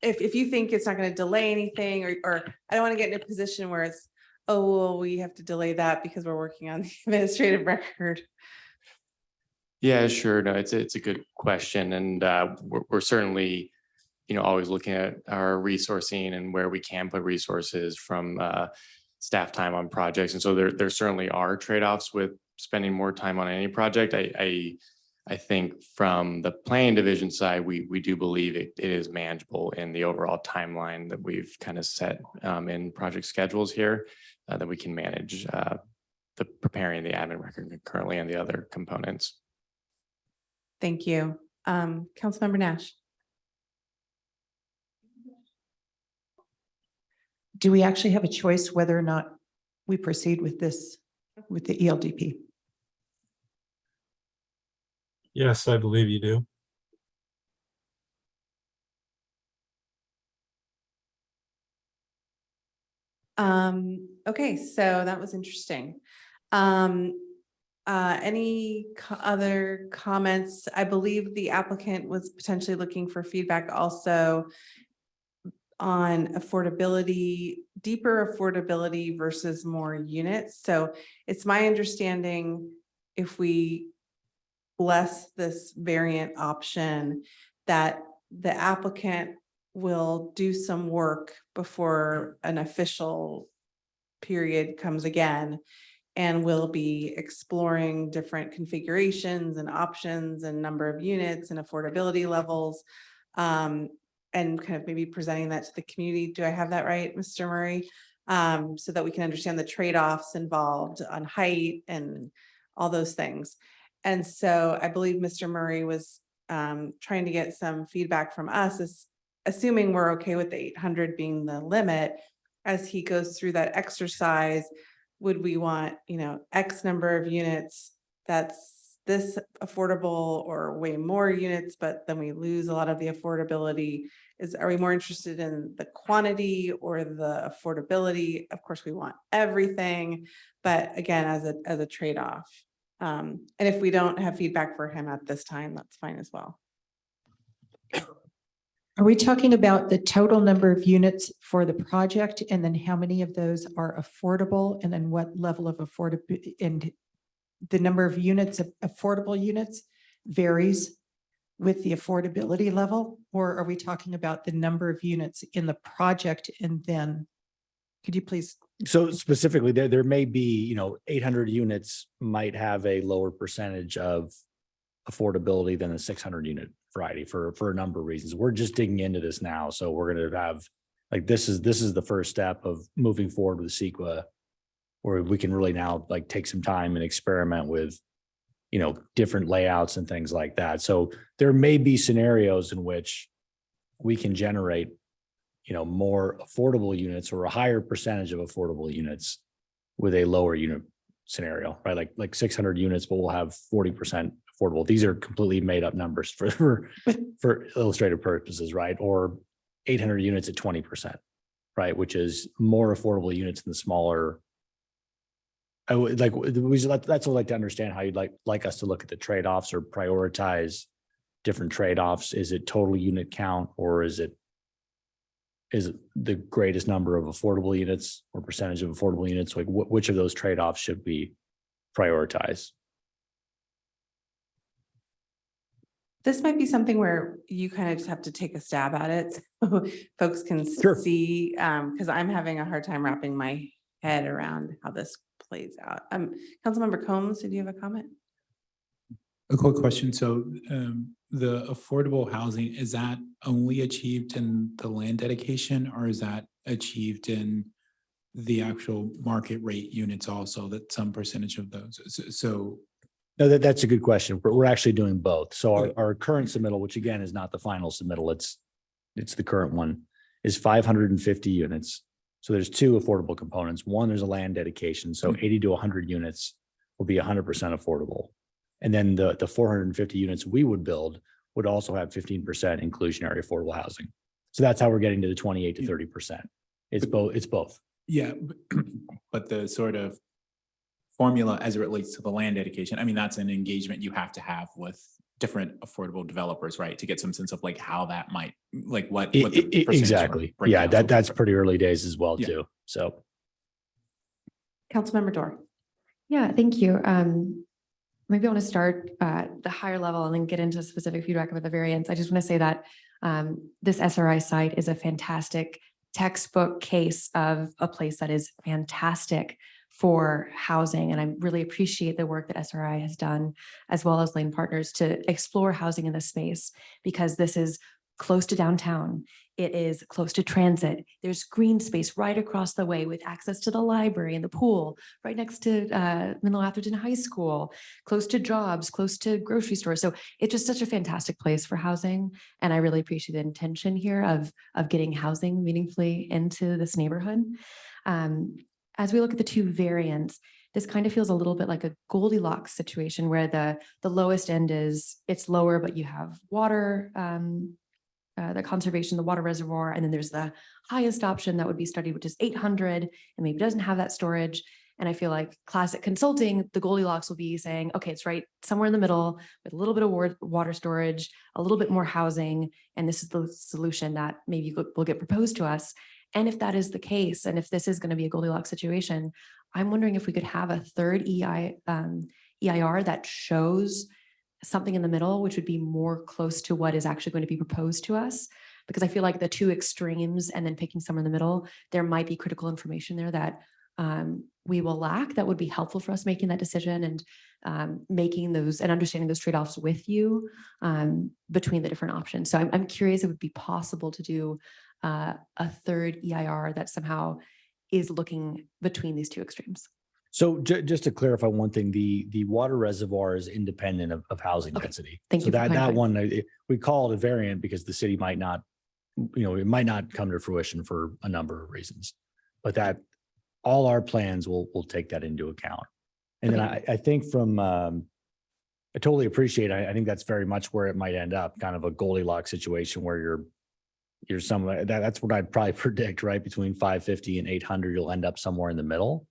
if you think it's not going to delay anything, or I don't want to get in a position where it's, oh, well, we have to delay that because we're working on the administrative record. Yeah, sure. No, it's a good question, and we're certainly, always looking at our resourcing and where we can put resources from staff time on projects, and so there certainly are trade-offs with spending more time on any project. I think from the planning division side, we do believe it is manageable in the overall timeline that we've kind of set in project schedules here, that we can manage the preparing the admin record currently and the other components. Thank you. Councilmember Nash. Do we actually have a choice whether or not we proceed with this, with the ELDP? Yes, I believe you do. Okay, so that was interesting. Any other comments? I believe the applicant was potentially looking for feedback also on affordability, deeper affordability versus more units. So it's my understanding if we bless this variant option, that the applicant will do some work before an official period comes again, and we'll be exploring different configurations and options and number of units and affordability levels, and kind of maybe presenting that to the community. Do I have that right, Mr. Murray? So that we can understand the trade-offs involved on height and all those things. And so I believe Mr. Murray was trying to get some feedback from us, is assuming we're okay with the 800 being the limit. As he goes through that exercise, would we want, X number of units that's this affordable, or way more units, but then we lose a lot of the affordability? Are we more interested in the quantity or the affordability? Of course, we want everything, but again, as a trade-off. And if we don't have feedback for him at this time, that's fine as well. Are we talking about the total number of units for the project, and then how many of those are affordable, and then what level of affordability, and the number of units of affordable units varies with the affordability level? Or are we talking about the number of units in the project? And then could you please? So specifically, there may be, 800 units might have a lower percentage of affordability than the 600 unit variety for a number of reasons. We're just digging into this now. So we're going to have, this is the first step of moving forward with CEQA, where we can really now take some time and experiment with, different layouts and things like that. So there may be scenarios in which we can generate, more affordable units, or a higher percentage of affordable units with a lower unit scenario, right? Like 600 units, but we'll have 40% affordable. These are completely made up numbers for illustrative purposes, right? Or 800 units at 20%, right? Which is more affordable units in the smaller. That's what I'd like to understand, how you'd like us to look at the trade-offs or prioritize different trade-offs. Is it total unit count, or is it the greatest number of affordable units or percentage of affordable units? Which of those trade-offs should we prioritize? This might be something where you kind of just have to take a stab at it, so folks can see, because I'm having a hard time wrapping my head around how this plays out. Councilmember Combs, did you have a comment? A quick question. So the affordable housing, is that only achieved in the land dedication, or is that achieved in the actual market rate units also, that some percentage of those? So No, that's a good question. We're actually doing both. So our current submittal, which again is not the final submittal, it's the current one, is 550 units. So there's two affordable components. One, there's a land dedication. So 80 to 100 units will be 100% affordable. And then the 450 units we would build would also have 15% inclusionary affordable housing. So that's how we're getting to the 28 to 30%. It's both. Yeah, but the sort of formula as it relates to the land dedication, I mean, that's an engagement you have to have with different affordable developers, right? To get some sense of how that might, what the percentage Exactly. Yeah, that's pretty early days as well, too. So. Councilmember Dorr. Yeah, thank you. Maybe I want to start at the higher level and then get into specific feedback about the variants. I just want to say that this SRI site is a fantastic textbook case of a place that is fantastic for housing. And I really appreciate the work that SRI has done, as well as Lane Partners, to explore housing in this space, because this is close to downtown. It is close to transit. There's green space right across the way with access to the library and the pool, right next to Menlo Atherton High School, close to jobs, close to grocery stores. So it's just such a fantastic place for housing. And I really appreciate the intention here of getting housing meaningfully into this neighborhood. As we look at the two variants, this kind of feels a little bit like a Goldilocks situation, where the lowest end is it's lower, but you have water, the conservation, the water reservoir, and then there's the highest option that would be studied, which is 800, and maybe doesn't have that storage. And I feel like classic consulting, the Goldilocks will be saying, okay, it's right somewhere in the middle with a little bit of water storage, a little bit more housing, and this is the solution that maybe will get proposed to us. And if that is the case, and if this is going to be a Goldilocks situation, I'm wondering if we could have a third EIR that shows something in the middle, which would be more close to what is actually going to be proposed to us. Because I feel like the two extremes and then picking somewhere in the middle, there might be critical information there that we will lack that would be helpful for us making that decision and making those and understanding those trade-offs with you between the different options. So I'm curious if it would be possible to do a third EIR that somehow is looking between these two extremes. So just to clarify one thing, the water reservoir is independent of housing density. Thank So you for that clarifying. one, we call it a variant because the city might not, it might not come to fruition for a number of reasons. But that all our plans will take that into account. And then I think from I totally appreciate, I think that's very much where it might end up, kind of a Goldilocks situation where you're somewhere, that's what I'd probably predict, right? Between 550 and 800, you'll end up somewhere in the middle.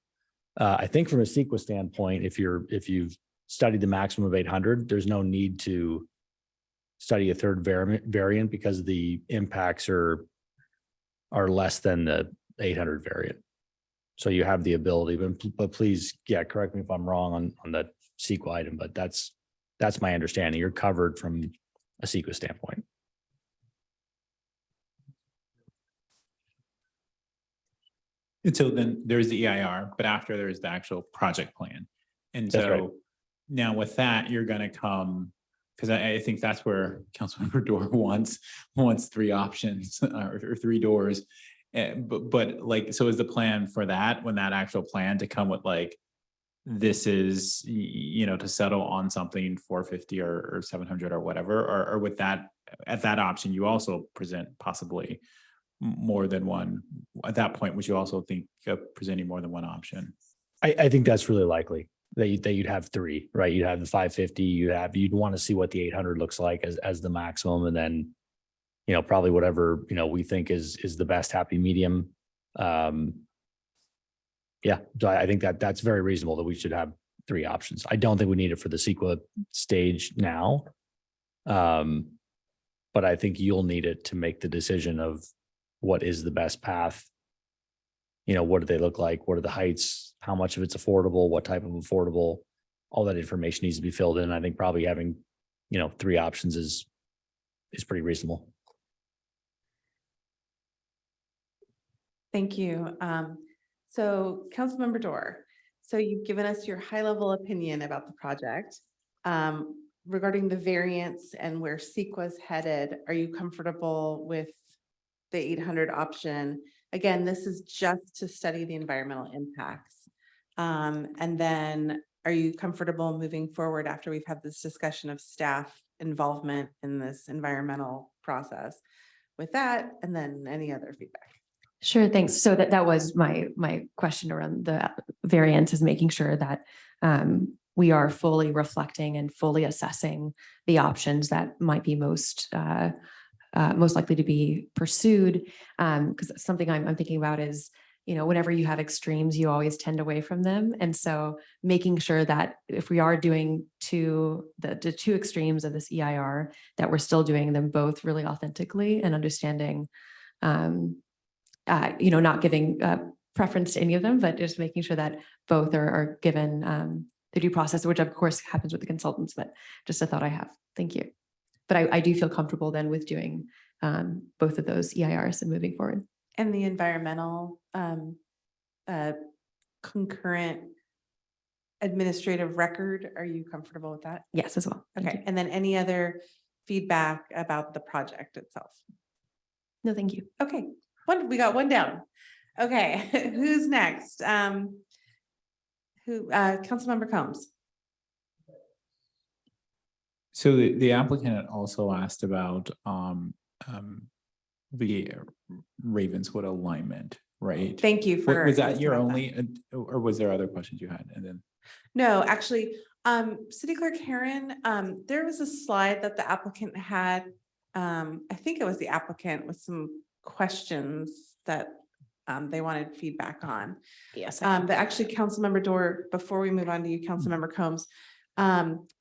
I think from a CEQA standpoint, if you've studied the maximum of 800, there's no need to study a third variant because the impacts are less than the 800 variant. So you have the ability, but please, correct me if I'm wrong on the CEQA item, but that's my understanding. You're covered from a CEQA standpoint. And so then there's the EIR, but after there's the actual project plan. And That's right. so now with that, you're going to come, because I think that's where Councilmember Dorr wants 3 options or 3 doors. But like, so is the plan for that, when that actual plan to come with like, this is, to settle on something 450 or 700 or whatever, or with that, at that option, you also present possibly more than one. At that point, would you also think of presenting more than one option? I think that's really likely that you'd have 3, right? You'd have the 550, you'd want to see what the 800 looks like as the maximum, and then, probably whatever, we think is the best happy medium. So I think that's very reasonable that we should have 3 options. I don't think we need it for the CEQA stage now. But I think you'll need it to make the decision of what is the best path. What do they look like? What are the heights? How much of it's affordable? What type of affordable? All that information needs to be filled in. I think probably having, 3 options is pretty reasonable. Thank you. So Councilmember Dorr, so you've given us your high level opinion about the project. Regarding the variance and where CEQA is headed, are you comfortable with the 800 option? Again, this is just to study the environmental impacts. And then are you comfortable moving forward after we've had this discussion of staff involvement in this environmental process with that? And then any other feedback? Sure, thanks. So that was my question around the variance, is making sure that we are fully reflecting and fully assessing the options that might be most likely to be pursued. Because something I'm thinking about is, whenever you have extremes, you always tend away from them. And so making sure that if we are doing the 2 extremes of this EIR, that we're still doing them both really authentically and understanding, not giving preference to any of them, but just making sure that both are given the due process, which of course happens with the consultants, but just a thought I have. Thank you. But I do feel comfortable then with doing both of those EIRs and moving forward. And the environmental concurrent administrative record, are you comfortable with that? Yes, as well. Okay. And then any other feedback about the project itself? No, thank you. Okay. We got one down. Okay. Who's next? Councilmember Combs. So the applicant also asked about the Ravenswood alignment, right? Thank you for. Was that asking your about only, or was there other questions you had? And then. No, actually, City Clerk Karen, there was a slide that the applicant had. I think it was the applicant with some questions that they wanted feedback on. Yes. But actually, Councilmember Dorr, before we move on to you, Councilmember Combs.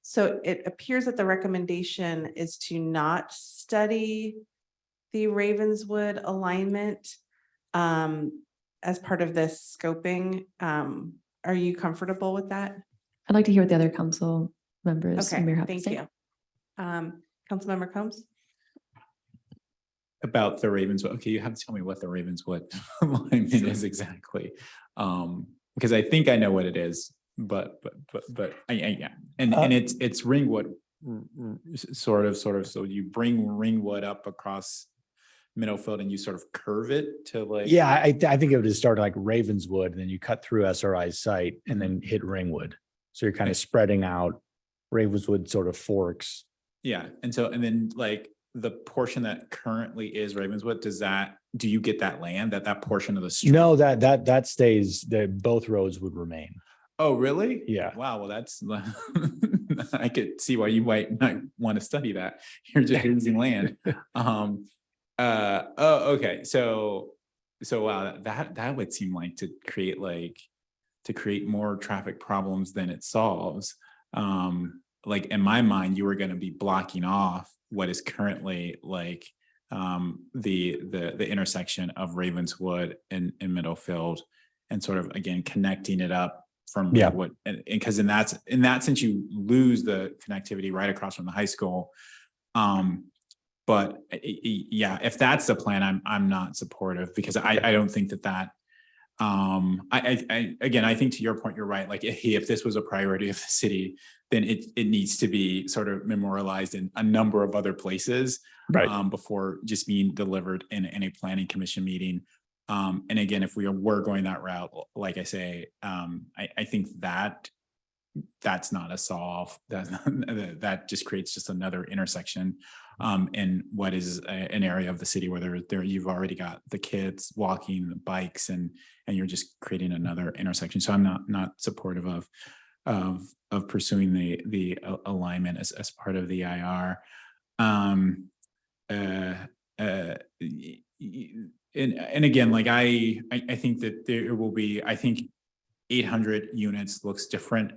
So it appears that the recommendation is to not study the Ravenswood alignment as part of this scoping. Are you comfortable with that? I'd like to hear what the other council members. and Okay, Mayor have to thank say. you. Councilmember Combs? About the Ravenswood, okay, you have to tell me what the Ravenswood alignment is exactly. Because I think I know what it is, but yeah, and it's Ringwood, sort of, so you bring Ringwood up across Middlefield and you sort of curve it to like. Yeah, I think it would just start like Ravenswood and then you cut through SRI's site and then hit Ringwood. So you're kind of spreading out. Ravenswood sort of forks. Yeah, and then like the portion that currently is Ravenswood, do you get that land, that portion of the street? No, that stays, both roads would remain. Oh, really? Yeah. Wow, well, that's, I could see why you might not want to study that. You're just losing land. Okay, so wow, that would seem like to create more traffic problems than it solves. Like in my mind, you were going to be blocking off what is currently like the intersection of Ravenswood and Middlefield, and sort of again connecting it up from what, and because in that sense you lose the connectivity right across from the high school. But yeah, if that's the plan, I'm not supportive, because I don't think that I think to your point, you're right. Like if this was a priority of the city, then it needs to be sort of memorialized in a number of other places, right, before just being delivered in a planning commission meeting. And again, if we were going that route, like I say, I think that's not a solve. That just creates just another intersection in what is an area of the city where there you've already got the kids walking, the bikes, and you're just creating another intersection. So I'm not supportive of pursuing the alignment as part of the IR. And again, like I think that there will be, I think 800 units looks different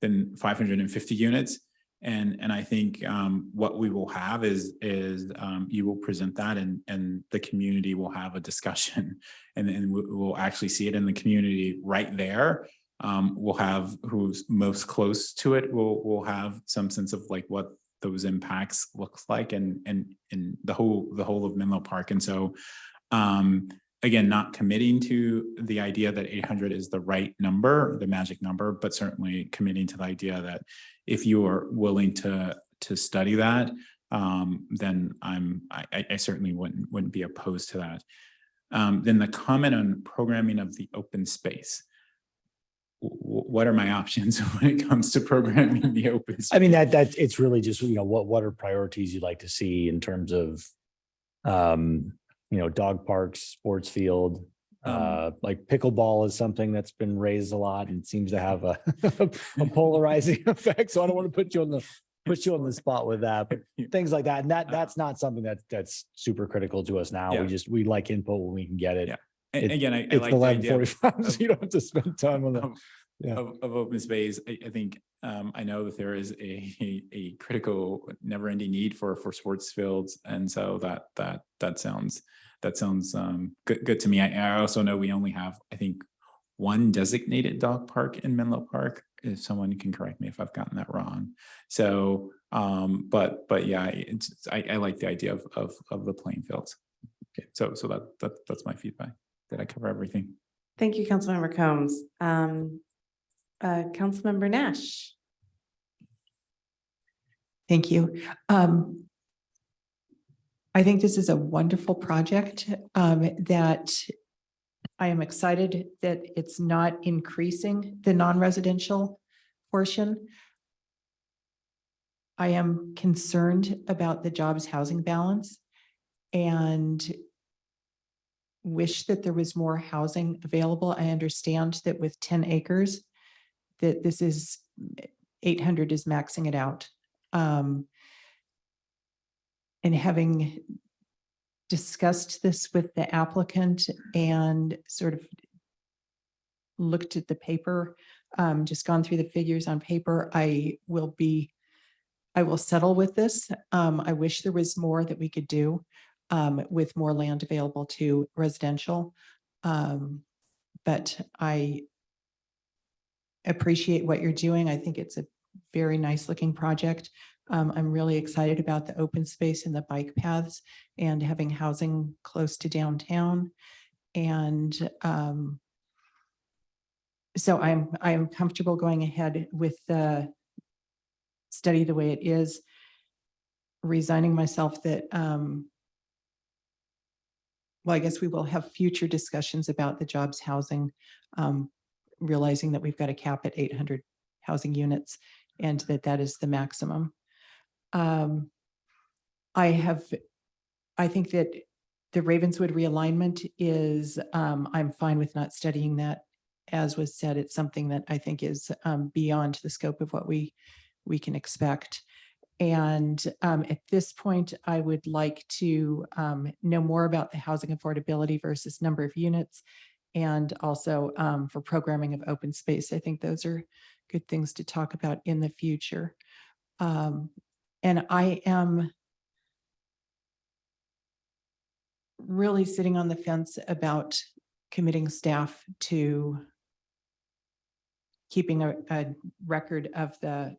than 550 units. And I think what we will have is you will present that and the community will have a discussion, and then we'll actually see it in the community right there. We'll have who's most close to it. We'll have some sense of like what those impacts looks like and the whole of Menlo Park. And so again, not committing to the idea that 800 is the right number, the magic number, but certainly committing to the idea that if you are willing to study that, then I certainly wouldn't be opposed to that. Then the comment on programming of the open space. What are my options when it comes to programming the open space? I mean, that it's really just, what are priorities you'd like to see in terms of, dog parks, sports field, like pickleball is something that's been raised a lot and seems to have a polarizing effect. So I don't want to put you on the spot with that, but things like that. And that's not something that's super critical to us now. Yeah. We like input when we can get it. Yeah. And again, I it's like the idea 11:45, so you don't have to spend time on that. Of open space. I think I know that there is a critical, never-ending need for sports fields, and so that sounds good to me. I also know we only have, I think, one designated dog park in Menlo Park. If someone can correct me if I've gotten that wrong. So, but yeah, I like the idea of the playing fields. Okay, so that's my feedback. Did I cover everything? Thank you, Councilmember Combs. Councilmember Nash. Thank you. I think this is a wonderful project that I am excited that it's not increasing the non-residential portion. I am concerned about the jobs housing balance and wish that there was more housing available. I understand that with 10 acres, that this is 800 is maxing it out. And having discussed this with the applicant and sort of looked at the paper, just gone through the figures on paper, I will settle with this. I wish there was more that we could do with more land available to residential. But I appreciate what you're doing. I think it's a very nice looking project. I'm really excited about the open space and the bike paths and having housing close to downtown. And so I'm comfortable going ahead with the study the way it is, resigning myself that, well, I guess we will have future discussions about the jobs housing, realizing that we've got a cap at 800 housing units and that is the maximum. I think that the Ravenswood realignment is, I'm fine with not studying that. As was said, it's something that I think is beyond the scope of what we can expect. And at this point, I would like to know more about the housing affordability versus number of units, and also for programming of open space. I think those are good things to talk about in the future. And I am really sitting on the fence about committing staff to keeping a record of the,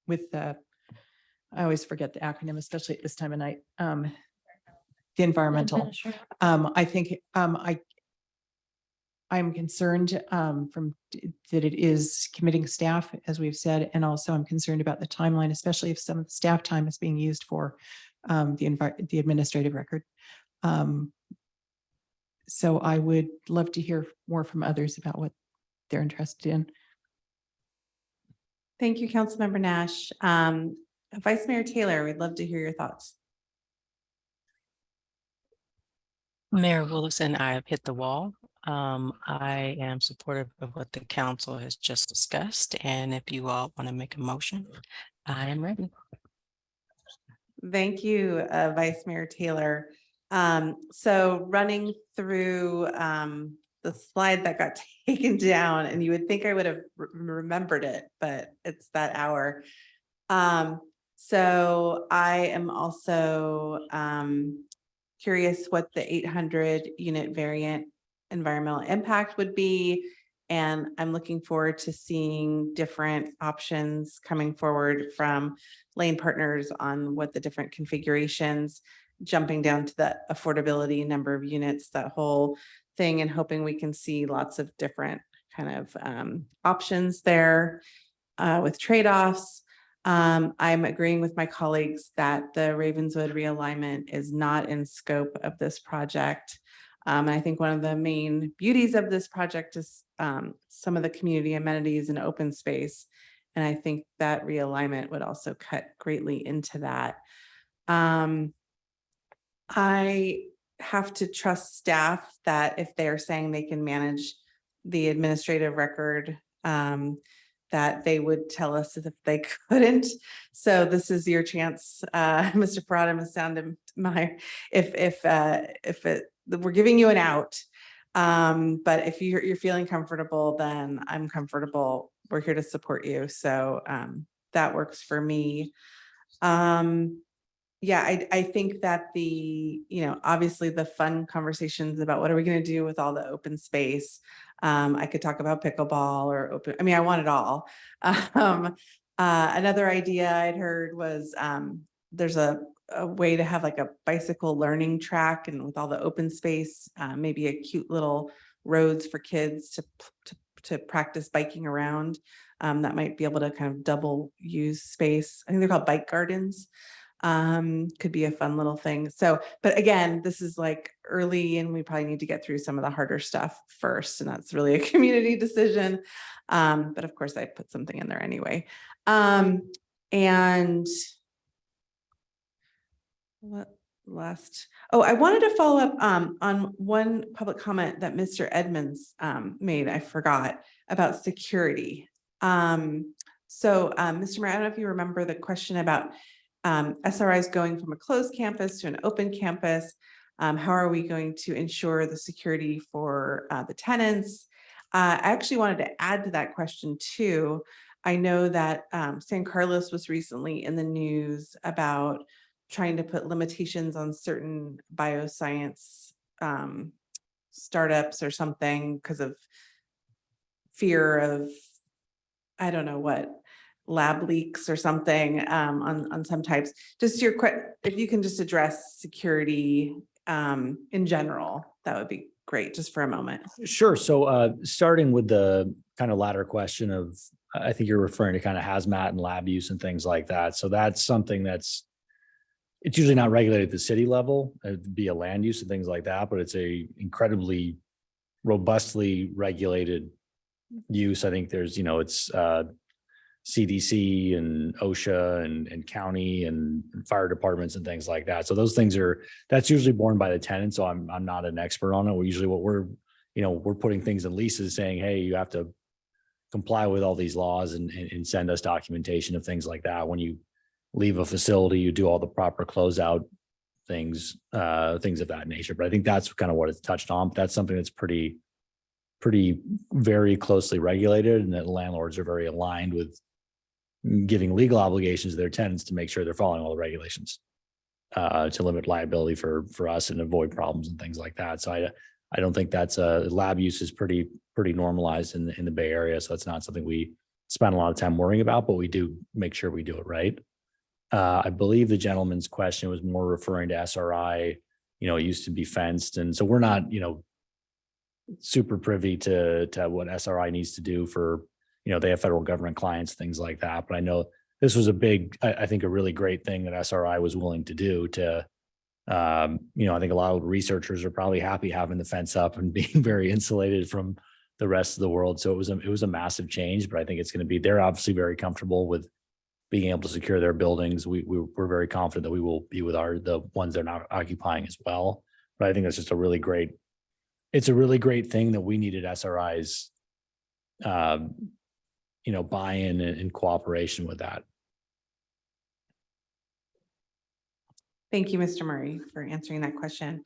with the, I always forget the acronym, especially at this time of night, the environmental. I think I'm concerned that it is committing staff, as we've said, and also I'm concerned about the timeline, especially if some of the staff time is being used for the administrative record. So I would love to hear more from others about what they're interested in. Thank you, Councilmember Nash. Vice Mayor Taylor, we'd love to hear your thoughts. Mayor Willison, I have hit the wall. I am supportive of what the council has just discussed, and if you all want to make a motion, I am ready. Thank you, Vice Mayor Taylor. So running through the slide that got taken down, and you would think I would have remembered it, but it's that hour. So I am also curious what the 800 unit variant environmental impact would be. And I'm looking forward to seeing different options coming forward from Lane Partners on what the different configurations, jumping down to the affordability, number of units, that whole thing, and hoping we can see lots of different kind of options there with trade-offs. I'm agreeing with my colleagues that the Ravenswood realignment is not in scope of this project. And I think one of the main beauties of this project is some of the community amenities and open space. And I think that realignment would also cut greatly into that. I have to trust staff that if they're saying they can manage the administrative record, that they would tell us if they couldn't. So this is your chance, Mr. Parada, Ms. Soundmeyer, if we're giving you an out. But if you're feeling comfortable, then I'm comfortable. We're here to support you. So that works for me. Yeah, I think that obviously the fun conversations about what are we going to do with all the open space. I could talk about pickleball or open, I want it all. Another idea I'd heard was there's a way to have like a bicycle learning track, and with all the open space, maybe a cute little roads for kids to practice biking around. That might be able to kind of double use space. I think they're called bike gardens. Could be a fun little thing. So, but again, this is like early and we probably need to get through some of the harder stuff first. And that's really a community decision. But of course I put something in there anyway. And what last? Oh, I wanted to follow up on one public comment that Mr. Edmonds made. I forgot about security. So Mr. Mayor, I don't know if you remember the question about SRIs going from a closed campus to an open campus. How are we going to ensure the security for the tenants? I actually wanted to add to that question too. I know that San Carlos was recently in the news about trying to put limitations on certain bioscience startups or something because of fear of, I don't know what, lab leaks or something on some types. Just if you can just address security in general, that would be great, just for a moment. Sure. So starting with the kind of latter question of, I think you're referring to kind of hazmat and lab use and things like that. So that's something it's usually not regulated at the city level, via land use and things like that, but it's a incredibly robustly regulated use. I think there's, it's CDC and OSHA and county and fire departments and things like that. So those things that's usually borne by the tenant. So I'm not an expert on it. We're usually we're putting things in leases saying, hey, you have to comply with all these laws and send us documentation of things like that. When you leave a facility, you do all the proper closeout things of that nature. But I think that's kind of what it's touched on. But that's something that's pretty very closely regulated, and that landlords are very aligned with giving legal obligations to their tenants to make sure they're following all the regulations to limit liability for us and avoid problems and things like that. So I don't think that's lab use is pretty normalized in the Bay Area. So it's not something we spend a lot of time worrying about, but we do make sure we do it right. I believe the gentleman's question was more referring to SRI. It used to be fenced, and so we're not super privy to what SRI needs to do for, they have federal government clients, things like that. But I know this was I think a really great thing that SRI was willing to do to, I think a lot of researchers are probably happy having the fence up and being very insulated from the rest of the world. So it was a massive change, but I think it's going to be, they're obviously very comfortable with being able to secure their buildings. We're very confident that we will be with the ones they're not occupying as well. But I think that's just it's a really great thing that we needed SRI's, buy-in and cooperation with that. Thank you, Mr. Murray, for answering that question.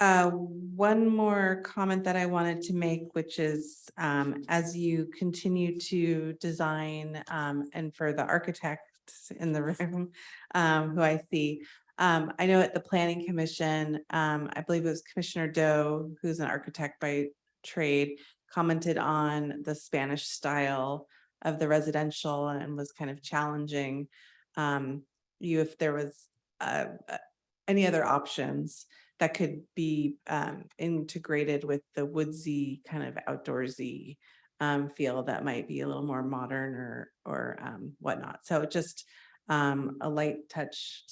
One more comment that I wanted to make, which is as you continue to design and for the architects in the room who I see, I know at the Planning Commission, I believe it was Commissioner Doe, who's an architect by trade, commented on the Spanish style of the residential and was kind of challenging you if there was any other options that could be integrated with the woodsy kind of outdoorsy feel that might be a little more modern or whatnot. So just a light touch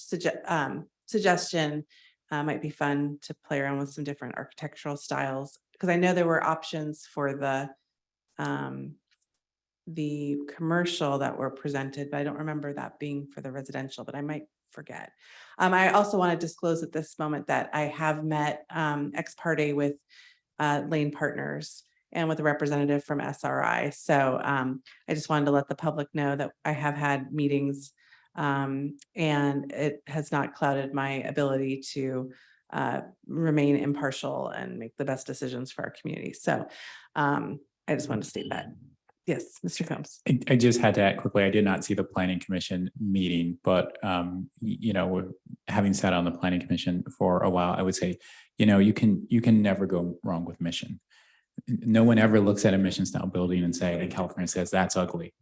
suggestion might be fun to play around with some different architectural styles, because I know there were options for the commercial that were presented, but I don't remember that being for the residential, but I might forget. I also want to disclose at this moment that I have met ex parte with Lane Partners and with a representative from SRI. So I just wanted to let the public know that I have had meetings and it has not clouded my ability to remain impartial and make the best decisions for our community. So I just wanted to state that. Yes, Mr. Combs. I just had to add quickly, I did not see the Planning Commission meeting, but having sat on the Planning Commission for a while, I would say, you can never go wrong with mission. No one ever looks at a mission style building and say, California says that's ugly,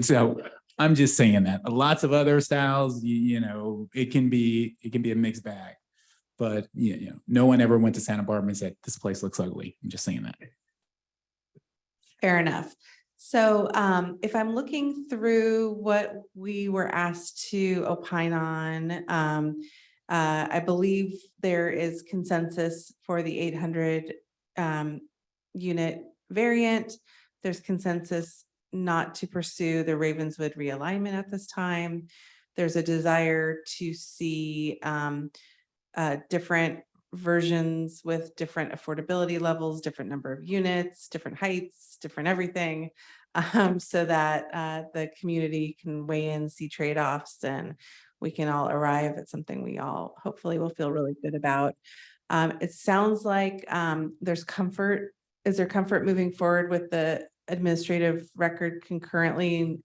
So I'm just saying that lots of other styles, it can be a mixed bag, but no one ever went to Santa Barbara and said, this place looks ugly. I'm just saying that. Fair enough. So if I'm looking through what we were asked to opine on, I believe there is consensus for the 800 unit variant. There's consensus not to pursue the Ravenswood realignment at this time. There's a desire to see different versions with different affordability levels, different number of units, different heights, different everything. so that the community can weigh in, see trade-offs, and we can all arrive at something we all hopefully will feel really good about. It sounds like there's comfort. Is there comfort moving forward with the administrative record concurrently,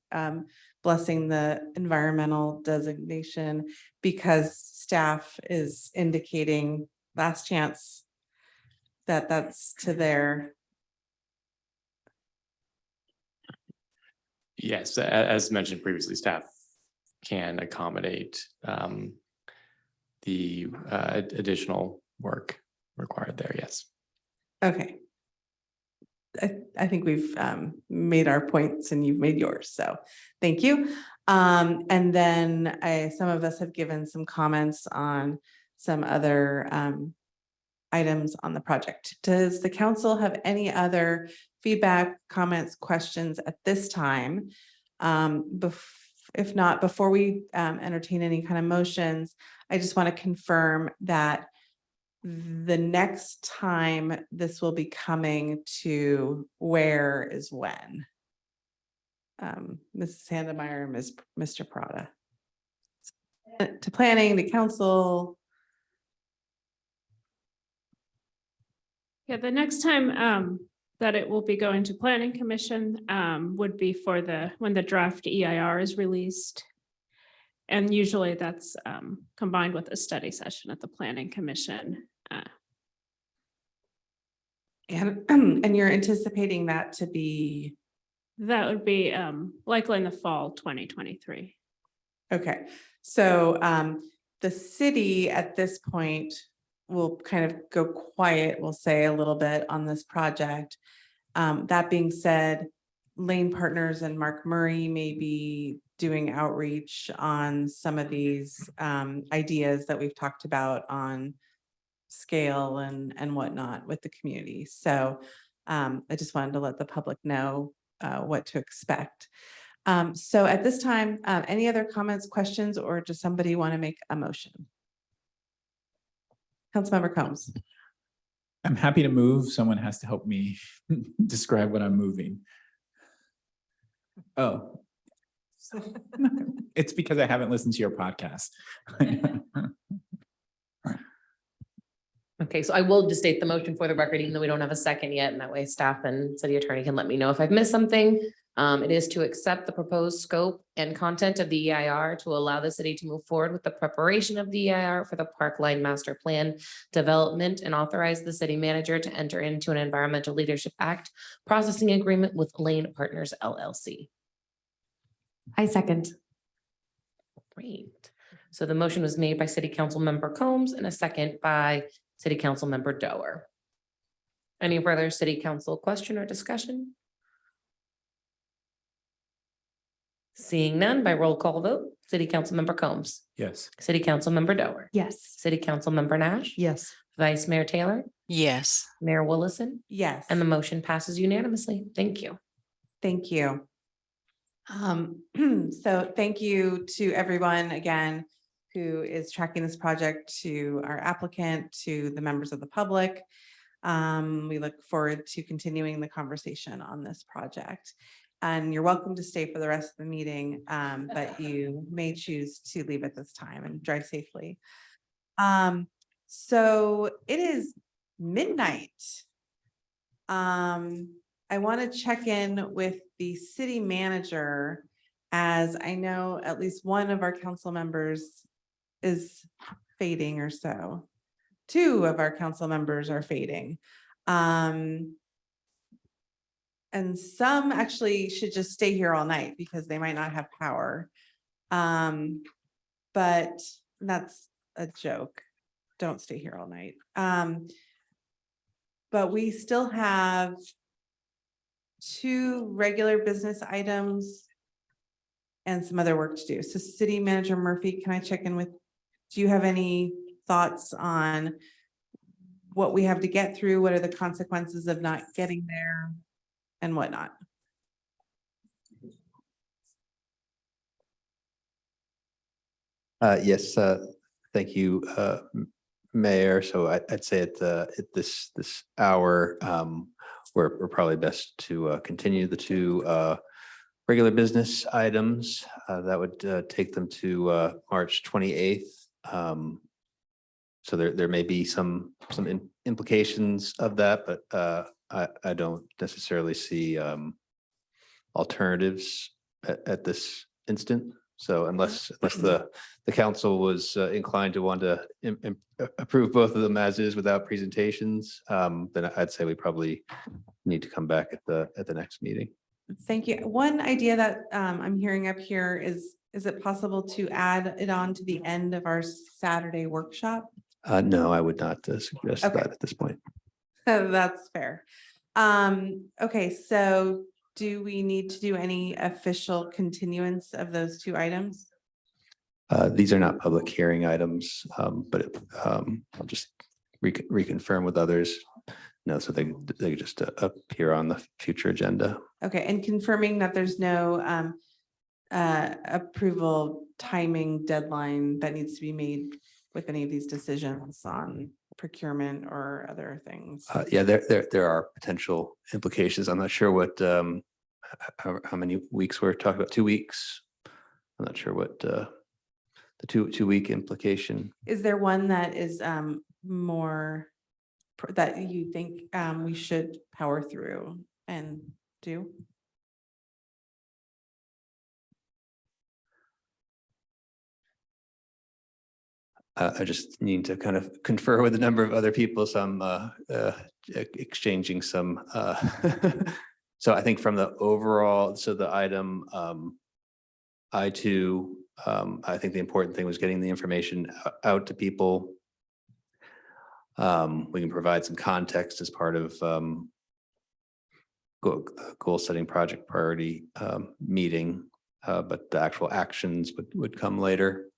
blessing the environmental designation because staff is indicating last chance that that's to their. Yes, as mentioned previously, staff can accommodate the additional work required there, yes. Okay. I think we've made our points and you've made yours, so thank you. And then some of us have given some comments on some other items on the project. Does the council have any other feedback, comments, questions at this time? If not, before we entertain any kind of motions, I just want to confirm that the next time this will be coming to where is when? Mrs. Sandemeyer, Mr. Prada. To planning, to council. Yeah, the next time that it will be going to planning commission would be for when the draft EIR is released. And usually that's combined with a study session at the planning commission. And you're anticipating that to be? That would be likely in the fall 2023. Okay, so the city at this point will kind of go quiet, we'll say a little bit on this project. That being said, Lane Partners and Mark Murray may be doing outreach on some of these ideas that we've talked about on scale and whatnot with the community. So I just wanted to let the public know what to expect. So at this time, any other comments, questions, or does somebody want to make a motion? Councilmember Combs. I'm happy to move. Someone has to help me describe what I'm moving. Oh. It's because I haven't listened to your podcast. Okay, so I will just state the motion for the record, even though we don't have a second yet, and that way staff and city attorney can let me know if I've missed something. It is to accept the proposed scope and content of the EIR to allow the city to move forward with the preparation of the EIR for the Parkline Master Plan development and authorize the city manager to enter into an Environmental Leadership Act processing agreement with Lane Partners LLC. I second. Great. So the motion was made by City Council Member Combs and a second by City Council Member Doer. Any further city council question or discussion? Seeing none, by roll call vote, City Council Member Combs. Yes. City Council Member Doer. Yes. City Council Member Nash. Yes. Vice Mayor Taylor. Yes. Mayor Willison. Yes. And the motion passes unanimously. Thank you. Thank you. So thank you to everyone again who is tracking this project, to our applicant, to the members of the public. We look forward to continuing the conversation on this project. And you're welcome to stay for the rest of the meeting, but you may choose to leave at this time and drive safely. So it is midnight. I want to check in with the city manager, as I know at least one of our council members is fading or so. Two of our council members are fading. And some actually should just stay here all night because they might not have power. But that's a joke. Don't stay here all night. But we still have 2 regular business items and some other work to do. So City Manager Murphy, can I check in with, do you have any thoughts on what we have to get through? What are the consequences of not getting there and whatnot? Yes, thank you, Mayor. So I'd say at this hour, we're probably best to continue the two regular business items. That would take them to March 28th. So there may be some implications of that, but I don't necessarily see alternatives at this instant. So unless the council was inclined to want to approve both of them as is without presentations, then I'd say we probably need to come back at the next meeting. Thank you. One idea that I'm hearing up here is it possible to add it on to the end of our Saturday workshop? No, I would not suggest Okay. that at this point. That's fair. Okay, so do we need to do any official continuance of those two items? These are not public hearing items, but I'll just reconfirm with others. No, so they just appear on the future agenda. Okay, and confirming that there's no approval timing deadline that needs to be made with any of these decisions on procurement or other things. Yeah, there are potential implications. I'm not sure what how many weeks we're talking about. 2 weeks. I'm not sure what the two-week implication. Is there one that is more that you think we should power through and do? I just need to kind of confer with a number of other people, so I'm exchanging some. So I think from the overall, so the item I2, I think the important thing was getting the information out to people. We can provide some context as part of goal setting project priority meeting, but the actual actions would come later.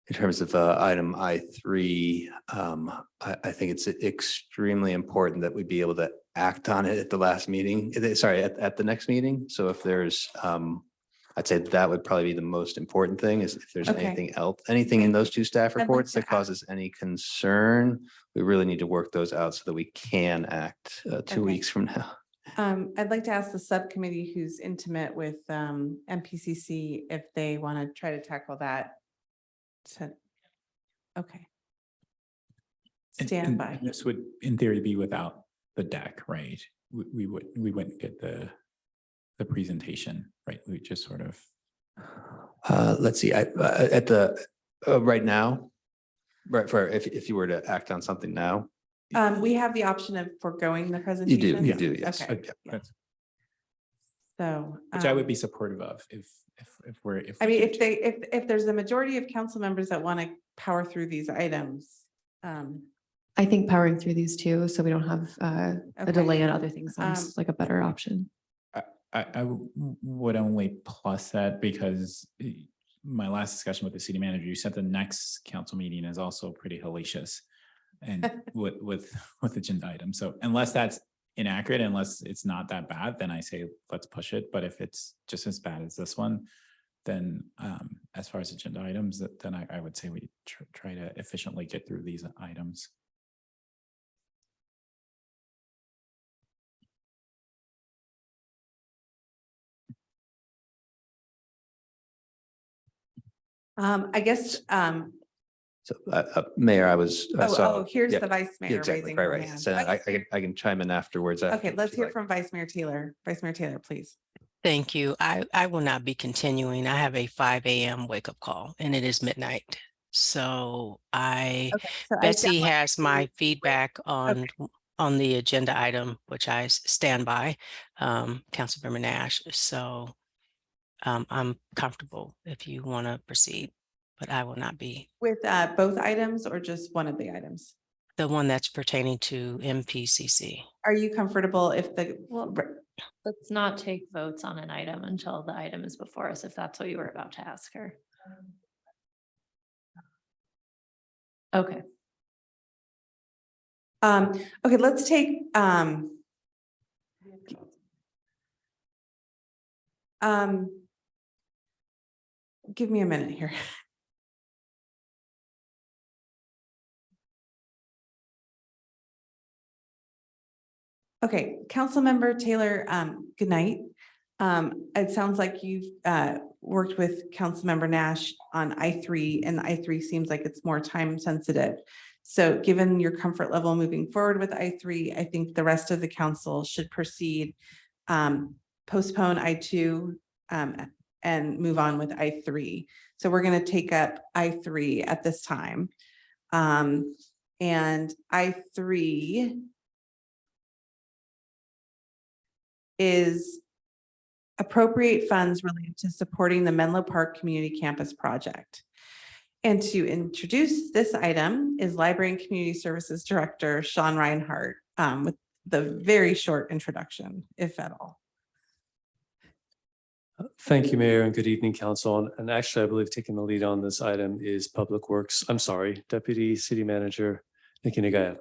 In terms of item I3, I think it's extremely important that we be able to act on it at the last meeting, sorry, at the next meeting. So if there's, I'd say that would probably be the most important thing, is if there's Okay. anything else, anything in those two staff like reports to that causes any concern, we really need to work those out so that we can act 2 Okay. weeks from now. I'd like to ask the subcommittee who's intimate with MPCC if they want to try to tackle that. Okay. Stand by. And this would, in theory, be without the deck, right? We wouldn't get the presentation, right? We just sort of. Let's see, at the, right now, right, for if you were to act on something now, We have the option of foregoing the you presentation. do, yes. Okay. Yeah. That's- So. Which I would be supportive of if we're. I we mean, could- if there's a majority of council members that want to power through these items. I think powering through these two, so we don't have a Okay. delay on other things, sounds like a better option. I would only plus that because my last discussion with the city manager, you said the next council meeting is also pretty hellacious and with agenda items. So unless that's inaccurate, unless it's not that bad, then I say, let's push it. But if it's just as bad as this one, then as far as agenda items, then I would say we try to efficiently get through these items. I guess, So, Mayor, I was. here's yeah, the vice yeah, mayor exactly, raising right, her right. hand. So I can chime in afterwards. Okay, let's if you hear like. from Vice Mayor Taylor. Vice Mayor Taylor, please. Thank you. I will not be continuing. I have a 5 a.m. wake up call and it is midnight. So Betsy has my feedback on the agenda item, which I stand by, Councilmember Nash. So I'm comfortable if you want to proceed, but I will not be. With both items or just one of the items? The one that's pertaining to MPCC. Are you comfortable if Well, let's not take votes on an item until the item is before us, if that's what you were about to ask her. Okay. Okay, let's take give me a minute here. Okay, Councilmember Taylor, good night. It sounds like you've worked with Councilmember Nash on I3, and I3 seems like it's more time sensitive. So given your comfort level moving forward with I3, I think the rest of the council should proceed, postpone I2 and move on with I3. So we're going to take up I3 at this time. And I3 is appropriate funds related to supporting the Menlo Park Community Campus Project. And to introduce this item is Library and Community Services Director Sean Reinhardt with the very short introduction, if at all. Thank you, Mayor, and good evening, Council. And actually, I believe taking the lead on this item is Deputy City Manager Nikki Nagaya.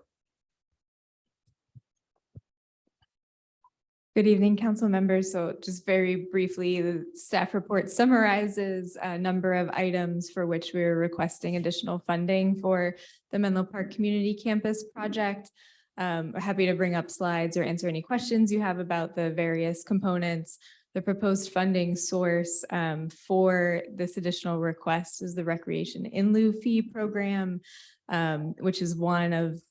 Good evening, council members. So just very briefly, the staff report summarizes a number of items for which we're requesting additional funding for the Menlo Park Community Campus Project. Happy to bring up slides or answer any questions you have about the various components. The proposed funding source for this additional request is the Recreation in Lieu Fee Program, which is one of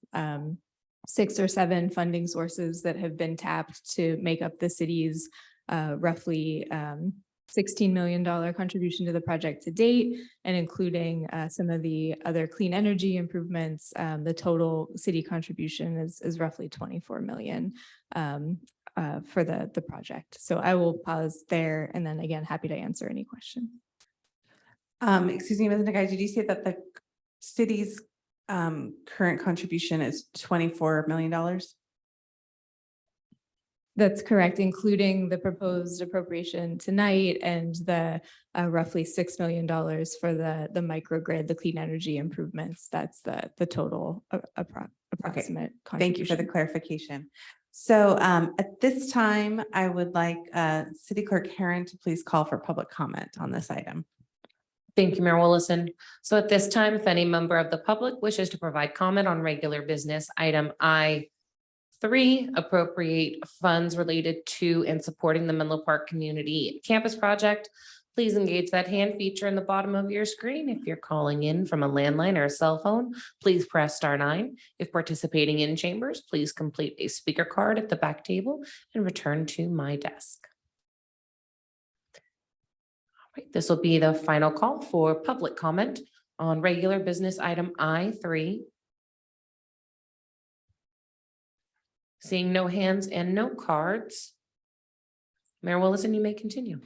6 or 7 funding sources that have been tapped to make up the city's roughly $16 million contribution to the project to date, and including some of the other clean energy improvements. The total city contribution is roughly 24 million for the project. So I will pause there, and then again, happy to answer any questions. Excuse me, Ms. Nagai, did you say that the city's current contribution is $24 million? That's correct, including the proposed appropriation tonight and the roughly $6 million for the microgrid, the clean energy improvements. That's the total approximate contribution. Thank you for the clarification. So at this time, I would like City Clerk Herron to please call for public comment on this item. Thank you, Mayor Willison. So at this time, if any member of the public wishes to provide comment on regular business item I3, appropriate funds related to and supporting the Menlo Park Community Campus Project, please engage that hand feature in the bottom of your screen. If you're calling in from a landline or a cell phone, please press *9. If participating in chambers, please complete a speaker card at the back table and return to my desk. This will be the final call for public comment on regular business item I3. Seeing no hands and no cards, Mayor Willison, you may continue.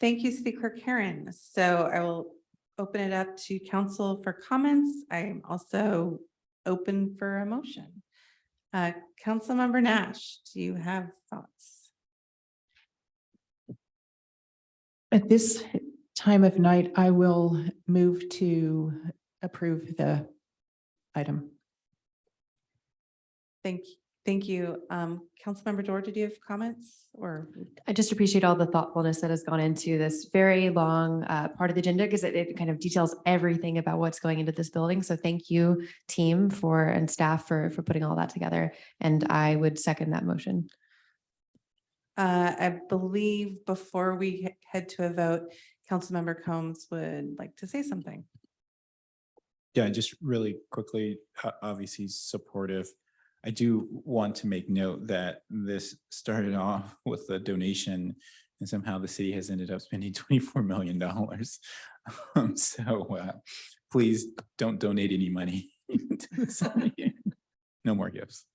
Thank you, City Clerk Herron. So I will open it up to council for comments. I'm also open for a motion. Councilmember Nash, do you have thoughts? At this time of night, I will move to approve the item. Thank you. Councilmember Dorr, did you have comments or? I just appreciate all the thoughtfulness that has gone into this very long part of the agenda, because it kind of details everything about what's going into this building. So thank you, team, and staff for putting all that together. And I would second that motion. I believe before we head to a vote, Councilmember Combs would like to say something. Yeah, just really quickly, obviously supportive. I do want to make note that this started off with a donation and somehow the city has ended up spending $24 million. So please don't donate any money to this. No more gifts.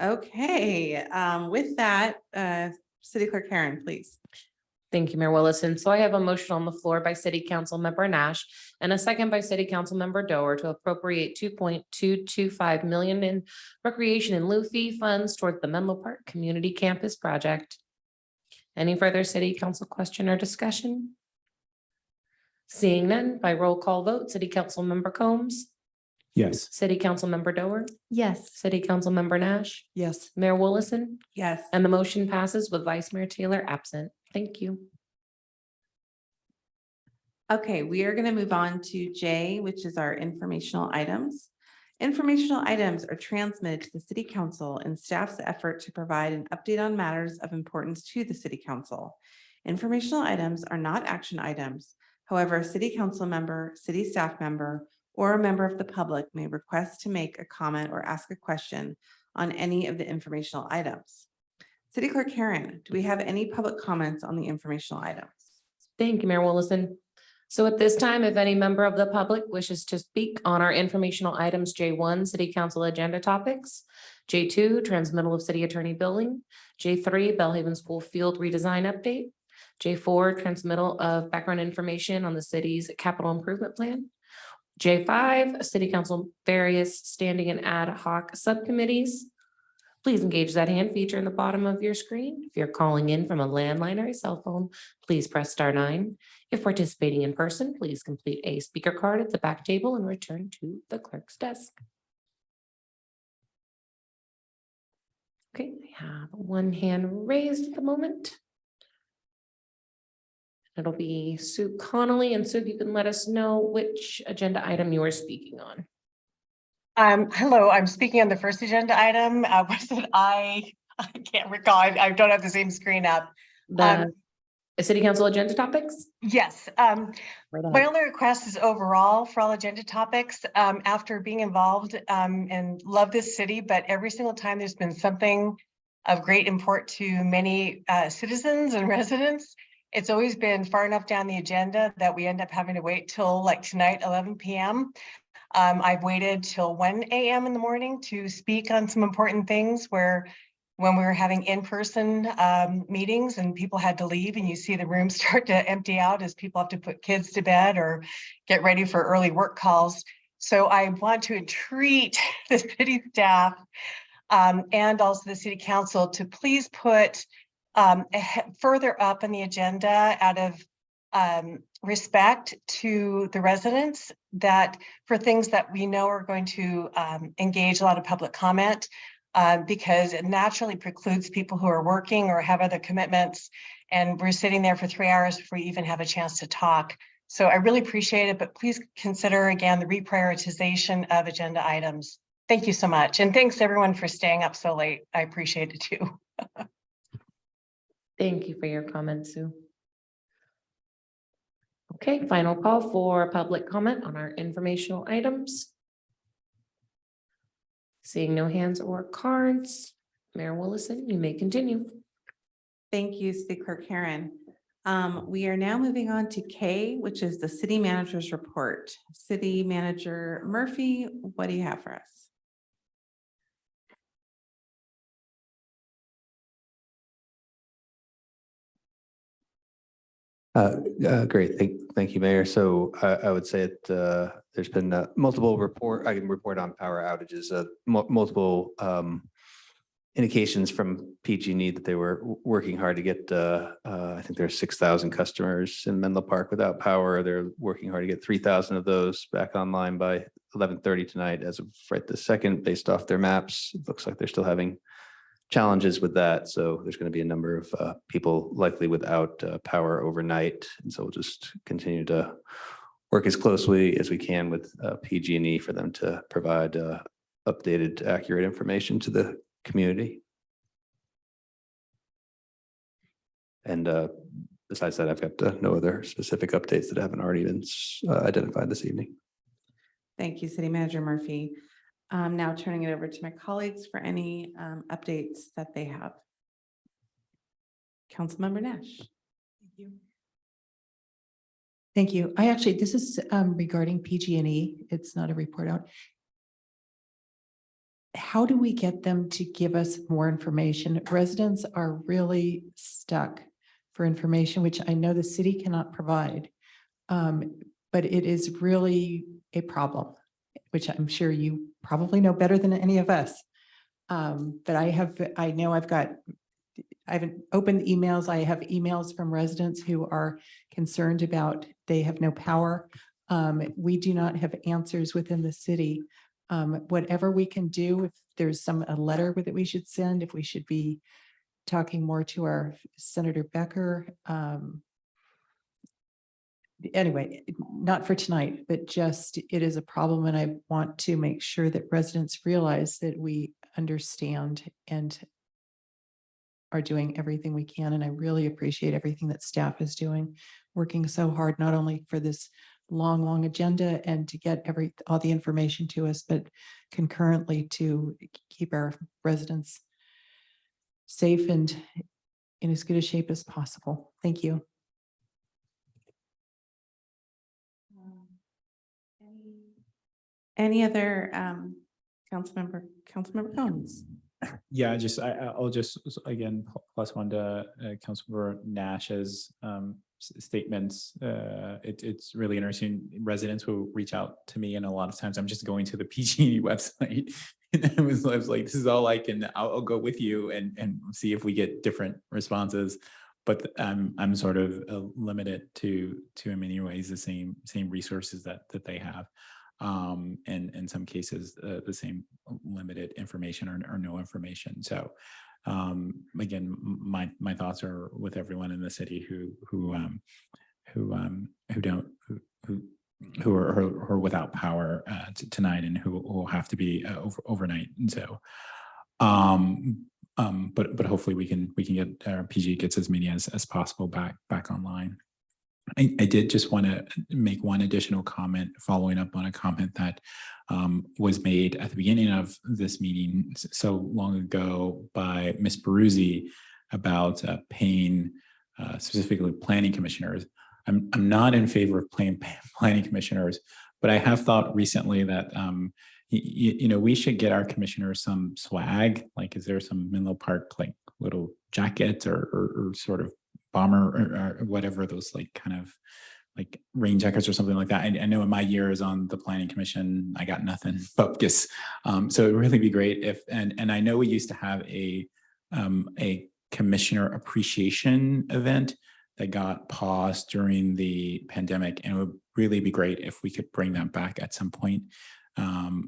Okay, with that, City Clerk Herron, please. Thank you, Mayor Willison. So I have a motion on the floor by City Council Member Nash and a second by City Council Member Doer to appropriate $2.225 million in recreation in lieu fee funds toward the Menlo Park Community Campus Project. Any further City Council question or discussion? Seeing none, by roll call vote, City Council Member Combs. Yes. City Council Member Doer. Yes. City Council Member Nash. Yes. Mayor Willison. Yes. And the motion passes with Vice Mayor Taylor absent. Thank you. Okay, we are going to move on to J, which is our informational items. Informational items are transmitted to the city council in staff's effort to provide an update on matters of importance to the city council. Informational items are not action items. However, a city council member, city staff member, or a member of the public may request to make a comment or ask a question on any of the informational items. City Clerk Karen, do we have any public comments on the informational items? Thank you, Mayor Willison. So at this time, if any member of the public wishes to speak on our informational items, J1, City Council Agenda Topics, J2, Transmittal of City Attorney Billing, J3, Bellhaven School Field Redesign Update, J4, Transmittal of Background Information on the city's capital improvement plan, J5, City Council various standing and ad hoc subcommittees. Please engage that hand feature in the bottom of your screen. If you're calling in from a landline or a cell phone, please press *9. If participating in person, please complete a speaker card at the back table and return to the clerk's desk. Okay, I have one hand raised at the moment. It'll be Sue Connolly, and Sue, if you can let us know which agenda item you are speaking on. Hello, I'm speaking on the first agenda item. Was it I can't recall. I don't have the same screen up. The City Council Agenda Topics? Yes. My only request is overall for all agenda topics, after being involved and love this city, but every single time there's been something of great import to many citizens and residents, it's always been far enough down the agenda that we end up having to wait till like tonight, 11 p.m. I've waited till 1 a.m. in the morning to speak on some important things when we were having in-person meetings and people had to leave and you see the room start to empty out as people have to put kids to bed or get ready for early work calls. So I want to entreat the city staff and also the city council to please put further up on the agenda out of respect to the residents, that for things that we know are going to engage a lot of public comment, because it naturally precludes people who are working or have other commitments, and we're sitting there for 3 hours before we even have a chance to talk. So I really appreciate it, but please consider again the reprioritization of agenda items. Thank you so much. And thanks everyone for staying up so late. I appreciate it too. Thank you for your comments, Sue. Okay, final call for public comment on our informational items. Seeing no hands or cards, Mayor Willison, you may continue. Thank you, City Clerk Karen. We are now moving on to K, which is the city manager's report. City Manager Murphy, what do you have for us? Great. Thank you, Mayor. So I would say that there's been multiple I can report on power outages, multiple indications from PG&E that they were working hard to get, I think there's 6,000 customers in Menlo Park without power. They're working hard to get 3,000 of those back online by 11:30 tonight. As of right this second, based off their maps, it looks like they're still having challenges with that. So there's going to be a number of people likely without power overnight. And so we'll just continue to work as closely as we can with PG&E for them to provide updated, accurate information to the community. And besides that, I've got no other specific updates that haven't already been identified this evening. Thank you, City Manager Murphy. Now turning it over to my colleagues for any updates that they have. Councilmember Nash. Thank you. Thank you. This is regarding PG&E. It's not a report out. How do we get them to give us more information? Residents are really stuck for information, which I know the city cannot provide, but it is really a problem, which I'm sure you probably know better than any of us. But I haven't opened emails. I have emails from residents who are concerned about they have no power. We do not have answers within the city. Whatever we can do, if there's a letter that we should send, if we should be talking more to our Senator Becker, anyway, not for tonight, but just it is a problem. And I want to make sure that residents realize that we understand and are doing everything we can. And I really appreciate everything that staff is doing, working so hard, not only for this long agenda and to get all the information to us, but concurrently to keep our residents safe and in as good a shape as possible. Thank you. Any other Councilmember Combs? Yeah, I'll just again plus one to Councilmember Nash's statements. It's really interesting. Residents will reach out to me, and a lot of times I'm just going to the PG&E website. And I was like, this is all I can. I'll go with you and see if we get different responses. But I'm sort of limited to in many ways the same resources that they have. And in some cases, the same limited information or no information. So again, my thoughts are with everyone in the city who are without power tonight and who will have to be overnight. And so, but hopefully we can get PG gets as many as possible back online. I did just want to make one additional comment following up on a comment that was made at the beginning of this meeting so long ago by Ms. Peruzzi about paying specifically planning commissioners. I'm not in favor of paying planning commissioners, but I have thought recently that we should get our commissioners some swag. Like, is there some Menlo Park like little jackets or sort of bomber or whatever those like kind of like rain jackets or something like that. I know in my years on the planning commission, I got nothing focus. So it'd really be great if, and I know we used to have a commissioner appreciation event that got paused during the pandemic, and it would really be great if we could bring that back at some point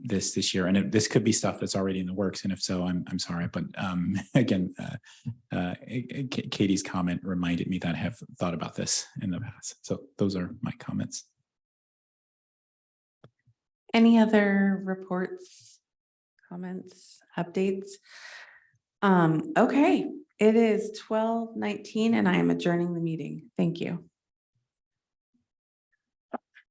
this year. And this could be stuff that's already in the works, and if so, I'm sorry, but again, Katie's comment reminded me that I have thought about this in the past. So those are my comments. Any other reports, comments, updates? Okay, it is 12:19 and I am adjourning the meeting. Thank you.